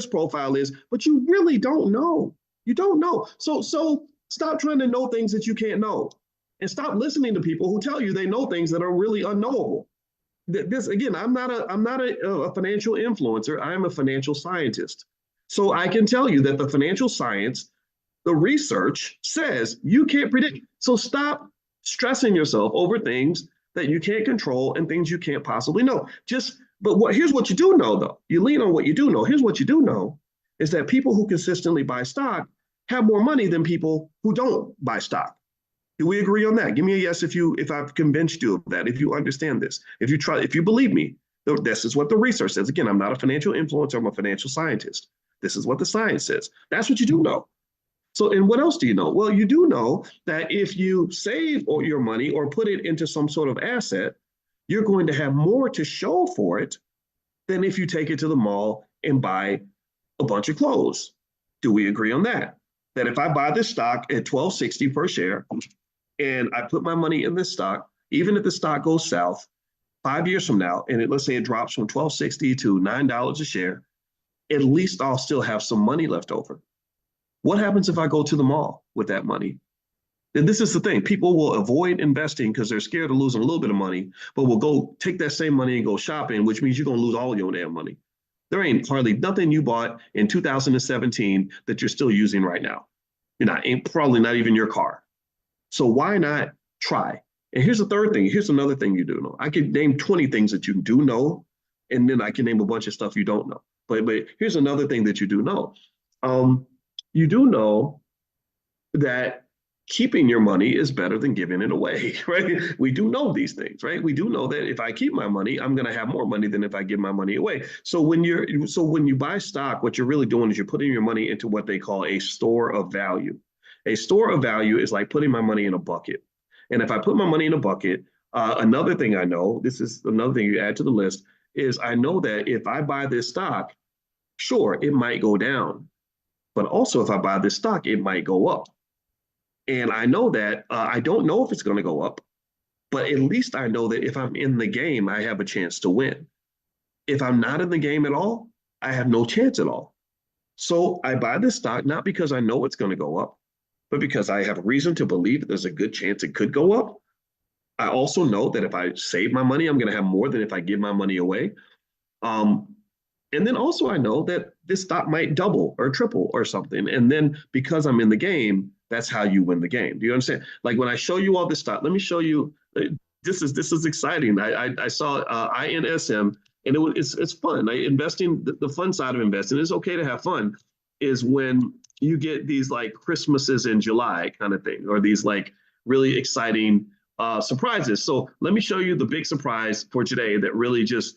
profile is, but you really don't know. You don't know. So stop trying to know things that you can't know. And stop listening to people who tell you they know things that are really unknowable. This again, I'm not a financial influencer. I'm a financial scientist. So I can tell you that the financial science, the research says you can't predict. So stop stressing yourself over things that you can't control and things you can't possibly know. Here's what you do know, though. You lean on what you do know. Here's what you do know is that people who consistently buy stock have more money than people who don't buy stock. Do we agree on that? Give me a yes if I've convinced you of that, if you understand this, if you believe me. This is what the research says. Again, I'm not a financial influencer, I'm a financial scientist. This is what the science says. That's what you do know. So, and what else do you know? Well, you do know that if you save your money or put it into some sort of asset, you're going to have more to show for it than if you take it to the mall and buy a bunch of clothes. Do we agree on that? That if I buy this stock at 12.60 per share and I put my money in this stock, even if the stock goes south 5 years from now, and let's say it drops from 12.60 to $9 a share, at least I'll still have some money left over. What happens if I go to the mall with that money? And this is the thing. People will avoid investing because they're scared of losing a little bit of money, but will go take that same money and go shopping, which means you're going to lose all your damn money. There ain't hardly nothing you bought in 2017 that you're still using right now. You're not, ain't probably not even your car. So why not try? And here's the third thing. Here's another thing you do know. I could name 20 things that you do know, and then I can name a bunch of stuff you don't know. But here's another thing that you do know. Um, you do know that keeping your money is better than giving it away, right? We do know these things, right? We do know that if I keep my money, I'm going to have more money than if I give my money away. So when you buy stock, what you're really doing is you're putting your money into what they call a store of value. A store of value is like putting my money in a bucket. And if I put my money in a bucket, another thing I know, this is another thing you add to the list, is I know that if I buy this stock, sure, it might go down. But also, if I buy this stock, it might go up. And I know that I don't know if it's going to go up, but at least I know that if I'm in the game, I have a chance to win. If I'm not in the game at all, I have no chance at all. So I buy this stock not because I know it's going to go up, but because I have a reason to believe that there's a good chance it could go up. I also know that if I save my money, I'm going to have more than if I give my money away. Um, and then also I know that this stock might double or triple or something. And then because I'm in the game, that's how you win the game. Do you understand? Like when I show you all this stuff, let me show you. This is exciting. I saw INSM, and it's fun. Investing, the fun side of investing, it's okay to have fun. Is when you get these like Christmases in July kind of thing, or these like really exciting surprises. So let me show you the big surprise for today that really just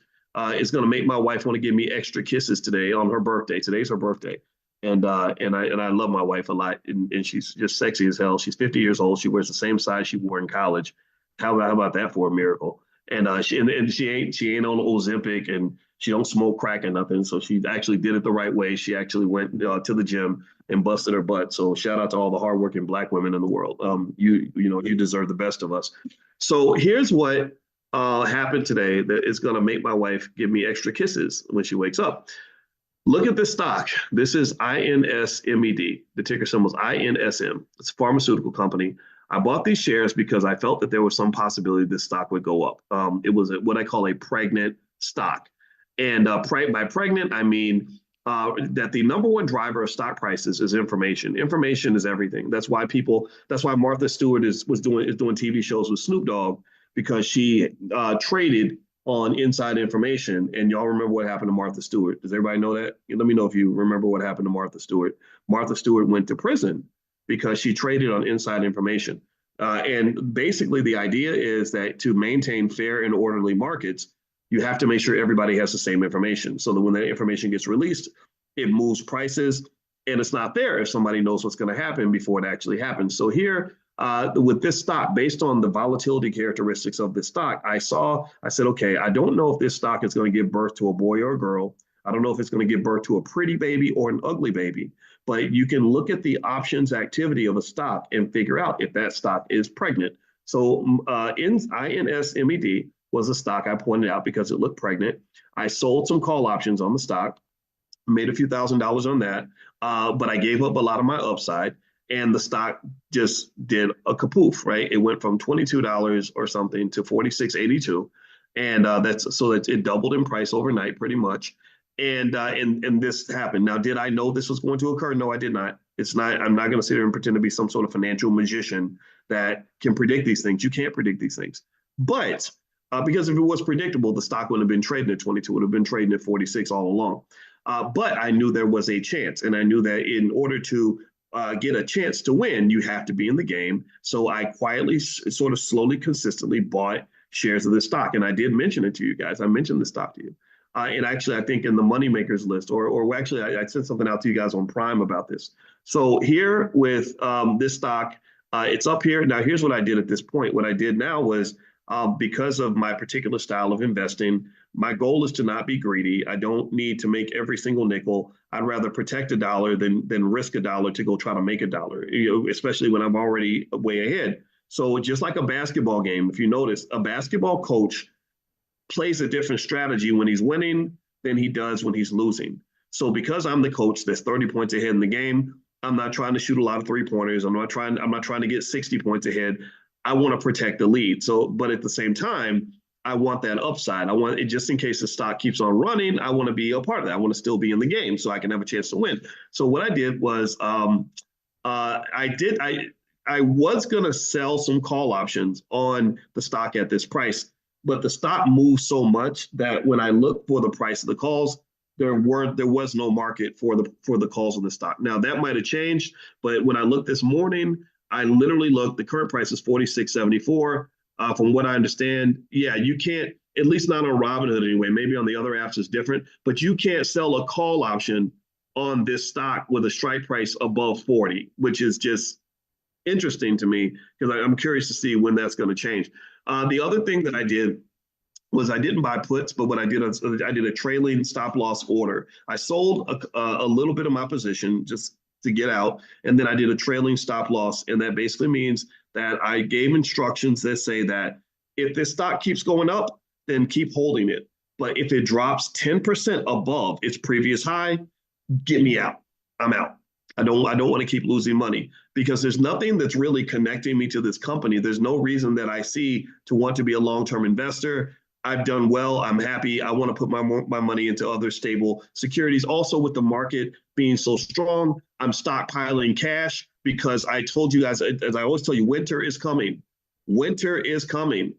is going to make my wife want to give me extra kisses today on her birthday. Today's her birthday, and I love my wife a lot, and she's just sexy as hell. She's 50 years old. She wears the same size she wore in college. How about that for a miracle? And she ain't on Ozempic, and she don't smoke crack or nothing. So she actually did it the right way. She actually went to the gym and busted her butt. So shout out to all the hardworking Black women in the world. You deserve the best of us. So here's what happened today that is going to make my wife give me extra kisses when she wakes up. Look at this stock. This is INSMED. The ticker symbol is INSM. It's a pharmaceutical company. I bought these shares because I felt that there was some possibility this stock would go up. It was what I call a pregnant stock. And by pregnant, I mean that the number one driver of stock prices is information. Information is everything. That's why Martha Stewart is doing TV shows with Snoop Dogg, because she traded on inside information. And y'all remember what happened to Martha Stewart? Does everybody know that? Let me know if you remember what happened to Martha Stewart. Martha Stewart went to prison because she traded on inside information. And basically, the idea is that to maintain fair and orderly markets, you have to make sure everybody has the same information so that when that information gets released, it moves prices. And it's not fair if somebody knows what's going to happen before it actually happens. So here, with this stock, based on the volatility characteristics of this stock, I said, okay, I don't know if this stock is going to give birth to a boy or a girl. I don't know if it's going to give birth to a pretty baby or an ugly baby, but you can look at the options activity of a stock and figure out if that stock is pregnant. So INSMED was a stock I pointed out because it looked pregnant. I sold some call options on the stock, made a few $1,000s on that, but I gave up a lot of my upside, and the stock just did a kapoof, right? It went from $22 or something to 46.82, and it doubled in price overnight, pretty much. And this happened. Now, did I know this was going to occur? No, I did not. It's not. I'm not going to sit here and pretend to be some sort of financial magician that can predict these things. You can't predict these things, but because if it was predictable, the stock would have been trading at 22, would have been trading at 46 all along. But I knew there was a chance, and I knew that in order to get a chance to win, you have to be in the game. So I quietly, sort of slowly, consistently bought shares of this stock, and I did mention it to you guys. I mentioned the stock to you. And actually, I think in the moneymakers list, or actually, I sent something out to you guys on Prime about this. So here with this stock, it's up here. Now, here's what I did at this point. What I did now was Because of my particular style of investing, my goal is to not be greedy. I don't need to make every single nickel. I'd rather protect a dollar than risk a dollar to go try to make a dollar, especially when I'm already way ahead. So just like a basketball game, if you notice, a basketball coach plays a different strategy when he's winning than he does when he's losing. So because I'm the coach that's 30 points ahead in the game, I'm not trying to shoot a lot of 3 pointers. I'm not trying to get 60 points ahead. I want to protect the lead. So, but at the same time, I want that upside. I want it just in case the stock keeps on running. I want to be a part of that. I want to still be in the game so I can have a chance to win. So what I did was I was gonna sell some call options on the stock at this price, but the stock moved so much that when I looked for the price of the calls, there was no market for the calls of the stock. Now that might have changed, but when I looked this morning, I literally looked. The current price is 46.74. From what I understand, yeah, you can't, at least not on Robinhood anyway. Maybe on the other apps it's different, but you can't sell a call option on this stock with a strike price above 40, which is just interesting to me because I'm curious to see when that's going to change. The other thing that I did was I didn't buy puts, but what I did a trailing stop loss order. I sold a little bit of my position just to get out, and then I did a trailing stop loss, and that basically means that I gave instructions that say that if this stock keeps going up, then keep holding it. But if it drops 10% above its previous high, get me out. I'm out. I don't want to keep losing money because there's nothing that's really connecting me to this company. There's no reason that I see to want to be a long-term investor. I've done well. I'm happy. I want to put my money into other stable securities. Also, with the market being so strong, I'm stockpiling cash because I told you guys, as I always tell you, winter is coming. Winter is coming.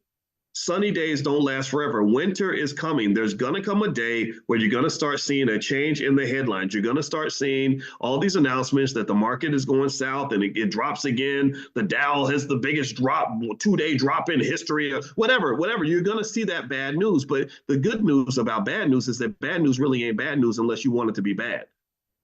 Sunny days don't last forever. Winter is coming. There's going to come a day where you're going to start seeing a change in the headlines. You're going to start seeing all these announcements that the market is going south and it drops again. The Dow has the biggest drop, 2-day drop in history, whatever. You're going to see that bad news. But the good news about bad news is that bad news really ain't bad news unless you want it to be bad.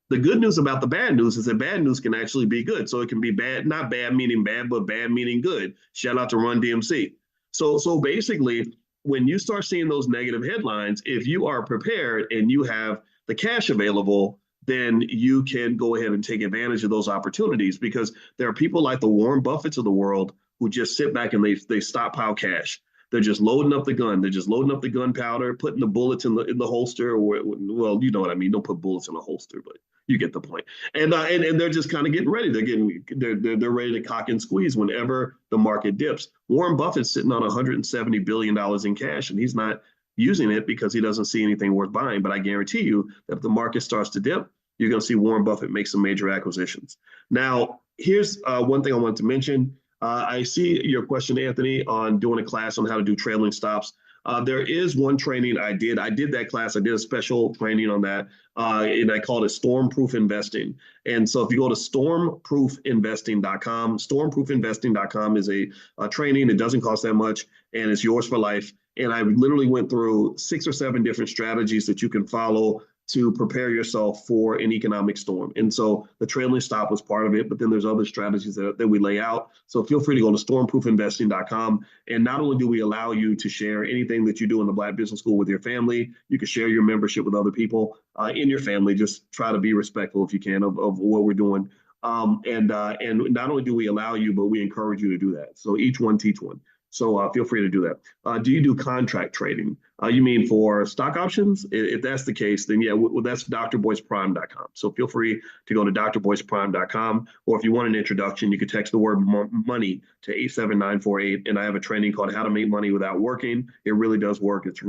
The good news about the bad news is that bad news can actually be good. So it can be bad, not bad meaning bad, but bad meaning good. Shout out to Run DMC. So basically, when you start seeing those negative headlines, if you are prepared and you have the cash available, then you can go ahead and take advantage of those opportunities because there are people like the Warren Buffetts of the world who just sit back and they stockpile cash. They're just loading up the gun. They're just loading up the gunpowder, putting the bullets in the holster. Or, well, you know what I mean. Don't put bullets in a holster, but you get the point. And they're just kind of getting ready. They're ready to cock and squeeze whenever the market dips. Warren Buffett's sitting on $170 billion in cash, and he's not using it because he doesn't see anything worth buying. But I guarantee you that if the market starts to dip, you're going to see Warren Buffett make some major acquisitions. Now, here's one thing I want to mention. I see your question, Anthony, on doing a class on how to do trailing stops. There is one training I did. I did that class. I did a special training on that, and I called it Stormproof Investing. And so if you go to stormproofinvesting.com, stormproofinvesting.com is a training. It doesn't cost that much, and it's yours for life. And I literally went through 6 or 7 different strategies that you can follow to prepare yourself for an economic storm. And so the trailing stop was part of it, but then there's other strategies that we lay out. So feel free to go to stormproofinvesting.com. And not only do we allow you to share anything that you do in the Black Business School with your family, you can share your membership with other people in your family. Just try to be respectful if you can of what we're doing. And not only do we allow you, but we encourage you to do that. So each one teach one. So feel free to do that. Do you do contract trading? You mean for stock options? If that's the case, then yeah, well, that's drboyceprime.com. So feel free to go to drboyceprime.com. Or if you want an introduction, you can text the word money to 87948. And I have a training called How to Make Money Without Working. It really does work. It's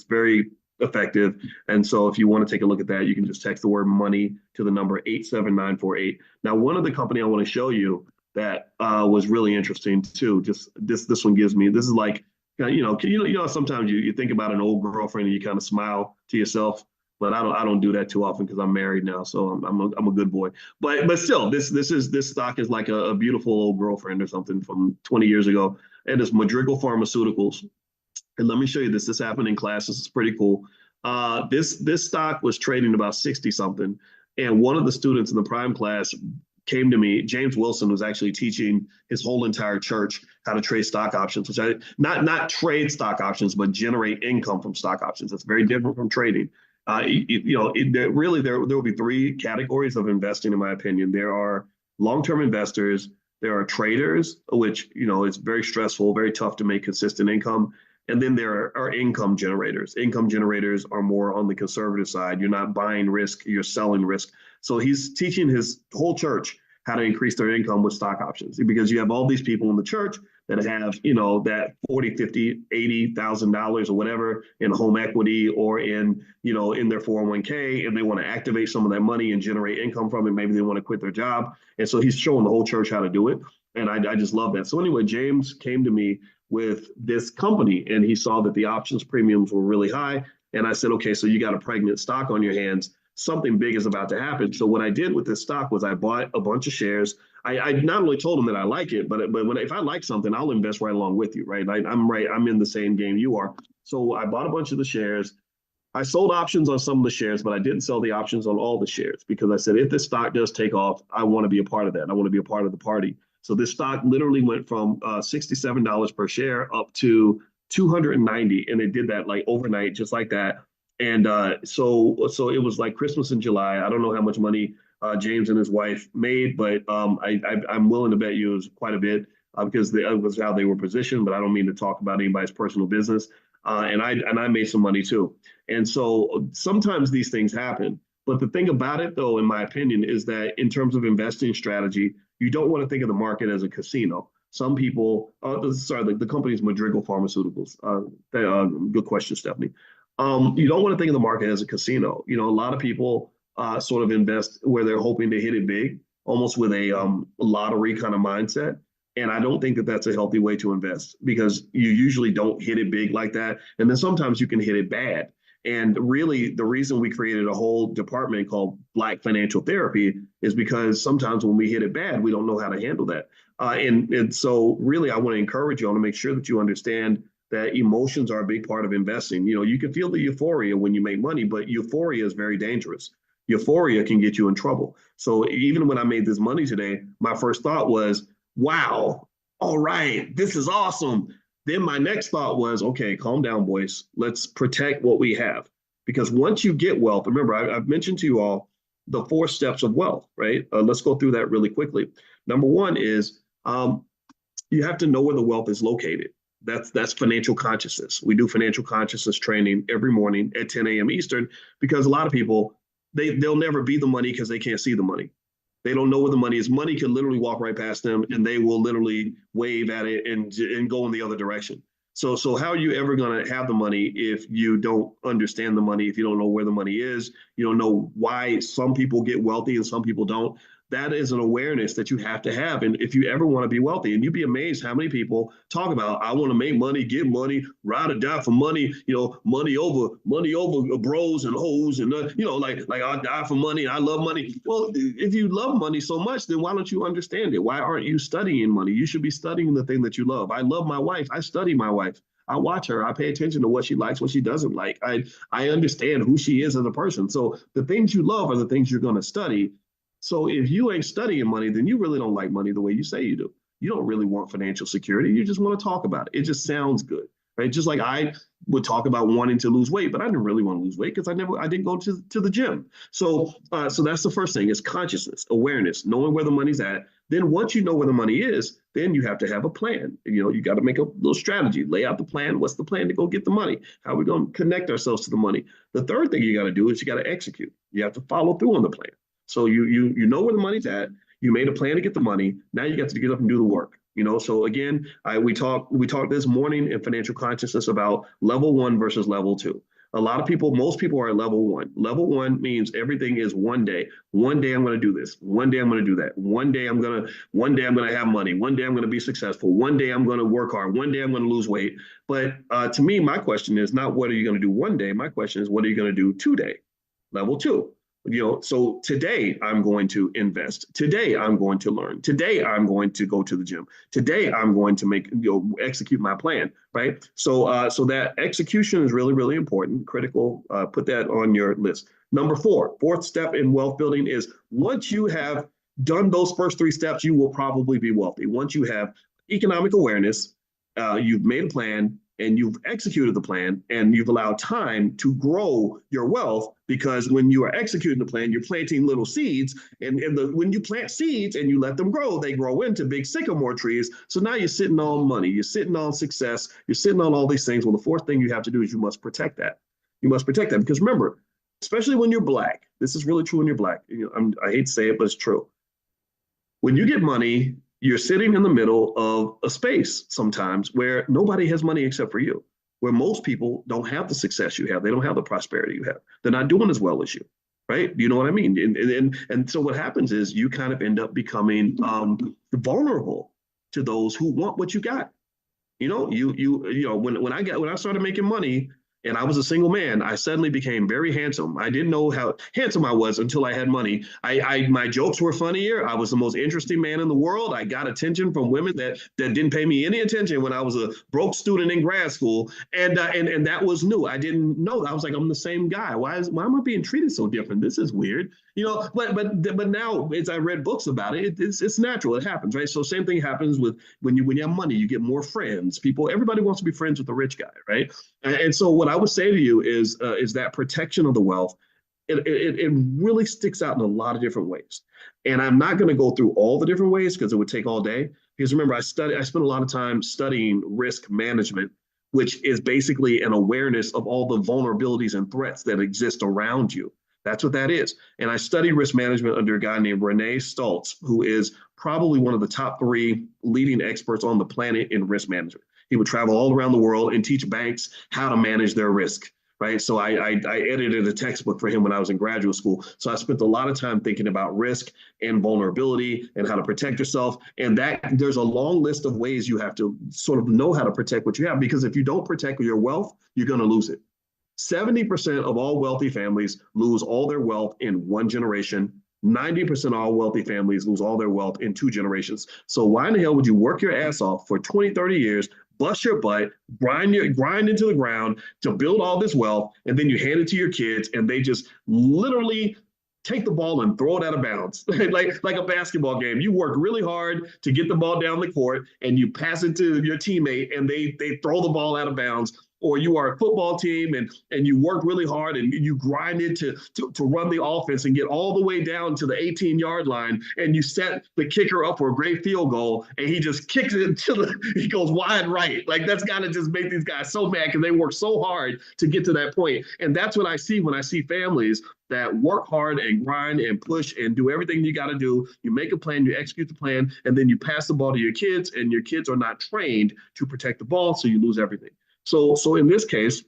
very effective. And so if you want to take a look at that, you can just text the word money to the number 87948. Now, one of the company I want to show you that was really interesting too. Just this one gives me, this is like, sometimes you think about an old girlfriend and you kind of smile to yourself, but I don't do that too often because I'm married now, so I'm a good boy. But still, this stock is like a beautiful old girlfriend or something from 20 years ago, and it's Madrigal Pharmaceuticals. And let me show you this. This happened in class. This is pretty cool. This stock was trading about 60 something, and one of the students in the prime class came to me. James Wilson was actually teaching his whole entire church how to trade stock options, which I not trade stock options, but generate income from stock options. That's very different from trading. There will be three categories of investing, in my opinion. There are long-term investors. There are traders, which it's very stressful, very tough to make consistent income. And then there are income generators. Income generators are more on the conservative side. You're not buying risk, you're selling risk. So he's teaching his whole church how to increase their income with stock options, because you have all these people in the church that have, that 40, 50, $80,000 or whatever in home equity or in their 401k, and they want to activate some of that money and generate income from it. Maybe they want to quit their job. And so he's showing the whole church how to do it. And I just love that. So anyway, James came to me with this company, and he saw that the options premiums were really high. And I said, okay, so you got a pregnant stock on your hands. Something big is about to happen. So what I did with this stock was I bought a bunch of shares. I not only told him that I like it, but if I like something, I'll invest right along with you, right? I'm right. I'm in the same game you are. So I bought a bunch of the shares. I sold options on some of the shares, but I didn't sell the options on all the shares, because I said, if this stock does take off, I want to be a part of that. I want to be a part of the party. So this stock literally went from $67 per share up to 290, and it did that like overnight, just like that. And so it was like Christmas in July. I don't know how much money James and his wife made, but I'm willing to bet you it was quite a bit, because it was how they were positioned. But I don't mean to talk about anybody's personal business. And I made some money too. And so sometimes these things happen. But the thing about it, though, in my opinion, is that in terms of investing strategy, you don't want to think of the market as a casino. Some people, the company's Madrigal Pharmaceuticals. Good question, Stephanie. You don't want to think of the market as a casino. A lot of people sort of invest where they're hoping to hit it big, almost with a lottery kind of mindset. And I don't think that that's a healthy way to invest, because you usually don't hit it big like that. And then sometimes you can hit it bad. And really, the reason we created a whole department called Black Financial Therapy is because sometimes when we hit it bad, we don't know how to handle that. And so really, I want to encourage you all to make sure that you understand that emotions are a big part of investing. You can feel the euphoria when you make money, but euphoria is very dangerous. Euphoria can get you in trouble. So even when I made this money today, my first thought was, wow, all right, this is awesome. Then my next thought was, okay, calm down, boys. Let's protect what we have. Because once you get wealth, remember, I've mentioned to you all the 4 steps of wealth, right? Let's go through that really quickly. Number one is you have to know where the wealth is located. That's financial consciousness. We do financial consciousness training every morning at 10 a.m. Eastern, because a lot of people, they'll never be the money because they can't see the money. They don't know where the money is. Money can literally walk right past them, and they will literally wave at it and go in the other direction. So how are you ever going to have the money if you don't understand the money, if you don't know where the money is, you don't know why some people get wealthy and some people don't? That is an awareness that you have to have. And if you ever want to be wealthy, and you'd be amazed how many people talk about, I want to make money, get money, ride or die for money, money over bros and hoes, and like I die for money, I love money. Well, if you love money so much, then why don't you understand it? Why aren't you studying money? You should be studying the thing that you love. I love my wife. I study my wife. I watch her. I pay attention to what she likes, what she doesn't like. I understand who she is as a person. So the things you love are the things you're going to study. So if you ain't studying money, then you really don't like money the way you say you do. You don't really want financial security. You just want to talk about it. It just sounds good, right? Just like I would talk about wanting to lose weight, but I didn't really want to lose weight because I didn't go to the gym. So that's the first thing, is consciousness, awareness, knowing where the money's at. Then once you know where the money is, then you have to have a plan. You got to make a little strategy, lay out the plan. What's the plan to go get the money? How are we going to connect ourselves to the money? The third thing you got to do is you got to execute. You have to follow through on the plan. So you know where the money's at. You made a plan to get the money. Now you got to get up and do the work. So again, we talked this morning in financial consciousness about level 1 versus level 2. Most people are at level 1. Level 1 means everything is one day. One day I'm going to do this. One day I'm going to do that. One day I'm going to have money. One day I'm going to be successful. One day I'm going to work hard. One day I'm going to lose weight. But to me, my question is not what are you going to do one day? My question is, what are you going to do today? Level 2. So today I'm going to invest. Today I'm going to learn. Today I'm going to go to the gym. Today I'm going to execute my plan, right? So that execution is really, really important, critical. Put that on your list. Number 4, fourth step in wealth building is once you have done those first three steps, you will probably be wealthy. Once you have economic awareness, you've made a plan and you've executed the plan and you've allowed time to grow your wealth, because when you are executing the plan, you're planting little seeds, when you plant seeds and you let them grow, they grow into big sycamore trees. So now you're sitting on money, you're sitting on success, you're sitting on all these things. Well, the fourth thing you have to do is you must protect that. You must protect that, because remember, especially when you're black, this is really true when you're black. I hate to say it, but it's true. When you get money, you're sitting in the middle of a space sometimes where nobody has money except for you, where most people don't have the success you have. They don't have the prosperity you have. They're not doing as well as you, right? You know what I mean? And so what happens is you kind of end up becoming vulnerable to those who want what you got. When I started making money and I was a single man, I suddenly became very handsome. I didn't know how handsome I was until I had money. My jokes were funnier. I was the most interesting man in the world. I got attention from women that didn't pay me any attention when I was a broke student in grad school, and that was new. I didn't know. I was like, I'm the same guy. Why am I being treated so different? This is weird. But now as I read books about it, it's natural. It happens, right? So same thing happens with when you have money, you get more friends. Everybody wants to be friends with the rich guy, right? And so what I would say to you is that protection of the wealth, it really sticks out in a lot of different ways. And I'm not going to go through all the different ways because it would take all day. Because remember, I spent a lot of time studying risk management, which is basically an awareness of all the vulnerabilities and threats that exist around you. That's what that is. And I studied risk management under a guy named Renee Stoltz, who is probably one of the top three leading experts on the planet in risk management. He would travel all around the world and teach banks how to manage their risk. Right. So I edited a textbook for him when I was in graduate school. So I spent a lot of time thinking about risk and vulnerability and how to protect yourself. And that there's a long list of ways you have to sort of know how to protect what you have, because if you don't protect your wealth, you're going to lose it. 70% of all wealthy families lose all their wealth in one generation. 90% of all wealthy families lose all their wealth in two generations. So why in the hell would you work your ass off for 20, 30 years, bust your butt, grind into the ground to build all this wealth, and then you hand it to your kids and they just literally take the ball and throw it out of bounds, like a basketball game. You work really hard to get the ball down the court and you pass it to your teammate and they throw the ball out of bounds. Or you are a football team and you work really hard and you grind it to run the offense and get all the way down to the 18-yard line, and you set the kicker up for a great field goal and he just kicks it he goes wide right. Like, that's got to just make these guys so mad because they work so hard to get to that point. And that's what I see when I see families that work hard and grind and push and do everything you got to do. You make a plan, you execute the plan, and then you pass the ball to your kids, and your kids are not trained to protect the ball, so you lose everything. So in this case,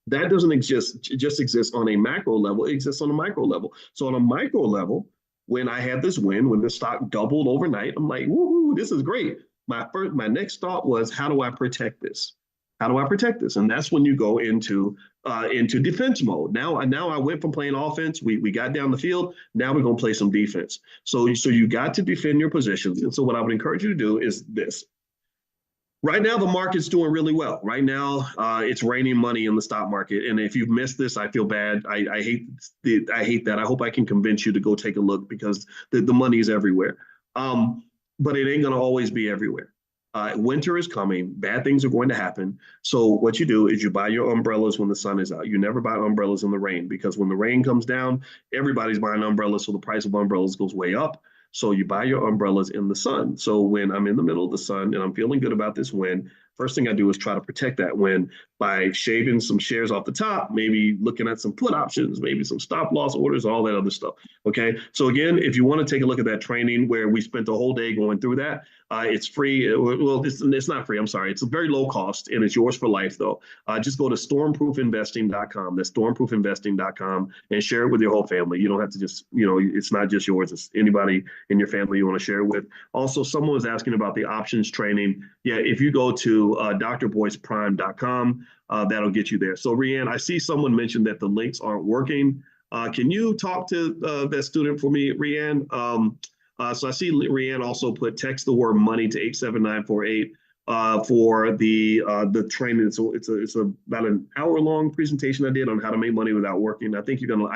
that doesn't just exist on a macro level, it exists on a micro level. So on a micro level, when I had this win, when the stock doubled overnight, I'm like, woohoo, this is great. My next thought was, how do I protect this? How do I protect this? And that's when you go into defense mode. Now I went from playing offense. We got down the field. Now we're going to play some defense. So you got to defend your positions. And so what I would encourage you to do is this. Right now, the market's doing really well. Right now, it's raining money in the stock market. And if you've missed this, I feel bad. I hate that. I hope I can convince you to go take a look, because the money is everywhere. But it ain't going to always be everywhere. Winter is coming. Bad things are going to happen. So what you do is you buy your umbrellas when the sun is out. You never buy umbrellas in the rain, because when the rain comes down, everybody's buying umbrellas. So the price of umbrellas goes way up. So you buy your umbrellas in the sun. So when I'm in the middle of the sun and I'm feeling good about this win, first thing I do is try to protect that win by shaving some shares off the top, maybe looking at some put options, maybe some stop loss orders, all that other stuff. Okay. So again, if you want to take a look at that training where we spent the whole day going through that, it's free. Well, it's not free. I'm sorry. It's a very low cost and it's yours for life though. Just go to stormproofinvesting.com. That's stormproofinvesting.com, and share it with your whole family. You don't have to just, it's not just yours. It's anybody in your family you want to share it with. Also, someone was asking about the options training. Yeah, if you go to drboyceprime.com, that'll get you there. So, Rianne, I see someone mentioned that the links aren't working. Can you talk to that student for me, Rianne? So I see Rianne also put text the word money to 87948. for the training. So it's about an hour long presentation I did on how to make money without working. I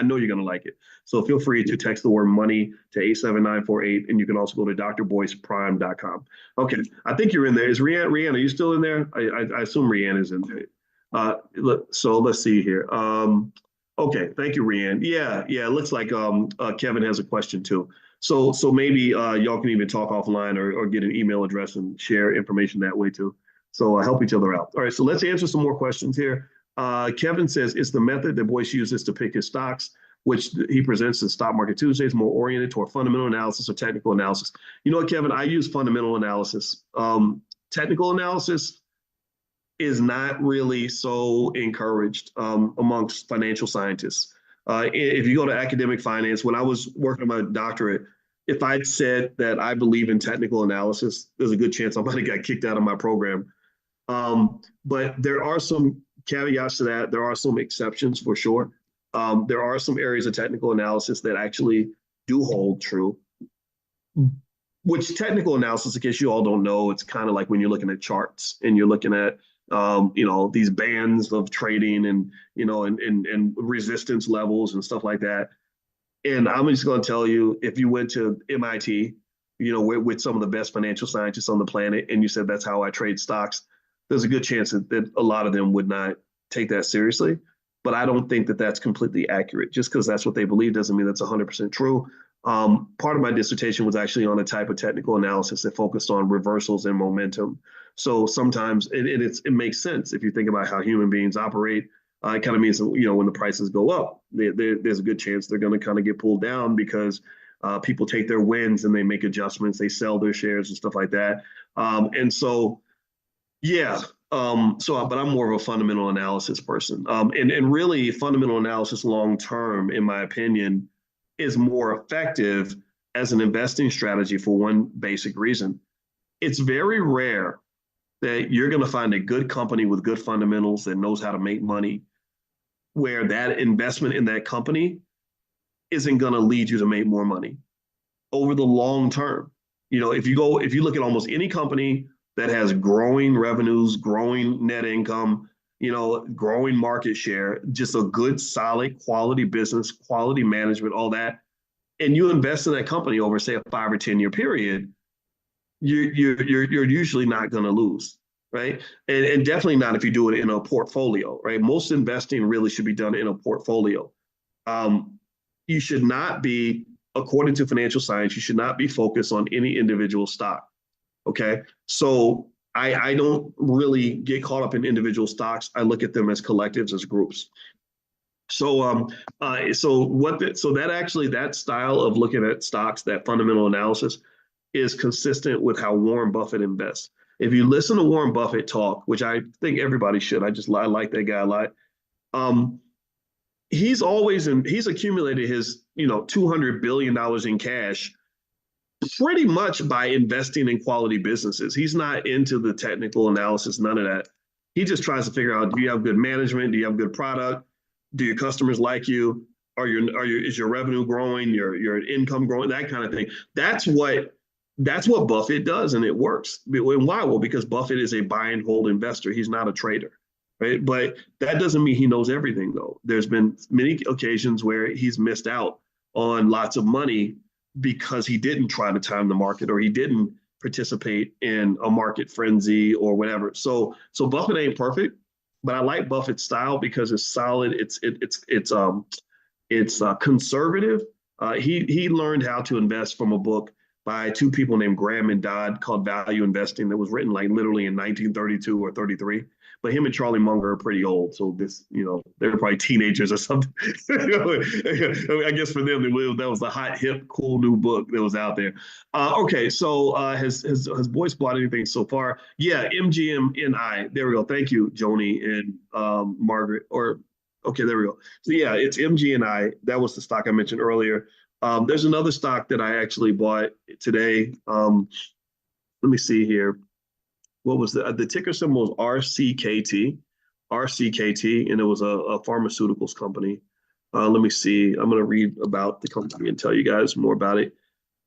know you're gonna like it. So feel free to text the word money to 87948, and you can also go to drboyceprime.com. Okay, I think you're in there. Is Rianne, are you still in there? I assume Rianne is in there. So let's see here. Okay, thank you, Rianne. Yeah, it looks like Kevin has a question too. So maybe y'all can even talk offline or get an email address and share information that way too. So help each other out. All right, so let's answer some more questions here. Kevin says, is the method that Boyce uses to pick his stocks, which he presents in Stock Market Tuesdays, more oriented toward fundamental analysis or technical analysis? You know what, Kevin? I use fundamental analysis. Technical analysis is not really so encouraged amongst financial scientists. If you go to academic finance, when I was working on my doctorate, if I'd said that I believe in technical analysis, there's a good chance I might have got kicked out of my program. But there are some caveats to that. There are some exceptions for sure. There are some areas of technical analysis that actually do hold true. Which technical analysis, in case you all don't know, it's kind of like when you're looking at charts and you're looking at these bands of trading and and resistance levels and stuff like that. And I'm just going to tell you, if you went to MIT, with some of the best financial scientists on the planet, and you said that's how I trade stocks, there's a good chance that a lot of them would not take that seriously. But I don't think that that's completely accurate. Just because that's what they believe doesn't mean that's 100% true. Part of my dissertation was actually on a type of technical analysis that focused on reversals and momentum. So sometimes it makes sense if you think about how human beings operate. It kind of means when the prices go up, there's a good chance they're going to kind of get pulled down because people take their wins and they make adjustments, they sell their shares and stuff like that. And so yeah. But I'm more of a fundamental analysis person. And really, fundamental analysis long term, in my opinion, is more effective as an investing strategy for one basic reason. It's very rare that you're going to find a good company with good fundamentals that knows how to make money, where that investment in that company isn't going to lead you to make more money over the long term. If you look at almost any company that has growing revenues, growing net income, growing market share, just a good, solid, quality business, quality management, all that, and you invest in that company over, say, a 5 or 10 year period, you're usually not going to lose, right? And definitely not if you do it in a portfolio, right? Most investing really should be done in a portfolio. You should not be, according to financial science, you should not be focused on any individual stock. Okay. So I don't really get caught up in individual stocks. I look at them as collectives, as groups. So that style of looking at stocks, that fundamental analysis, is consistent with how Warren Buffett invests. If you listen to Warren Buffett talk, which I think everybody should, I like that guy a lot. He's accumulated his $200 billion in cash pretty much by investing in quality businesses. He's not into the technical analysis, none of that. He just tries to figure out, do you have good management? Do you have good product? Do your customers like you? Is your revenue growing? Your income growing? That kind of thing. That's what Buffett does, and it works. And why? Well, because Buffett is a buy and hold investor. He's not a trader, right? But that doesn't mean he knows everything, though. There's been many occasions where he's missed out on lots of money because he didn't try to time the market or he didn't participate in a market frenzy or whatever. So Buffett ain't perfect, but I like Buffett's style because it's solid. It's conservative. He learned how to invest from a book by two people named Graham and Dodd called Value Investing that was written like literally in 1932 or 33. But him and Charlie Munger are pretty old, so they're probably teenagers or something. I guess for them, that was the hot, hip, cool new book that was out there. Okay, so has Boyce bought anything so far? Yeah, MGMNI. There we go. Thank you, Joni and Margaret. Okay, there we go. So yeah, it's MGNI. That was the stock I mentioned earlier. There's another stock that I actually bought today. Let me see here. What was the ticker symbol was RCKT, and it was a pharmaceuticals company. Let me see. I'm going to read about the company and tell you guys more about it.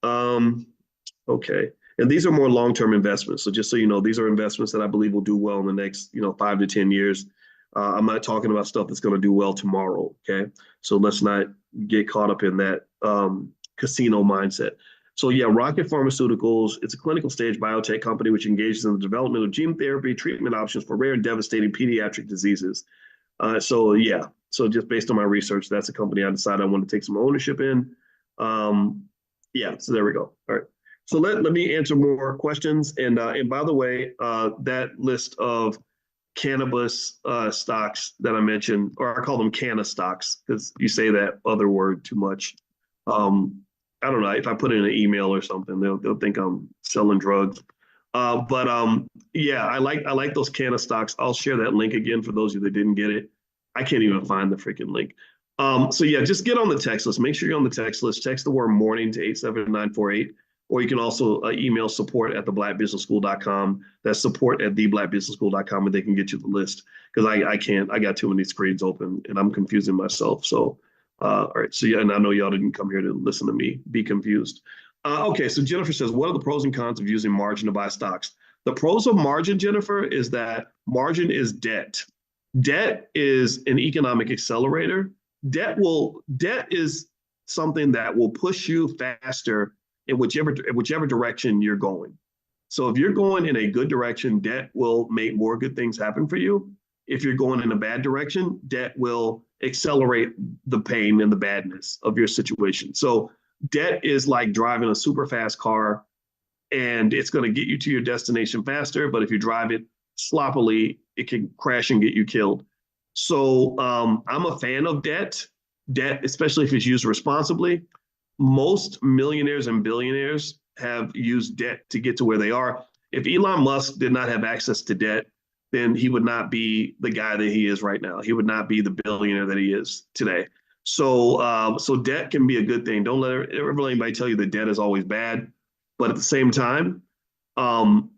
Okay. And these are more long-term investments. So just so you know, these are investments that I believe will do well in the next, 5 to 10 years. I'm not talking about stuff that's going to do well tomorrow. Okay, so let's not get caught up in that casino mindset. So yeah, Rocket Pharmaceuticals, it's a clinical stage biotech company which engages in the development of gene therapy treatment options for rare and devastating pediatric diseases. So yeah, so just based on my research, that's a company I decided I want to take some ownership in. Um, yeah, so there we go. All right. So let me answer more questions. And by the way, that list of cannabis stocks that I mentioned, or I call them canna stocks because you say that other word too much. Um, I don't know if I put in an email or something, they'll think I'm selling drugs. But yeah, I like those canna stocks. I'll share that link again for those of you that didn't get it. I can't even find the freaking link. So yeah, just get on the text list. Make sure you're on the text list. Text the word morning to 87948. Or you can also email support at theblackbusinessschool.com. That's support at theblackbusinessschool.com, and they can get you the list. Because I can't, I got too many screens open and I'm confusing myself. So, all right. So, yeah, and I know y'all didn't come here to listen to me be confused. Okay. So, Jennifer says, what are the pros and cons of using margin to buy stocks? The pros of margin, Jennifer, is that margin is debt. Debt is an economic accelerator. Debt is something that will push you faster in whichever direction you're going. So if you're going in a good direction, debt will make more good things happen for you. If you're going in a bad direction, debt will accelerate the pain and the badness of your situation. So debt is like driving a super fast car and it's going to get you to your destination faster. But if you drive it sloppily, it can crash and get you killed. So I'm a fan of debt, especially if it's used responsibly. Most millionaires and billionaires have used debt to get to where they are. If Elon Musk did not have access to debt, then he would not be the guy that he is right now. He would not be the billionaire that he is today. So debt can be a good thing. Don't let anybody tell you that debt is always bad. But at the same time, um,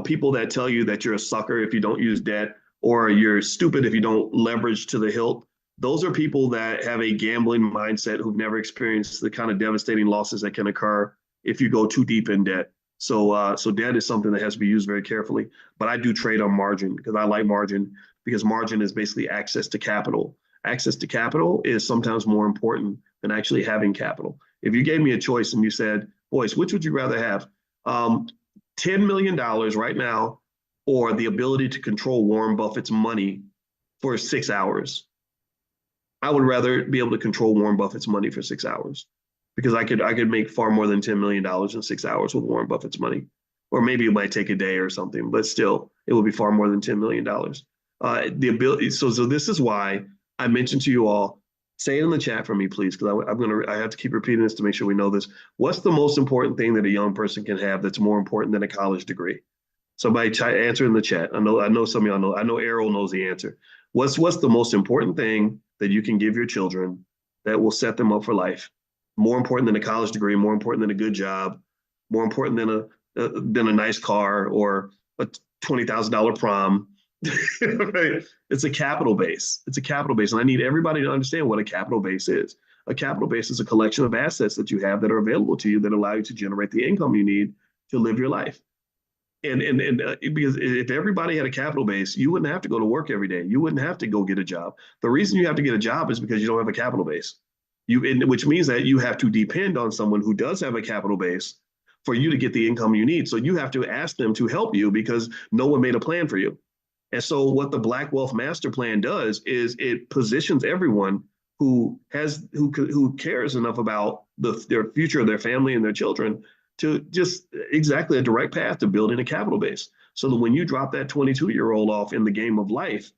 people that tell you that you're a sucker if you don't use debt or you're stupid if you don't leverage to the hilt, those are people that have a gambling mindset who've never experienced the kind of devastating losses that can occur if you go too deep in debt. So debt is something that has to be used very carefully. But I do trade on margin because I like margin because margin is basically access to capital. Access to capital is sometimes more important than actually having capital. If you gave me a choice and you said, Boyce, which would you rather have? $10 million right now or the ability to control Warren Buffett's money for 6 hours? I would rather be able to control Warren Buffett's money for 6 hours because I could make far more than $10 million in 6 hours with Warren Buffett's money. Or maybe it might take a day or something, but still, it would be far more than $10 million. The ability, so this is why I mentioned to you all, say it in the chat for me, please, because I have to keep repeating this to make sure we know this. What's the most important thing that a young person can have that's more important than a college degree? Somebody answer in the chat. I know some of y'all know. I know Errol knows the answer. What's the most important thing that you can give your children that will set them up for life? More important than a college degree, more important than a good job, more important than a nice car or a $20,000 prom. Right? It's a capital base. It's a capital base, and I need everybody to understand what a capital base is. A capital base is a collection of assets that you have that are available to you that allow you to generate the income you need to live your life. And because if everybody had a capital base, you wouldn't have to go to work every day. You wouldn't have to go get a job. The reason you have to get a job is because you don't have a capital base. Which means that you have to depend on someone who does have a capital base for you to get the income you need. So you have to ask them to help you because no one made a plan for you. And so what the Black Wealth Master Plan does is it positions everyone who cares enough about their future of their family and their children to just exactly a direct path to building a capital base. So that when you drop that 22-year-old off in the game of life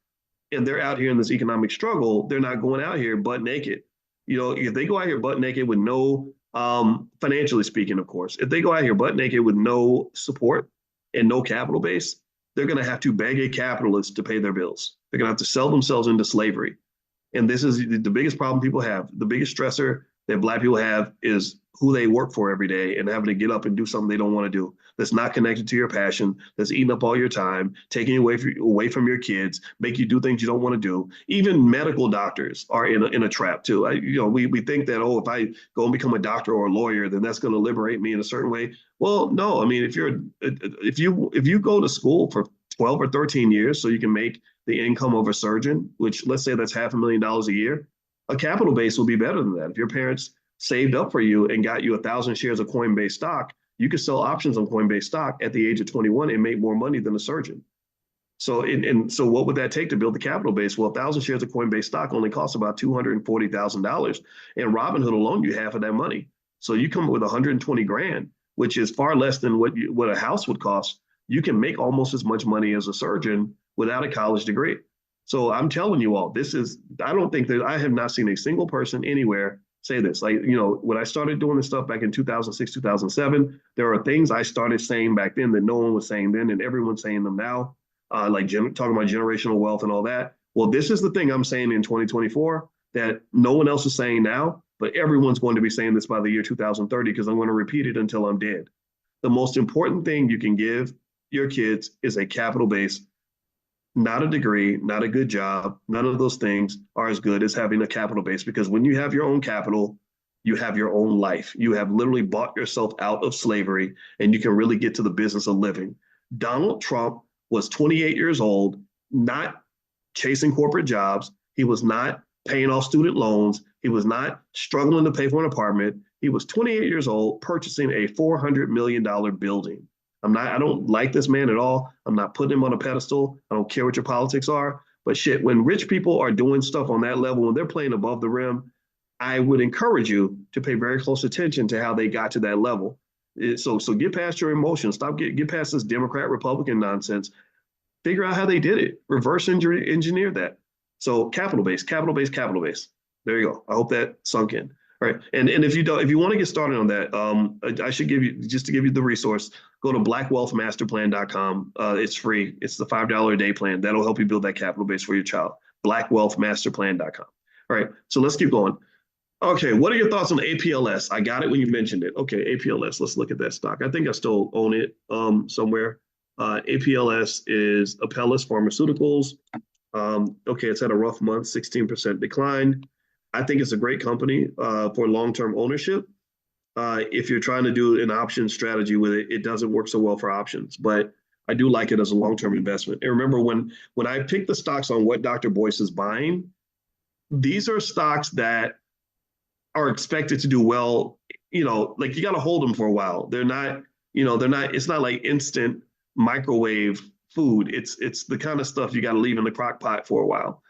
and they're out here in this economic struggle, they're not going out here butt naked. If they go out here butt naked with no, financially speaking, of course, if they go out here butt naked with no support and no capital base, they're going to have to beg a capitalist to pay their bills. They're going to have to sell themselves into slavery. And this is the biggest problem people have. The biggest stressor that Black people have is who they work for every day and having to get up and do something they don't want to do. That's not connected to your passion. That's eating up all your time, taking you away from your kids, make you do things you don't want to do. Even medical doctors are in a trap too. We think that, oh, if I go and become a doctor or a lawyer, then that's going to liberate me in a certain way. Well, no. I mean, if you go to school for 12 or 13 years so you can make the income of a surgeon, which let's say that's $500,000 a year, a capital base will be better than that. If your parents saved up for you and got you 1,000 shares of Coinbase stock, you could sell options on Coinbase stock at the age of 21 and make more money than a surgeon. So what would that take to build the capital base? Well, 1,000 shares of Coinbase stock only costs about $240,000, and Robinhood will loan you half of that money. So you come up with 120 grand, which is far less than what a house would cost. You can make almost as much money as a surgeon without a college degree. So I'm telling you all, I don't think that I have not seen a single person anywhere say this. Like, when I started doing this stuff back in 2006, 2007, there are things I started saying back then that no one was saying then, and everyone's saying them now, talking about generational wealth and all that. Well, this is the thing I'm saying in 2024 that no one else is saying now, but everyone's going to be saying this by the year 2030 because I'm going to repeat it until I'm dead. The most important thing you can give your kids is a capital base, not a degree, not a good job. None of those things are as good as having a capital base because when you have your own capital, you have your own life. You have literally bought yourself out of slavery and you can really get to the business of living. Donald Trump was 28 years old, not chasing corporate jobs. He was not paying off student loans. He was not struggling to pay for an apartment. He was 28 years old, purchasing a $400 million building. I don't like this man at all. I'm not putting him on a pedestal. I don't care what your politics are. But shit, when rich people are doing stuff on that level, when they're playing above the rim, I would encourage you to pay very close attention to how they got to that level. So get past your emotions. Get past this Democrat Republican nonsense. Figure out how they did it. Reverse engineer that. So capital base, capital base, capital base. There you go. I hope that sunk in. All right. And if you want to get started on that, I should give you just to give you the resource, go to blackwealthmasterplan.com. It's free. It's the $5 a day plan. That'll help you build that capital base for your child. Blackwealthmasterplan.com. All right. So let's keep going. Okay, what are your thoughts on APLS? I got it when you mentioned it. Okay, APLS. Let's look at that stock. I think I still own it somewhere. APLS is Apellis Pharmaceuticals. Okay, it's had a rough month, 16% decline. I think it's a great company for long-term ownership. If you're trying to do an option strategy with it, it doesn't work so well for options, but I do like it as a long-term investment. And remember, when I pick the stocks on what Dr. Boyce is buying, these are stocks that are expected to do well. Like you got to hold them for a while. It's not like instant microwave food. It's the kind of stuff you got to leave in the crock pot for a while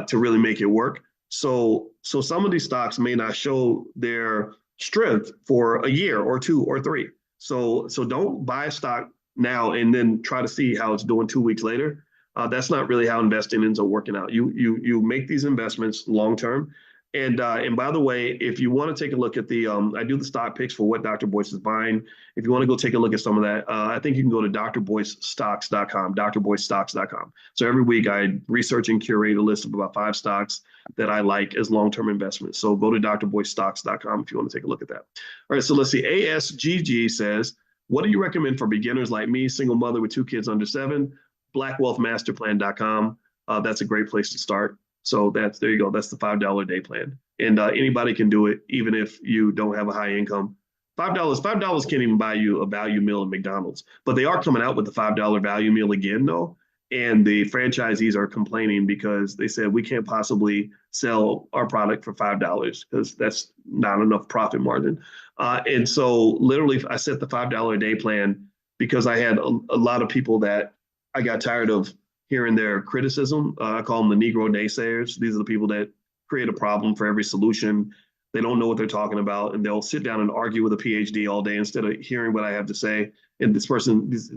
to really make it work. So some of these stocks may not show their strength for a year or two or three. So don't buy a stock now and then try to see how it's doing 2 weeks later. That's not really how investing ends up working out. You make these investments long term. And by the way, if you want to take a look at I do the stock picks for what Dr. Boyce is buying. If you want to go take a look at some of that, I think you can go to drboycestocks.com, drboycestocks.com. So every week I research and curate a list of about 5 stocks that I like as long-term investments. So go to drboycestocks.com if you want to take a look at that. All right, so let's see. ASGG says, what do you recommend for beginners like me, single mother with 2 kids under 7? Blackwealthmasterplan.com. That's a great place to start. So there you go. That's the $5 a day plan. And anybody can do it, even if you don't have a high income. $5 can't even buy you a value meal at McDonald's, but they are coming out with the $5 value meal again, though. And the franchisees are complaining because they said we can't possibly sell our product for $5 because that's not enough profit margin. And so literally I set the $5 a day plan because I had a lot of people that I got tired of hearing their criticism. I call them the Negro naysayers. These are the people that create a problem for every solution. They don't know what they're talking about, and they'll sit down and argue with a PhD all day instead of hearing what I have to say. And a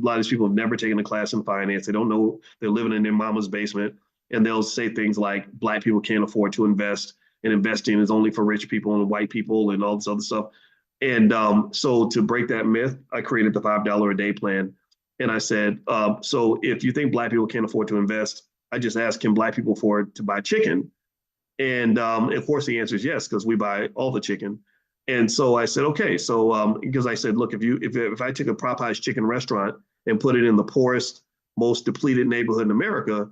lot of these people have never taken a class in finance. They don't know. They're living in their mama's basement, and they'll say things like Black people can't afford to invest, and investing is only for rich people and white people and all this other stuff. And so to break that myth, I created the $5 a day plan. And I said, so if you think Black people can't afford to invest, I just asked, can Black people afford to buy chicken? And of course, the answer is yes, because we buy all the chicken. And so I said, okay. So because I said, look, if I took a Popeye's chicken restaurant and put it in the poorest, most depleted neighborhood in America,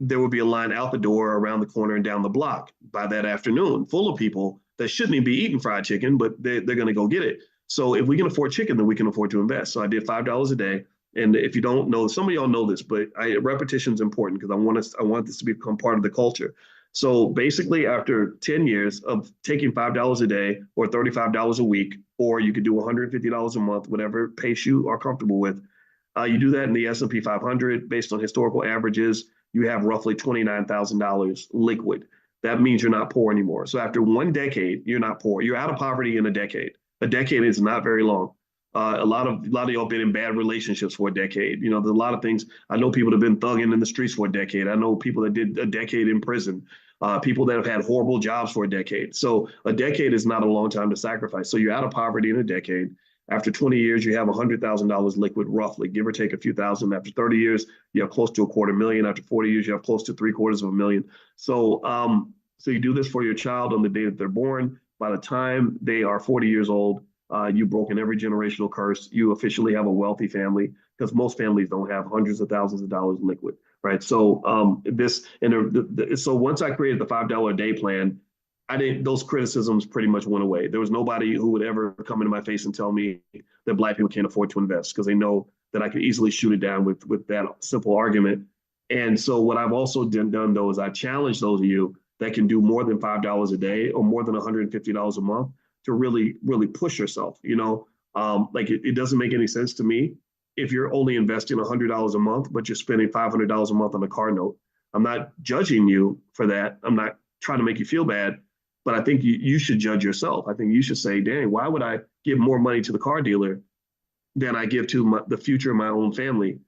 there would be a line out the door, around the corner, and down the block by that afternoon, full of people that shouldn't even be eating fried chicken, but they're going to go get it. So if we can afford chicken, then we can afford to invest. So I did $5 a day. And if you don't know, some of y'all know this, but repetition is important because I want this to become part of the culture. So basically, after 10 years of taking $5 a day or $35 a week, or you could do $150 a month, whatever pace you are comfortable with, you do that in the S&P 500 based on historical averages, you have roughly $29,000 liquid. That means you're not poor anymore. So after 1 decade, you're not poor. You're out of poverty in a decade. A decade is not very long. A lot of y'all been in bad relationships for a decade. You know, there's a lot of things. I know people that have been thugging in the streets for a decade. I know people that did a decade in prison. People that have had horrible jobs for a decade. So a decade is not a long time to sacrifice. So you're out of poverty in a decade. After 20 years, you have $100,000 liquid, roughly, give or take a few thousand. After 30 years, you have close to $250,000. After 40 years, you have close to $750,000. So you do this for your child on the day that they're born. By the time they are 40 years old, you've broken every generational curse. You officially have a wealthy family because most families don't have hundreds of thousands of dollars liquid, right? So so once I created the $5 a day plan, I didn't. Those criticisms pretty much went away. There was nobody who would ever come into my face and tell me that Black people can't afford to invest because they know that I could easily shoot it down with that simple argument. And so what I've also done though is I challenge those of you that can do more than $5 a day or more than $150 a month to really push yourself. Like it doesn't make any sense to me if you're only investing $100 a month, but you're spending $500 a month on a car note. I'm not judging you for that. I'm not trying to make you feel bad, but I think you should judge yourself. I think you should say, dang, why would I give more money to the car dealer than I give to the future of my own family,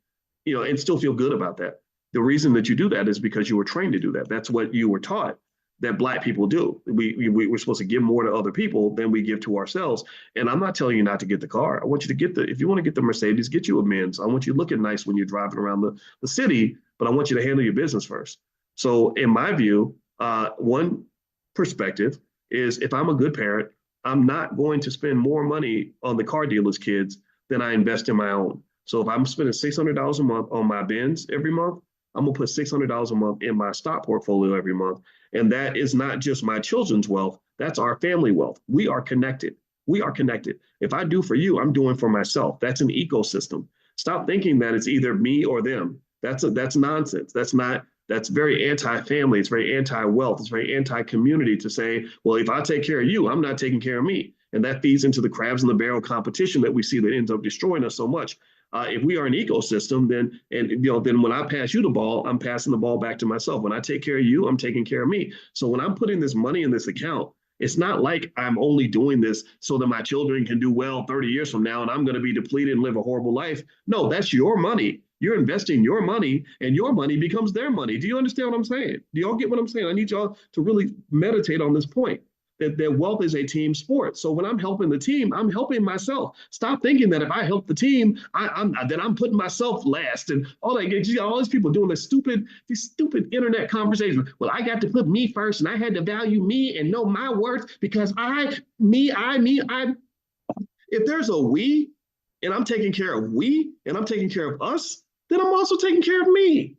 and still feel good about that. The reason that you do that is because you were trained to do that. That's what you were taught that Black people do. We're supposed to give more to other people than we give to ourselves. And I'm not telling you not to get the car. I want you to if you want to get the Mercedes, get you a Benz. I want you looking nice when you're driving around the city, but I want you to handle your business first. So in my view, one perspective is if I'm a good parent, I'm not going to spend more money on the car dealer's kids than I invest in my own. So if I'm spending $600 a month on my Benz every month, I'm gonna put $600 a month in my stock portfolio every month. And that is not just my children's wealth, that's our family wealth. We are connected. We are connected. If I do for you, I'm doing for myself. That's an ecosystem. Stop thinking that it's either me or them. That's nonsense. That's very anti-family. It's very anti-wealth. It's very anti-community to say, well, if I take care of you, I'm not taking care of me. And that feeds into the crabs in the barrel competition that we see that ends up destroying us so much. If we are an ecosystem, then when I pass you the ball, I'm passing the ball back to myself. When I take care of you, I'm taking care of me. So when I'm putting this money in this account, it's not like I'm only doing this so that my children can do well 30 years from now and I'm going to be depleted and live a horrible life. No, that's your money. You're investing your money and your money becomes their money. Do you understand what I'm saying? Do y'all get what I'm saying? I need y'all to really meditate on this point that wealth is a team sport. So when I'm helping the team, I'm helping myself. Stop thinking that if I help the team, I'm putting myself last and all that. You got all these people doing these stupid internet conversations. Well, I got to put me first, and I had to value me and know my worth because me. If there's a we, and I'm taking care of we, and I'm taking care of us, then I'm also taking care of me.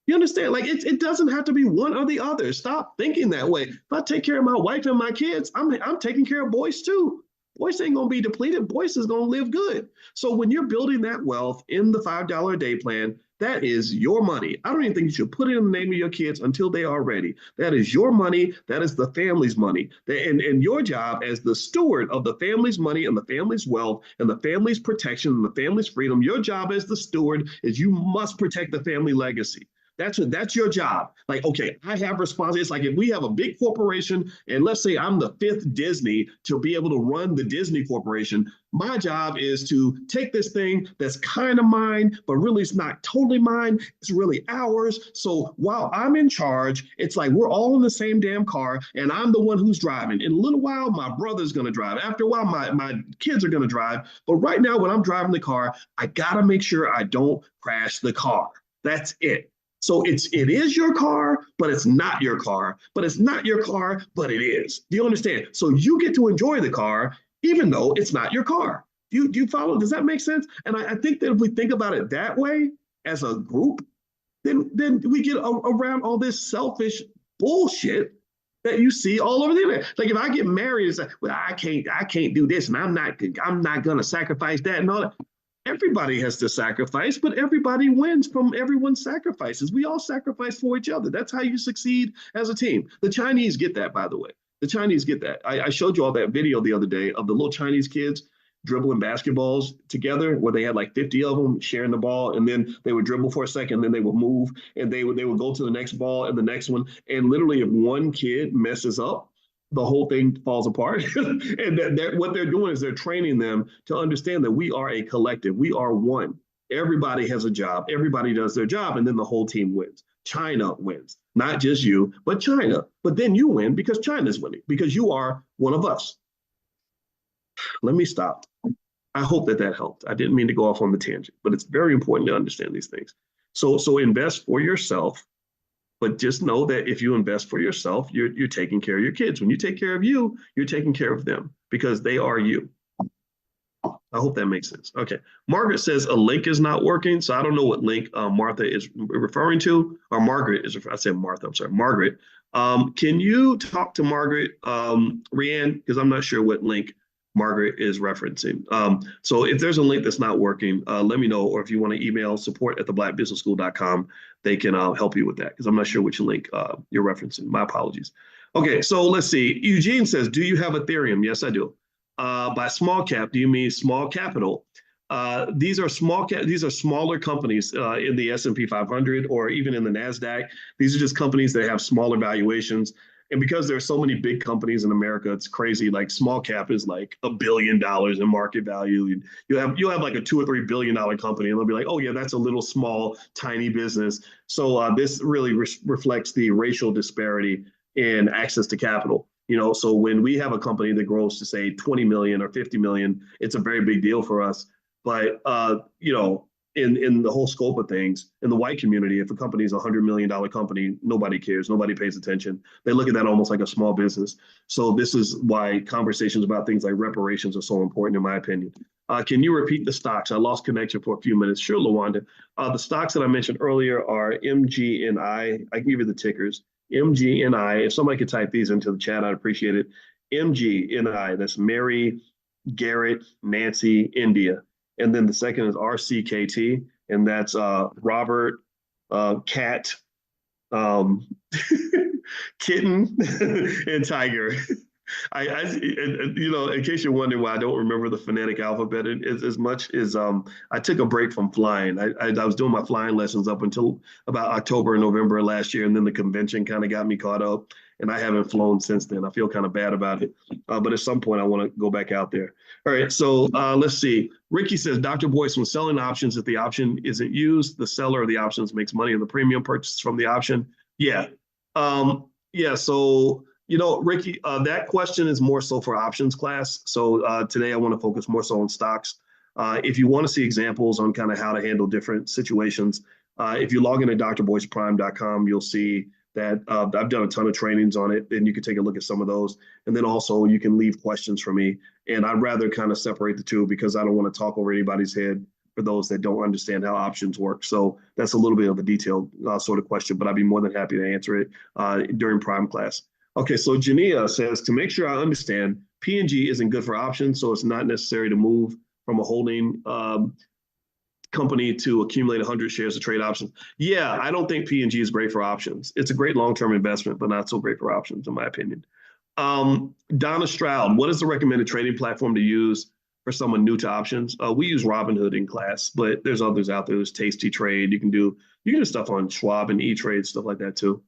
You understand? Like it doesn't have to be one or the other. Stop thinking that way. If I take care of my wife and my kids, I'm taking care of Boyce too. Boyce ain't gonna be depleted. Boyce is gonna live good. So when you're building that wealth in the $5 a day plan, that is your money. I don't even think you should put it in the name of your kids until they are ready. That is your money. That is the family's money. And your job as the steward of the family's money and the family's wealth and the family's protection and the family's freedom, your job as the steward is you must protect the family legacy. That's your job. Like, okay, I have responsibility. It's like if we have a big corporation, and let's say I'm the fifth Disney to be able to run the Disney Corporation, my job is to take this thing that's kind of mine, but really it's not totally mine. It's really ours. So while I'm in charge, it's like we're all in the same damn car, and I'm the one who's driving. In a little while, my brother's gonna drive. After a while, my kids are gonna drive. But right now, when I'm driving the car, I gotta make sure I don't crash the car. That's it. So it is your car, but it's not your car. But it's not your car, but it is. Do you understand? So you get to enjoy the car, even though it's not your car. Do you follow? Does that make sense? And I think that if we think about it that way as a group, then we get around all this selfish bullshit that you see all over the internet. Like if I get married, it's like, well, I can't do this, and I'm not gonna sacrifice that and all that. Everybody has to sacrifice, but everybody wins from everyone's sacrifices. We all sacrifice for each other. That's how you succeed as a team. The Chinese get that, by the way. The Chinese get that. I showed you all that video the other day of the little Chinese kids dribbling basketballs together where they had like 50 of them sharing the ball, and then they would dribble for a second, then they would move, and they would go to the next ball and the next one, and literally if one kid messes up, the whole thing falls apart. And what they're doing is they're training them to understand that we are a collective, we are one. Everybody has a job, everybody does their job, and then the whole team wins. China wins, not just you, but China. But then you win because China's winning, because you are one of us. Let me stop. I hope that helped. I didn't mean to go off on the tangent, but it's very important to understand these things. So invest for yourself, but just know that if you invest for yourself, you're taking care of your kids. When you take care of you, you're taking care of them because they are you. I hope that makes sense. Okay. Margaret says a link is not working. So I don't know what link Martha is referring to, or Margaret is. I said Martha. I'm sorry, Margaret. Can you talk to Margaret, Rianne? Because I'm not sure what link Margaret is referencing. So if there's a link that's not working, let me know. Or if you want to email support@theblackbusinessschool.com, they can help you with that because I'm not sure which link you're referencing. My apologies. Okay, so let's see. Eugene says, do you have Ethereum? Yes, I do. By small cap, do you mean small capital? These are these are smaller companies in the S&P 500 or even in the Nasdaq. These are just companies that have smaller valuations. And because there's so many big companies in America, it's crazy. Like small cap is like $1 billion in market value. And you'll have like a $2 or $3 billion company, and they'll be like, oh yeah, that's a little small, tiny business. So this really reflects the racial disparity in access to capital. So when we have a company that grows to say 20 million or 50 million, it's a very big deal for us. But in the whole scope of things, in the white community, if a company is $100 million company, nobody cares, nobody pays attention. They look at that almost like a small business. So this is why conversations about things like reparations are so important, in my opinion. Can you repeat the stocks? I lost connection for a few minutes. Sure, Lawanda. The stocks that I mentioned earlier are MGNI. I can give you the tickers. MGNI. If somebody could type these into the chat, I'd appreciate it. MGNI. That's Mary, Garrett, Nancy, India. And then the second is RCKT, and that's Robert, Cat, um, Kitten, and Tiger. In case you're wondering why I don't remember the phonetic alphabet as much as I took a break from flying. I was doing my flying lessons up until about October and November last year, and then the convention kind of got me caught up, and I haven't flown since then. I feel kind of bad about it, but at some point I want to go back out there. All right, so let's see. Ricky says, Dr. Boyce, when selling options, if the option isn't used, the seller of the options makes money on the premium purchase from the option. Yeah. Yeah. So, Ricky, that question is more so for options class. So today I want to focus more so on stocks. If you want to see examples on kind of how to handle different situations, if you log in at drboyceprime.com, you'll see that I've done a ton of trainings on it, and you can take a look at some of those. And then also you can leave questions for me. And I'd rather kind of separate the two because I don't want to talk over anybody's head for those that don't understand how options work. So that's a little bit of a detailed sort of question, but I'd be more than happy to answer it during prime class. Okay, so Jania says, to make sure I understand, P&G isn't good for options, so it's not necessary to move from a holding company to accumulate 100 shares of trade options. Yeah, I don't think P&G is great for options. It's a great long-term investment, but not so great for options, in my opinion. Donna Stroud, what is the recommended trading platform to use for someone new to options? We use Robinhood in class, but there's others out there. There's Tasty Trade. You can do stuff on Schwab and E-Trade, stuff like that too.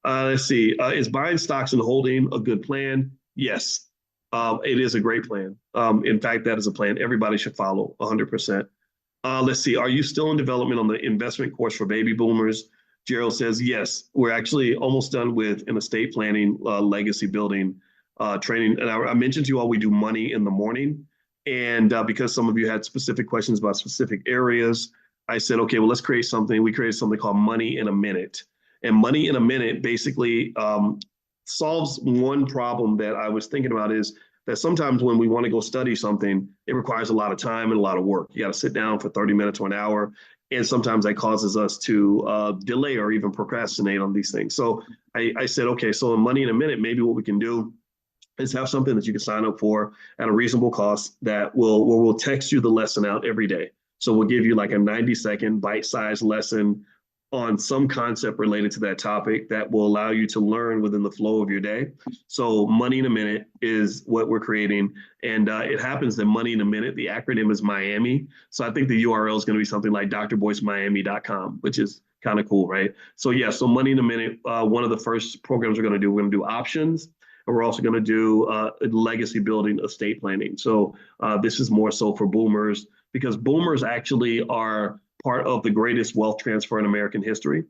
Let's see. Is buying stocks and holding a good plan? Yes, it is a great plan. In fact, that is a plan everybody should follow 100%. Let's see. Are you still in development on the investment course for baby boomers? Gerald says, yes, we're actually almost done with an estate planning, legacy building training. And I mentioned to you all, we do money in the morning. And because some of you had specific questions about specific areas, I said, okay, well, let's create something. We created something called Money in a Minute. And Money in a Minute basically solves one problem that I was thinking about is that sometimes when we want to go study something, it requires a lot of time and a lot of work. You got to sit down for 30 minutes or an hour. And sometimes that causes us to delay or even procrastinate on these things. So I said, okay, so in Money in a Minute, maybe what we can do is have something that you can sign up for at a reasonable cost that will text you the lesson out every day. So we'll give you like a 90-second bite-sized lesson on some concept related to that topic that will allow you to learn within the flow of your day. So Money in a Minute is what we're creating. And it happens that Money in a Minute, the acronym is Miami. So I think the URL is going to be something like drboycemiami.com, which is kind of cool, right? So yeah, so Money in a Minute, one of the first programs we're going to do, we're going to do options. And we're also going to do legacy building, estate planning. So this is more so for boomers because boomers actually are part of the greatest wealth transfer in American history.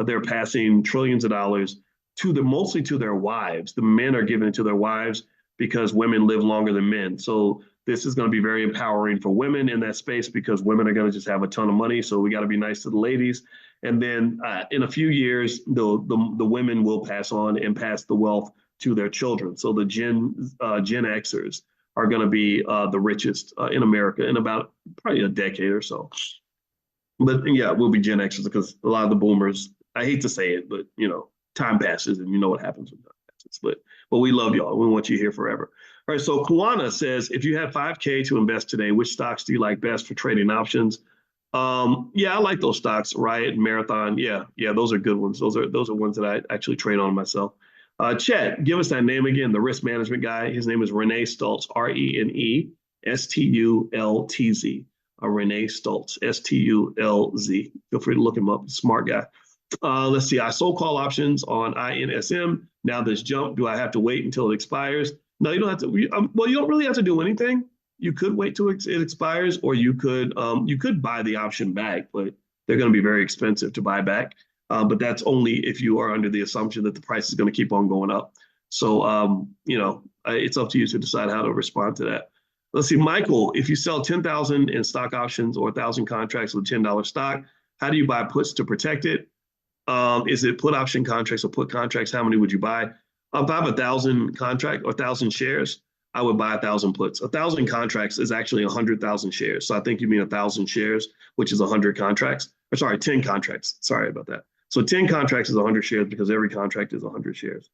They're passing trillions of dollars mostly to their wives. The men are giving it to their wives because women live longer than men. So this is going to be very empowering for women in that space because women are going to just have a ton of money. So we got to be nice to the ladies. And then in a few years, the women will pass on and pass the wealth to their children. So the Gen Xers are going to be the richest in America in about probably a decade or so. But yeah, we'll be Gen Xers because a lot of the boomers, I hate to say it, but time passes and you know what happens when time passes. But we love y'all. We want you here forever. All right. So Kuana says, if you had 5K to invest today, which stocks do you like best for trading options? Yeah, I like those stocks, Riot, Marathon. Yeah, those are good ones. Those are ones that I actually trade on myself. Chet, give us that name again, the risk management guy. His name is Renee Stultz, Renestultz, Renee Stultz, Stulz. Feel free to look him up. Smart guy. Let's see. I sold call options on INSM. Now this jump. Do I have to wait until it expires? No, you don't have to. Well, you don't really have to do anything. You could wait till it expires, or you could buy the option back, but they're going to be very expensive to buy back. But that's only if you are under the assumption that the price is going to keep on going up. So, it's up to you to decide how to respond to that. Let's see, Michael, if you sell 10,000 in stock options or 1,000 contracts with $10 stock, how do you buy puts to protect it? Is it put option contracts or put contracts? How many would you buy? If I have 1,000 contract or 1,000 shares, I would buy 1,000 puts. 1,000 contracts is actually 100,000 shares. So I think you mean 1,000 shares, which is 100 contracts. Or sorry, 10 contracts. Sorry about that. So 10 contracts is 100 shares because every contract is 100 shares.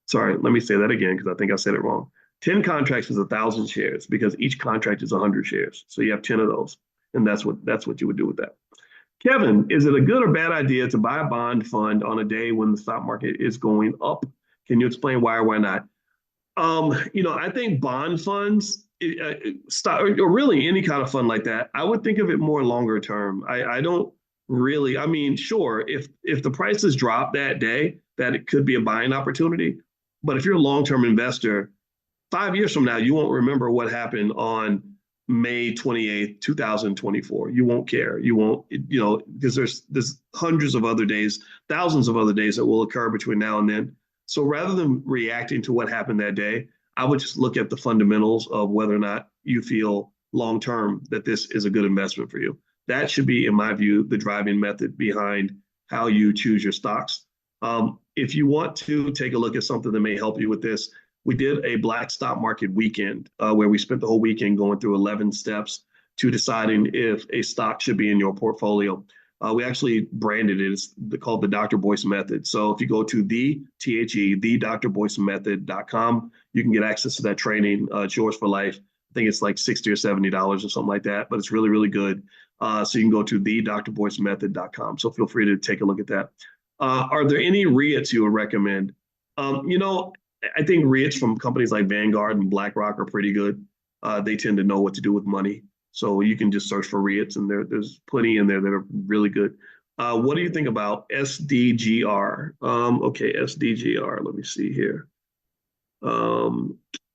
Sorry, let me say that again because I think I said it wrong. 10 contracts is 1,000 shares because each contract is 100 shares. So you have 10 of those. And that's what you would do with that. Kevin, is it a good or bad idea to buy a bond fund on a day when the stock market is going up? Can you explain why or why not? I think bond funds, stock, or really any kind of fund like that, I would think of it more longer term. I don't really, I mean, sure, if the prices drop that day, that it could be a buying opportunity. But if you're a long-term investor, 5 years from now, you won't remember what happened on May 28th, 2024. You won't care. You won't, because there's hundreds of other days, thousands of other days that will occur between now and then. So rather than reacting to what happened that day, I would just look at the fundamentals of whether or not you feel long term that this is a good investment for you. That should be, in my view, the driving method behind how you choose your stocks. If you want to take a look at something that may help you with this, we did a Black Stock Market weekend where we spent the whole weekend going through 11 steps to deciding if a stock should be in your portfolio. We actually branded it. It's called the Dr. Boyce Method. So if you go to the drboycemethod.com, you can get access to that training. It's yours for life. I think it's like $60 or $70 or something like that, but it's really, really good. So you can go to the drboycemethod.com. So feel free to take a look at that. Are there any REITs you would recommend? I think REITs from companies like Vanguard and BlackRock are pretty good. They tend to know what to do with money. So you can just search for REITs, and there's plenty in there that are really good. What do you think about SDGR? Okay, SDGR. Let me see here.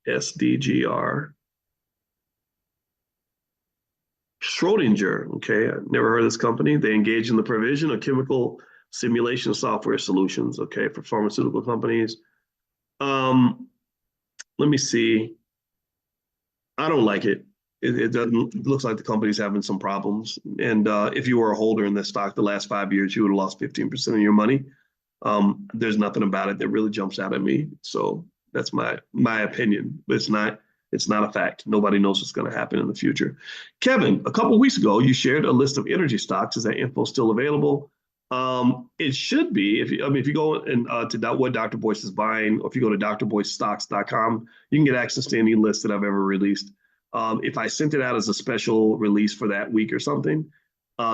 SDGR. Schrodinger. Okay, I never heard of this company. They engage in the provision of chemical simulation software solutions. Okay, for pharmaceutical companies. Let me see. I don't like it. it doesn't. It looks like the company's having some problems. And if you were a holder in this stock the last 5 years, you would have lost 15% of your money. There's nothing about it that really jumps out at me. So that's my opinion. But it's not a fact. Nobody knows what's going to happen in the future. Kevin, a couple of weeks ago, you shared a list of energy stocks. Is that info still available? It should be. If you go and to what Dr. Boyce is buying, or if you go to drboycestocks.com, you can get access to any list that I've ever released. If I sent it out as a special release for that week or something,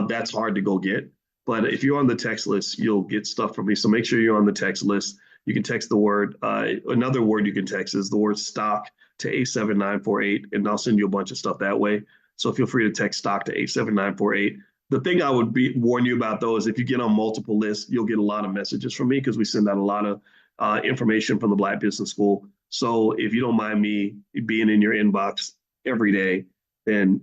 that's hard to go get. But if you're on the text list, you'll get stuff from me. So make sure you're on the text list. You can text the word. Another word you can text is the word stock to 87948, and I'll send you a bunch of stuff that way. So feel free to text stock to 87948. The thing I would warn you about, though, is if you get on multiple lists, you'll get a lot of messages from me because we send out a lot of information from the Black Business School. So if you don't mind me being in your inbox every day, then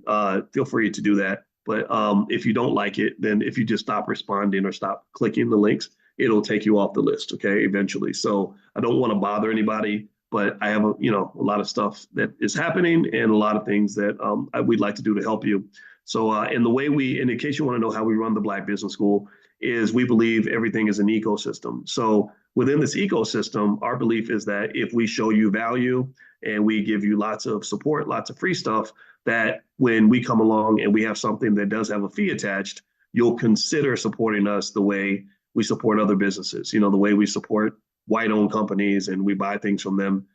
feel free to do that. But if you don't like it, then if you just stop responding or stop clicking the links, it'll take you off the list, okay, eventually. So I don't want to bother anybody, but I have a lot of stuff that is happening and a lot of things that we'd like to do to help you. So and the way in case you want to know how we run the Black Business School, is we believe everything is an ecosystem. So within this ecosystem, our belief is that if we show you value and we give you lots of support, lots of free stuff, that when we come along and we have something that does have a fee attached, you'll consider supporting us the way we support other businesses, the way we support white-owned companies and we buy things from them.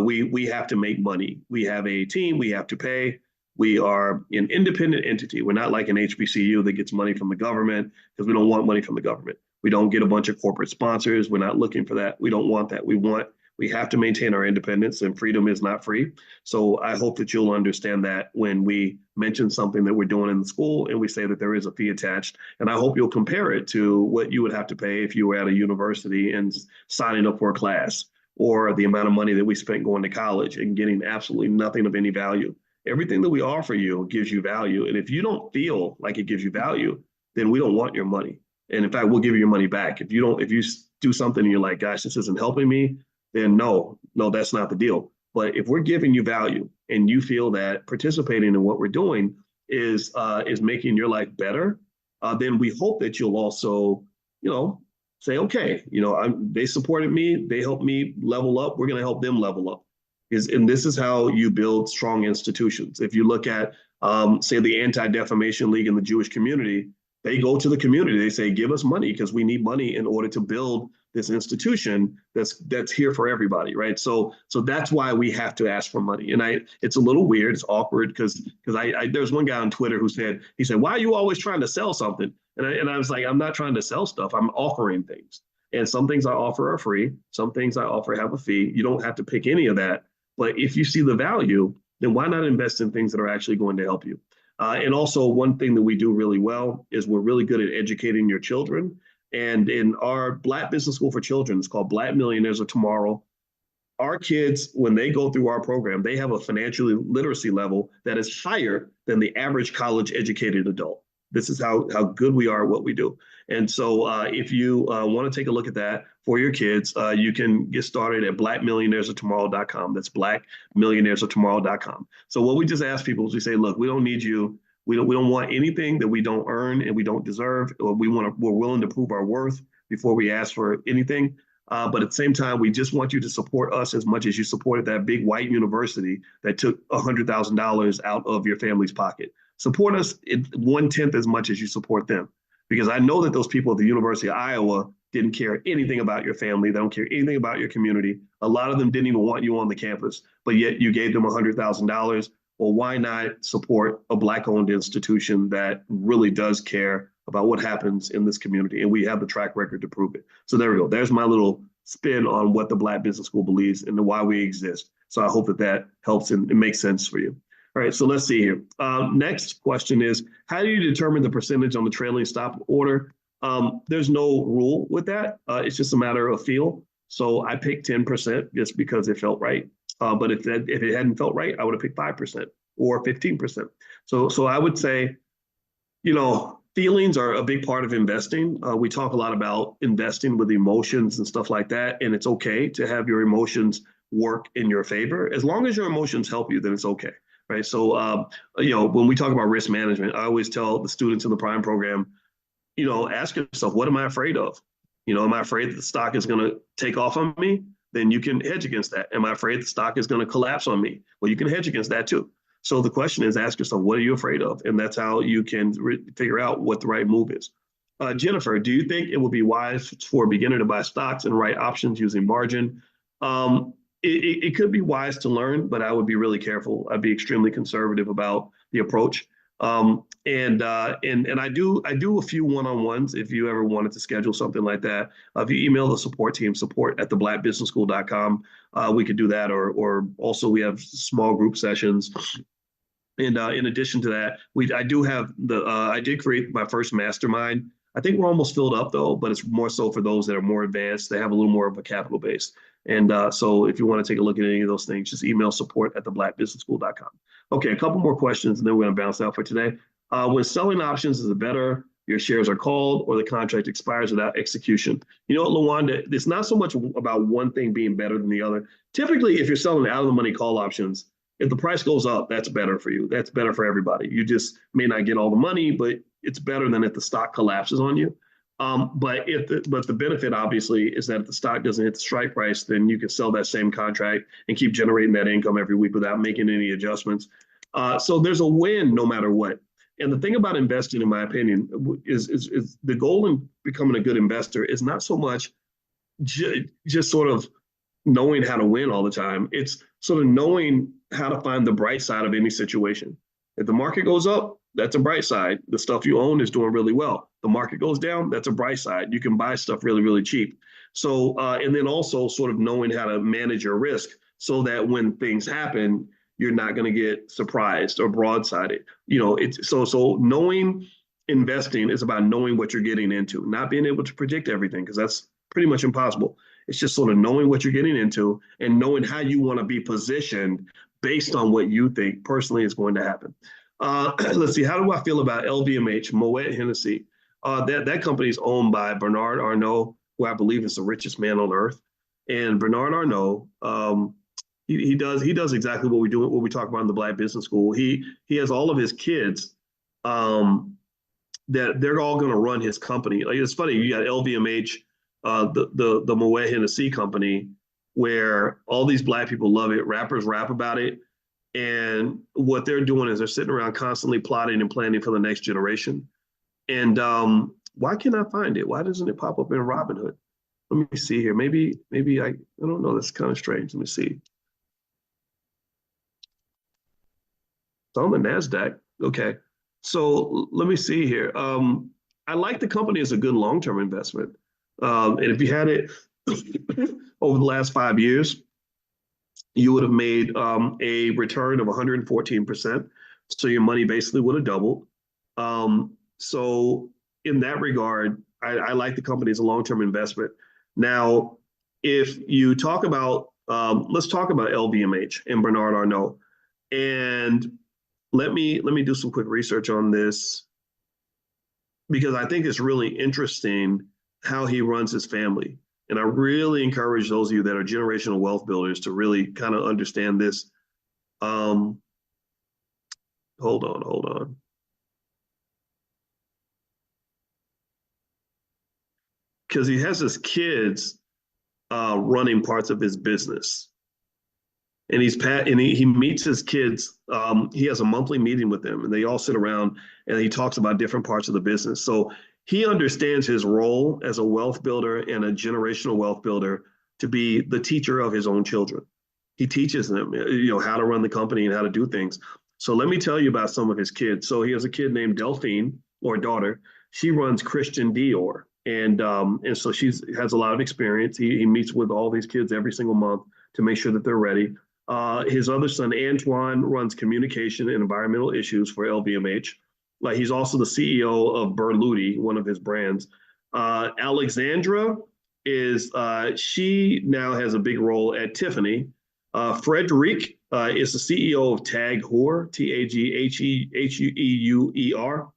We have to make money. We have a team, we have to pay. We are an independent entity. We're not like an HBCU that gets money from the government, because we don't want money from the government. We don't get a bunch of corporate sponsors. We're not looking for that. We don't want that. We have to maintain our independence, and freedom is not free. So I hope that you'll understand that when we mention something that we're doing in the school and we say that there is a fee attached. And I hope you'll compare it to what you would have to pay if you were at a university and signing up for a class, or the amount of money that we spent going to college and getting absolutely nothing of any value. Everything that we offer you gives you value. And if you don't feel like it gives you value, then we don't want your money. And in fact, we'll give you your money back. If you do something and you're like, gosh, this isn't helping me, then no, that's not the deal. But if we're giving you value and you feel that participating in what we're doing is making your life better, then we hope that you'll also, say, okay, they supported me, they helped me level up, we're going to help them level up. And this is how you build strong institutions. If you look at, say, the Anti-Defamation League in the Jewish community, they go to the community. They say, give us money because we need money in order to build this institution that's here for everybody, right? So that's why we have to ask for money. And it's a little weird, it's awkward because there's one guy on Twitter who said, why are you always trying to sell something? And I was like, I'm not trying to sell stuff. I'm offering things. And some things I offer are free. Some things I offer have a fee. You don't have to pick any of that. But if you see the value, then why not invest in things that are actually going to help you? And also, one thing that we do really well is we're really good at educating your children. And in our Black Business School for Children, it's called Black Millionaires of Tomorrow. Our kids, when they go through our program, they have a financial literacy level that is higher than the average college educated adult. This is how good we are at what we do. And so if you want to take a look at that for your kids, you can get started at blackmillionairesoftomorrow.com. That's blackmillionairesoftomorrow.com. So what we just ask people is we say, look, we don't need you. We don't want anything that we don't earn and we don't deserve, or we're willing to prove our worth before we ask for anything. But at the same time, we just want you to support us as much as you supported that big white university that took $100,000 out of your family's pocket. Support us 1/10 as much as you support them. Because I know that those people at the University of Iowa didn't care anything about your family. They don't care anything about your community. A lot of them didn't even want you on the campus, but yet you gave them $100,000. Well, why not support a Black-owned institution that really does care about what happens in this community? And we have the track record to prove it. So there we go. There's my little spin on what the Black Business School believes and why we exist. So I hope that helps and it makes sense for you. All right, so let's see here. Next question is, how do you determine the percentage on the trailing stop order? There's no rule with that. It's just a matter of feel. So I picked 10% just because it felt right. But if it hadn't felt right, I would have picked 5% or 15%. So I would say, feelings are a big part of investing. We talk a lot about investing with emotions and stuff like that. And it's okay to have your emotions work in your favor. As long as your emotions help you, then it's okay. right? So, when we talk about risk management, I always tell the students in the Prime program, ask yourself, what am I afraid of? Am I afraid that the stock is going to take off on me? Then you can hedge against that. Am I afraid the stock is going to collapse on me? Well, you can hedge against that too. So the question is, ask yourself, what are you afraid of? And that's how you can figure out what the right move is. Jennifer, do you think it would be wise for a beginner to buy stocks and write options using margin? It could be wise to learn, but I would be really careful. I'd be extremely conservative about the approach. And I do a few one-on-ones if you ever wanted to schedule something like that. If you email the support team, support@theblackbusinessschool.com, we could do that. Or also we have small group sessions. And in addition to that, I did create my first mastermind. I think we're almost filled up though, but it's more so for those that are more advanced. They have a little more of a capital base. And so if you want to take a look at any of those things, just email support@theblackbusinessschool.com. Okay, a couple more questions and then we're going to bounce out for today. When selling options, is it better your shares are called or the contract expires without execution? You know what, Lawanda, it's not so much about one thing being better than the other. Typically, if you're selling out of the money call options, if the price goes up, that's better for you. That's better for everybody. You just may not get all the money, but it's better than if the stock collapses on you. But the benefit obviously is that if the stock doesn't hit the strike price, then you can sell that same contract and keep generating that income every week without making any adjustments. So there's a win no matter what. And the thing about investing, in my opinion, is the goal in becoming a good investor is not so much just sort of knowing how to win all the time. It's sort of knowing how to find the bright side of any situation. If the market goes up, that's a bright side. The stuff you own is doing really well. The market goes down, that's a bright side. You can buy stuff really, really cheap. So, and then also sort of knowing how to manage your risk so that when things happen, you're not going to get surprised or broadsided. It's so knowing investing is about knowing what you're getting into, not being able to predict everything because that's pretty much impossible. It's just sort of knowing what you're getting into and knowing how you want to be positioned based on what you think personally is going to happen. Let's see. How do I feel about LVMH, Moet Hennessy? That company is owned by Bernard Arnault, who I believe is the richest man on earth. And Bernard Arnault, he does exactly what we talk about in the Black Business School. He has all of his kids that they're all going to run his company. Like, it's funny. You got LVMH, the Moet Hennessy company, where all these Black people love it. Rappers rap about it. And what they're doing is they're sitting around constantly plotting and planning for the next generation. And why can't I find it? Why doesn't it pop up in Robinhood? Let me see here. Maybe I don't know. That's kind of strange. Let me see. It's on the NASDAQ. Okay. So let me see here. I like the company as a good long-term investment. And if you had it over the last 5 years, you would have made a return of 114%. So your money basically would have doubled. So in that regard, I like the company as a long-term investment. Now, if you talk about, let's talk about LVMH and Bernard Arnault. And let me do some quick research on this because I think it's really interesting how he runs his family. And I really encourage those of you that are generational wealth builders to really kind of understand this. Hold on. Because he has his kids running parts of his business. And he meets his kids. He has a monthly meeting with them, and they all sit around and he talks about different parts of the business. So he understands his role as a wealth builder and a generational wealth builder to be the teacher of his own children. He teaches them, how to run the company and how to do things. So let me tell you about some of his kids. So he has a kid named Delphine, or daughter. She runs Christian Dior, and so she has a lot of experience. He meets with all these kids every single month to make sure that they're ready. His other son, Antoine, runs communication and environmental issues for LVMH. Like, he's also the CEO of Berluti, one of his brands. Alexandra she now has a big role at Tiffany. Frederic is the CEO of Tag Heuer, Tagheuer,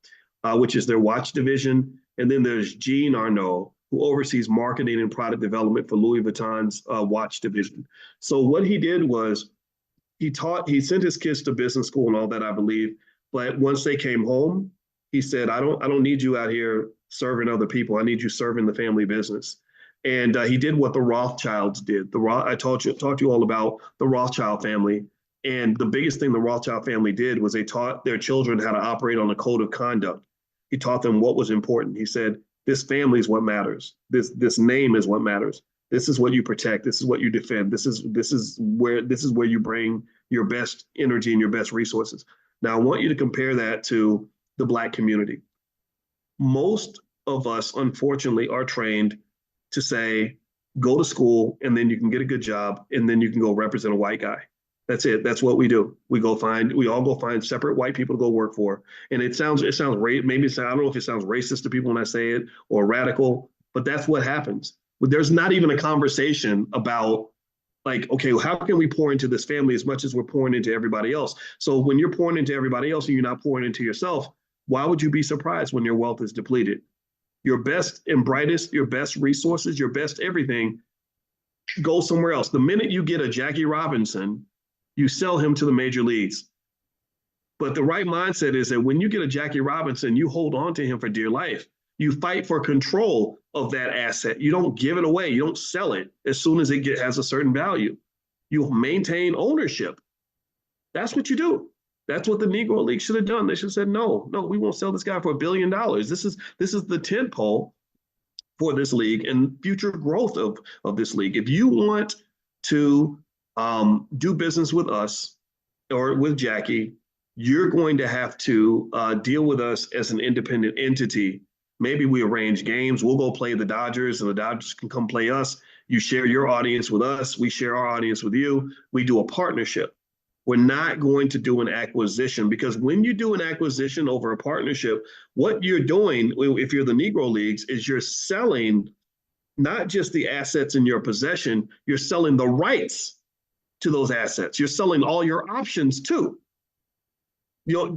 which is their watch division. And then there's Jean Arnault, who oversees marketing and product development for Louis Vuitton's watch division. So what he did was he sent his kids to business school and all that, I believe. But once they came home, he said, I don't need you out here serving other people. I need you serving the family business. And he did what the Rothschilds did. I taught you all about the Rothschild family. And the biggest thing the Rothschild family did was they taught their children how to operate on a code of conduct. He taught them what was important. He said, this family is what matters. This name is what matters. This is what you protect. This is what you defend. This is where you bring your best energy and your best resources. Now, I want you to compare that to the Black community. Most of us, unfortunately, are trained to say, go to school and then you can get a good job and then you can go represent a white guy. That's it. That's what we do. We all go find separate white people to go work for. And it sounds, maybe I don't know if it sounds racist to people when I say it or radical, but that's what happens. But there's not even a conversation about like, okay, well, how can we pour into this family as much as we're pouring into everybody else? So when you're pouring into everybody else and you're not pouring into yourself, why would you be surprised when your wealth is depleted? Your best and brightest, your best resources, your best everything go somewhere else. The minute you get a Jackie Robinson, you sell him to the major leagues. But the right mindset is that when you get a Jackie Robinson, you hold on to him for dear life. You fight for control of that asset. You don't give it away. You don't sell it as soon as has a certain value. You maintain ownership. That's what you do. That's what the Negro League should have done. They should have said, no, we won't sell this guy for $1 billion. This is the tent pole for this league and future growth of this league. If you want to do business with us or with Jackie, you're going to have to deal with us as an independent entity. Maybe we arrange games. We'll go play the Dodgers and the Dodgers can come play us. You share your audience with us. We share our audience with you. We do a partnership. We're not going to do an acquisition because when you do an acquisition over a partnership, what you're doing, if you're the Negro Leagues, is you're selling not just the assets in your possession, you're selling the rights to those assets. You're selling all your options too.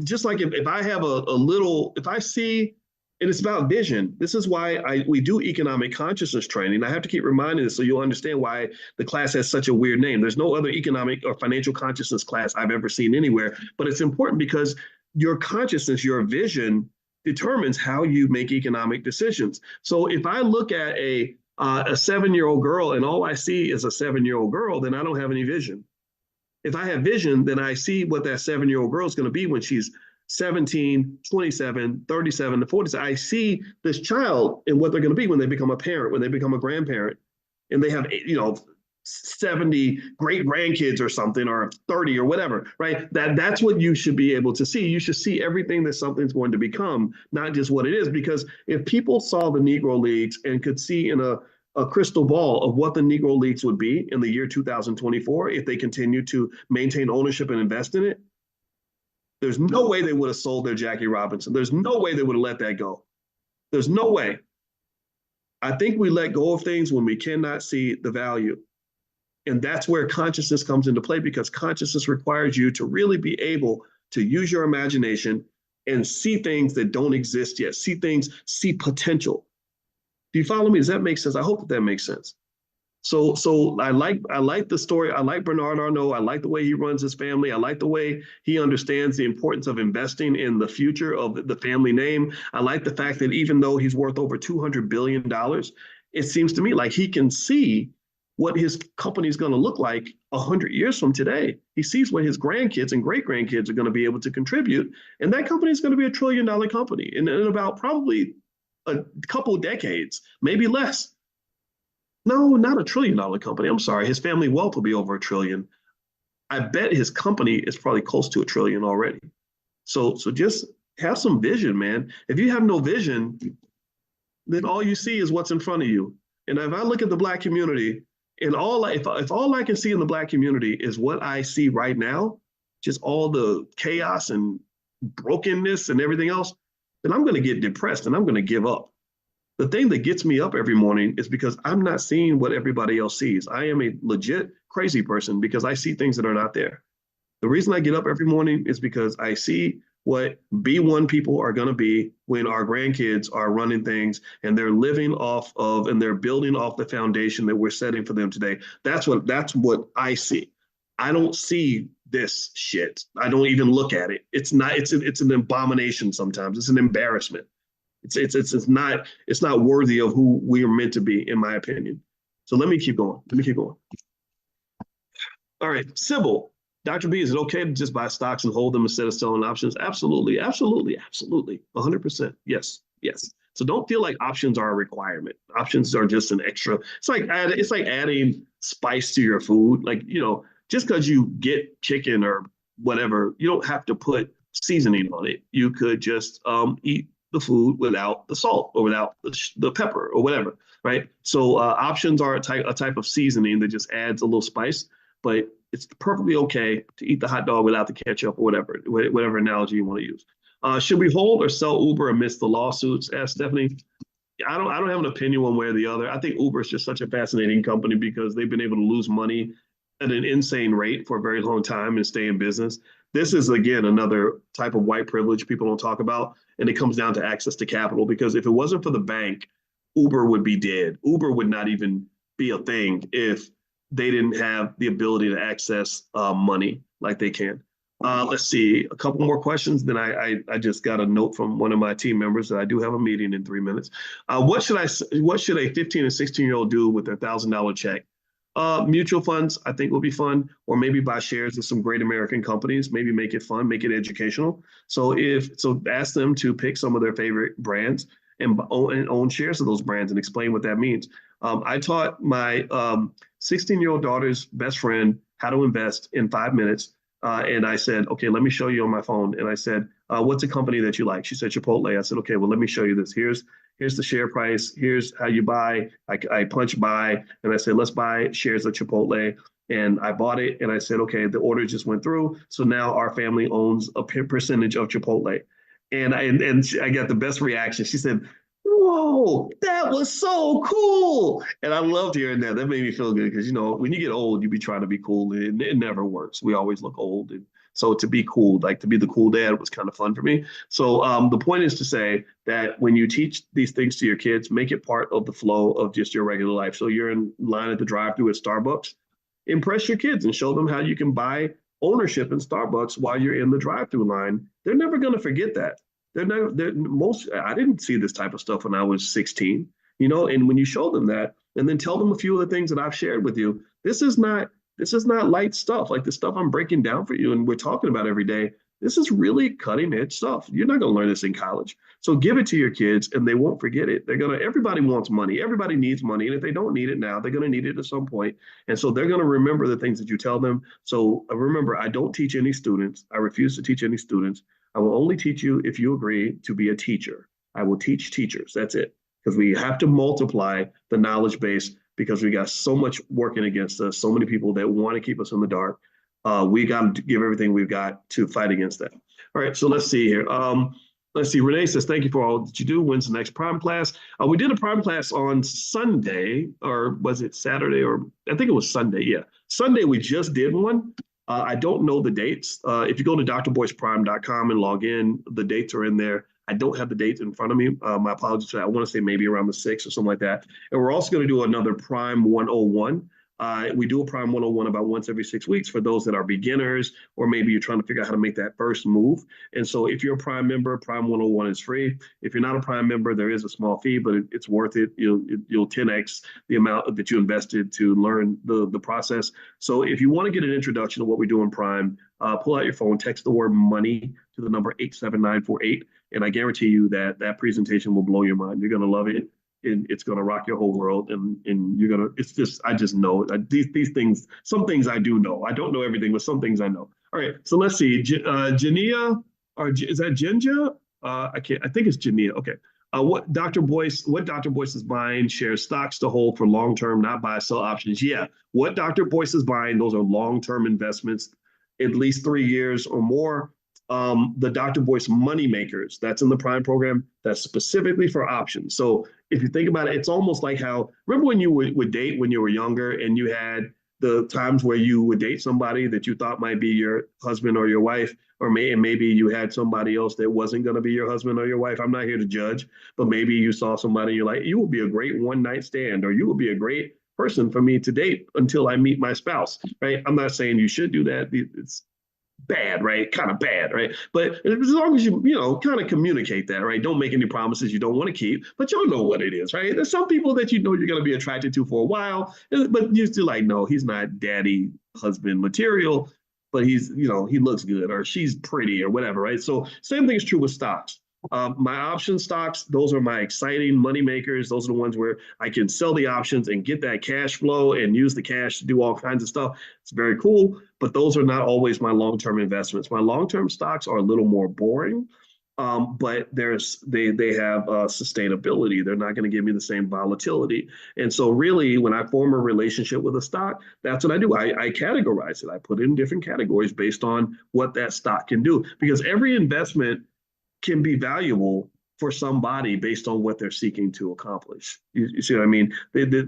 Just like if I have if I see, and it's about vision. This is why we do economic consciousness training. I have to keep reminding this so you'll understand why the class has such a weird name. There's no other economic or financial consciousness class I've ever seen anywhere, but it's important because your consciousness, your vision determines how you make economic decisions. So if I look at a 7-year-old girl and all I see is a 7-year-old girl, then I don't have any vision. If I have vision, then I see what that 7-year-old girl is going to be when she's 17, 27, 37 to 40. I see this child and what they're going to be when they become a parent, when they become a grandparent, and they have 70 great grandkids or something, or 30 or whatever, right? That's what you should be able to see. You should see everything that something's going to become, not just what it is. Because if people saw the Negro Leagues and could see in a crystal ball of what the Negro Leagues would be in the year 2024 if they continue to maintain ownership and invest in it, there's no way they would have sold their Jackie Robinson. There's no way they would have let that go. There's no way. I think we let go of things when we cannot see the value. And that's where consciousness comes into play, because consciousness requires you to really be able to use your imagination and see things that don't exist yet, see potential. Do you follow me? Does that make sense? I hope that makes sense. So I like the story. I like Bernard Arnault. I like the way he runs his family. I like the way he understands the importance of investing in the future of the family name. I like the fact that even though he's worth over $200 billion, it seems to me like he can see what his company is going to look like 100 years from today. He sees what his grandkids and great grandkids are going to be able to contribute. And that company is going to be $1 trillion company in about probably a couple of decades, maybe less. No, not $1 trillion company. I'm sorry. His family wealth will be over $1 trillion. I bet his company is probably close to $1 trillion already. So just have some vision, man. If you have no vision, then all you see is what's in front of you. And if I look at the Black community, and if all I can see in the Black community is what I see right now, just all the chaos and brokenness and everything else, then I'm going to get depressed and I'm going to give up. The thing that gets me up every morning is because I'm not seeing what everybody else sees. I am a legit crazy person because I see things that are not there. The reason I get up every morning is because I see what B1 people are going to be when our grandkids are running things and they're living off of and they're building off the foundation that we're setting for them today. That's what I see. I don't see this shit. I don't even look at it. It's not. It's an abomination sometimes. It's an embarrassment. It's not worthy of who we are meant to be, in my opinion. So let me keep going. Let me keep going. All right, Sybil. Dr. B, is it okay to just buy stocks and hold them instead of selling options? Absolutely, absolutely, absolutely. 100%. Yes, yes. So don't feel like options are a requirement. Options are just an extra. It's like adding spice to your food. Like, just because you get chicken or whatever, you don't have to put seasoning on it. You could just eat the food without the salt or without the pepper or whatever, right? So options are a type of seasoning that just adds a little spice, but it's perfectly okay to eat the hot dog without the ketchup or whatever analogy you want to use. Should we hold or sell Uber amidst the lawsuits? Asked Stephanie. I don't have an opinion one way or the other. I think Uber is just such a fascinating company because they've been able to lose money at an insane rate for a very long time and stay in business. This is again another type of white privilege people don't talk about, and it comes down to access to capital. Because if it wasn't for the bank, Uber would be dead. Uber would not even be a thing if they didn't have the ability to access money like they can. Let's see, a couple more questions. Then I just got a note from one of my team members that I do have a meeting in 3 minutes. What should a 15 and 16-year-old do with their $1,000 check? Mutual funds, I think, will be fun, or maybe buy shares of some great American companies. Maybe make it fun, make it educational. So ask them to pick some of their favorite brands and own shares of those brands and explain what that means. I taught my 16-year-old daughter's best friend how to invest in 5 minutes. And I said, okay, let me show you on my phone. And I said, what's a company that you like? She said, Chipotle. I said, okay, well, let me show you this. Here's the share price. Here's how you buy. I punch buy. And I said, let's buy shares of Chipotle. And I bought it. And I said, okay, the order just went through. So now our family owns a percentage of Chipotle. And I got the best reaction. She said, whoa, that was so cool. And I loved hearing that. That made me feel good because, when you get old, you be trying to be cool and it never works. We always look old. And so to be cool, like to be the cool dad was kind of fun for me. So the point is to say that when you teach these things to your kids, make it part of the flow of just your regular life. So you're in line at the drive-thru at Starbucks, impress your kids and show them how you can buy ownership in Starbucks while you're in the drive-thru line. They're never going to forget that. I didn't see this type of stuff when I was 16, and when you show them that and then tell them a few of the things that I've shared with you, this is not light stuff. Like the stuff I'm breaking down for you and we're talking about every day. This is really cutting edge stuff. You're not going to learn this in college. So give it to your kids and they won't forget it. Everybody wants money. Everybody needs money. And if they don't need it now, they're going to need it at some point. And so they're going to remember the things that you tell them. So remember, I don't teach any students. I refuse to teach any students. I will only teach you if you agree to be a teacher. I will teach teachers. That's it. Because we have to multiply the knowledge base because we got so much working against us, so many people that want to keep us in the dark. We got to give everything we've got to fight against that. All right, so let's see here. Let's see. Renee says, thank you for all that you do. When's the next prime class? We did a prime class on Sunday, or was it Saturday? Or I think it was Sunday. Yeah. Sunday, we just did one. I don't know the dates. If you go to drboyceprime.com and log in, the dates are in there. I don't have the dates in front of me. My apologies for that. I want to say maybe around the 6th or something like that. And we're also going to do another Prime 101. We do a Prime 101 about once every 6 weeks for those that are beginners, or maybe you're trying to figure out how to make that first move. And so if you're a Prime member, Prime 101 is free. If you're not a Prime member, there is a small fee, but it's worth it. You'll 10x the amount that you invested to learn the process. So if you want to get an introduction to what we do in Prime, pull out your phone, text the word money to the number 87948. And I guarantee you that presentation will blow your mind. You're going to love it. It's going to rock your whole world, and you're going to, it's just, I just know these things, some things I do know. I don't know everything, but some things I know. All right, so let's see. Jania, or is that Jinja? I think it's Jania. Okay. What Dr. Boyce is buying, shares stocks to hold for long-term, not buy, sell options. Yeah. What Dr. Boyce is buying, those are long-term investments, at least 3 years or more. The Dr. Boyce money makers, that's in the Prime program, that's specifically for options. So if you think about it, it's almost like how, remember when you would date when you were younger and you had the times where you would date somebody that you thought might be your husband or your wife, or maybe you had somebody else that wasn't going to be your husband or your wife. I'm not here to judge, but maybe you saw somebody, you're like, you will be a great one night stand, or you will be a great person for me to date until I meet my spouse, right? I'm not saying you should do that. bad, right? Kind of bad, right? But as long as you, kind of communicate that, right? Don't make any promises you don't want to keep, but y'all know what it is, right? There's some people that you know you're going to be attracted to for a while, but you're still like, no, he's not daddy husband material, but he's, he looks good or she's pretty or whatever, right? So same thing is true with stocks. My option stocks, those are my exciting money makers. Those are the ones where I can sell the options and get that cash flow and use the cash to do all kinds of stuff. It's very cool, but those are not always my long-term investments. My long-term stocks are a little more boring, but they have sustainability. They're not going to give me the same volatility. And so, really, when I form a relationship with a stock, that's what I do. I categorize it. I put it in different categories based on what that stock can do, because every investment can be valuable for somebody based on what they're seeking to accomplish. You see what I mean?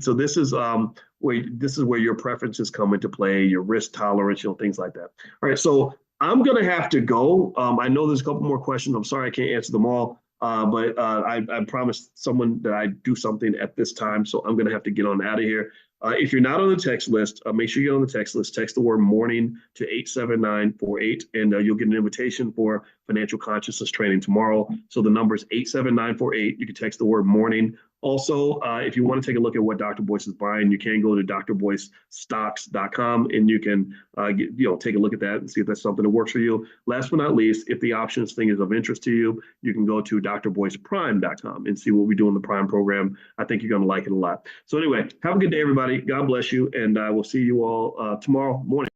So this is where your preferences come into play, your risk tolerance, things like that. All right, so I'm gonna have to go. I know there's a couple more questions. I'm sorry I can't answer them all, but I promised someone that I do something at this time, so I'm gonna have to get on out of here. If you're not on the text list, make sure you get on the text list. Text the word morning to 87948, and you'll get an invitation for financial consciousness training tomorrow. So the number is 87948. You can text the word morning. Also, if you want to take a look at what Dr. Boyce is buying, you can go to drboycestocks.com and you can take a look at that and see if that's something that works for you. Last but not least, if the options thing is of interest to you, you can go to drboyceprime.com and see what we do in the Prime program. I think you're going to like it a lot. So anyway, have a good day, everybody. God bless you, and I will see you all tomorrow morning.